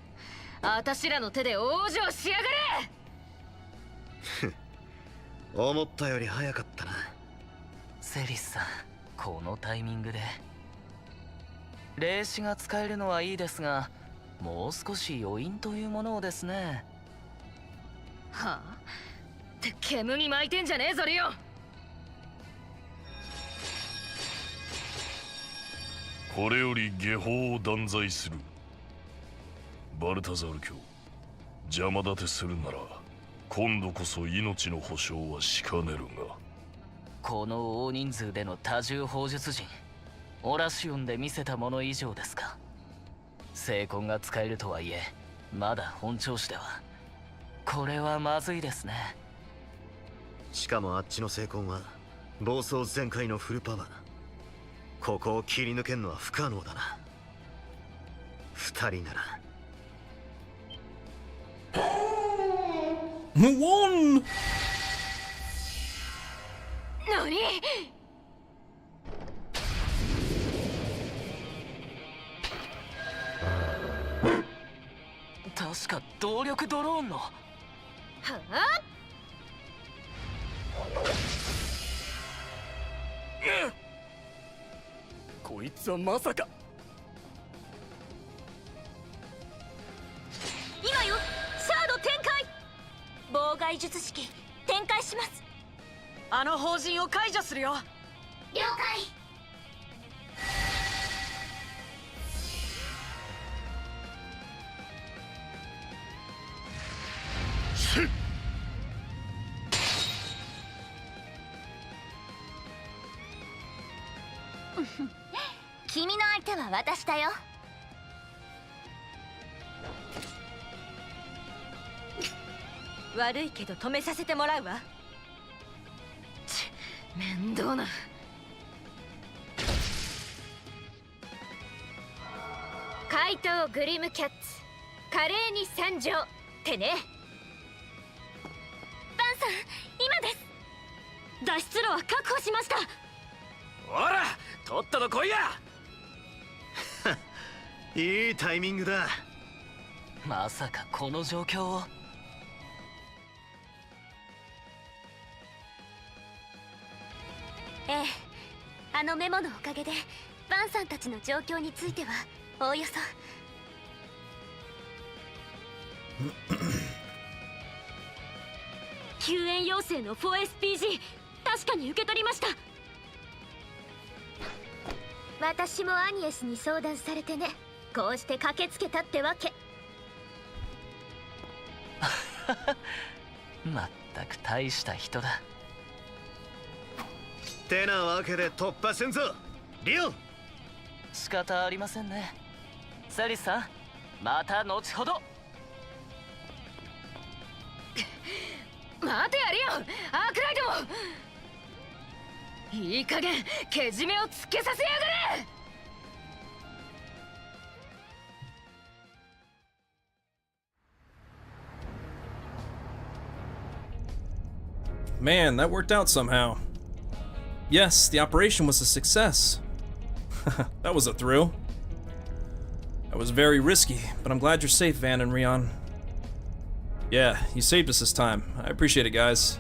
あたしらの手で往生しやがれ。思ったより早かったな。セリスさん、このタイミングで霊視が使えるのはいいですが、もう少し余韻というものをですね。はあ？って煙巻いてんじゃねえぞリオン。これより下法を断罪する。バルタザール卿、邪魔立てするなら今度こそ命の保証はしかねるが。この大人数での多重砲術陣、オラシオンで見せたもの以上ですか。聖魂が使えるとはいえまだ本調子では。これはまずいですね。しかもあっちの聖魂は暴走全開のフルパワー。ここを切り抜けんのは不可能だな。二人ならOne! 何？確か動力ドローンの。はあ？こいつはまさか。今よ、シャード展開。妨害術式展開します。あの法人を解除するよ。了解。君の相手は私だよ。悪いけど止めさせてもらうわ。面倒な。怪盗グリムキャッツ、華麗に参上ってね。バンさん、今です。脱出路は確保しました。ほら、とっとと来いや。いいタイミングだ。まさかこの状況を。ええ、あのメモのおかげでバンさんたちの状況についてはおおよそ。救援要請の 4SPG 確かに受け取りました。私もアニエスに相談されてね、こうして駆けつけたってわけ。まったく大した人だ。てなわけで突破せんぞ、リオ。仕方ありませんね。セリスさん、また後ほど。待てやリオン、アークライトも。いい加減けじめをつけさせやがれ。Man, that worked out somehow. Yes, the operation was a success. That was a thrill. That was very risky, but I'm glad you're safe, Van and Rion. Yeah, you saved us this time. I appreciate it, guys.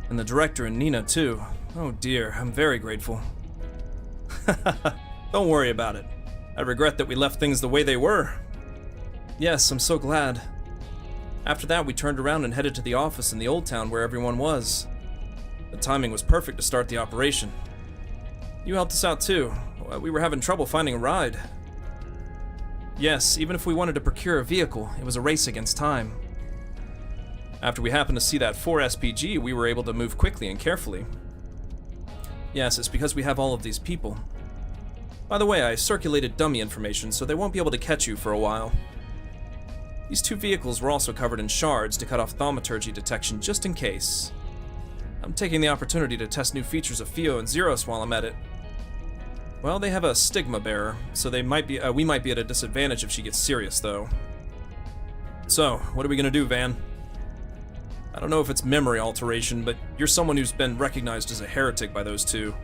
And the director and Nina, too. Oh dear, I'm very grateful. Don't worry about it. I regret that we left things the way they were. Yes, I'm so glad. After that, we turned around and headed to the office in the old town where everyone was. The timing was perfect to start the operation. You helped us out too. We were having trouble finding a ride. Yes, even if we wanted to procure a vehicle, it was a race against time. After we happened to see that 4 SPG, we were able to move quickly and carefully. Yes, it's because we have all of these people. By the way, I circulated dummy information, so they won't be able to catch you for a while. These 2 vehicles were also covered in shards to cut off thaumaturgy detection just in case. I'm taking the opportunity to test new features of Fio and Zeros while I'm at it. Well, they have a stigma bearer, so we might be at a disadvantage if she gets serious, though. So, what are we gonna do, Van? I don't know if it's memory alteration, but you're someone who's been recognized as a heretic by those 2.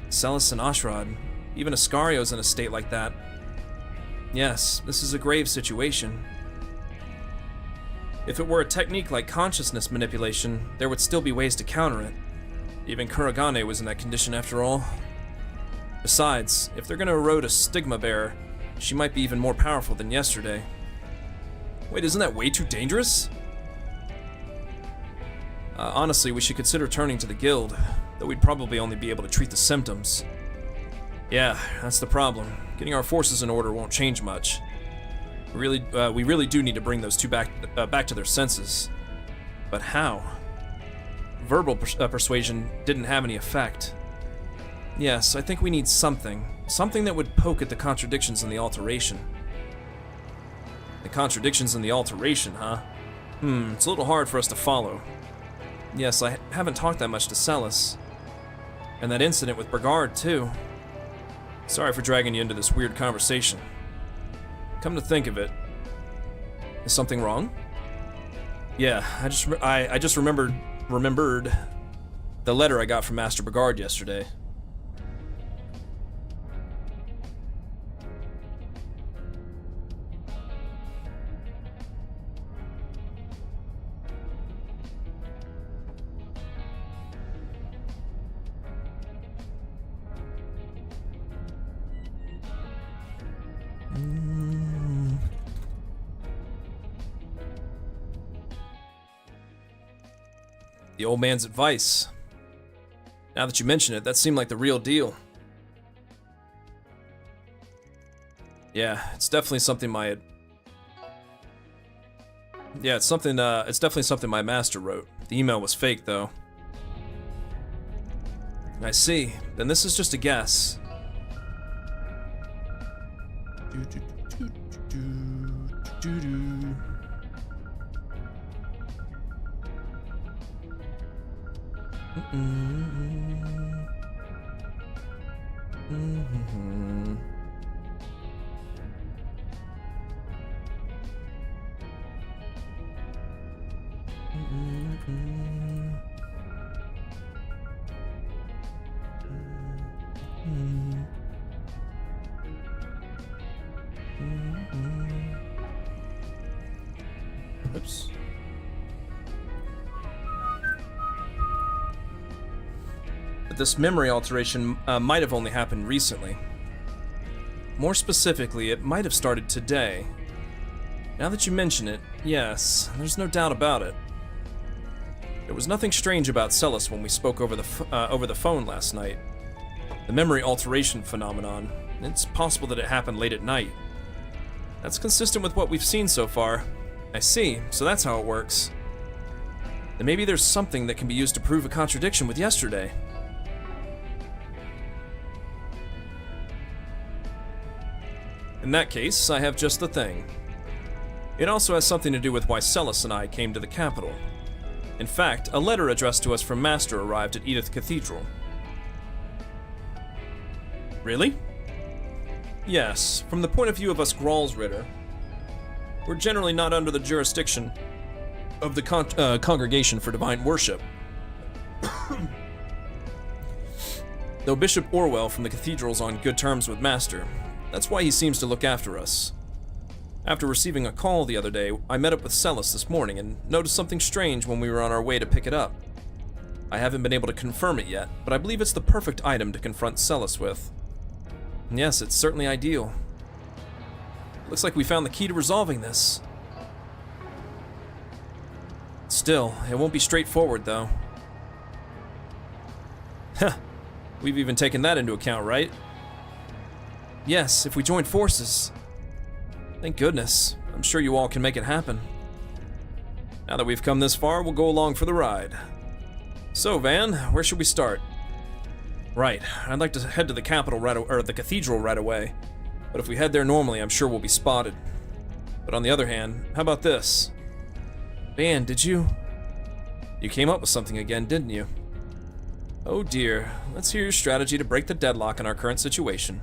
Celis and Ashrad. Even Ascario's in a state like that. Yes, this is a grave situation. If it were a technique like consciousness manipulation, there would still be ways to counter it. Even Kuragane was in that condition after all. Besides, if they're gonna erode a stigma bearer, she might be even more powerful than yesterday. Wait, isn't that way too dangerous? Honestly, we should consider turning to the guild, though we'd probably only be able to treat the symptoms. Yeah, that's the problem. Getting our forces in order won't change much. We really do need to bring those two back to their senses. But how? Verbal persuasion didn't have any effect. Yes, I think we need something. Something that would poke at the contradictions in the alteration. The contradictions in the alteration, huh? It's a little hard for us to follow. Yes, I haven't talked that much to Celis. And that incident with Brigard, too. Sorry for dragging you into this weird conversation. Come to think of it, is something wrong? Yeah, I just remembered the letter I got from Master Brigard yesterday. The old man's advice. Now that you mention it, that seemed like the real deal. Yeah, it's definitely something it's definitely something my master wrote. The email was fake, though. I see. Then this is just a guess. Oops. But this memory alteration might have only happened recently. More specifically, it might have started today. Now that you mention it, yes, there's no doubt about it. There was nothing strange about Celis when we spoke over the phone last night. The memory alteration phenomenon, it's possible that it happened late at night. That's consistent with what we've seen so far. I see, so that's how it works. Then maybe there's something that can be used to prove a contradiction with yesterday. In that case, I have just the thing. It also has something to do with why Celis and I came to the capital. In fact, a letter addressed to us from Master arrived at Edith Cathedral. Really? Yes, from the point of view of us Gralsritter, we're generally not under the jurisdiction of the Congregation for Divine Worship. Though Bishop Orwell from the Cathedral's on good terms with Master, that's why he seems to look after us. After receiving a call the other day, I met up with Celis this morning and noticed something strange when we were on our way to pick it up. I haven't been able to confirm it yet, but I believe it's the perfect item to confront Celis with. And yes, it's certainly ideal. Looks like we found the key to resolving this. Still, it won't be straightforward, though. Heh, we've even taken that into account, right? Yes, if we join forces. Thank goodness. I'm sure you all can make it happen. Now that we've come this far, we'll go along for the ride. So, Van, where should we start? Right, I'd like to head to the the cathedral right away. But if we head there normally, I'm sure we'll be spotted. But on the other hand, how about this? Van, did you came up with something again, didn't you? Oh dear, let's hear your strategy to break the deadlock in our current situation.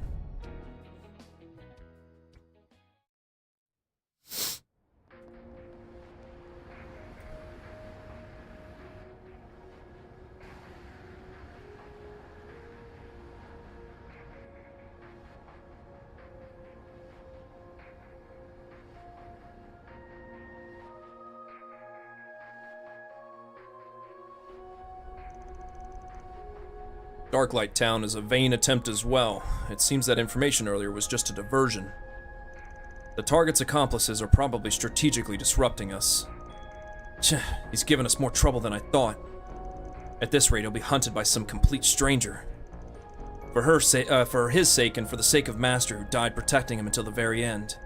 Darklight Town is a vain attempt as well. It seems that information earlier was just a diversion. The target's accomplices are probably strategically disrupting us. He's given us more trouble than I thought. At this rate, he'll be hunted by some complete stranger. For his sake and for the sake of Master, who died protecting him until the very end.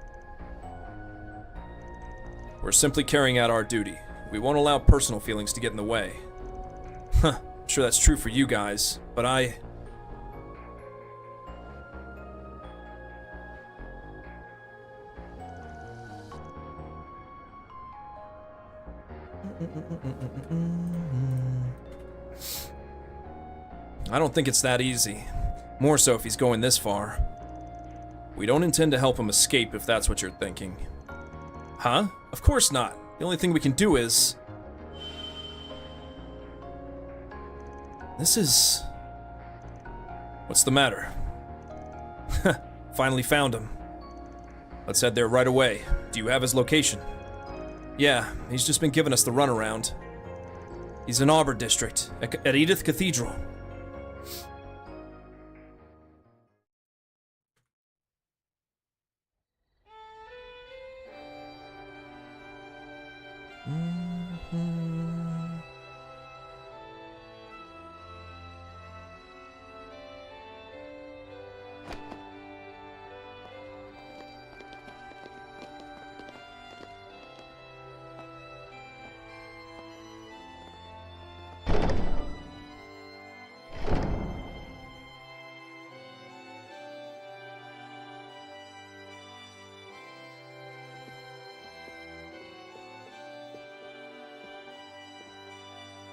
We're simply carrying out our duty. We won't allow personal feelings to get in the way. Huh, I'm sure that's true for you guys, but I... I don't think it's that easy. More so if he's going this far. We don't intend to help him escape if that's what you're thinking. Huh? Of course not. The only thing we can do is... This is... What's the matter? Finally found him. Let's head there right away. Do you have his location? Yeah, he's just been giving us the runaround. He's in Auburn District, at Edith Cathedral.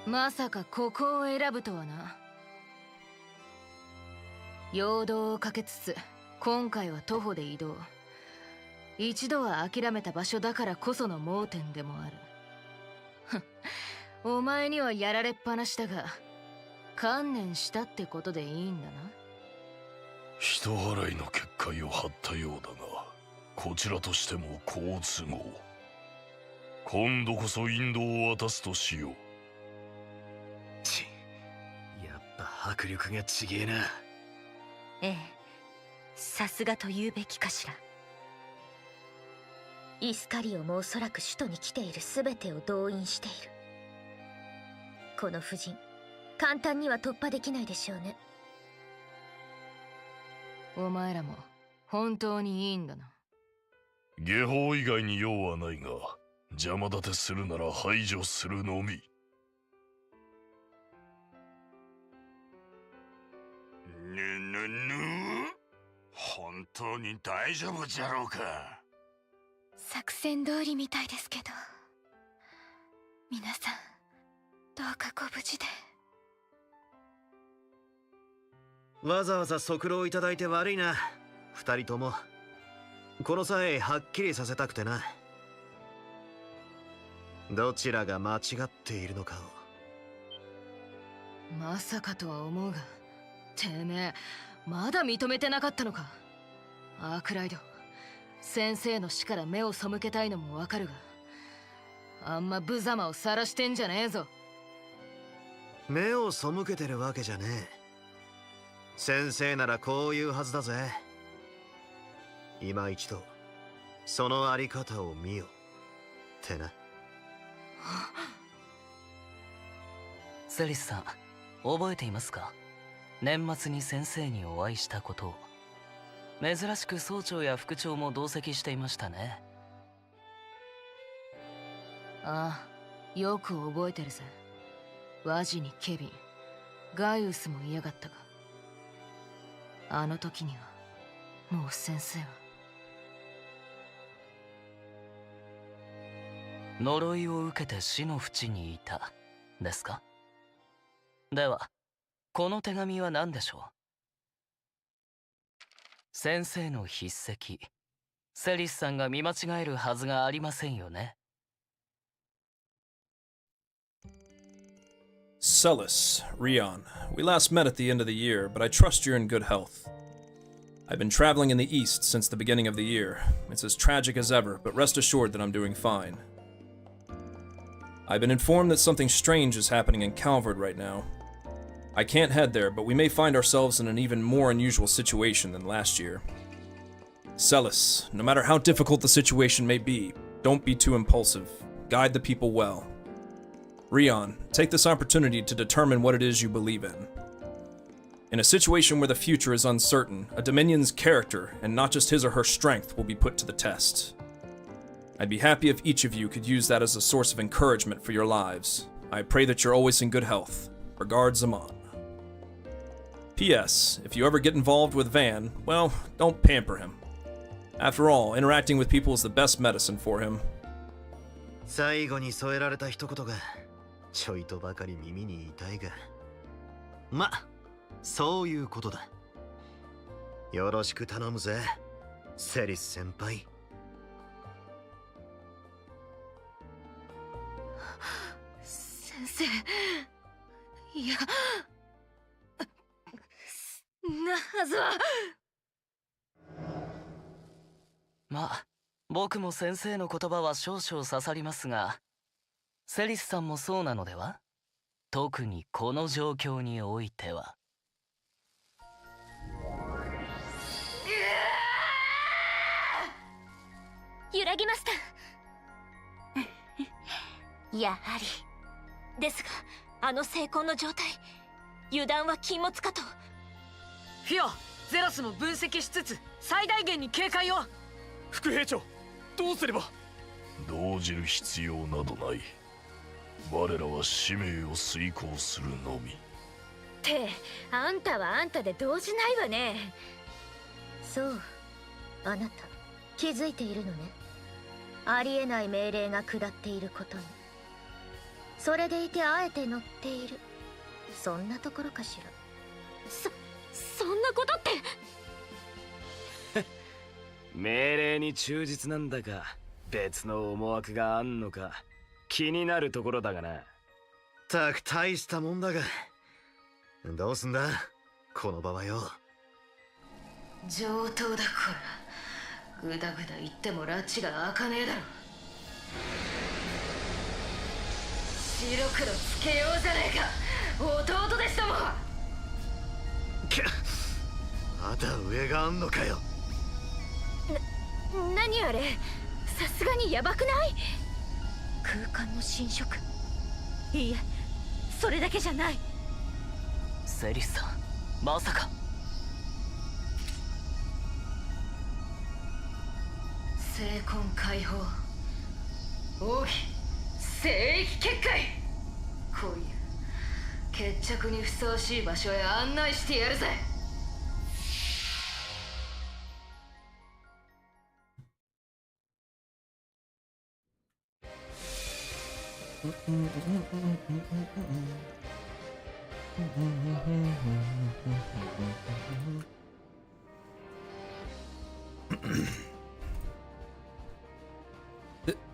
まさかここを選ぶとはな。陽動をかけつつ今回は徒歩で移動。一度は諦めた場所だからこその盲点でもある。お前にはやられっぱなしだが観念したってことでいいんだな。人払いの結界を張ったようだが、こちらとしても好都合。今度こそ引導を渡すとしよう。やっぱ迫力がちげえな。ええ、さすがと言うべきかしら。イスカリオもおそらく首都に来ている全てを動員している。この布陣、簡単には突破できないでしょうね。お前らも本当にいいんだな。下法以外に用はないが、邪魔立てするなら排除するのみ。本当に大丈夫じゃろうか。作戦通りみたいですけど、皆さんどうかご無事で。わざわざ足労いただいて悪いな、二人とも。この際はっきりさせたくてな。どちらが間違っているのかを。まさかとは思うが、てめえまだ認めてなかったのか。アークライド、先生の死から目を背けたいのもわかるが、あんま無様を晒してんじゃねえぞ。目を背けてるわけじゃねえ。先生ならこう言うはずだぜ。今一度そのあり方を見よってな。セリスさん、覚えていますか？年末に先生にお会いしたことを。珍しく総長や副長も同席していましたね。ああ、よく覚えてるぜ。ワジにケビン、ガイウスも嫌がったが、あの時にはもう先生は。呪いを受けて死の淵にいたですか？ではこの手紙は何でしょう？先生の筆跡、セリスさんが見間違えるはずがありませんよね。Celis, Rion. We last met at the end of the year, but I trust you're in good health. I've been traveling in the east since the beginning of the year. It's as tragic as ever, but rest assured that I'm doing fine. I've been informed that something strange is happening in Calvard right now. I can't head there, but we may find ourselves in an even more unusual situation than last year. Celis, no matter how difficult the situation may be, don't be too impulsive. Guide the people well. Rion, take this opportunity to determine what it is you believe in. In a situation where the future is uncertain, a Dominion's character, and not just his or her strength, will be put to the test. I'd be happy if each of you could use that as a source of encouragement for your lives. I pray that you're always in good health. Regards, Amon. P.S. If you ever get involved with Van, well, don't pamper him. After all, interacting with people is the best medicine for him. 最後に添えられた一言がちょいとばかり耳に痛いが、ま、そういうことだ。よろしく頼むぜ、セリス先輩。先生、いや、なはずは。まあ、僕も先生の言葉は少々刺さりますが、セリスさんもそうなのでは？特にこの状況においては。揺らぎました。やはりですが、あの精魂の状態、油断は禁物かと。フィオ、ゼロスも分析しつつ最大限に警戒を。副兵長、どうすれば。動じる必要などない。我らは使命を遂行するのみ。ってあんたはあんたで動じないわね。そう、あなた気づいているのね。ありえない命令が下っていることに。それでいてあえて乗っている、そんなところかしら。そんなことって。命令に忠実なんだか別の思惑があんのか気になるところだがな。たく大したもんだが、どうすんだこの場はよ。上等だこら。ぐだぐだ言っても拉致が開かねえだろ。白黒つけようじゃねえか、弟でしたもん。まだ上があんのかよ。何あれ、さすがにヤバくない？空間の侵食。いいえ、それだけじゃない。セリスさん、まさか。精魂解放、奥義聖域結界。こういう決着にふさわしい場所へ案内してやるぜ。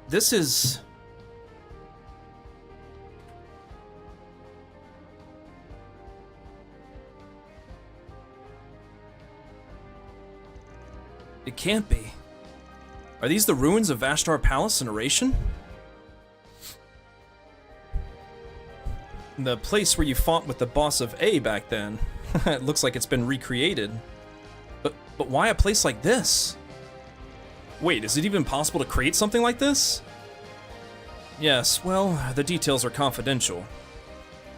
This is... It can't be. Are these the ruins of Vashtar Palace in Oration? The place where you fought with the boss of A back then. It looks like it's been recreated. But why a place like this? Wait, is it even possible to create something like this? Yes, well, the details are confidential.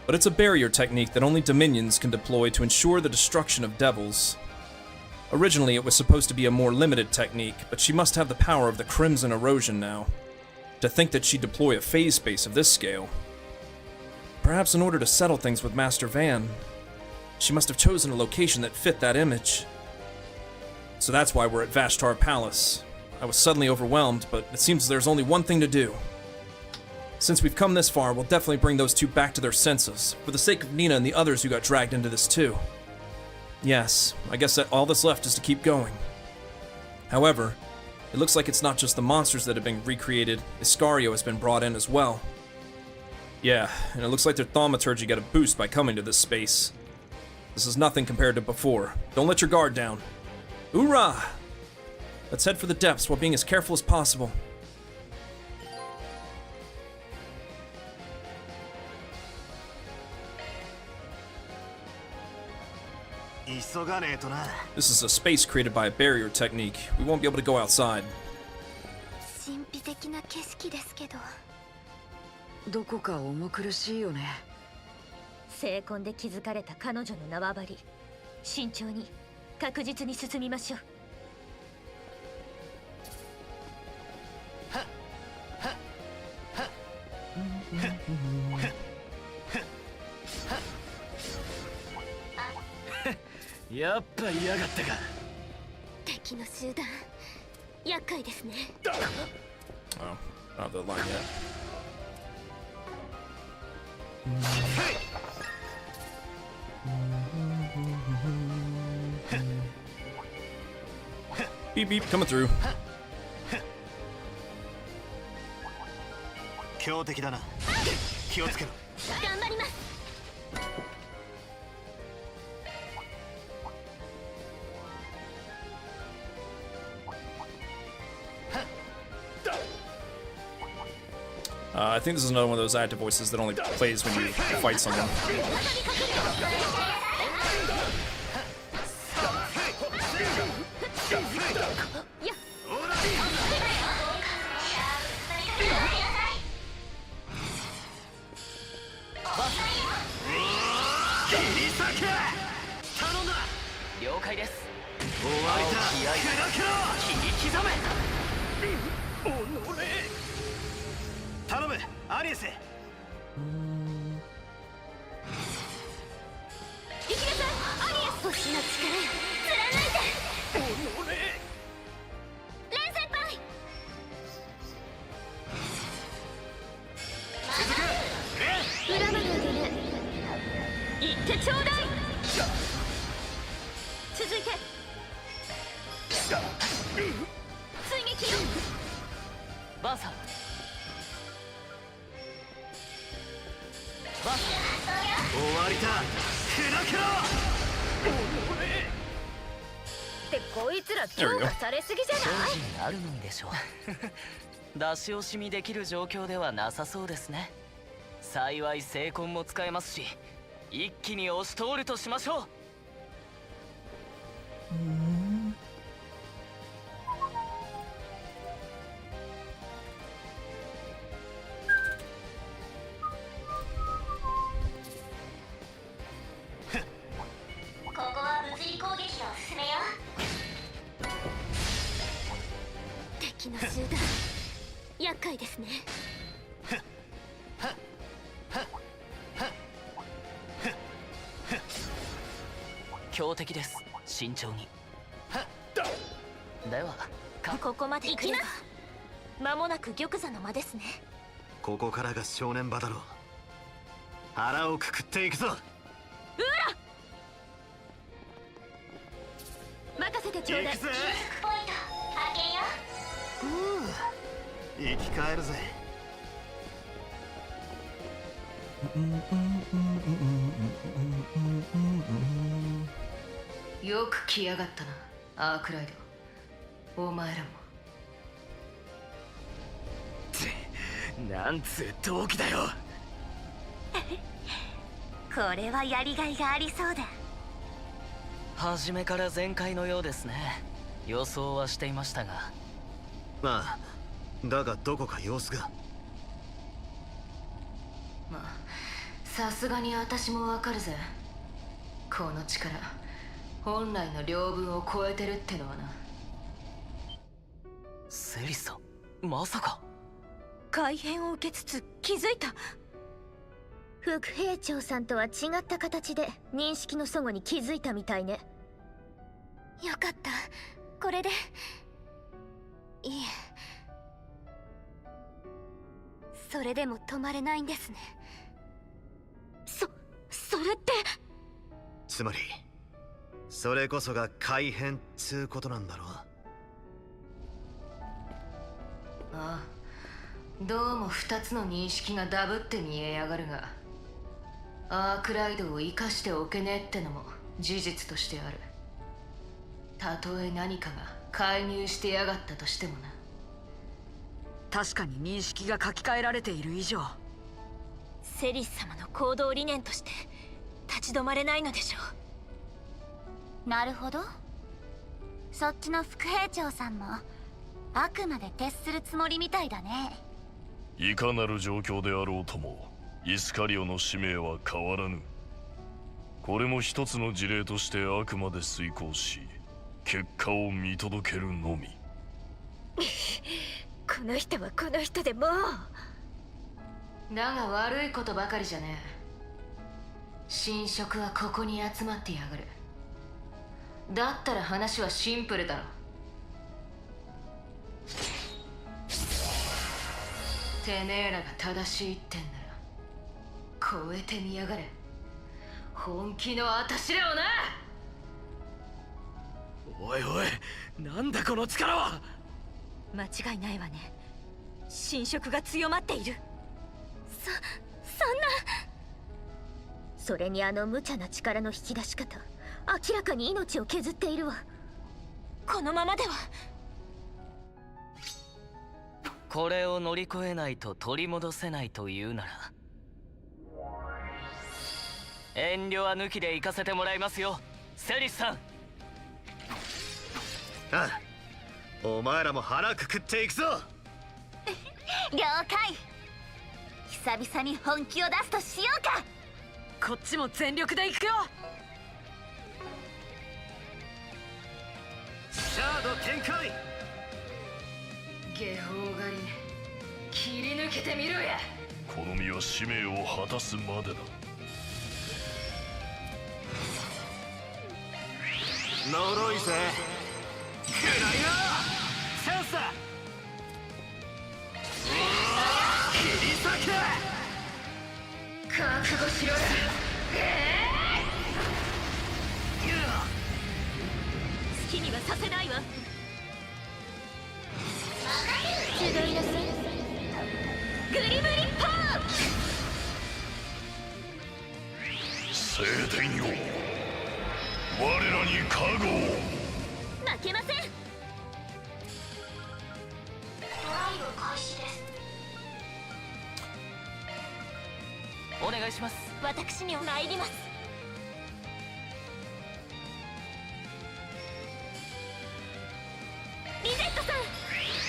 But it's a barrier technique that only Dominions can deploy to ensure the destruction of devils. Originally, it was supposed to be a more limited technique, but she must have the power of the Crimson Erosion now. To think that she'd deploy a phase space of this scale. Perhaps in order to settle things with Master Van, she must have chosen a location that fit that image. So that's why we're at Vashtar Palace. I was suddenly overwhelmed, but it seems there's only one thing to do. Since we've come this far, we'll definitely bring those two back to their senses, for the sake of Nina and the others who got dragged into this too. Yes, I guess that all that's left is to keep going. However, it looks like it's not just the monsters that have been recreated, Iscario has been brought in as well. Yeah, and it looks like their thaumaturgy got a boost by coming to this space. This is nothing compared to before. Don't let your guard down. Hoorah! Let's head for the depths while being as careful as possible. This is a space created by a barrier technique. We won't be able to go outside. 神秘的な景色ですけど。どこか重苦しいよね。精魂で築かれた彼女の縄張り。慎重に、確実に進みましょう。はっ。やっぱ嫌がったか。敵の集団厄介ですね。 Oh, not that line yet. Beep beep, coming through. 強敵だな。気をつけろ。頑張ります。I think this is another one of those active voices that only plays when you fight someone. There we go. あるのでしょう。出し惜しみできる状況ではなさそうですね。幸い聖魂も使えますし、一気に押し通るとしましょう。ここは物理攻撃を進めよう。敵の集団厄介ですね。強敵です。慎重に。ではここまで来れば間もなく玉座の間ですね。ここからが正念場だろう。腹をくくっていくぞ。うわら任せてちょうだい。行くぜ。ポイント発見よ。生き返るぜ。よく来やがったな、アークライド。お前らも。なんつう同期だよ。これはやりがいがありそうだ。初めから全開のようですね。予想はしていましたが。まあだがどこか様子が。まあさすがに私もわかるぜ。この力本来の領分を超えてるってのはな。セリさん、まさか。改変を受けつつ気づいた。副兵長さんとは違った形で認識の齟齬に気づいたみたいね。よかった。これでいえ、それでも止まれないんですね。それって。つまりそれこそが改変つうことなんだろう。ああ、どうも2つの認識がダブって見えやがるが、アークライドを生かしておけねえってのも事実としてある。たとえ何かが介入してやがったとしてもな。確かに認識が書き換えられている以上、セリス様の行動理念として立ち止まれないのでしょう。なるほど。そっちの副兵長さんもあくまで徹するつもりみたいだね。いかなる状況であろうともイスカリオの使命は変わらぬ。これも一つの事例としてあくまで遂行し、結果を見届けるのみ。この人はこの人でもう。だが悪いことばかりじゃねえ。神職はここに集まってやがる。だったら話はシンプルだろ。てめえらが正しいってんなら超えてみやがれ、本気の私らをな。おいおい、なんだこの力は。間違いないわね。神職が強まっている。そんな。それにあの無茶な力の引き出し方、明らかに命を削っているわ。このままでは。これを乗り越えないと取り戻せないというなら、遠慮は抜きで行かせてもらいますよ、セリスさん。ああ、お前らも腹くくっていくぞ。了解。久々に本気を出すとしようか。こっちも全力で行くよ。シャード展開。下法狩り切り抜けてみろや。この身は使命を果たすまでだ。呪いぜ。くらいよ、チャンスだ。切り裂け。覚悟しろよ。好きにはさせないわ。集いなさい。グリブリポー。聖典よ、我らに加護を。負けません。トライブ開始です。お願いします。私に参ります。リゼットさん、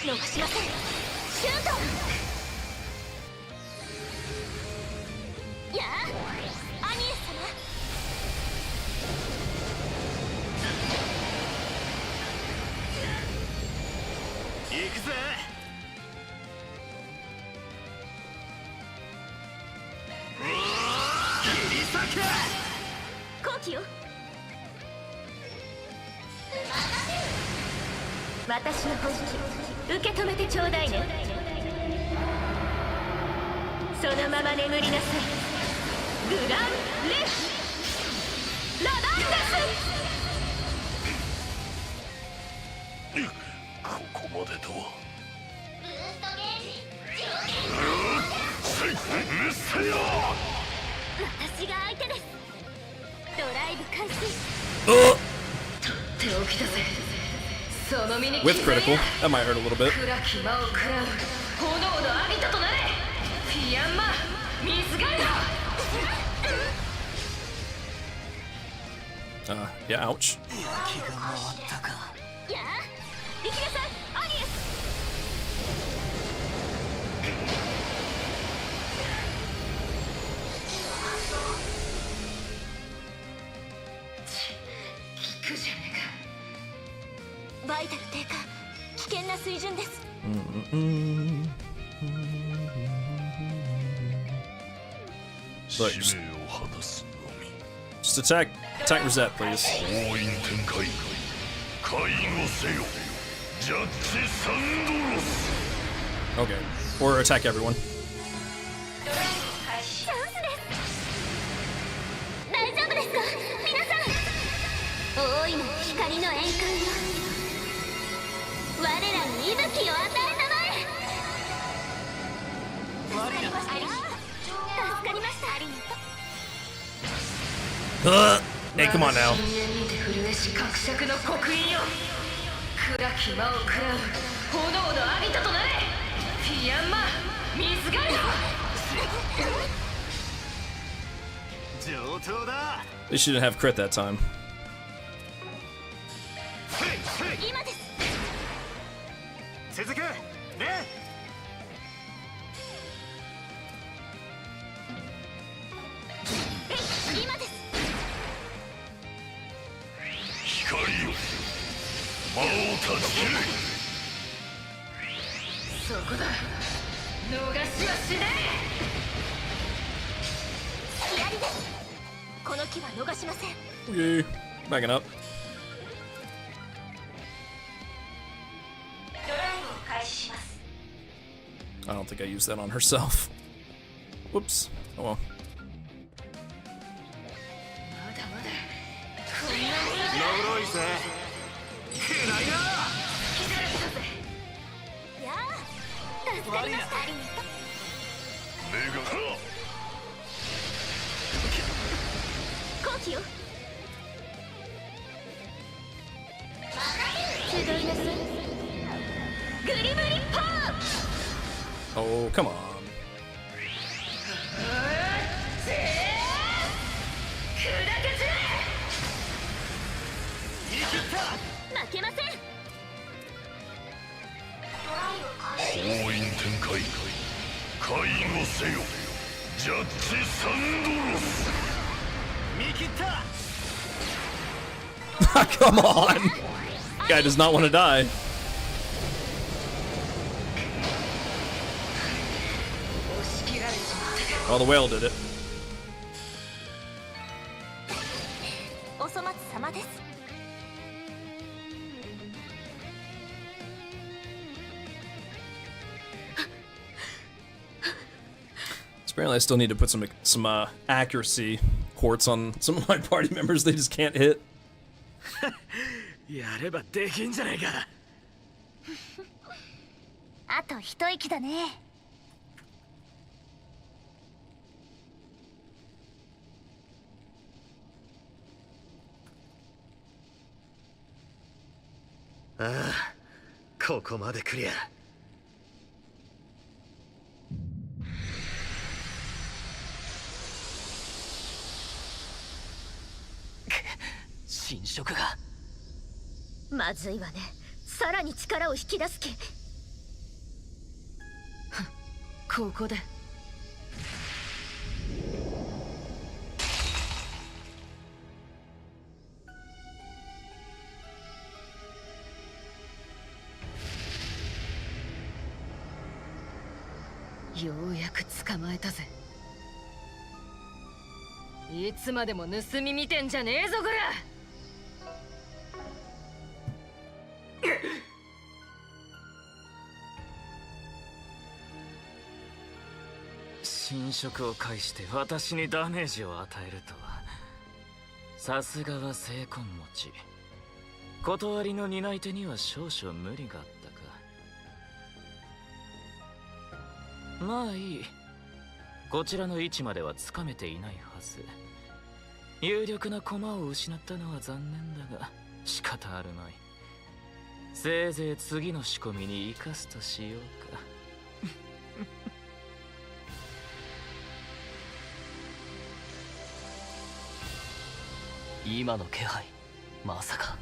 逃しません。シュート。やあ、アニエス様。行くぜ。切り裂け。好奇よ。私の本気受け止めてちょうだいね。そのまま眠りなさい。グランレフラダンデス。ここまでとは。メッセよ。私が相手です。ドライブ開始。取っておきだぜ。その身に With critical, that might hurt a little bit. 暗き魔を食らう炎のアビトとなれ。フィアンマ水ガイド。Yeah, ouch. やあ、行きなさい、アニエス。効くじゃねえか。バイタル低下、危険な水準です。Look, just attack Rosette, please. Okay, or attack everyone. チャンスです。大丈夫ですか、皆さん。大いなる光の円環よ、我らに息吹を与えたまえ。助かりました。助かりました。Hey, come on now. 深淵にて震えし格尺の刻印よ。暗き魔を食らう炎のアビトとなれ。フィアンマ水ガイ上等だ。 They shouldn't have crit that time. 今です。続く。ね。今です。光よ、魔を断ち切れ。そこだ。逃しはしねえ。左です。この木は逃しません。Okay, backing up. ドライブを開始します。 I don't think I used that on herself. Whoops. Oh well. 呪いぜ。くらいな。やあ、助かりました。ありがとう。目が後期よ。集いなさい。グリムリッパー。 Oh, come on. 負けません。封印展開介護せよジャッジサンドロス。見切った。 Come on! Guy does not want to die. Oh, the whale did it. お粗末様です。 Apparently I still need to put some accuracy quartz on some of my party members they just can't hit. やればできんじゃないか。あと一息だね。ああ、ここまでクリア。侵食がまずいわね。さらに力を引き出す気。ここでようやく捕まえたぜ。いつまでも盗み見てんじゃねえぞこら。侵食を介して私にダメージを与えるとは。さすがは精魂持ち。断りの担い手には少々無理があったか。まあいい。こちらの位置まではつかめていないはず。有力な駒を失ったのは残念だが仕方あるまい。せいぜい次の仕込みに生かすとしようか。今の気配、まさか。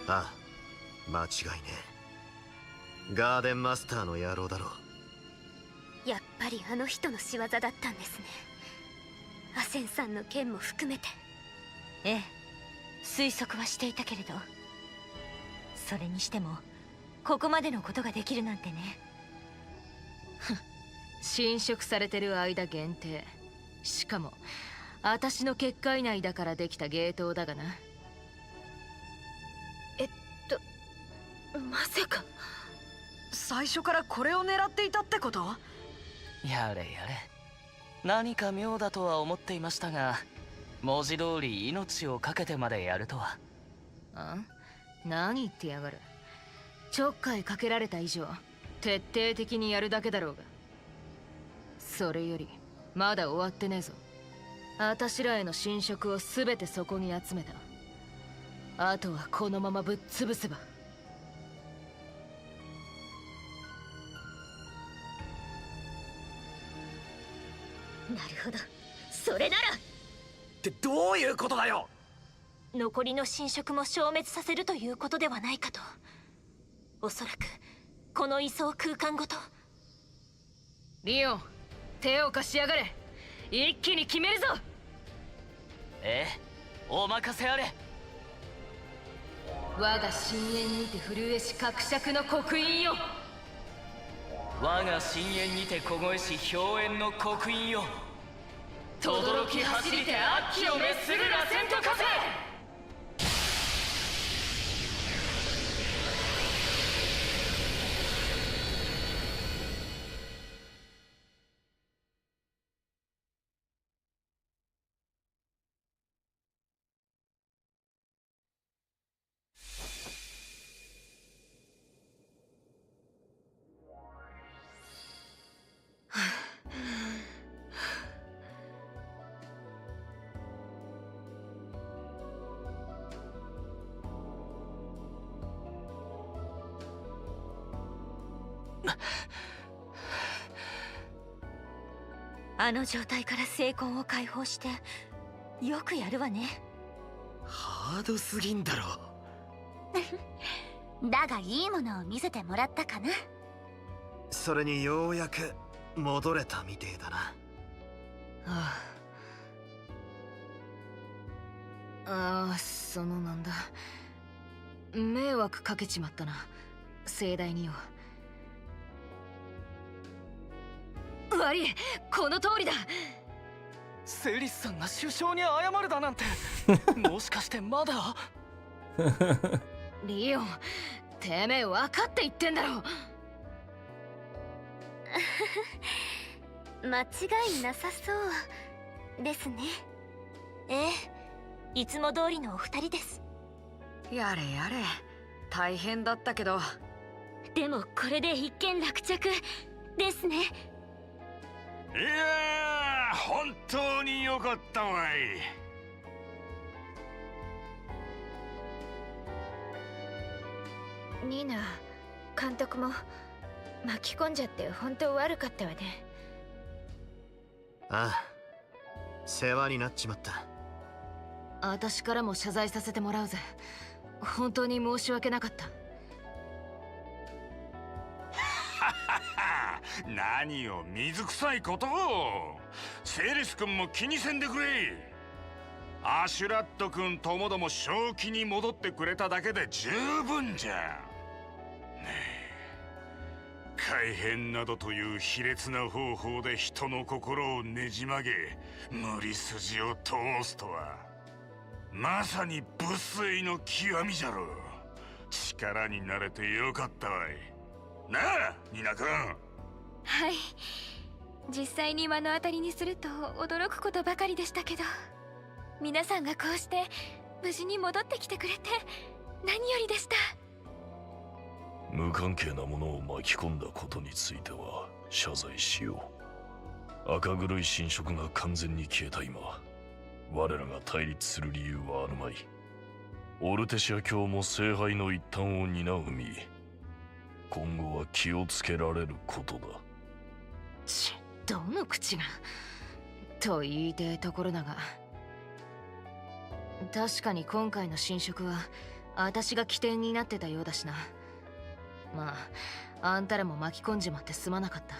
ああ、間違いねえ。ガーデンマスターの野郎だろう。やっぱりあの人の仕業だったんですね。アセンさんの件も含めて。ええ、推測はしていたけれど、それにしてもここまでのことができるなんてね。侵食されてる間限定。しかも私の結界内だからできた芸当だがな。まさか最初からこれを狙っていたってこと？やれやれ、何か妙だとは思っていましたが、文字通り命を懸けてまでやるとは。何言ってやがる。ちょっかいかけられた以上徹底的にやるだけだろうが。それよりまだ終わってねえぞ。私らへの侵食を全てそこに集めた。あとはこのままぶっ潰せば。なるほど、それなら。ってどういうことだよ。残りの侵食も消滅させるということではないかと。おそらくこの位相空間ごと。リオン、手を貸しやがれ。一気に決めるぞ。お任せあれ。我が深淵にて震えし伯爵の刻印よ。我が深淵にて凍えし氷炎の刻印よ。轟き走りて悪鬼を滅するらせんとかせ。あの状態から聖魂を解放してよくやるわね。ハードすぎんだろ。だがいいものを見せてもらったかな。それにようやく戻れたみてえだな。そのなんだ、迷惑かけちまったな、盛大によ。悪い、この通りだ。セリスさんが首相に謝るだなんてもしかしてまだリオン、てめえ分かって言ってんだろ。間違いなさそうですね。いつも通りのお二人です。やれやれ、大変だったけど。でもこれで一件落着ですね。いやー、本当に良かったわい。ニーナ、監督も巻き込んじゃって本当悪かったわね。ああ、世話になっちまった。私からも謝罪させてもらうぜ。本当に申し訳なかった。何を水臭いことを。セリス君も気にせんでくれ。アシュラット君ともども正気に戻ってくれただけで十分じゃ。ねえ、改変などという卑劣な方法で人の心をねじ曲げ無理筋を通すとはまさに不粋の極みじゃろ。力になれてよかったわい。なあ、ニナ君。はい、実際に目の当たりにすると驚くことばかりでしたけど、皆さんがこうして無事に戻ってきてくれて何よりでした。無関係なものを巻き込んだことについては謝罪しよう。赤黒い侵食が完全に消えた今、我らが対立する理由はあるまい。オルテシア教も聖杯の一端を担う身、今後は気をつけられることだ。どの口がと言いてえところだが、確かに今回の侵食は私が起点になってたようだしな。まあ、あんたらも巻き込んじまってすまなかった。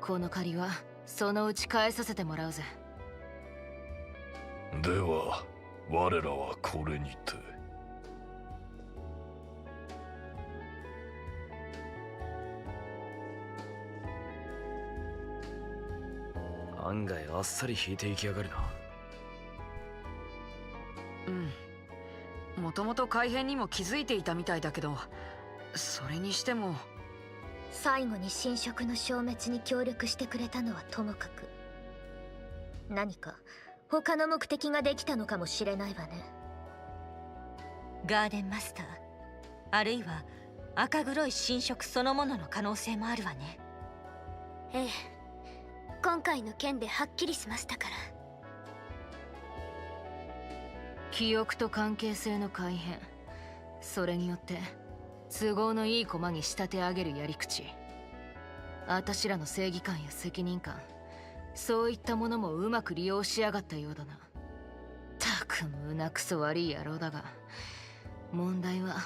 この借りはそのうち返させてもらうぜ。では我らはこれにて。案外あっさり引いていきやがるな。もともと改変にも気づいていたみたいだけど、それにしても最後に侵食の消滅に協力してくれたのはともかく、何か他の目的ができたのかもしれないわね。ガーデンマスター、あるいは赤黒い侵食そのものの可能性もあるわね。ええ、今回の件ではっきりしましたから。記憶と関係性の改変、それによって都合のいい駒に仕立て上げるやり口、あたしらの正義感や責任感、そういったものもうまく利用しやがったようだな。たく、胸くそ悪い野郎だが、問題は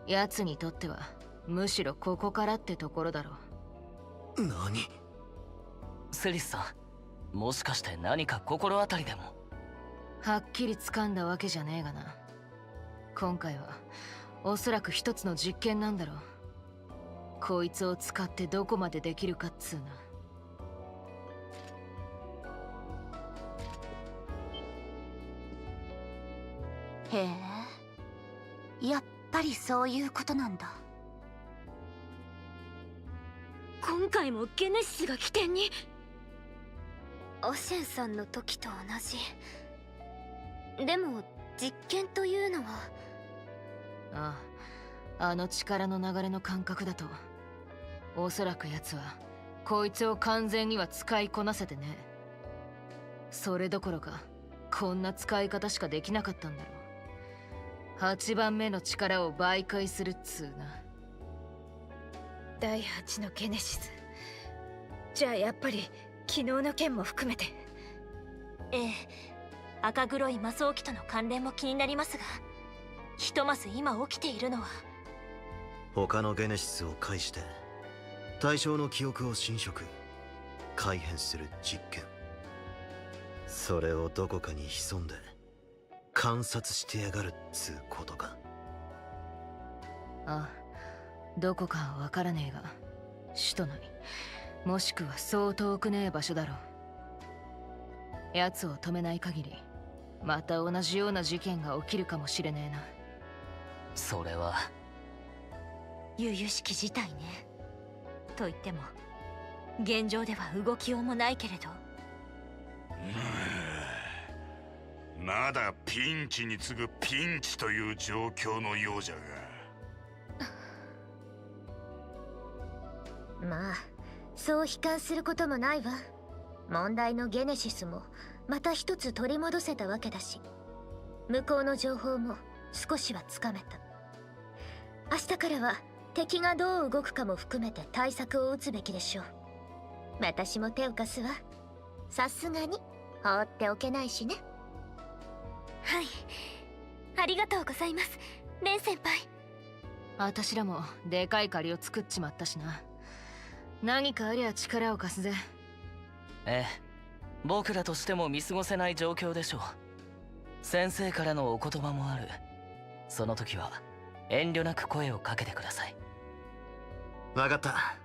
奴にとってはむしろここからってところだろう。何？セリスさん、もしかして何か心当たりでも？はっきり掴んだわけじゃねえがな。今回はおそらく一つの実験なんだろう。こいつを使ってどこまでできるかっつうな。へえ、やっぱりそういうことなんだ。今回もゲネシスが起点に。アシェンさんの時と同じ。でも実験というのは。ああ、あの力の流れの感覚だとおそらく奴はこいつを完全には使いこなせてね。それどころかこんな使い方しかできなかったんだろう。8番目の力を媒介するっつうな。第8のゲネシス。じゃあやっぱり昨日の件も含めて。ええ、赤黒い魔装機との関連も気になりますが、ひとまず今起きているのは他のゲネシスを介して対象の記憶を侵食改変する実験。それをどこかに潜んで観察してやがるっつうことか。ああ、どこかはわからねえが首都内もしくはそう遠くねえ場所だろう。奴を止めない限りまた同じような事件が起きるかもしれねえな。それは由々しき事態ね。と言っても現状では動きようもないけれど。まだピンチに次ぐピンチという状況のようじゃが。まあそう悲観することもないわ。問題のゲネシスもまた一つ取り戻せたわけだし、向こうの情報も少しはつかめた。明日からは敵がどう動くかも含めて対策を打つべきでしょう。私も手を貸すわ。さすがに放っておけないしね。はい、ありがとうございます、レン先輩。私らもでかい借りを作っちまったしな。何かありゃ力を貸すぜ。ええ、僕らとしても見過ごせない状況でしょう。先生からのお言葉もある。その時は遠慮なく声をかけてください。分かった。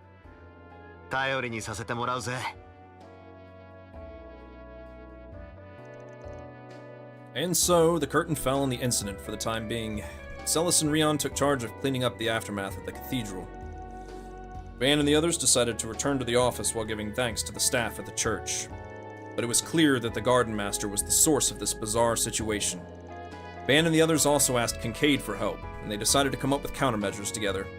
頼りにさせてもらうぜ。And so, the curtain fell on the incident for the time being. Celis and Rion took charge of cleaning up the aftermath at the cathedral. Van and the others decided to return to the office while giving thanks to the staff at the church. But it was clear that the Garden Master was the source of this bizarre situation. Van and the others also asked Kincaid for help, and they decided to come up with countermeasures together.「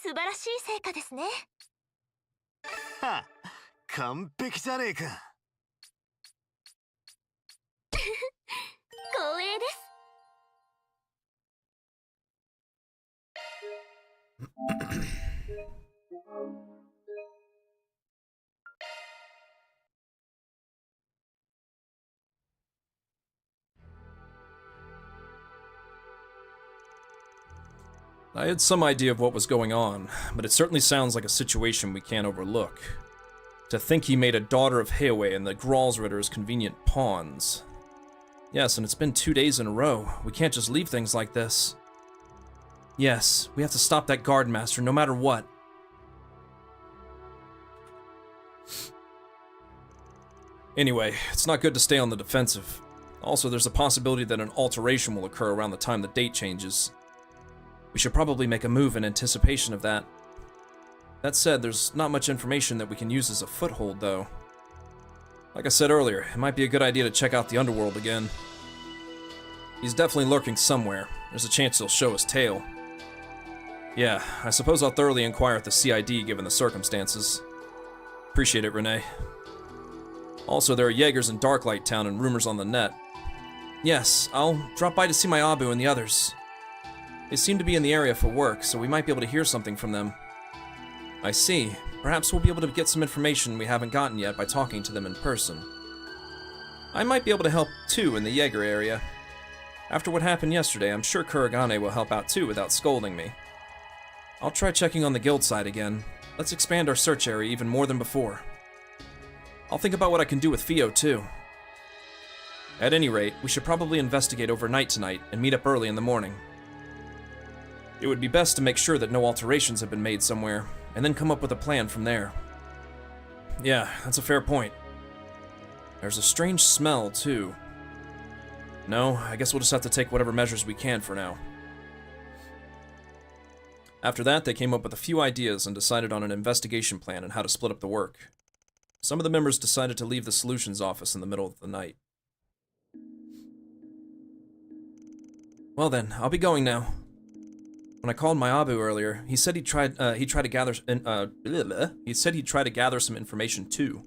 素晴らしい成果ですね。はあ、完璧じゃねえか。光栄です。I had some idea of what was going on, but it certainly sounds like a situation we can't overlook. To think he made a daughter of Heiwei and the Gralsritters convenient pawns. Yes, and it's been 2 days in a row. We can't just leave things like this. Yes, we have to stop that guard master no matter what. Anyway, it's not good to stay on the defensive. Also, there's a possibility that an alteration will occur around the time the date changes. We should probably make a move in anticipation of that. That said, there's not much information that we can use as a foothold, though. Like I said earlier, it might be a good idea to check out the underworld again. He's definitely lurking somewhere. There's a chance he'll show his tail. Yeah, I suppose I'll thoroughly inquire at the CID given the circumstances. Appreciate it, Renee. Also, there are Jaegers in Darklight Town and rumors on the net. Yes, I'll drop by to see my Abu and the others. They seem to be in the area for work, so we might be able to hear something from them. I see. Perhaps we'll be able to get some information we haven't gotten yet by talking to them in person. I might be able to help too in the Jaeger area. After what happened yesterday, I'm sure Kuragane will help out too without scolding me. I'll try checking on the guild side again. Let's expand our search area even more than before. I'll think about what I can do with Fio too. At any rate, we should probably investigate overnight tonight and meet up early in the morning. It would be best to make sure that no alterations have been made somewhere, and then come up with a plan from there. Yeah, that's a fair point. There's a strange smell, too. No, I guess we'll just have to take whatever measures we can for now. After that, they came up with a few ideas and decided on an investigation plan and how to split up the work. Some of the members decided to leave the solutions office in the middle of the night. Well then, I'll be going now. When I called my Abu earlier, he said he'd try to gather some information too.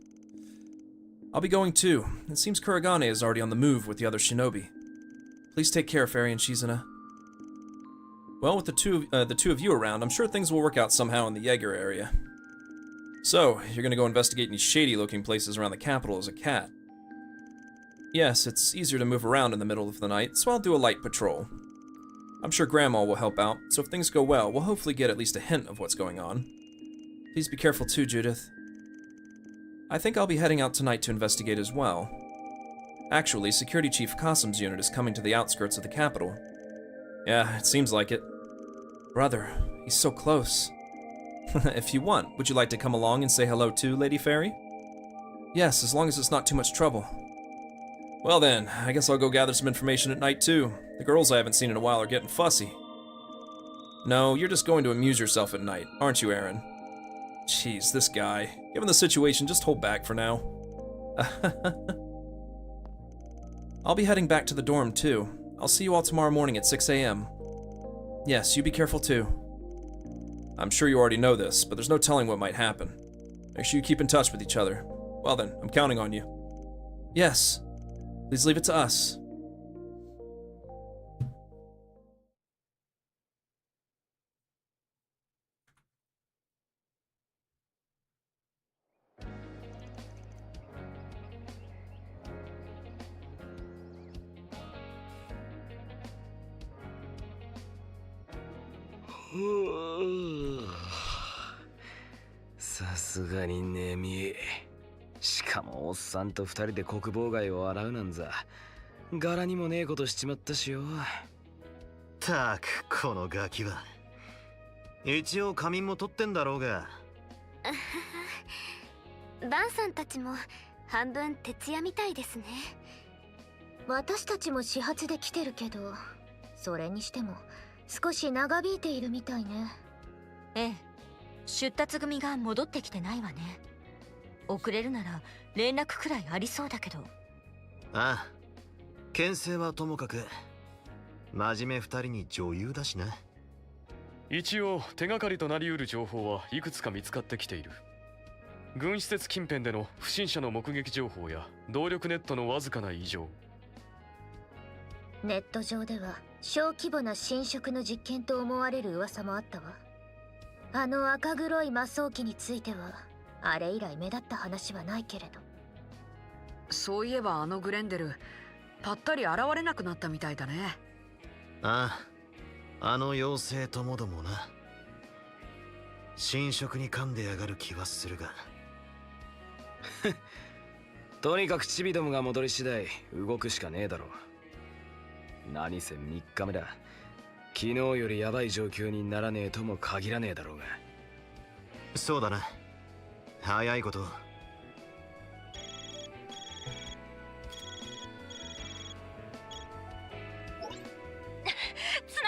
I'll be going too. It seems Kuragane is already on the move with the other shinobi. Please take care, Fairy and Shizuna. Well, with the two of you around, I'm sure things will work out somehow in the Jaeger area. So, you're gonna go investigate any shady-looking places around the capital as a cat. Yes, it's easier to move around in the middle of the night, so I'll do a light patrol. I'm sure Grandma will help out, so if things go well, we'll hopefully get at least a hint of what's going on. Please be careful too, Judith. I think I'll be heading out tonight to investigate as well. Actually, Security Chief Qasim's unit is coming to the outskirts of the capital. Yeah, it seems like it. Brother, he's so close. If you want, would you like to come along and say hello too, Lady Fairy? Yes, as long as it's not too much trouble. Well then, I guess I'll go gather some information at night too. The girls I haven't seen in a while are getting fussy. No, you're just going to amuse yourself at night, aren't you, Aaron? Jeez, this guy. Given the situation, just hold back for now. I'll be heading back to the dorm too. I'll see you all tomorrow morning at 6 a.m. Yes, you be careful too. I'm sure you already know this, but there's no telling what might happen. Make sure you keep in touch with each other. Well then, I'm counting on you. Yes. Please leave it to us.さすがに眠い。しかもおっさんと二人で国防街を洗うなんざ柄にもねえことしちまったしよ。たくこのガキは。一応仮眠も取ってんだろうが。バンさんたちも半分徹夜みたいですね。私たちも始発で来てるけど、それにしても少し長引いているみたいね。ええ、出立組が戻ってきてないわね。遅れるなら連絡くらいありそうだけど。ああ、牽制はともかく真面目二人に女優だしな。一応手がかりとなりうる情報はいくつか見つかってきている。軍施設近辺での不審者の目撃情報や動力ネットのわずかな異常。ネット上では小規模な侵食の実験と思われる噂もあったわ。あの赤黒い魔装機についてはあれ以来目立った話はないけれど。そういえばあのグレンデルぱったり現れなくなったみたいだね。ああ、あの妖精ともどもな。侵食に噛んでやがる気はするが。とにかくチビどもが戻り次第動くしかねえだろう。何せ3日目だ。昨日よりヤバい状況にならねえとも限らねえだろうが。そうだな。早いこと。繋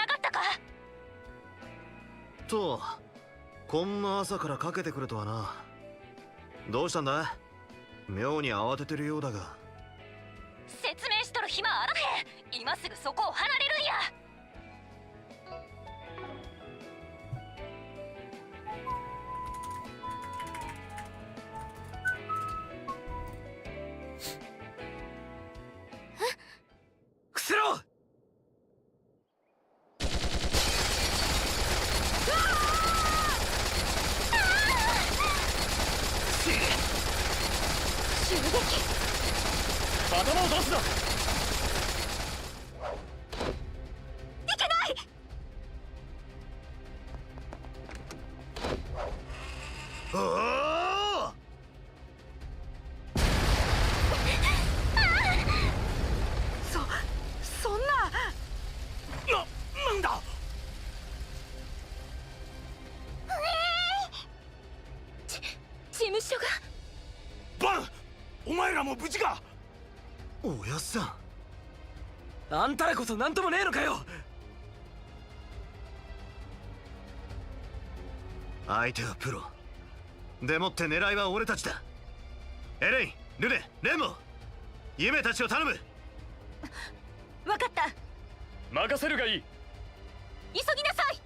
がったかと、こんな朝からかけてくるとはな。どうしたんだ？妙に慌ててるようだが。説明しとる暇あらへん。今すぐそこを離れるんや。頭を出すな。いけない。おおそんな。なんだ。事務所が。バン、お前らも無事か。おやっさん、あんたらこそ何ともねえのかよ。相手はプロでもって狙いは俺たちだ。エレイン、ルネ、レンモ、夢たちを頼む。分かった。任せるがいい。急ぎなさい。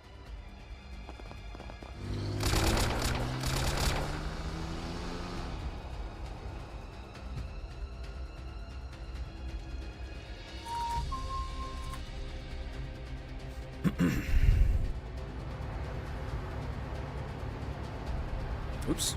Oops.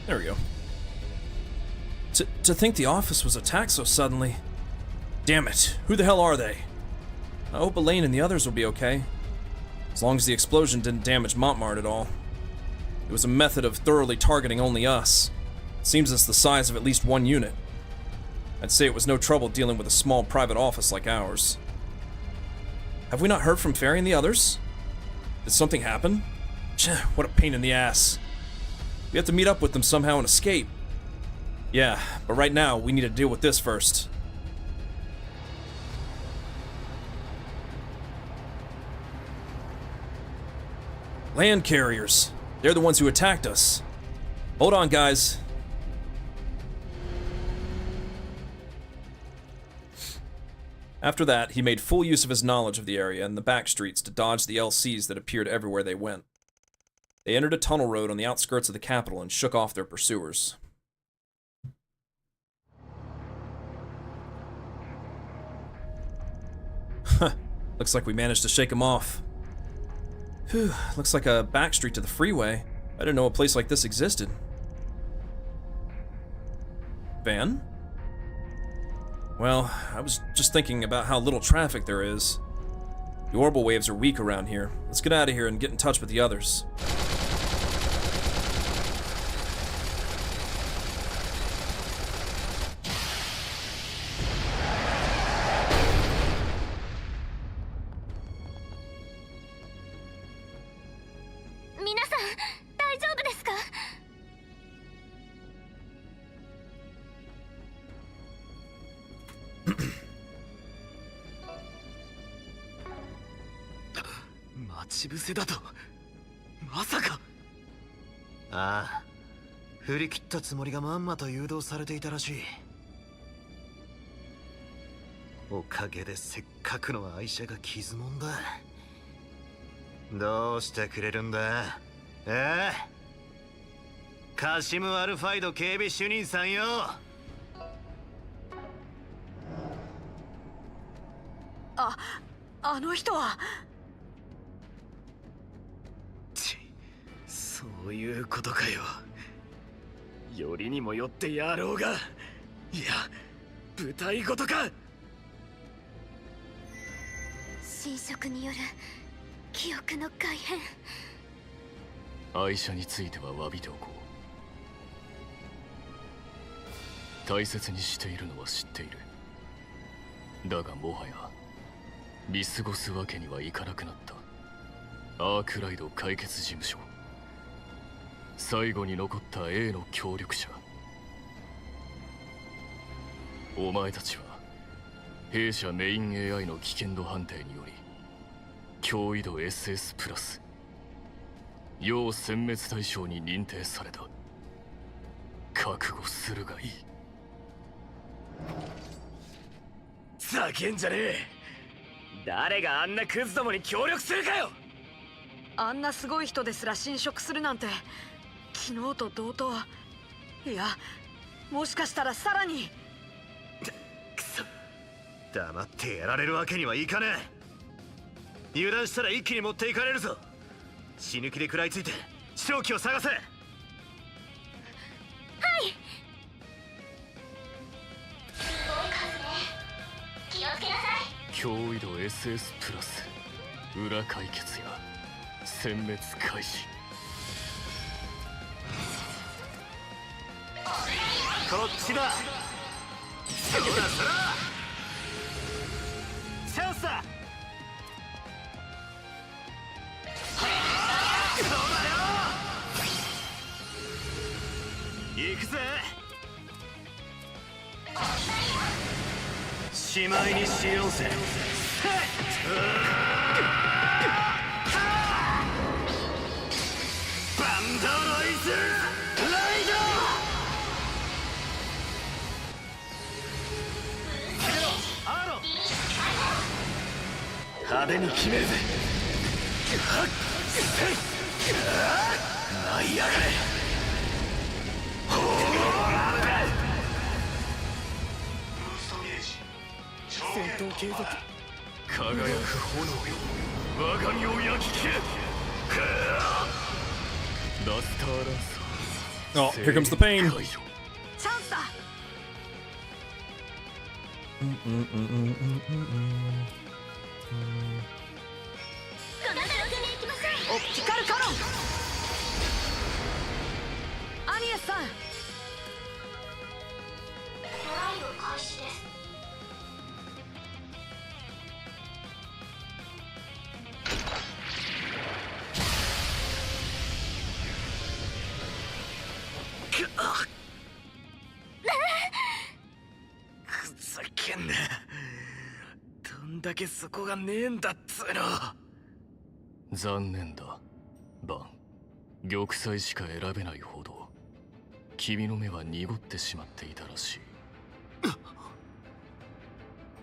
There we go. To think the office was attacked so suddenly. Damn it. Who the hell are they? I hope Elaine and the others will be okay. As long as the explosion didn't damage Montmartre at all. It was a method of thoroughly targeting only us. It seems it's the size of at least one unit. I'd say it was no trouble dealing with a small private office like ours. Have we not heard from Ferry and the others? Did something happen? What a pain in the ass. We have to meet up with them somehow and escape. Yeah, but right now we need to deal with this first. Land carriers. They're the ones who attacked us. Hold on, guys. After that, he made full use of his knowledge of the area and the back streets to dodge the LCs that appeared everywhere they went. They entered a tunnel road on the outskirts of the capital and shook off their pursuers. Huh. Looks like we managed to shake them off. Whew, looks like a back street to the freeway. I didn't know a place like this existed. Van? Well, I was just thinking about how little traffic there is. The orbital waves are weak around here. Let's get out of here and get in touch with the others.ああ、振り切ったつもりがまんまと誘導されていたらしい。おかげでせっかくの愛車が傷もんだ。どうしてくれるんだ、カシム・アルファイド警備主任さんよ。あの人は。そういうことかよ。よりにもよってやろうが。いや、舞台ごとか。侵食による記憶の改変。愛車については詫びておこう。大切にしているのは知っている。だがもはや見過ごすわけにはいかなくなった。アークライド解決事務所、最後に残った A の協力者。お前たちは弊社メイン AI の危険度判定により脅威度 SS プラス要殲滅対象に認定された。覚悟するがいい。叫んじゃねえ。誰があんなクズどもに協力するかよ。あんなすごい人ですら侵食するなんて昨日と同等。いや、もしかしたらさらに。くそ、黙ってやられるわけにはいかねえ。油断したら一気に持っていかれるぞ。死ぬ気で食らいついて正気を探せ。はい。気をつけなさい。驚異度 SS プラス裏解決や殲滅開始。こっちだ。そらそらチャンスだ。そうだよ。行くぜ。しまいにしようぜ。バンドロイズライド。決めろアーロン。派手に決めるぜ。はっ舞い上がれ。戦闘継続。輝く炎よ、我が身を焼き切れ。ラスターランサー。 Oh, here comes the pain. チャンスだ。オプティカルカノン。アニエスさん。トライを開始です。ふざけんな。どんだけそこがねえんだっつうの。残念だバン。玉砕しか選べないほど君の目は濁ってしまっていたらしい。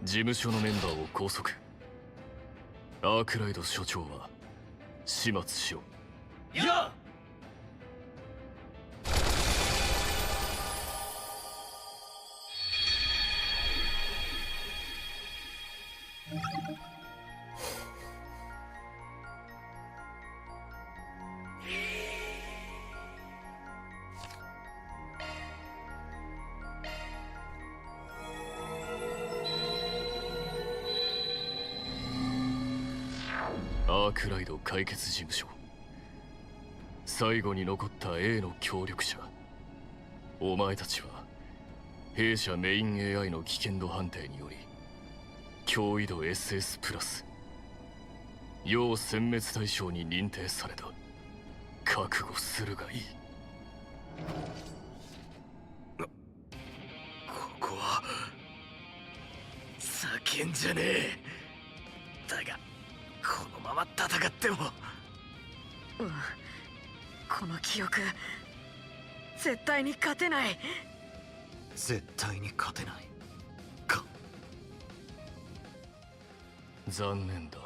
事務所のメンバーを拘束。アークライド所長は始末しろ。やっ。アークライド解決事務所。最後に残った A の協力者。お前たちは弊社メイン AI の危険度判定により驚異度 SS プラス要殲滅対象に認定された。覚悟するがいい。ここは叫んじゃねえ。だがこのまま戦っても。この記憶絶対に勝てない。絶対に勝てないか。残念だ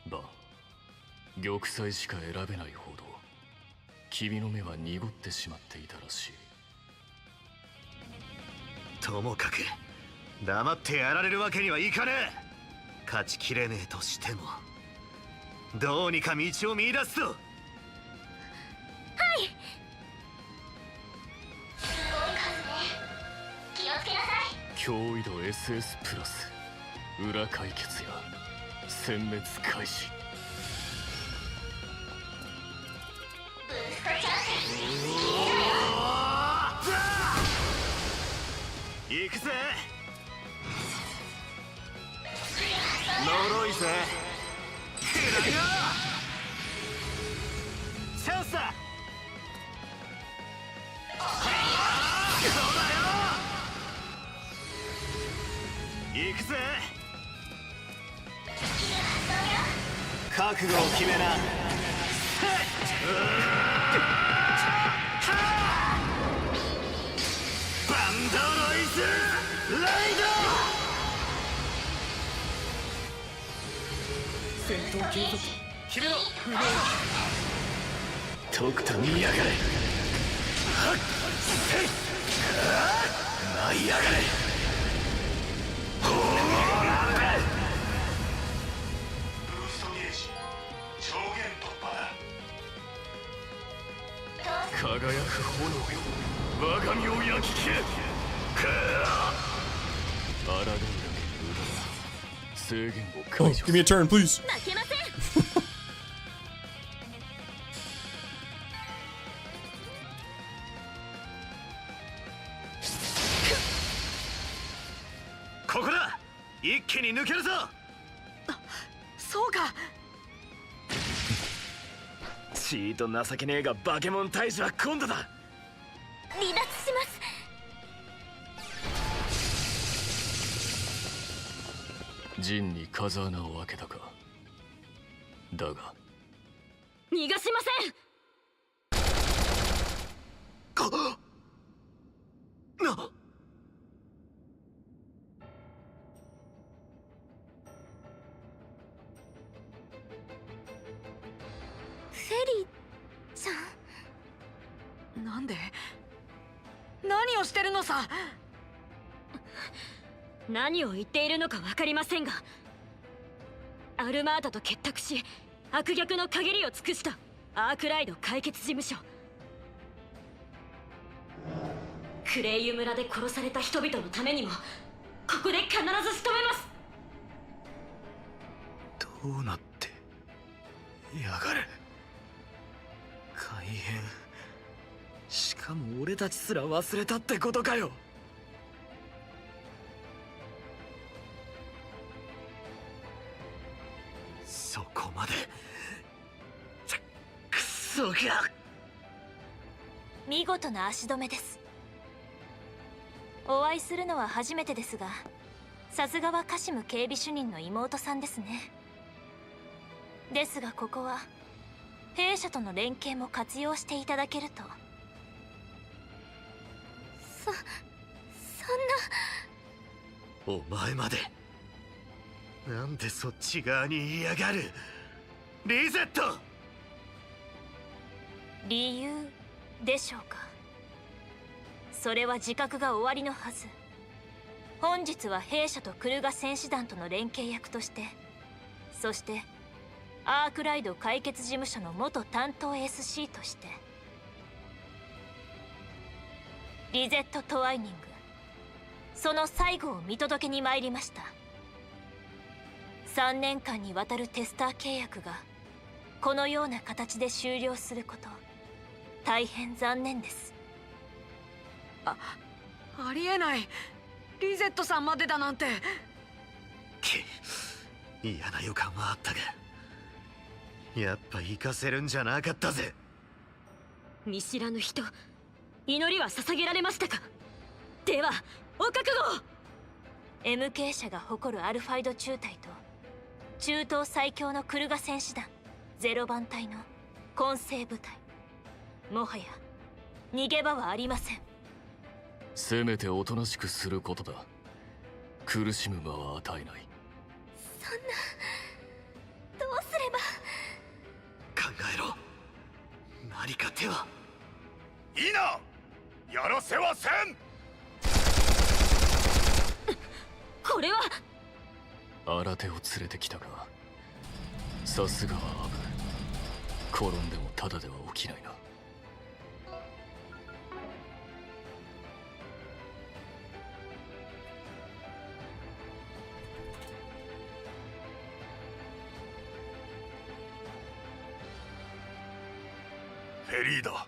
バン。玉砕しか選べないほど君の目は濁ってしまっていたらしい。ともかく黙ってやられるわけにはいかねえ。勝ちきれねえとしてもどうにか道を見出すぞ。はい。すごい数ね。気をつけなさい。驚異度 SS プラス裏解決や殲滅開始。ブーストチャンス。行くぜ。呪いぜ。くらいよ。チャンスだ。そうだよ。行くぜ。覚悟を決めな。バンドロイズライド。戦闘継続。決めろ不能。とくと見やがれ。舞い上がれ。ブーストゲージ上限突破だ。輝く炎よ、我が身を焼き切れ。抗うだけ無駄だ。制限を Oh, 解除。 give me a turn, please. 負けません。ここだ。一気に抜けるぞ。そうか。チート情けねえがバケモン退治は今度だ。離脱します。陣に風穴を開けたか。だが逃がしません。フェリーちゃん。なんで？何をしてるのさ。何を言っているのか分かりませんが、アルマータと結託し悪逆の限りを尽くしたアークライド解決事務所、クレイユ村で殺された人々のためにもここで必ず仕留めます。どうなってやがる。改変。しかも俺たちすら忘れたってことかよ。そこまで。くそが。見事な足止めです。お会いするのは初めてですが、さすがはカシム警備主任の妹さんですね。ですがここは弊社との連携も活用していただけると。そんな。お前まで。なんでそっち側にいやがる。リゼット。理由でしょうか。それは自覚が終わりのはず。本日は弊社とクルガ戦士団との連携役として、そしてアークライド解決事務所の元担当 SC として、リゼット・トワイニング、その最後を見届けに参りました。3年間にわたるテスター契約がこのような形で終了すること、大変残念です。ありえない。リゼットさんまでだなんて。嫌な予感はあったが、やっぱ行かせるんじゃなかったぜ。見知らぬ人、祈りは捧げられましたか。ではお覚悟を。 MK 社が誇るアルファイド中隊と中東最強のクルガ戦士団0番隊の混成部隊、もはや逃げ場はありません。せめておとなしくすることだ。苦しむ間は与えない。そんな。どうすれば。考えろ。何か手は。いいな。やらせはせん。これは。新手を連れてきたが、さすがはアブ。転んでもただでは起きないな。フェリーダ、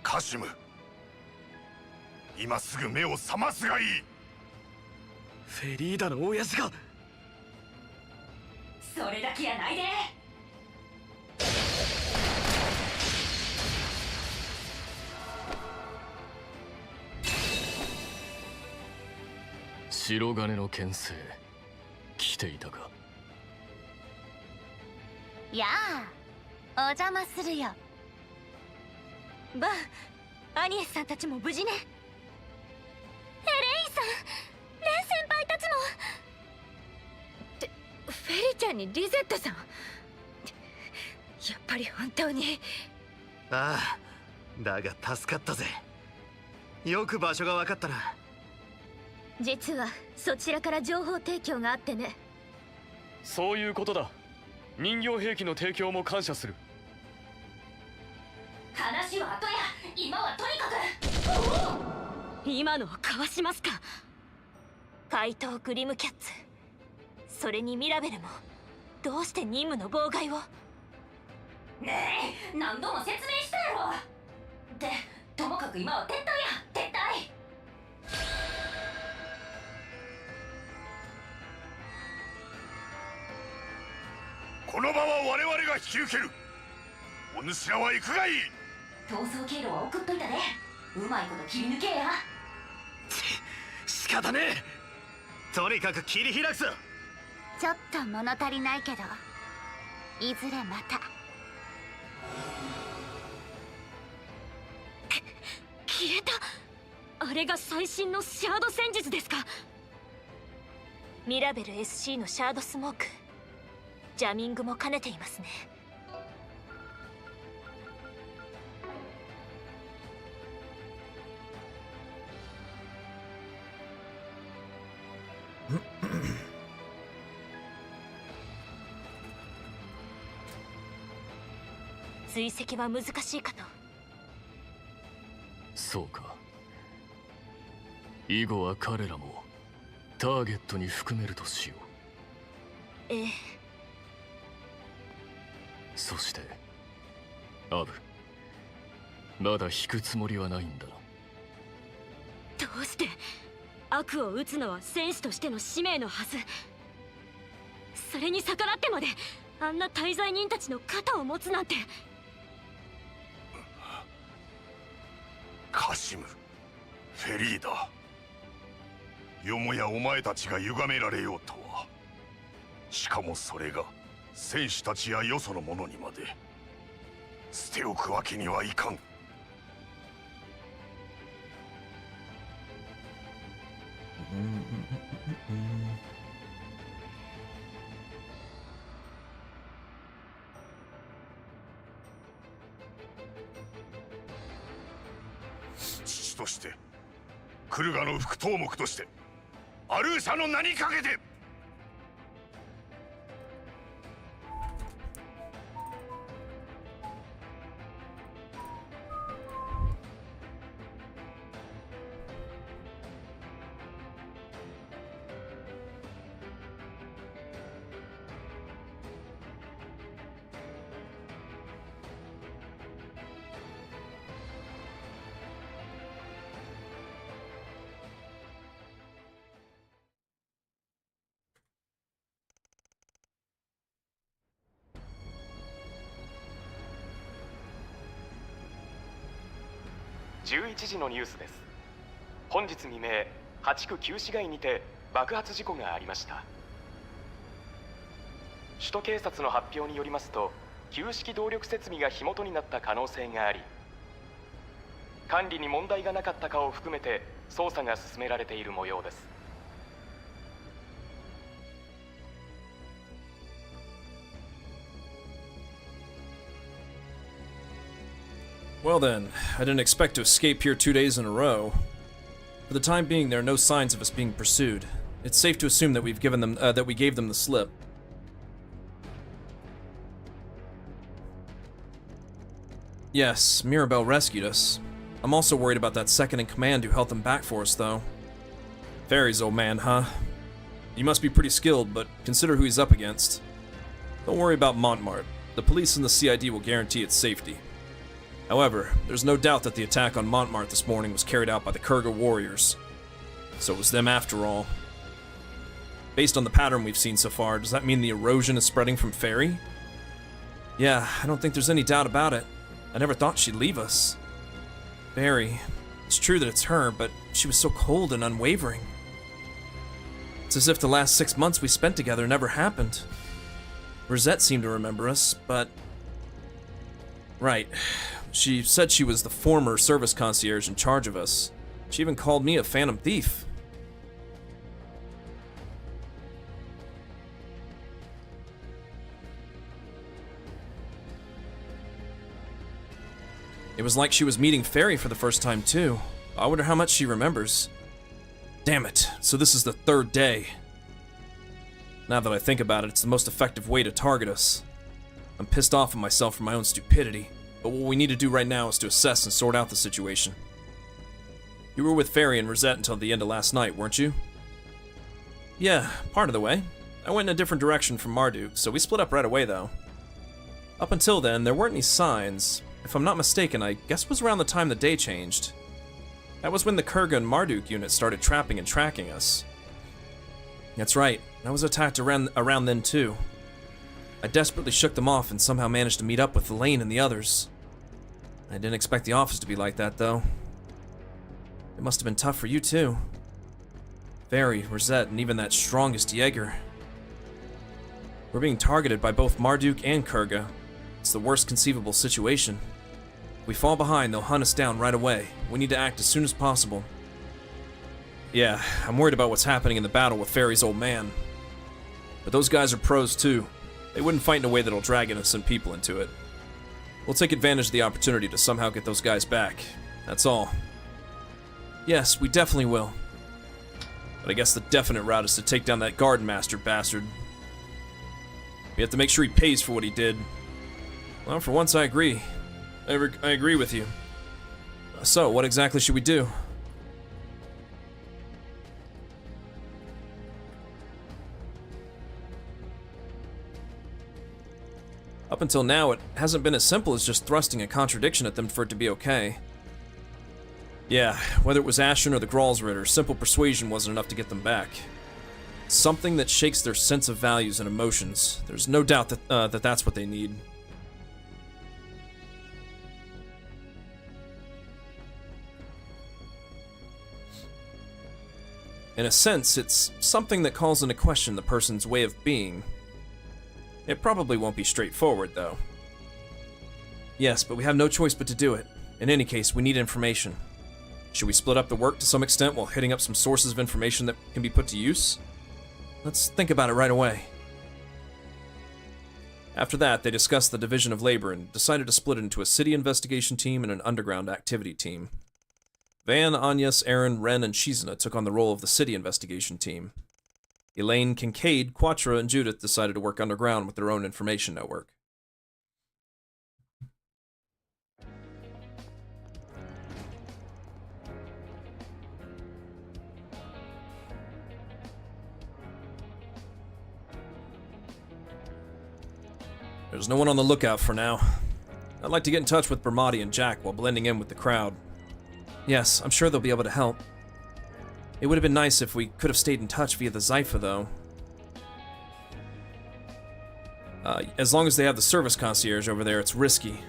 カシム、今すぐ目を覚ますがいい。フェリーダの親父が。それだけやないで。白金の牽制来ていたか。やあ、お邪魔するよ。バン、アニエスさんたちも無事ね。エレインさん、レン先輩たちも。フェリーちゃんにリゼットさん。やっぱり本当に。ああ、だが助かったぜ。よく場所が分かったな。実はそちらから情報提供があってね。そういうことだ。人形兵器の提供も感謝する。話は後や、今はとにかく。今のをかわしますか。怪盗グリムキャッツ、それにミラベルもどうして任務の妨害を。ねえ、何度も説明したやろ。で、ともかく今は撤退や、撤退。この場は我々が引き受ける。お主らは行くがいい。逃走経路は送っといたで、うまいこと切り抜けや。仕方ねえ。とにかく切り開くぞ。ちょっと物足りないけど、いずれまた。消えた。あれが最新のシャード戦術ですか。ミラベル SC のシャードスモーク、ジャミングも兼ねていますね。追跡は難しいかと。そうか。以後は彼らもターゲットに含めるとしよう。ええ。そしてアブ、まだ引くつもりはないんだな。どうして。悪を撃つのは戦士としての使命のはず。それに逆らってまであんな滞在人たちの肩を持つなんて。カシム、フェリーダ、よもやお前たちが歪められようとは。しかもそれが戦士たちやよその者にまで。捨ておくわけにはいかん。父として、クルガの副頭目として、アルーシャの名にかけて。11時のニュースです。本日未明、8区旧市街にて爆発事故がありました。首都警察の発表によりますと、旧式動力設備が火元になった可能性があり、管理に問題がなかったかを含めて捜査が進められている模様です。Well then, I didn't expect to escape here 2 days in a row. For the time being, there are no signs of us being pursued. It's safe to assume that we gave them the slip. Yes, Mirabelle rescued us. I'm also worried about that second-in-command who held them back for us, though. Ferry's old man, huh? He must be pretty skilled, but consider who he's up against. Don't worry about Montmartre. The police and the CID will guarantee its safety. However, there's no doubt that the attack on Montmartre this morning was carried out by the Kurga warriors. So it was them after all. Based on the pattern we've seen so far, does that mean the erosion is spreading from Ferry? Yeah, I don't think there's any doubt about it. I never thought she'd leave us. Barry. It's true that it's her, but she was so cold and unwavering. It's as if the last 6 months we spent together never happened. Rosette seemed to remember us, but... Right. She said she was the former service concierge in charge of us. She even called me a phantom thief. It It was like she was meeting Fairy for the first time too. I wonder how much she remembers. Damn it, so this is the 3rd day. Now that I think about it, it's the most effective way to target us. I'm pissed off at myself for my own stupidity, but what we need to do right now is to assess and sort out the situation. You were with Fairy and Rosette until the end of last night, weren't you? Yeah, part of the way. I went in a different direction from Marduk, so we split up right away though. Up until then, there weren't any signs. If I'm not mistaken, I guess it was around the time the day changed. That was when the Kurga and Marduk units started trapping and tracking us. That's right, I was attacked around then too. I desperately shook them off and somehow managed to meet up with Elaine and the others. I didn't expect the office to be like that though. It must have been tough for you too. Fairy, Rosette, and even that strongest Jaeger. We're being targeted by both Marduk and Kurga. It's the worst conceivable situation. If we fall behind, they'll hunt us down right away. We need to act as soon as possible. Yeah, I'm worried about what's happening in the battle with Fairy's old man. But those guys are pros too. They wouldn't fight in a way that'll drag innocent people into it. We'll take advantage of the opportunity to somehow get those guys back. That's all. Yes, we definitely will. But I guess the definite route is to take down that garden master bastard. We have to make sure he pays for what he did. Well, for once I agree. I agree with you. So, what exactly should we do? Up until now, it hasn't been as simple as just thrusting a contradiction at them for it to be okay. Yeah, whether it was Ashen or the Gralsritter, simple persuasion wasn't enough to get them back. Something that shakes their sense of values and emotions. There's no doubt that that's what they need. In a sense, it's something that calls into question the person's way of being. It probably won't be straightforward, though. Yes, but we have no choice but to do it. In any case, we need information. Should we split up the work to some extent while hitting up some sources of information that can be put to use? Let's think about it right away. After that, they discussed the division of labor and decided to split it into a city investigation team and an underground activity team. Van, Agnes, Aaron, Ren, and Shizuna took on the role of the city investigation team. Elaine, Kincaid, Quatra, and Judith decided to work underground with their own information network. There's no one on the lookout for now. I'd like to get in touch with Bermati and Jack while blending in with the crowd. Yes, I'm sure they'll be able to help. It would have been nice if we could have stayed in touch via the Zypha, though. As long as they have the service concierge over there, it's risky.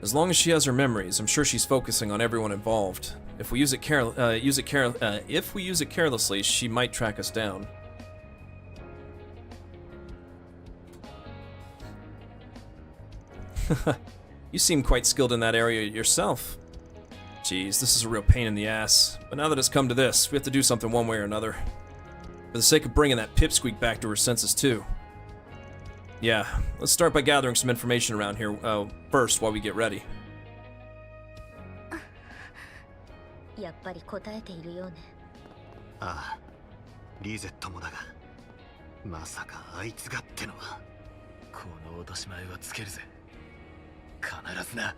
As long as she has her memories, I'm sure she's focusing on everyone involved. If we use it carelessly, she might track us down. You seem quite skilled in that area yourself. Geez, this is a real pain in the ass. But now that it's come to this, we have to do something one way or another. For the sake of bringing that pipsqueak back to her senses too. Yeah, let's start by gathering some information around here first while we get ready. やっぱり答えているようね。ああ、リゼットもだが、まさかあいつがってのは。この落とし前はつけるぜ。必ずな。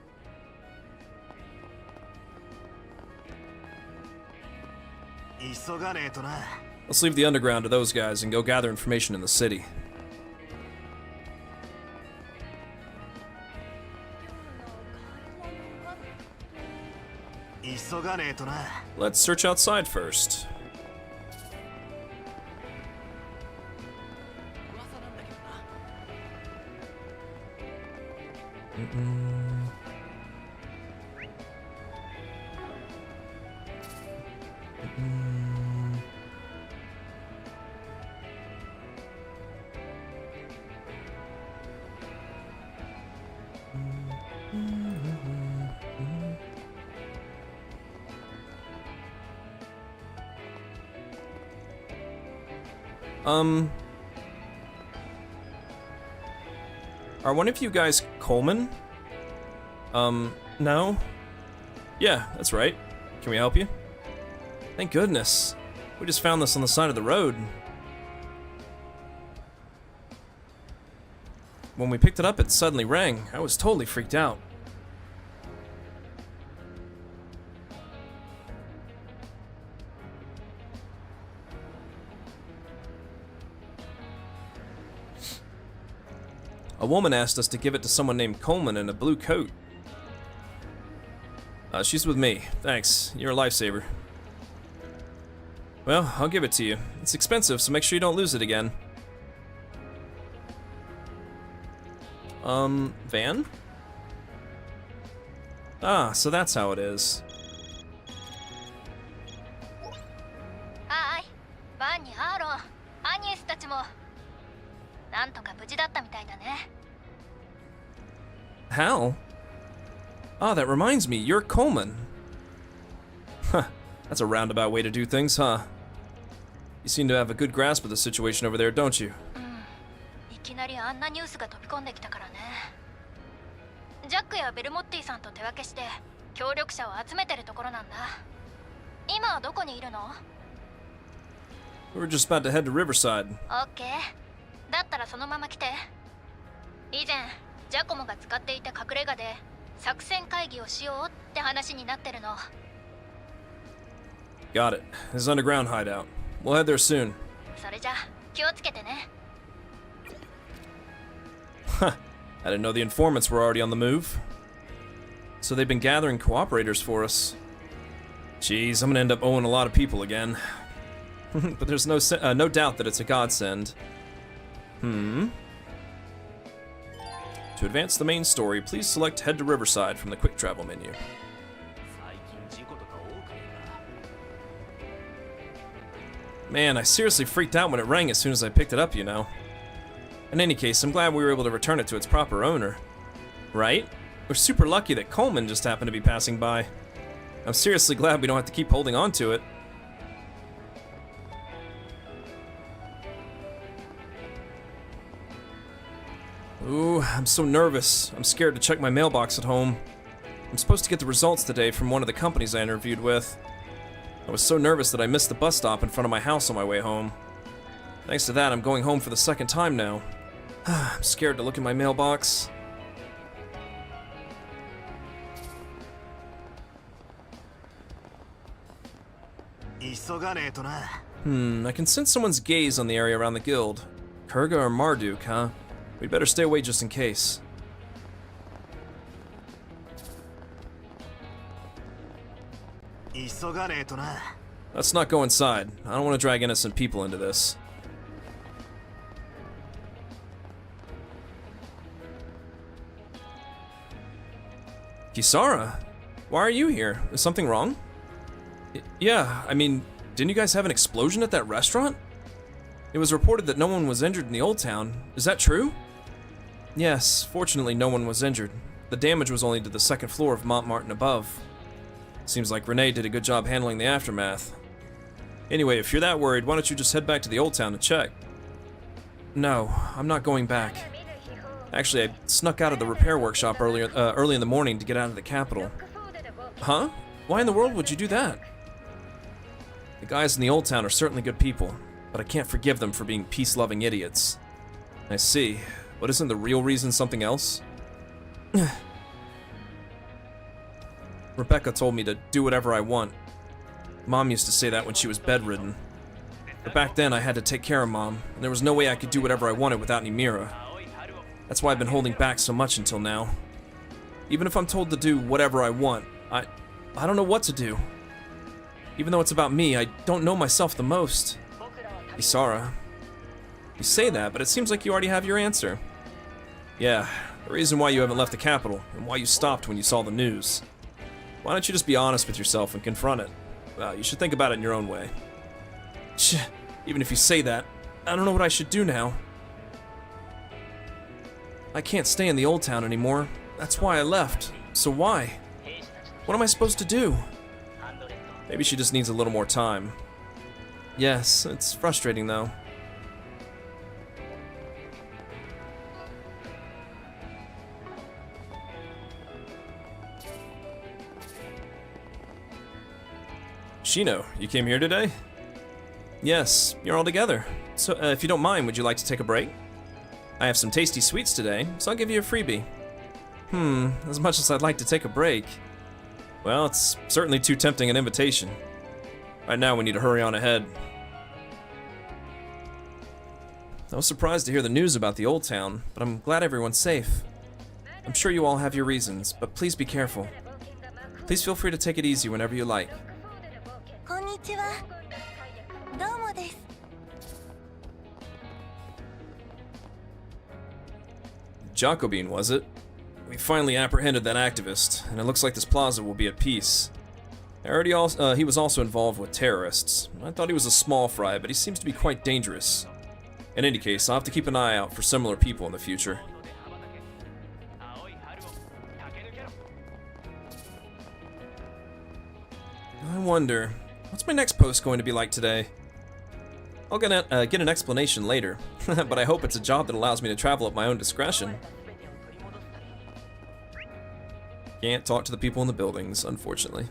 急がねえとな。Let's leave the underground to those guys and go gather information in the city. Let's search outside first. Are one of you guys Coleman? No? Yeah, that's right. Can we help you? Thank goodness. We just found this on the side of the road. When we picked it up, it suddenly rang. I was totally freaked out. A woman asked us to give it to someone named Coleman in a blue coat. She's with me. Thanks. You're a lifesaver. Well, I'll give it to you. It's expensive, so make sure you don't lose it again. Van? Ah, so that's how it is. はーい、バンにアーロン、アニエスたちもなんとか無事だったみたいだね。Hal? Ah, that reminds me, you're Coleman. Huh, that's a roundabout way to do things, huh? You seem to have a good grasp of the situation over there, don't you? いきなりあんなニュースが飛び込んできたからね。ジャックやベルモッティさんと手分けして協力者を集めてるところなんだ。今はどこにいるの？ We were just about to head to Riverside. オッケー。だったらそのまま来て。以前ジャコモが使っていた隠れ家で作戦会議をしようって話になってるの。Got it. His underground hideout. We'll head there soon. それじゃ気をつけてね。 Huh. I didn't know the informants were already on the move. So they've been gathering cooperators for us. Jeez, I'm gonna end up owing a lot of people again. But there's no doubt that it's a godsend. To advance the main story, please select Head to Riverside from the Quick Travel menu. Man, I seriously freaked out when it rang as soon as I picked it up, you know. In any case, I'm glad we were able to return it to its proper owner. Right? We're super lucky that Coleman just happened to be passing by. I'm seriously glad we don't have to keep holding on to it. Ooh, I'm so nervous. I'm scared to check my mailbox at home. I'm supposed to get the results today from one of the companies I interviewed with. I was so nervous that I missed the bus stop in front of my house on my way home. Thanks to that, I'm going home for the second time now. I'm scared to look in my mailbox. I can sense someone's gaze on the area around the guild. Kurga or Marduk, huh? We'd better stay away just in case. Let's not go inside. I don't want to drag innocent people into this. Kisara? Why are you here? Is something wrong? Yeah, I mean, didn't you guys have an explosion at that restaurant? It was reported that no one was injured in the old town. Is that true? Yes, fortunately no one was injured. The damage was only to the second floor of Montmartre above. Seems like Renee did a good job handling the aftermath. Anyway, if you're that worried, why don't you just head back to the old town to check? No, I'm not going back. Actually, I snuck out of the repair workshop early in the morning to get out of the capital. Huh? Why in the world would you do that? The guys in the old town are certainly good people, but I can't forgive them for being peace-loving idiots. I see. But isn't the real reason something else? Rebecca told me to do whatever I want. Mom used to say that when she was bedridden. But back then I had to take care of Mom, and there was no way I could do whatever I wanted without Nimira. That's why I've been holding back so much until now. Even if I'm told to do whatever I want, I don't know what to do. Even though it's about me, I don't know myself the most. Isara. You say that, but it seems like you already have your answer. Yeah, the reason why you haven't left the capital, and why you stopped when you saw the news. Why don't you just be honest with yourself and confront it? Well, you should think about it in your own way. Even if you say that, I don't know what I should do now. I can't stay in the old town anymore. That's why I left. So why? What am I supposed to do? Maybe she just needs a little more time. Yes, it's frustrating though. Shino, you came here today? Yes, you're all together. So, if you don't mind, would you like to take a break? I have some tasty sweets today, so I'll give you a freebie. As much as I'd like to take a break, well, it's certainly too tempting an invitation. Right now, we need to hurry on ahead. I was surprised to hear the news about the old town, but I'm glad everyone's safe. I'm sure you all have your reasons, but please be careful. Please feel free to take it easy whenever you like. こんにちは。どうもです。Jacobin, was it? We finally apprehended that activist, and it looks like this plaza will be at peace. He was also involved with terrorists. I thought he was a small fry, but he seems to be quite dangerous. In any case, I'll have to keep an eye out for similar people in the future. I wonder, what's my next post going to be like today? I'll get an explanation later, but I hope it's a job that allows me to travel at my own discretion. Can't talk to the people in the buildings, unfortunately.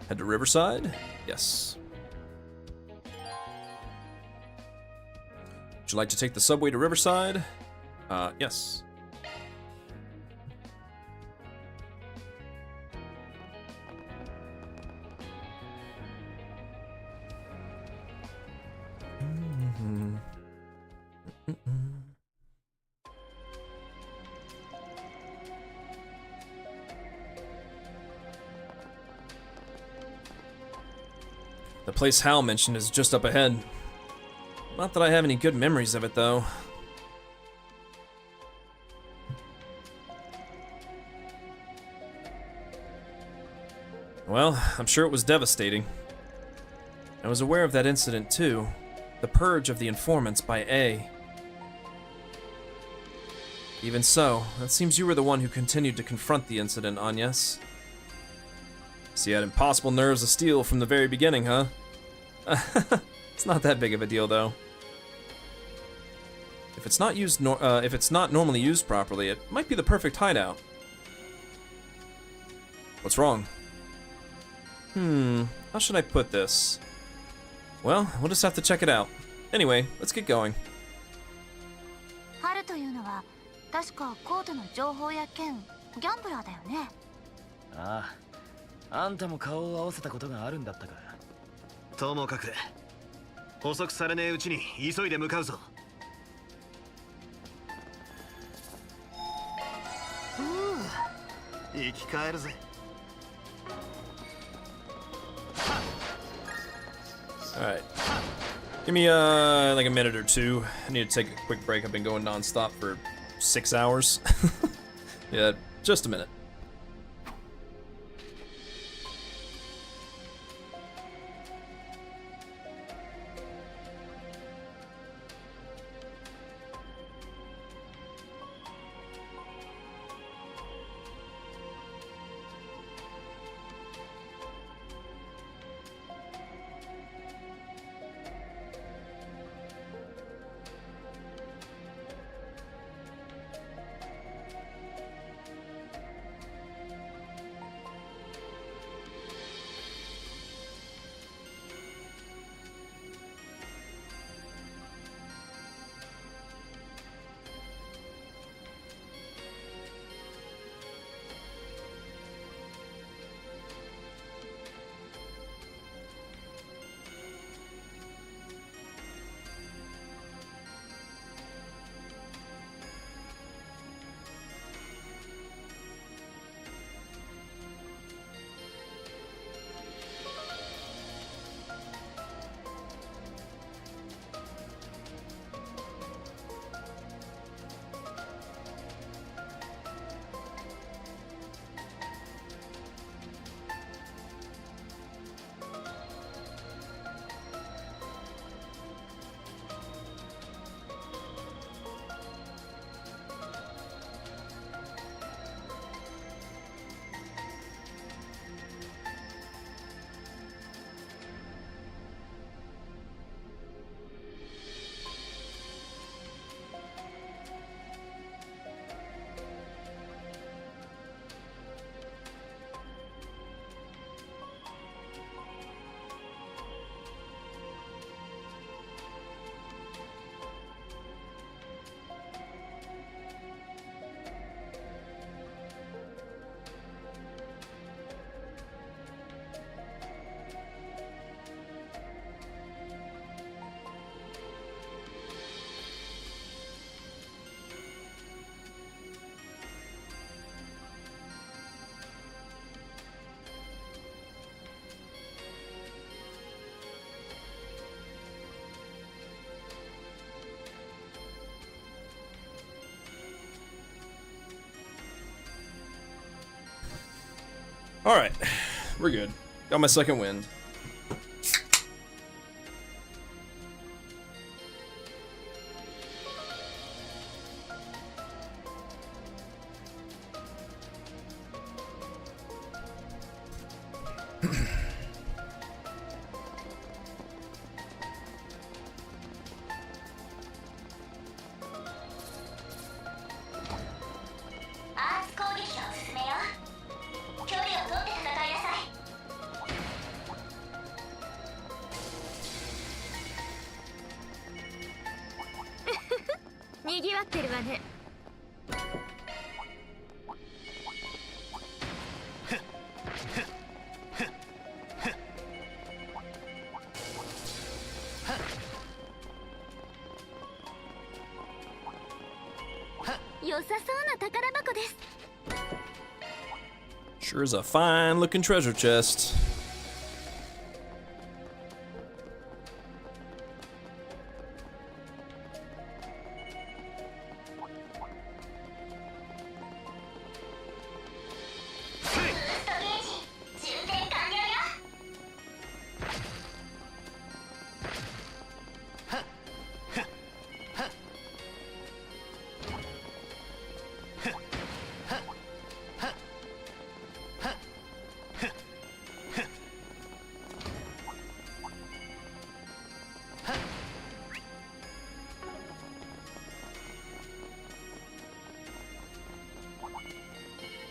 Head to Riverside? Yes. Would you like to take the subway to Riverside? Yes. The place Hal mentioned is just up ahead. Not that I have any good memories of it, though. Well, I'm sure it was devastating. I was aware of that incident, too. The purge of the informants by A. Even so, it seems you were the one who continued to confront the incident, Agnes. So you had impossible nerves of steel from the very beginning, huh? It's not that big of a deal, though. If it's not normally used properly, it might be the perfect hideout. What's wrong? How should I put this? Well, we'll just have to check it out. Anyway, let's get going. ハルというのは確かコートの情報屋兼ギャンブラーだよね。ああ、あんたも顔を合わせたことがあるんだったか。ともかく捕捉されねえうちに急いで向かうぞ。生き返るぜ。Alright. Give me like a minute or two. I need to take a quick break. I've been going non-stop for 6 hours. Yeah, just a minute. Alright, we're good. Got my second wind. Sure is a fine-looking treasure chest.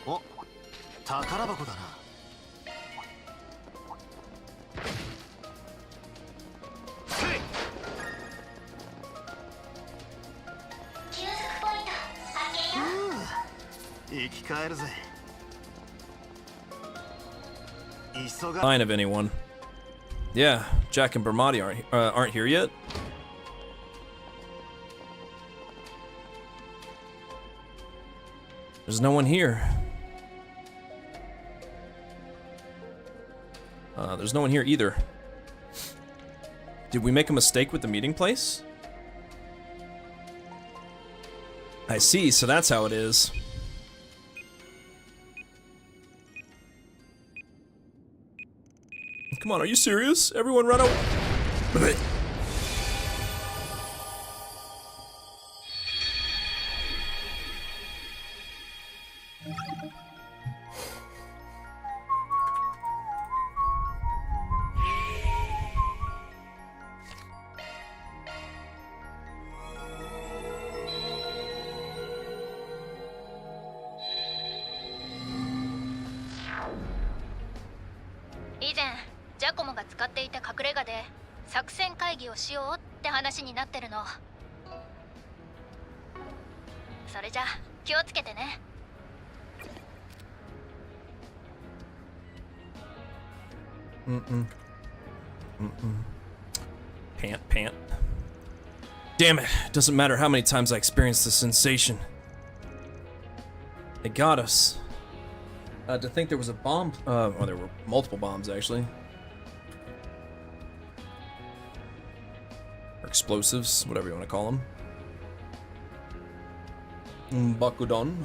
お、宝箱だな。休息ポイント発見よ。生き返るぜ。急が。 Sign of anyone? Yeah, Jack and Bermati aren't here yet. There's no one here. There's no one here either. Did we make a mistake with the meeting place? I see, so that's how it is. Come on, are you serious? Everyone run away.以前ジャコモが使っていた隠れ家で作戦会議をしようって話になってるの。それじゃ気をつけてね。Pant. Damn it. Doesn't matter how many times I experience the sensation. It got us. To think there was a bomb. Well, there were multiple bombs, actually. Or explosives, whatever you want to call them. Bakudon.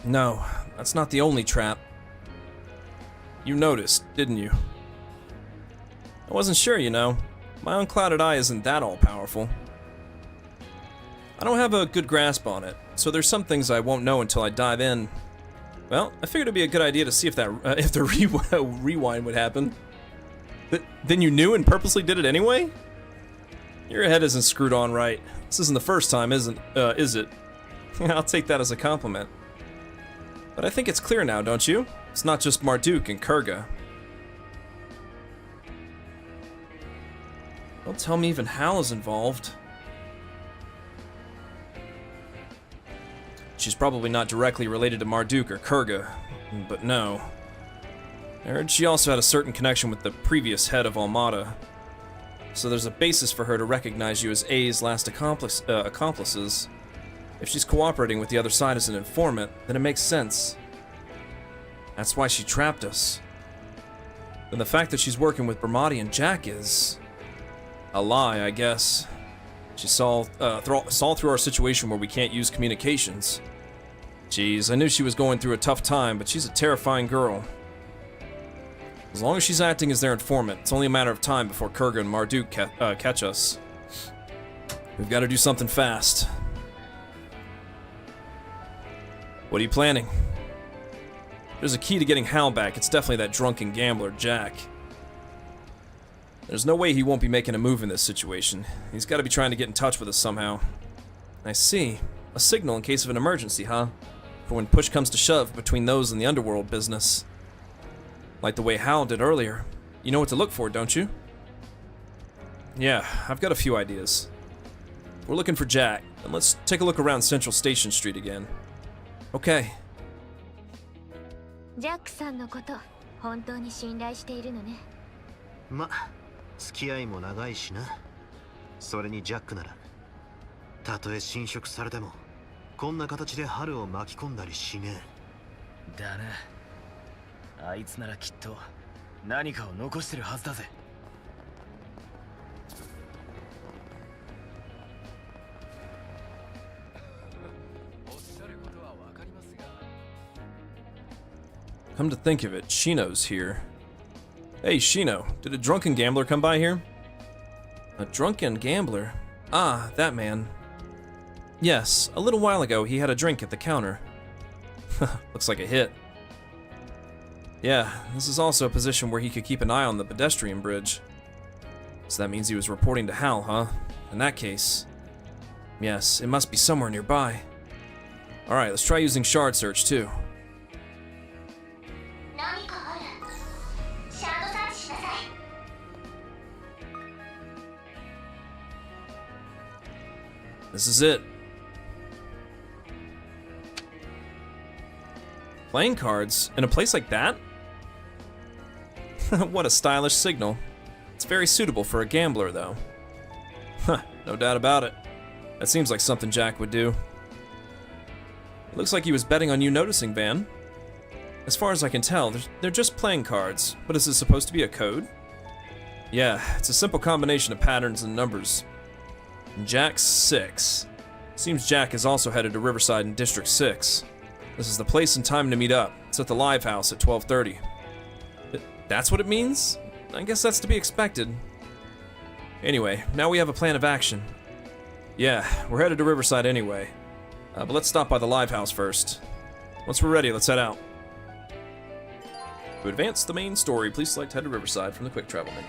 No, that's not the only trap. You noticed, didn't you? I wasn't sure, you know. My unclouded eye isn't that all-powerful. I don't have a good grasp on it, so there's some things I won't know until I dive in. Well, I figured it'd be a good idea to see if the rewind would happen. Then you knew and purposely did it anyway? Your head isn't screwed on right. This isn't the first time, is it? I'll take that as a compliment. But I think it's clear now, don't you? It's not just Marduk and Kurga. Don't tell me even Hal is involved. She's probably not directly related to Marduk or Kurga, but no. I heard she also had a certain connection with the previous head of Almada. So there's a basis for her to recognize you as A's last accomplices. If she's cooperating with the other side as an informant, then it makes sense. That's why she trapped us. then the fact that she's working with Bermati and Jack is a lie, I guess. She saw through our situation where we can't use communications. Jeez, I knew she was going through a tough time, but she's a terrifying girl. As long as she's acting as their informant, it's only a matter of time before Kurga and Marduk catch us. We've got to do something fast. What are you planning? There's a key to getting Hal back. It's definitely that drunken gambler, Jack. There's no way he won't be making a move in this situation. He's got to be trying to get in touch with us somehow. I see. A signal in case of an emergency, huh? For when push comes to shove between those and the underworld business. Like the way Hal did earlier. You know what to look for, don't you? Yeah, I've got a few ideas. We're looking for Jack, and let's take a look around Central Station Street again. Okay. ジャックさんのこと本当に信頼しているのね。ま、付き合いも長いしな。それにジャックならたとえ侵食されてもこんな形で春を巻き込んだりしねえ。だな。あいつならきっと何かを残してるはずだぜ。Come to think of it, Shino's here. Hey, Shino, did a drunken gambler come by here? A drunken gambler? Ah, that man. Yes, a little while ago he had a drink at the counter. Looks like a hit. Yeah, this is also a position where he could keep an eye on the pedestrian bridge. So that means he was reporting to Hal, huh? In that case... Yes, it must be somewhere nearby. Alright, let's try using shard search too. This is it. Playing cards in a place like that? What a stylish signal. It's very suitable for a gambler, though. Huh, no doubt about it. That seems like something Jack would do. It looks like he was betting on you noticing, Van. As far as I can tell, they're just playing cards, but is it supposed to be a code? Yeah, it's a simple combination of patterns and numbers. Jack's 6. Seems Jack is also headed to Riverside in District 6. This is the place and time to meet up. It's at the Live House at 12:30. That's what it means? I guess that's to be expected. Anyway, now we have a plan of action. Yeah, we're headed to Riverside anyway. But let's stop by the Live House first. Once we're ready, let's head out. To advance the main story, please select Head to Riverside from the Quick Travel menu.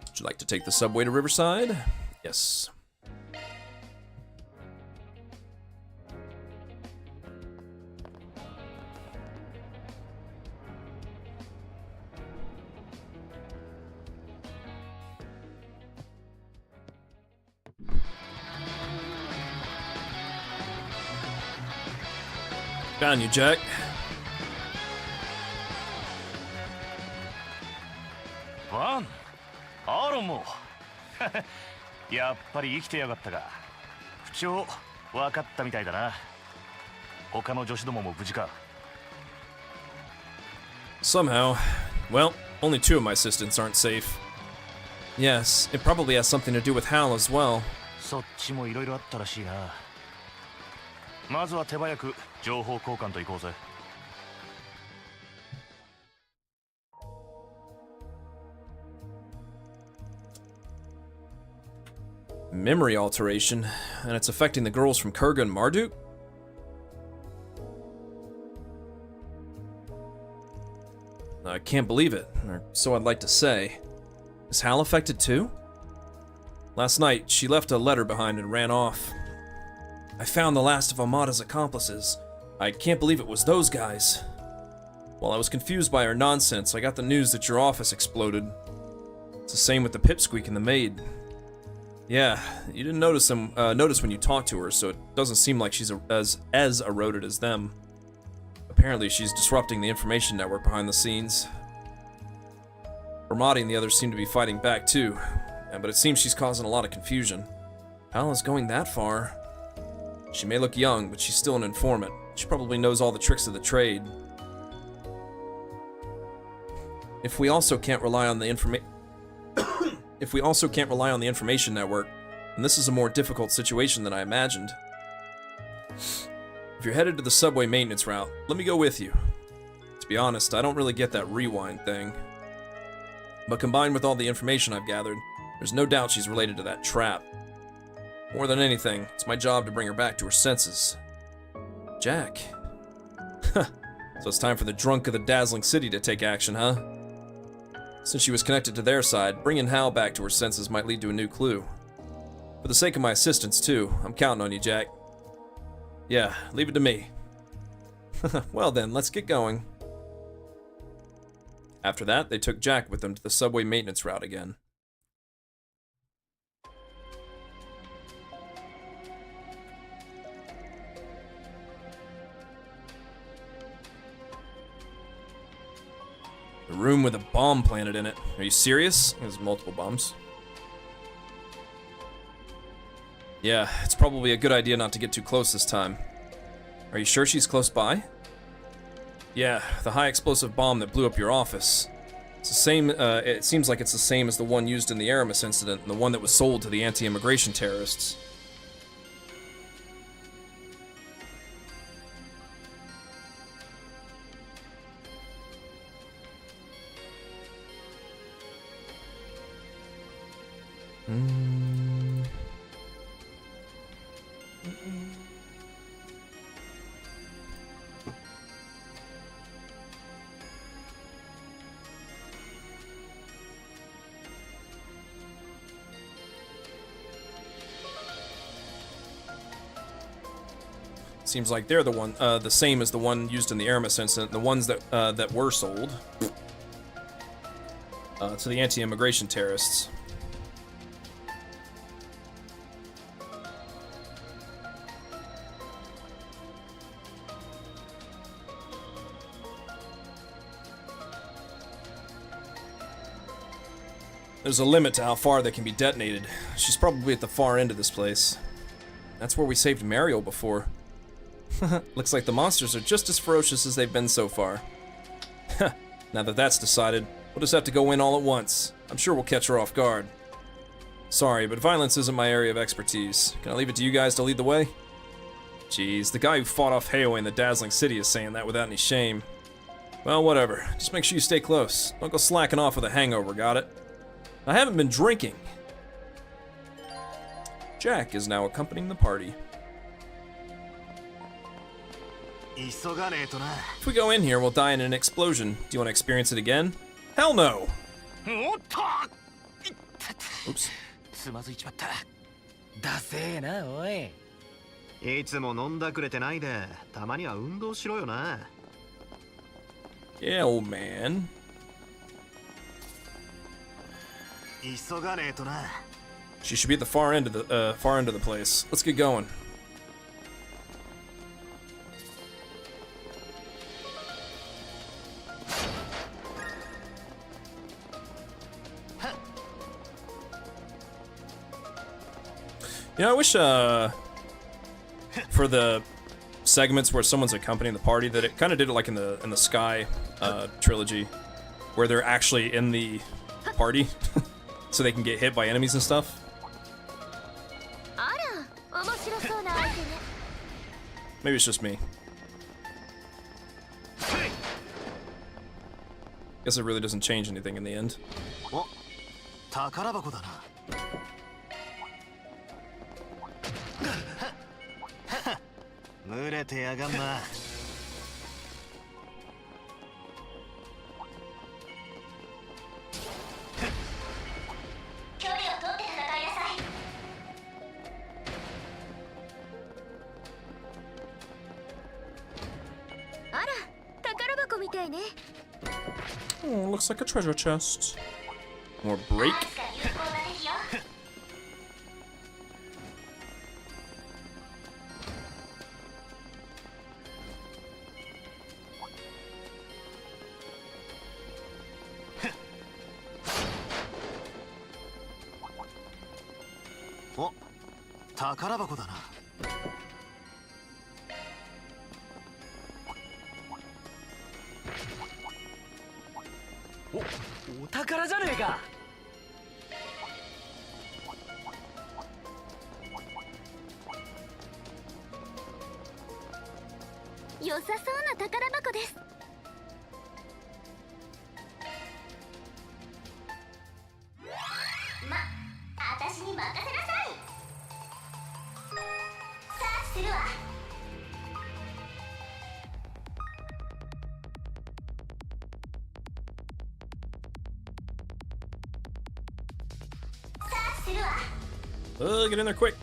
Would you like to take the subway to Riverside? Yes. Found you, Jack. Van? アロンもやっぱり生きてやがったか。不調分かったみたいだな。他の女子どもも無事か。Somehow. Well, only 2 of my assistants aren't safe. Yes, it probably has something to do with Hal as well. そっちもいろいろあったらしいな。まずは手早く情報交換といこうぜ。Memory alteration, and it's affecting the girls from Kurga and Marduk? I can't believe it, or so I'd like to say. Is Hal affected too? Last night, she left a letter behind and ran off. I found the last of Amada's accomplices. I can't believe it was those guys. While I was confused by her nonsense, I got the news that your office exploded. It's the same with the pipsqueak and the maid. Yeah, you didn't notice when you talked to her, so it doesn't seem like she's as eroded as them. Apparently, she's disrupting the information network behind the scenes. Bermati and the others seem to be fighting back too, but it seems she's causing a lot of confusion. Hal is going that far. She may look young, but she's still an informant. She probably knows all the tricks of the trade. If we also can't rely on the information network, then this is a more difficult situation than I imagined. If you're headed to the subway maintenance route, let me go with you. To be honest, I don't really get that rewind thing. But combined with all the information I've gathered, there's no doubt she's related to that trap. More than anything, it's my job to bring her back to her senses. Jack. So it's time for the drunk of the dazzling city to take action, huh? Since she was connected to their side, bringing Hal back to her senses might lead to a new clue. For the sake of my assistance, too, I'm counting on you, Jack. Yeah, leave it to me. Well then, let's get going. After that, they took Jack with them to the subway maintenance route again. A room with a bomb planted in it. Are you serious? There's multiple bombs. Yeah, it's probably a good idea not to get too close this time. Are you sure she's close by? Yeah, the high explosive bomb that blew up your office. It's the same, it seems like it's the same as the one used in the Aramis incident and the one that was sold to the anti-immigration terrorists. Seems like they're the one, the same as the one used in the Aramis incident, the ones that that were sold to the anti-immigration terrorists. There's a limit to how far they can be detonated. She's probably at the far end of this place. That's where we saved Mario before. Looks like the monsters are just as ferocious as they've been so far. Now that that's decided, we'll just have to go in all at once. I'm sure we'll catch her off guard. Sorry, but violence isn't my area of expertise. Can I leave it to you guys to lead the way? Jeez, the guy who fought off Heioi in the dazzling city is saying that without any shame. Well, whatever. Just make sure you stay close. Don't go slacking off with a hangover, got it? I haven't been drinking. Jack is now accompanying the party. If we go in here, we'll die in an explosion. Do you want to experience it again? Hell no! Oops. いつも飲んだくれてないで、たまには運動しろよな。Yeah, old man. 急がねえとな。 She should be at the far end of the place. Let's get going. You know, I wish, for the segments where someone's accompanying the party, that it kind of did it like in the Sky trilogy, where they're actually in the party, so they can get hit by enemies and stuff. Maybe it's just me. Guess it really doesn't change anything in the end. 宝箱だな。群れてやがんな。距離を取って戦いなさい。あら、宝箱みたいね。Oh, looks like a treasure chest. More break. お宝じゃねえか。良さそうな宝箱です。私に任せなさい。サーチするわ。サーチするわ。Get in there quick.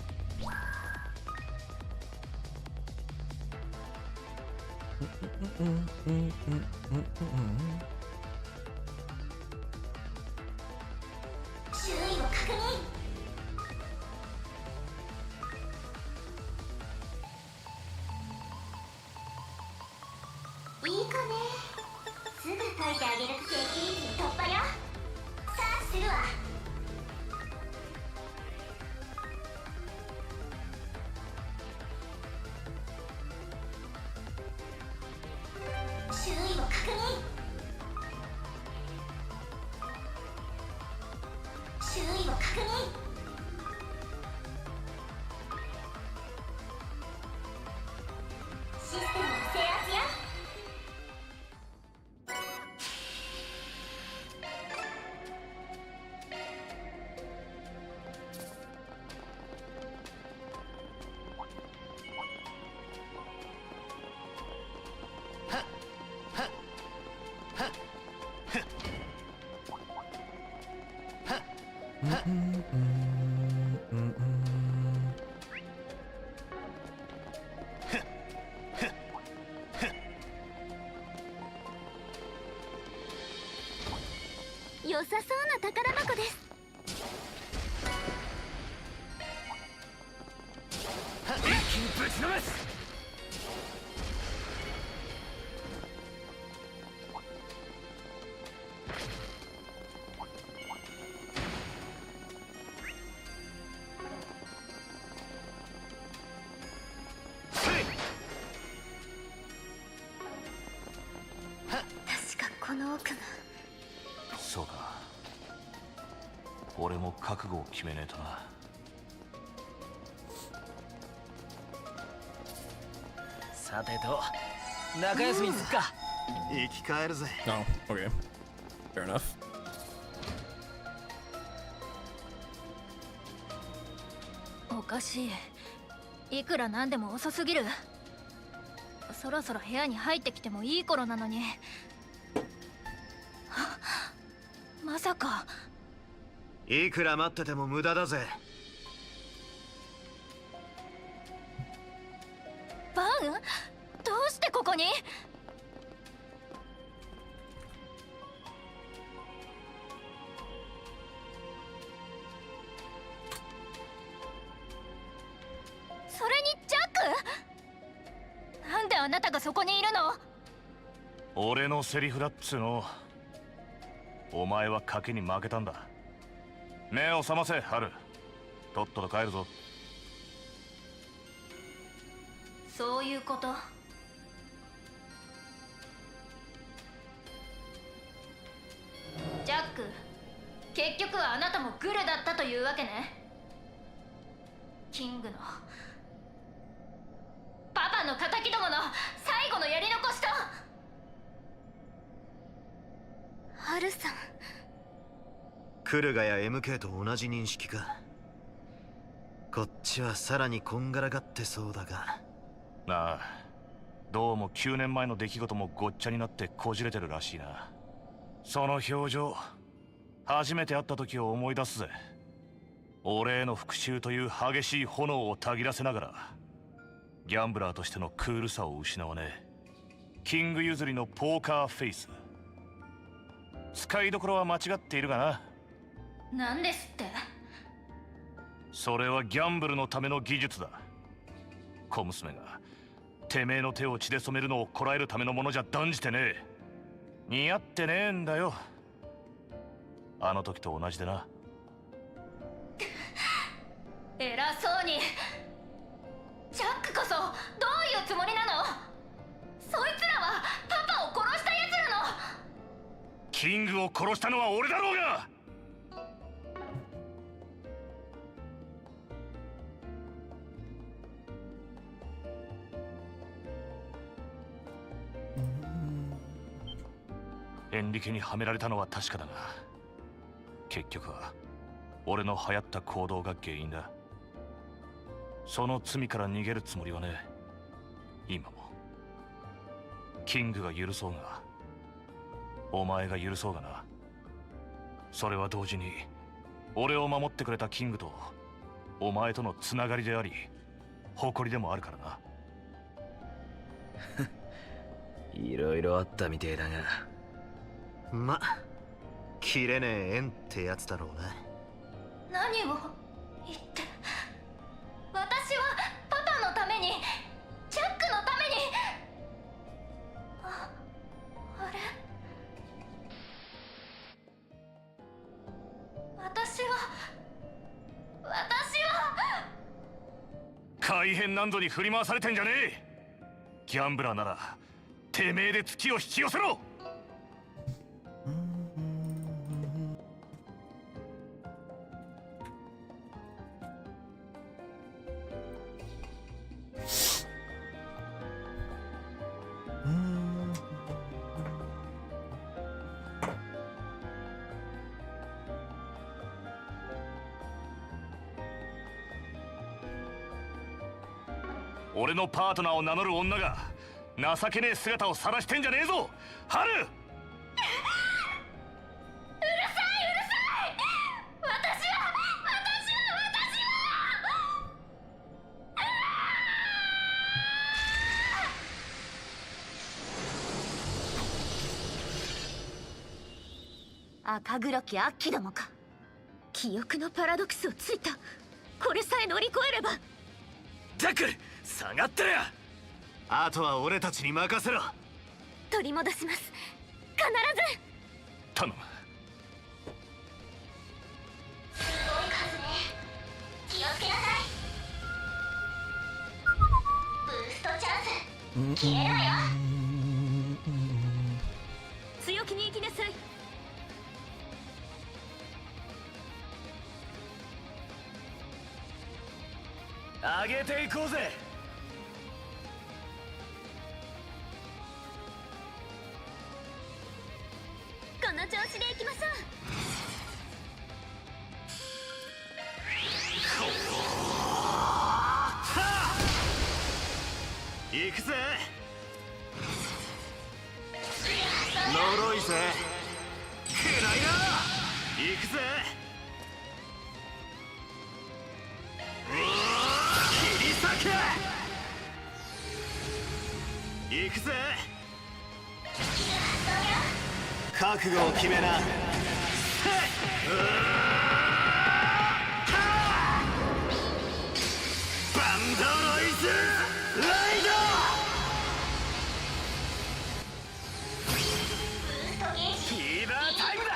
良さそうな宝箱です。一気にぶちのめす。確かこの奥が。そうか。俺も覚悟を決めねえとな。さてと、中休みにすっか。生き返るぜ。No, okay. Fair enough. おかしい。いくらなんでも遅すぎる。そろそろ部屋に入ってきてもいい頃なのに。まさか。いくら待ってても無駄だぜ。バン？どうしてここに？それにジャック？なんであなたがそこにいるの？俺のセリフだっつうの。お前は賭けに負けたんだ。目を覚ませ、ハル。とっとと帰るぞ。そういうこと。ジャック、結局はあなたもグルだったというわけね。キングのパパの仇どもの最後のやり残しと。ハルさん。クルガや MK と同じ認識か。こっちはさらにこんがらがってそうだが。ああ、どうも9年前の出来事もごっちゃになってこじれてるらしいな。その表情、初めて会った時を思い出すぜ。俺への復讐という激しい炎をたぎらせながら、ギャンブラーとしてのクールさを失わねえキング譲りのポーカーフェイス。使いどころは間違っているがな。なんですって？それはギャンブルのための技術だ。小娘がてめえの手を血で染めるのをこらえるためのものじゃ断じてねえ。似合ってねえんだよ、あの時と同じでな。偉そうに。ジャックこそどういうつもりなの？そいつらはパパを殺した奴らの。キングを殺したのは俺だろうが。エンリケにはめられたのは確かだが、結局は俺の流行った行動が原因だ。その罪から逃げるつもりはね。今もキングが許そうがお前が許そうがな。それは同時に俺を守ってくれたキングとお前とのつながりであり誇りでもあるからな。いろいろあったみてえだが、ま、切れねえ縁ってやつだろうな。何を言って。私はパパのために、ジャックのために。あれ、私は改変難度に振り回されてんじゃねえ。ギャンブラーならてめえで月を引き寄せろ。俺のパートナーを名乗る女が情けねえ姿を晒してんじゃねえぞ、ハル。うるさい、私は赤黒き悪鬼どもか。記憶のパラドクスをついた。これさえ乗り越えれば。ジャック、下がってるや。あとは俺たちに任せろ。取り戻します、必ず。頼む。すごい数ね。気をつけなさい。ブーストチャンス、消えるなよ。強気に行きなさい。上げていこうぜ。この調子でいきましょう。行くぜ。呪いぜ。くらいな。行くぜ。切り裂け。行くぜ。覚悟を決めな。バンドロイズライド。フィーバータイムだ。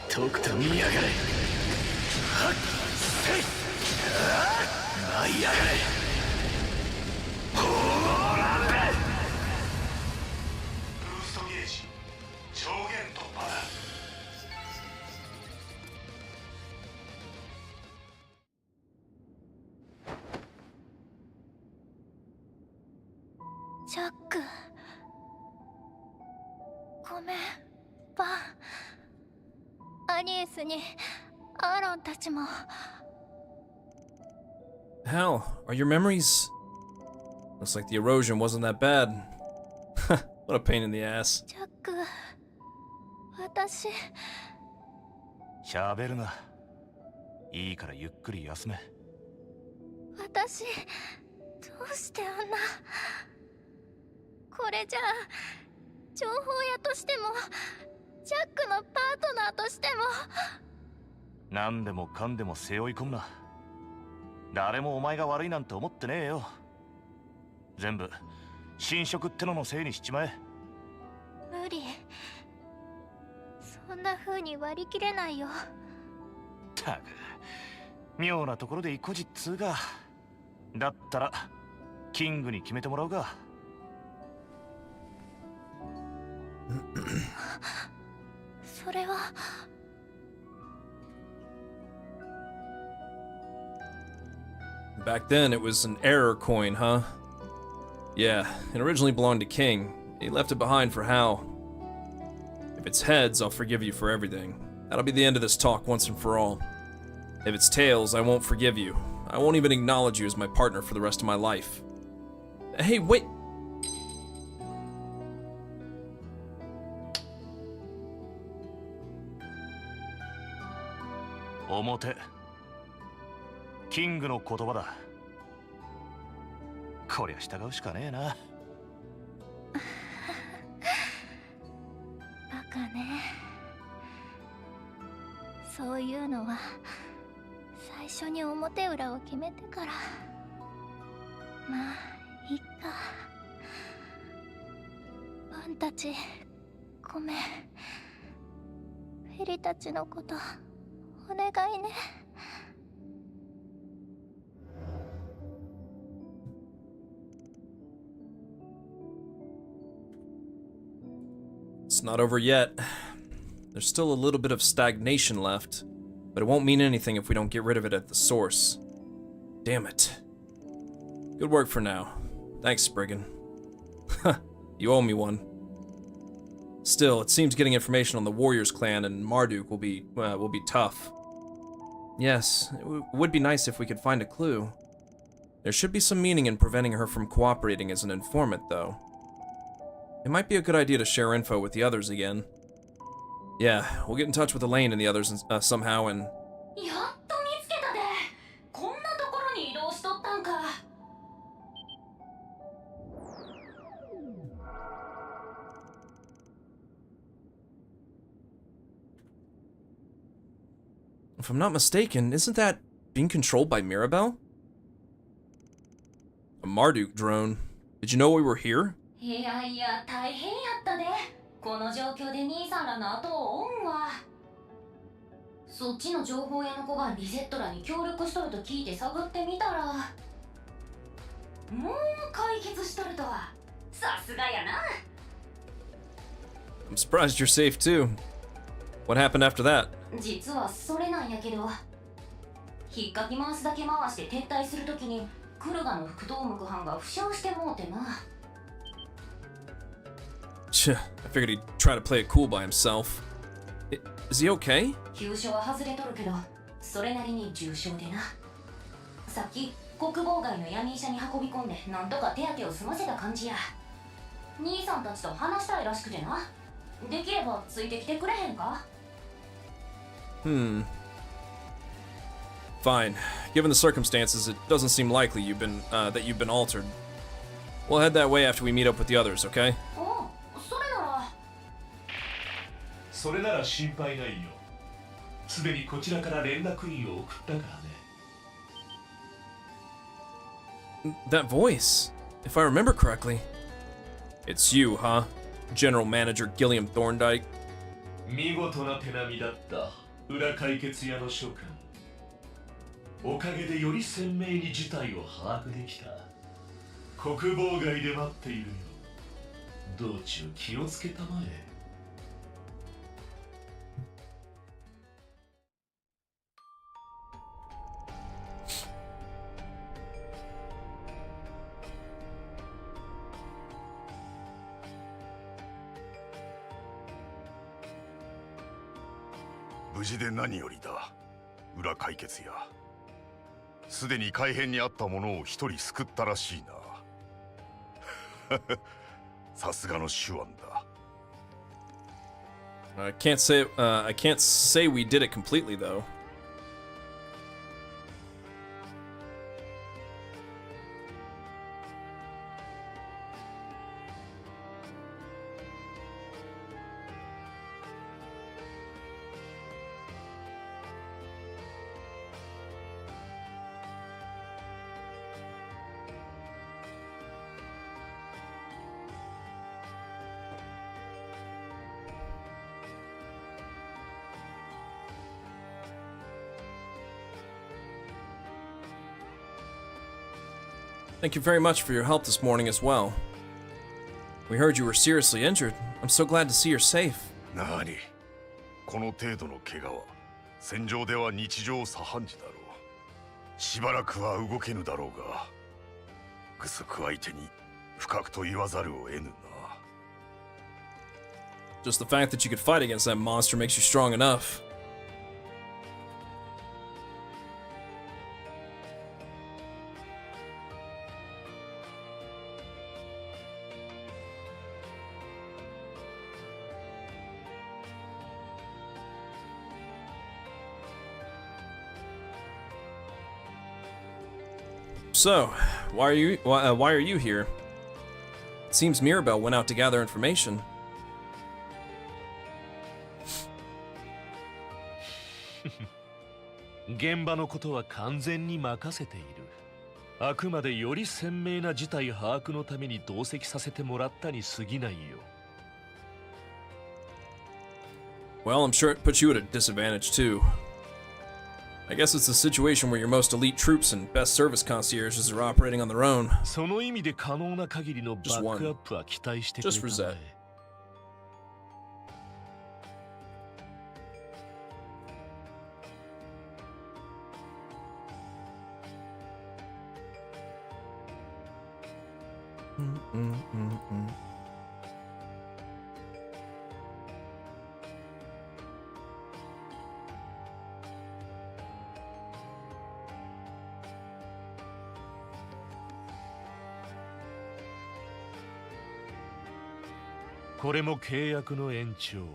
とくと見やがれ。はっせい。舞いやがれ。ほーらべ。ブーストゲージ上限突破だ。ジャック、ごめん。バン、アニエスにアーロンたちも。 How? Are your memories? Looks like the erosion wasn't that bad. What a pain in the ass. ジャック、私。喋るな。いいからゆっくり休め。私、どうしてあんな。これじゃあ情報屋としてもジャックのパートナーとしても。何でもかんでも背負い込むな。誰もお前が悪いなんて思ってねえよ。全部侵食ってののせいにしちまえ。無理、そんな風に割り切れないよ。たく妙なところで意固地っつうか。だったらキングに決めてもらうか。それは。 Back then, it was an error coin, huh? Yeah, it originally belonged to King. He left it behind for Hal. If it's heads, I'll forgive you for everything. That'll be the end of this talk once and for all. If it's tails, I won't forgive you. I won't even acknowledge you as my partner for the rest of my life. Hey, wait! Omote. キングの言葉だ。こりゃ従うしかねえな。バカね。そういうのは最初に表裏を決めてから。まあいいか。あんたちごめん。フェリたちのことお願いね。 It's not over yet. There's still a little bit of stagnation left, but it won't mean anything if we don't get rid of it at the source. Damn it. Good work for now. Thanks, Spriggan. You owe me one. Still, it seems getting information on the Warriors clan and Marduk will be tough. Yes, it would be nice if we could find a clue. There should be some meaning in preventing her from cooperating as an informant, though. It might be a good idea to share info with the others again. Yeah, we'll get in touch with Elaine and the others somehow and... If I'm not mistaken, isn't that being controlled by Mirabelle? A Marduk drone. Did you know we were here? いやいや大変やったで。この状況で兄さんらの後を追うんわ。そっちの情報屋の子がリセットらに協力しとると聞いて探ってみたら、もう解決しとるとはさすがやな。 I'm surprised you're safe too. What happened after that? 実はそれなんやけど、引っかき回すだけ回して撤退するときにクルガの副頭目班が負傷してもうてな。 I figured he'd try to play it cool by himself. Is he okay? 急所は外れとるけど、それなりに重傷でな。さっき国防外の闇医者に運び込んで、なんとか手当てを済ませた感じや。兄さんたちと話したいらしくてな。できればついてきてくれへんか? Fine. Given the circumstances, it doesn't seem likely that you've been altered. We'll head that way after we meet up with the others, okay? それなら心配ないよ。すでにこちらから連絡員を送ったからね。That voice, if I remember correctly. It's you, huh? General Manager Gilliam Thorndike. 見事な手並みだった。裏解決屋の召喚。おかげでより鮮明に事態を把握できた。国防外で待っているよ。道中気をつけたまえ。 無事で何よりだ。裏解決や。すでに改変にあったものを一人救ったらしいな。さすがの手腕だ。I can't say we did it completely though. Thank you very much for your help this morning as well. We heard you were seriously injured. I'm so glad to see you're safe. なに、この程度の怪我は戦場では日常茶飯事だろう。しばらくは動けぬだろうが、具足相手に深くと言わざるを得ぬな。Just the fact that you could fight against that monster makes you strong enough. So, why are you here? It seems Mirabelle went out to gather information. 現場のことは完全に任せている。あくまでより鮮明な事態把握のために同席させてもらったに過ぎないよ。Well, I'm sure it puts you at a disadvantage too. I guess it's a situation where your most elite troops and best service concierges are operating on their own. その意味で可能な限りのバックアップは期待してくれたまえ。Just Rosette. Mm-mm-mm-mm. これも契約の延長。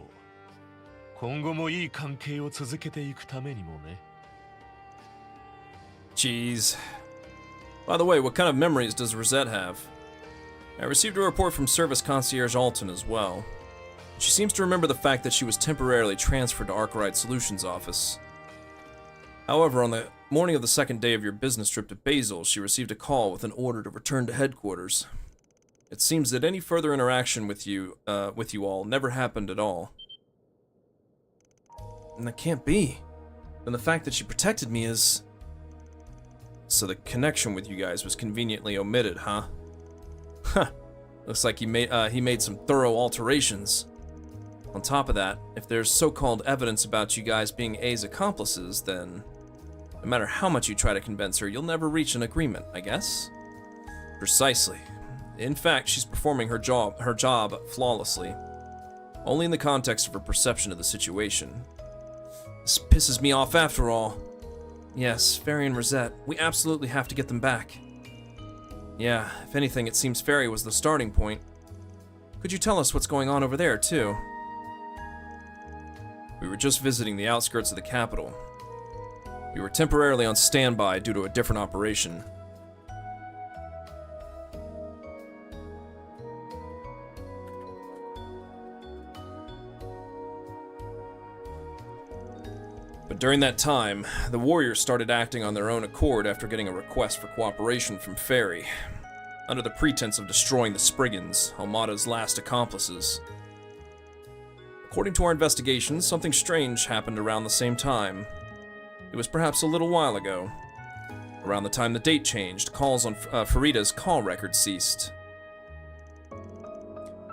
今後もいい関係を続けていくためにもね。Jeez. By the way, what kind of memories does Rosette have? I received a report from Service Concierge Alton as well. She seems to remember the fact that she was temporarily transferred to Arkwright Solutions' office. However, on the morning of the second day of your business trip to Basel, she received a call with an order to return to headquarters. It seems that any further interaction with you all never happened at all. And that can't be. Then the fact that she protected me is... So the connection with you guys was conveniently omitted, huh? Huh. Looks like he made some thorough alterations. On top of that, if there's so-called evidence about you guys being A's accomplices, then no matter how much you try to convince her, you'll never reach an agreement, I guess? Precisely. In fact, she's performing her job flawlessly, only in the context of her perception of the situation. This pisses me off after all. Yes, Fairy and Rosette, we absolutely have to get them back. Yeah, if anything, it seems Fairy was the starting point. Could you tell us what's going on over there, too? We were just visiting the outskirts of the capital. We were temporarily on standby due to a different operation. But during that time, the warriors started acting on their own accord after getting a request for cooperation from Fairy, under the pretense of destroying the Spriggans, Almada's last accomplices. According to our investigations, something strange happened around the same time. It was perhaps a little while ago. Around the time the date changed, calls on Farida's call record ceased.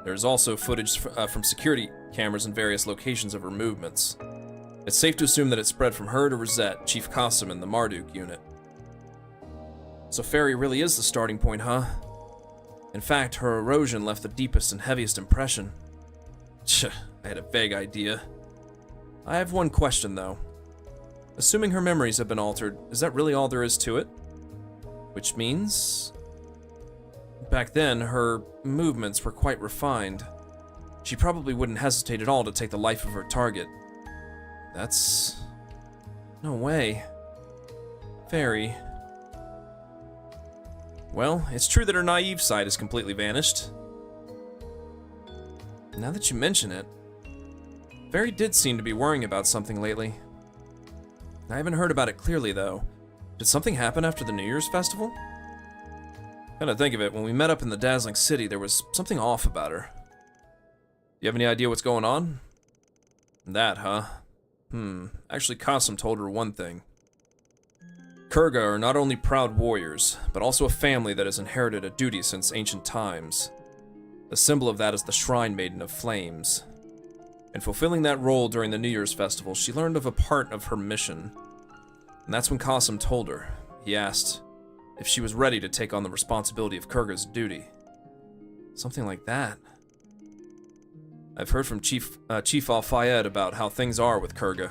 There is also footage from security cameras in various locations of her movements. It's safe to assume that it spread from her to Rosette, Chief Qasim, and the Marduk unit. So Fairy really is the starting point, huh? In fact, her erosion left the deepest and heaviest impression. I had a vague idea. I have one question, though. Assuming her memories have been altered, is that really all there is to it? Which means... back then, her movements were quite refined. She probably wouldn't hesitate at all to take the life of her target. That's... no way. Fairy. Well, it's true that her naive side has completely vanished. Now that you mention it, Fairy did seem to be worrying about something lately. I haven't heard about it clearly, though. Did something happen after the New Year's festival? Come to think of it, when we met up in the dazzling city, there was something off about her. You have any idea what's going on? That, huh? Actually, Qasim told her one thing. Kurga are not only proud warriors, but also a family that has inherited a duty since ancient times. The symbol of that is the Shrine Maiden of Flames. In fulfilling that role during the New Year's festival, she learned of a part of her mission. And that's when Qasim told her. He asked if she was ready to take on the responsibility of Kurga's duty. Something like that. I've heard from Chief Al-Fayed about how things are with Kurga.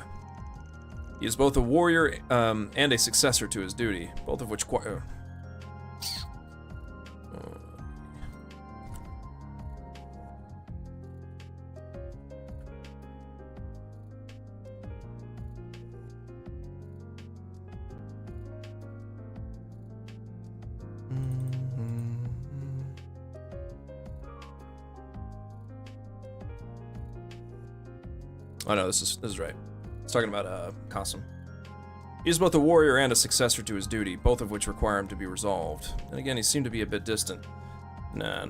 He is both a warrior and a successor to his duty, both of which Oh no, this is right. It's talking about Qasim. He is both a warrior and a successor to his duty, both of which require him to be resolved. And again, he seemed to be a bit distant. No.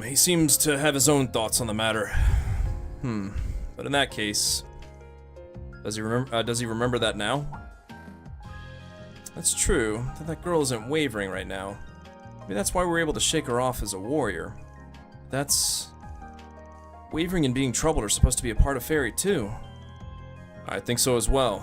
He seems to have his own thoughts on the matter. But in that case, does he remember that now? That's true. That girl isn't wavering right now. Maybe that's why we're able to shake her off as a warrior. That's... Wavering and being troubled are supposed to be a part of Fairy too. I think so as well.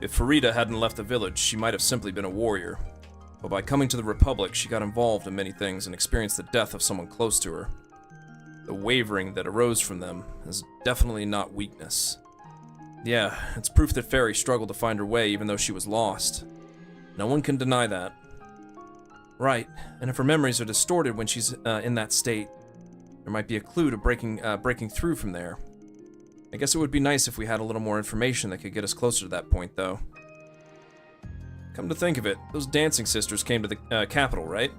If Farida hadn't left the village, she might have simply been a warrior. But by coming to the Republic, she got involved in many things and experienced the death of someone close to her. The wavering that arose from them is definitely not weakness. Yeah, it's proof that Fairy struggled to find her way even though she was lost. No one can deny that. Right, and if her memories are distorted when she's in that state, there might be a clue to breaking through from there. I guess it would be nice if we had a little more information that could get us closer to that point, though. Come to think of it, those dancing sisters came to the capital, right?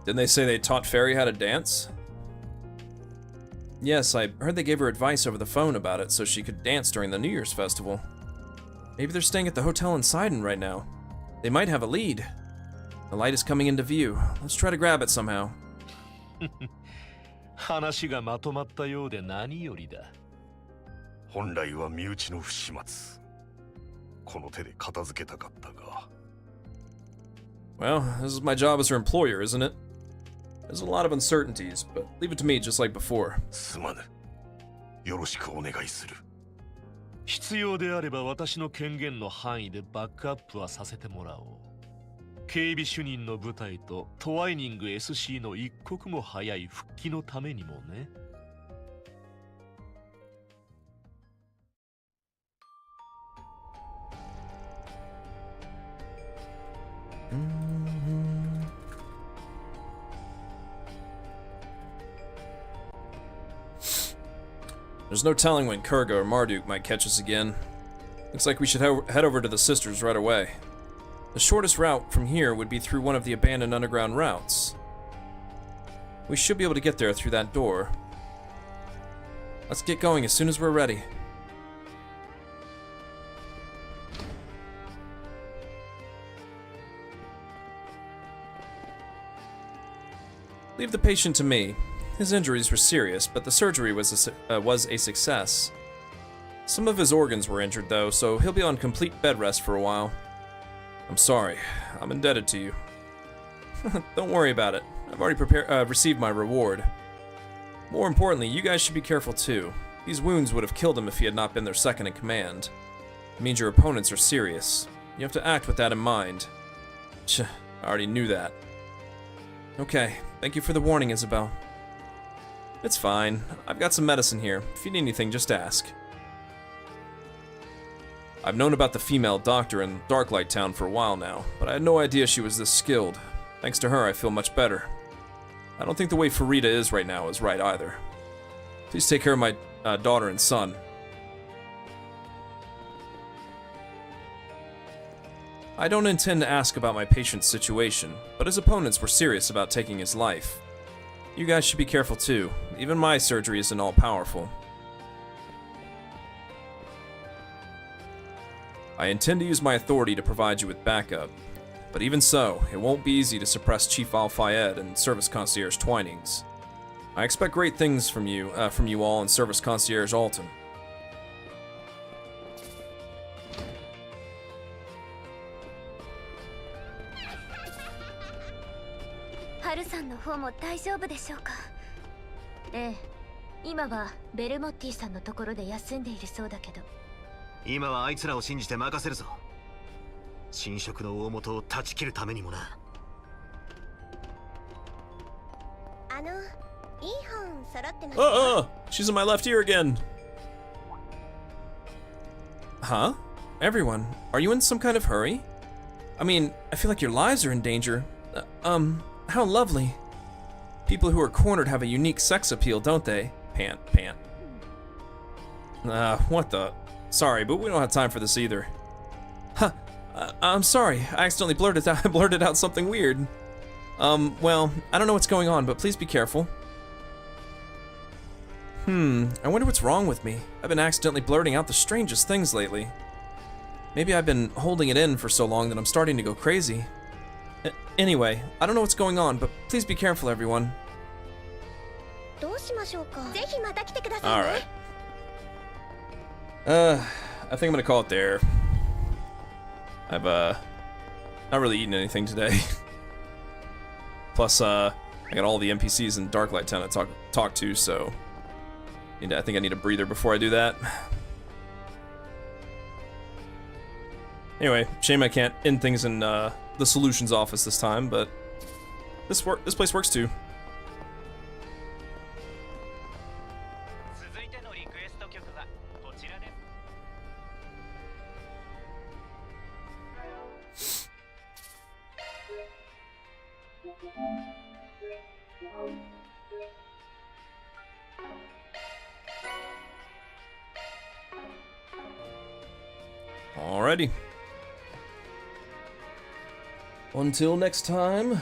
Didn't they say they taught Fairy how to dance? Yes, I heard they gave her advice over the phone about it so she could dance during the New Year's festival. Maybe they're staying at the hotel in Sidon right now. They might have a lead. The light is coming into view. Let's try to grab it somehow. 話がまとまったようで何よりだ。本来は身内の不始末。この手で片付けたかったが。Well, this is my job as her employer, isn't it? There's a lot of uncertainties, but leave it to me just like before. すまぬ。よろしくお願いする。必要であれば私の権限の範囲でバックアップはさせてもらおう。警備主任の部隊とトワイニング SC の一刻も早い復帰のためにもね。There's no telling when Kurga or Marduk might catch us again. Looks like we should head over to the sisters right away. The shortest route from here would be through one of the abandoned underground routes. We should be able to get there through that door. Let's get going as soon as we're ready. Leave the patient to me. His injuries were serious, but the surgery was a success. Some of his organs were injured, though, so he'll be on complete bed rest for a while. I'm sorry. I'm indebted to you. Don't worry about it. I've already received my reward. More importantly, you guys should be careful, too. These wounds would have killed him if he had not been their second in command. It means your opponents are serious. You have to act with that in mind. I already knew that. Okay, thank you for the warning, Isabel. It's fine. I've got some medicine here. If you need anything, just ask. I've known about the female doctor in Darklight Town for a while now, but I had no idea she was this skilled. Thanks to her, I feel much better. I don't think the way Farida is right now is right either. Please take care of my daughter and son. I don't intend to ask about my patient's situation, but his opponents were serious about taking his life. You guys should be careful too. Even my surgery isn't all-powerful. I intend to use my authority to provide you with backup. But even so, it won't be easy to suppress Chief Al-Fayed and Service Concierge Twinings. I expect great things from you all and Service Concierge Alton. ハルさんの方も大丈夫でしょうか。ええ、今はベルモッティさんのところで休んでいるそうだけど。今はあいつらを信じて任せるぞ。侵食の大元を断ち切るためにもな。いい本揃ってます。She's in my left ear again. Huh? Everyone, are you in some kind of hurry? I mean, I feel like your lives are in danger. How lovely. People who are cornered have a unique sex appeal, don't they? Pant. What the? Sorry, but we don't have time for this either. Huh. I'm sorry. I accidentally blurted out something weird. Well, I don't know what's going on, but please be careful. I wonder what's wrong with me. I've been accidentally blurting out the strangest things lately. Maybe I've been holding it in for so long that I'm starting to go crazy. Anyway, I don't know what's going on, but please be careful, everyone. Alright. I think I'm gonna call it there. I've, not really eaten anything today. Plus, I got all the NPCs in Darklight Town to talk to, so... I think I need a breather before I do that. Anyway, shame I can't end things in, the solutions office this time, but... This place works too. Alrighty. Until next time.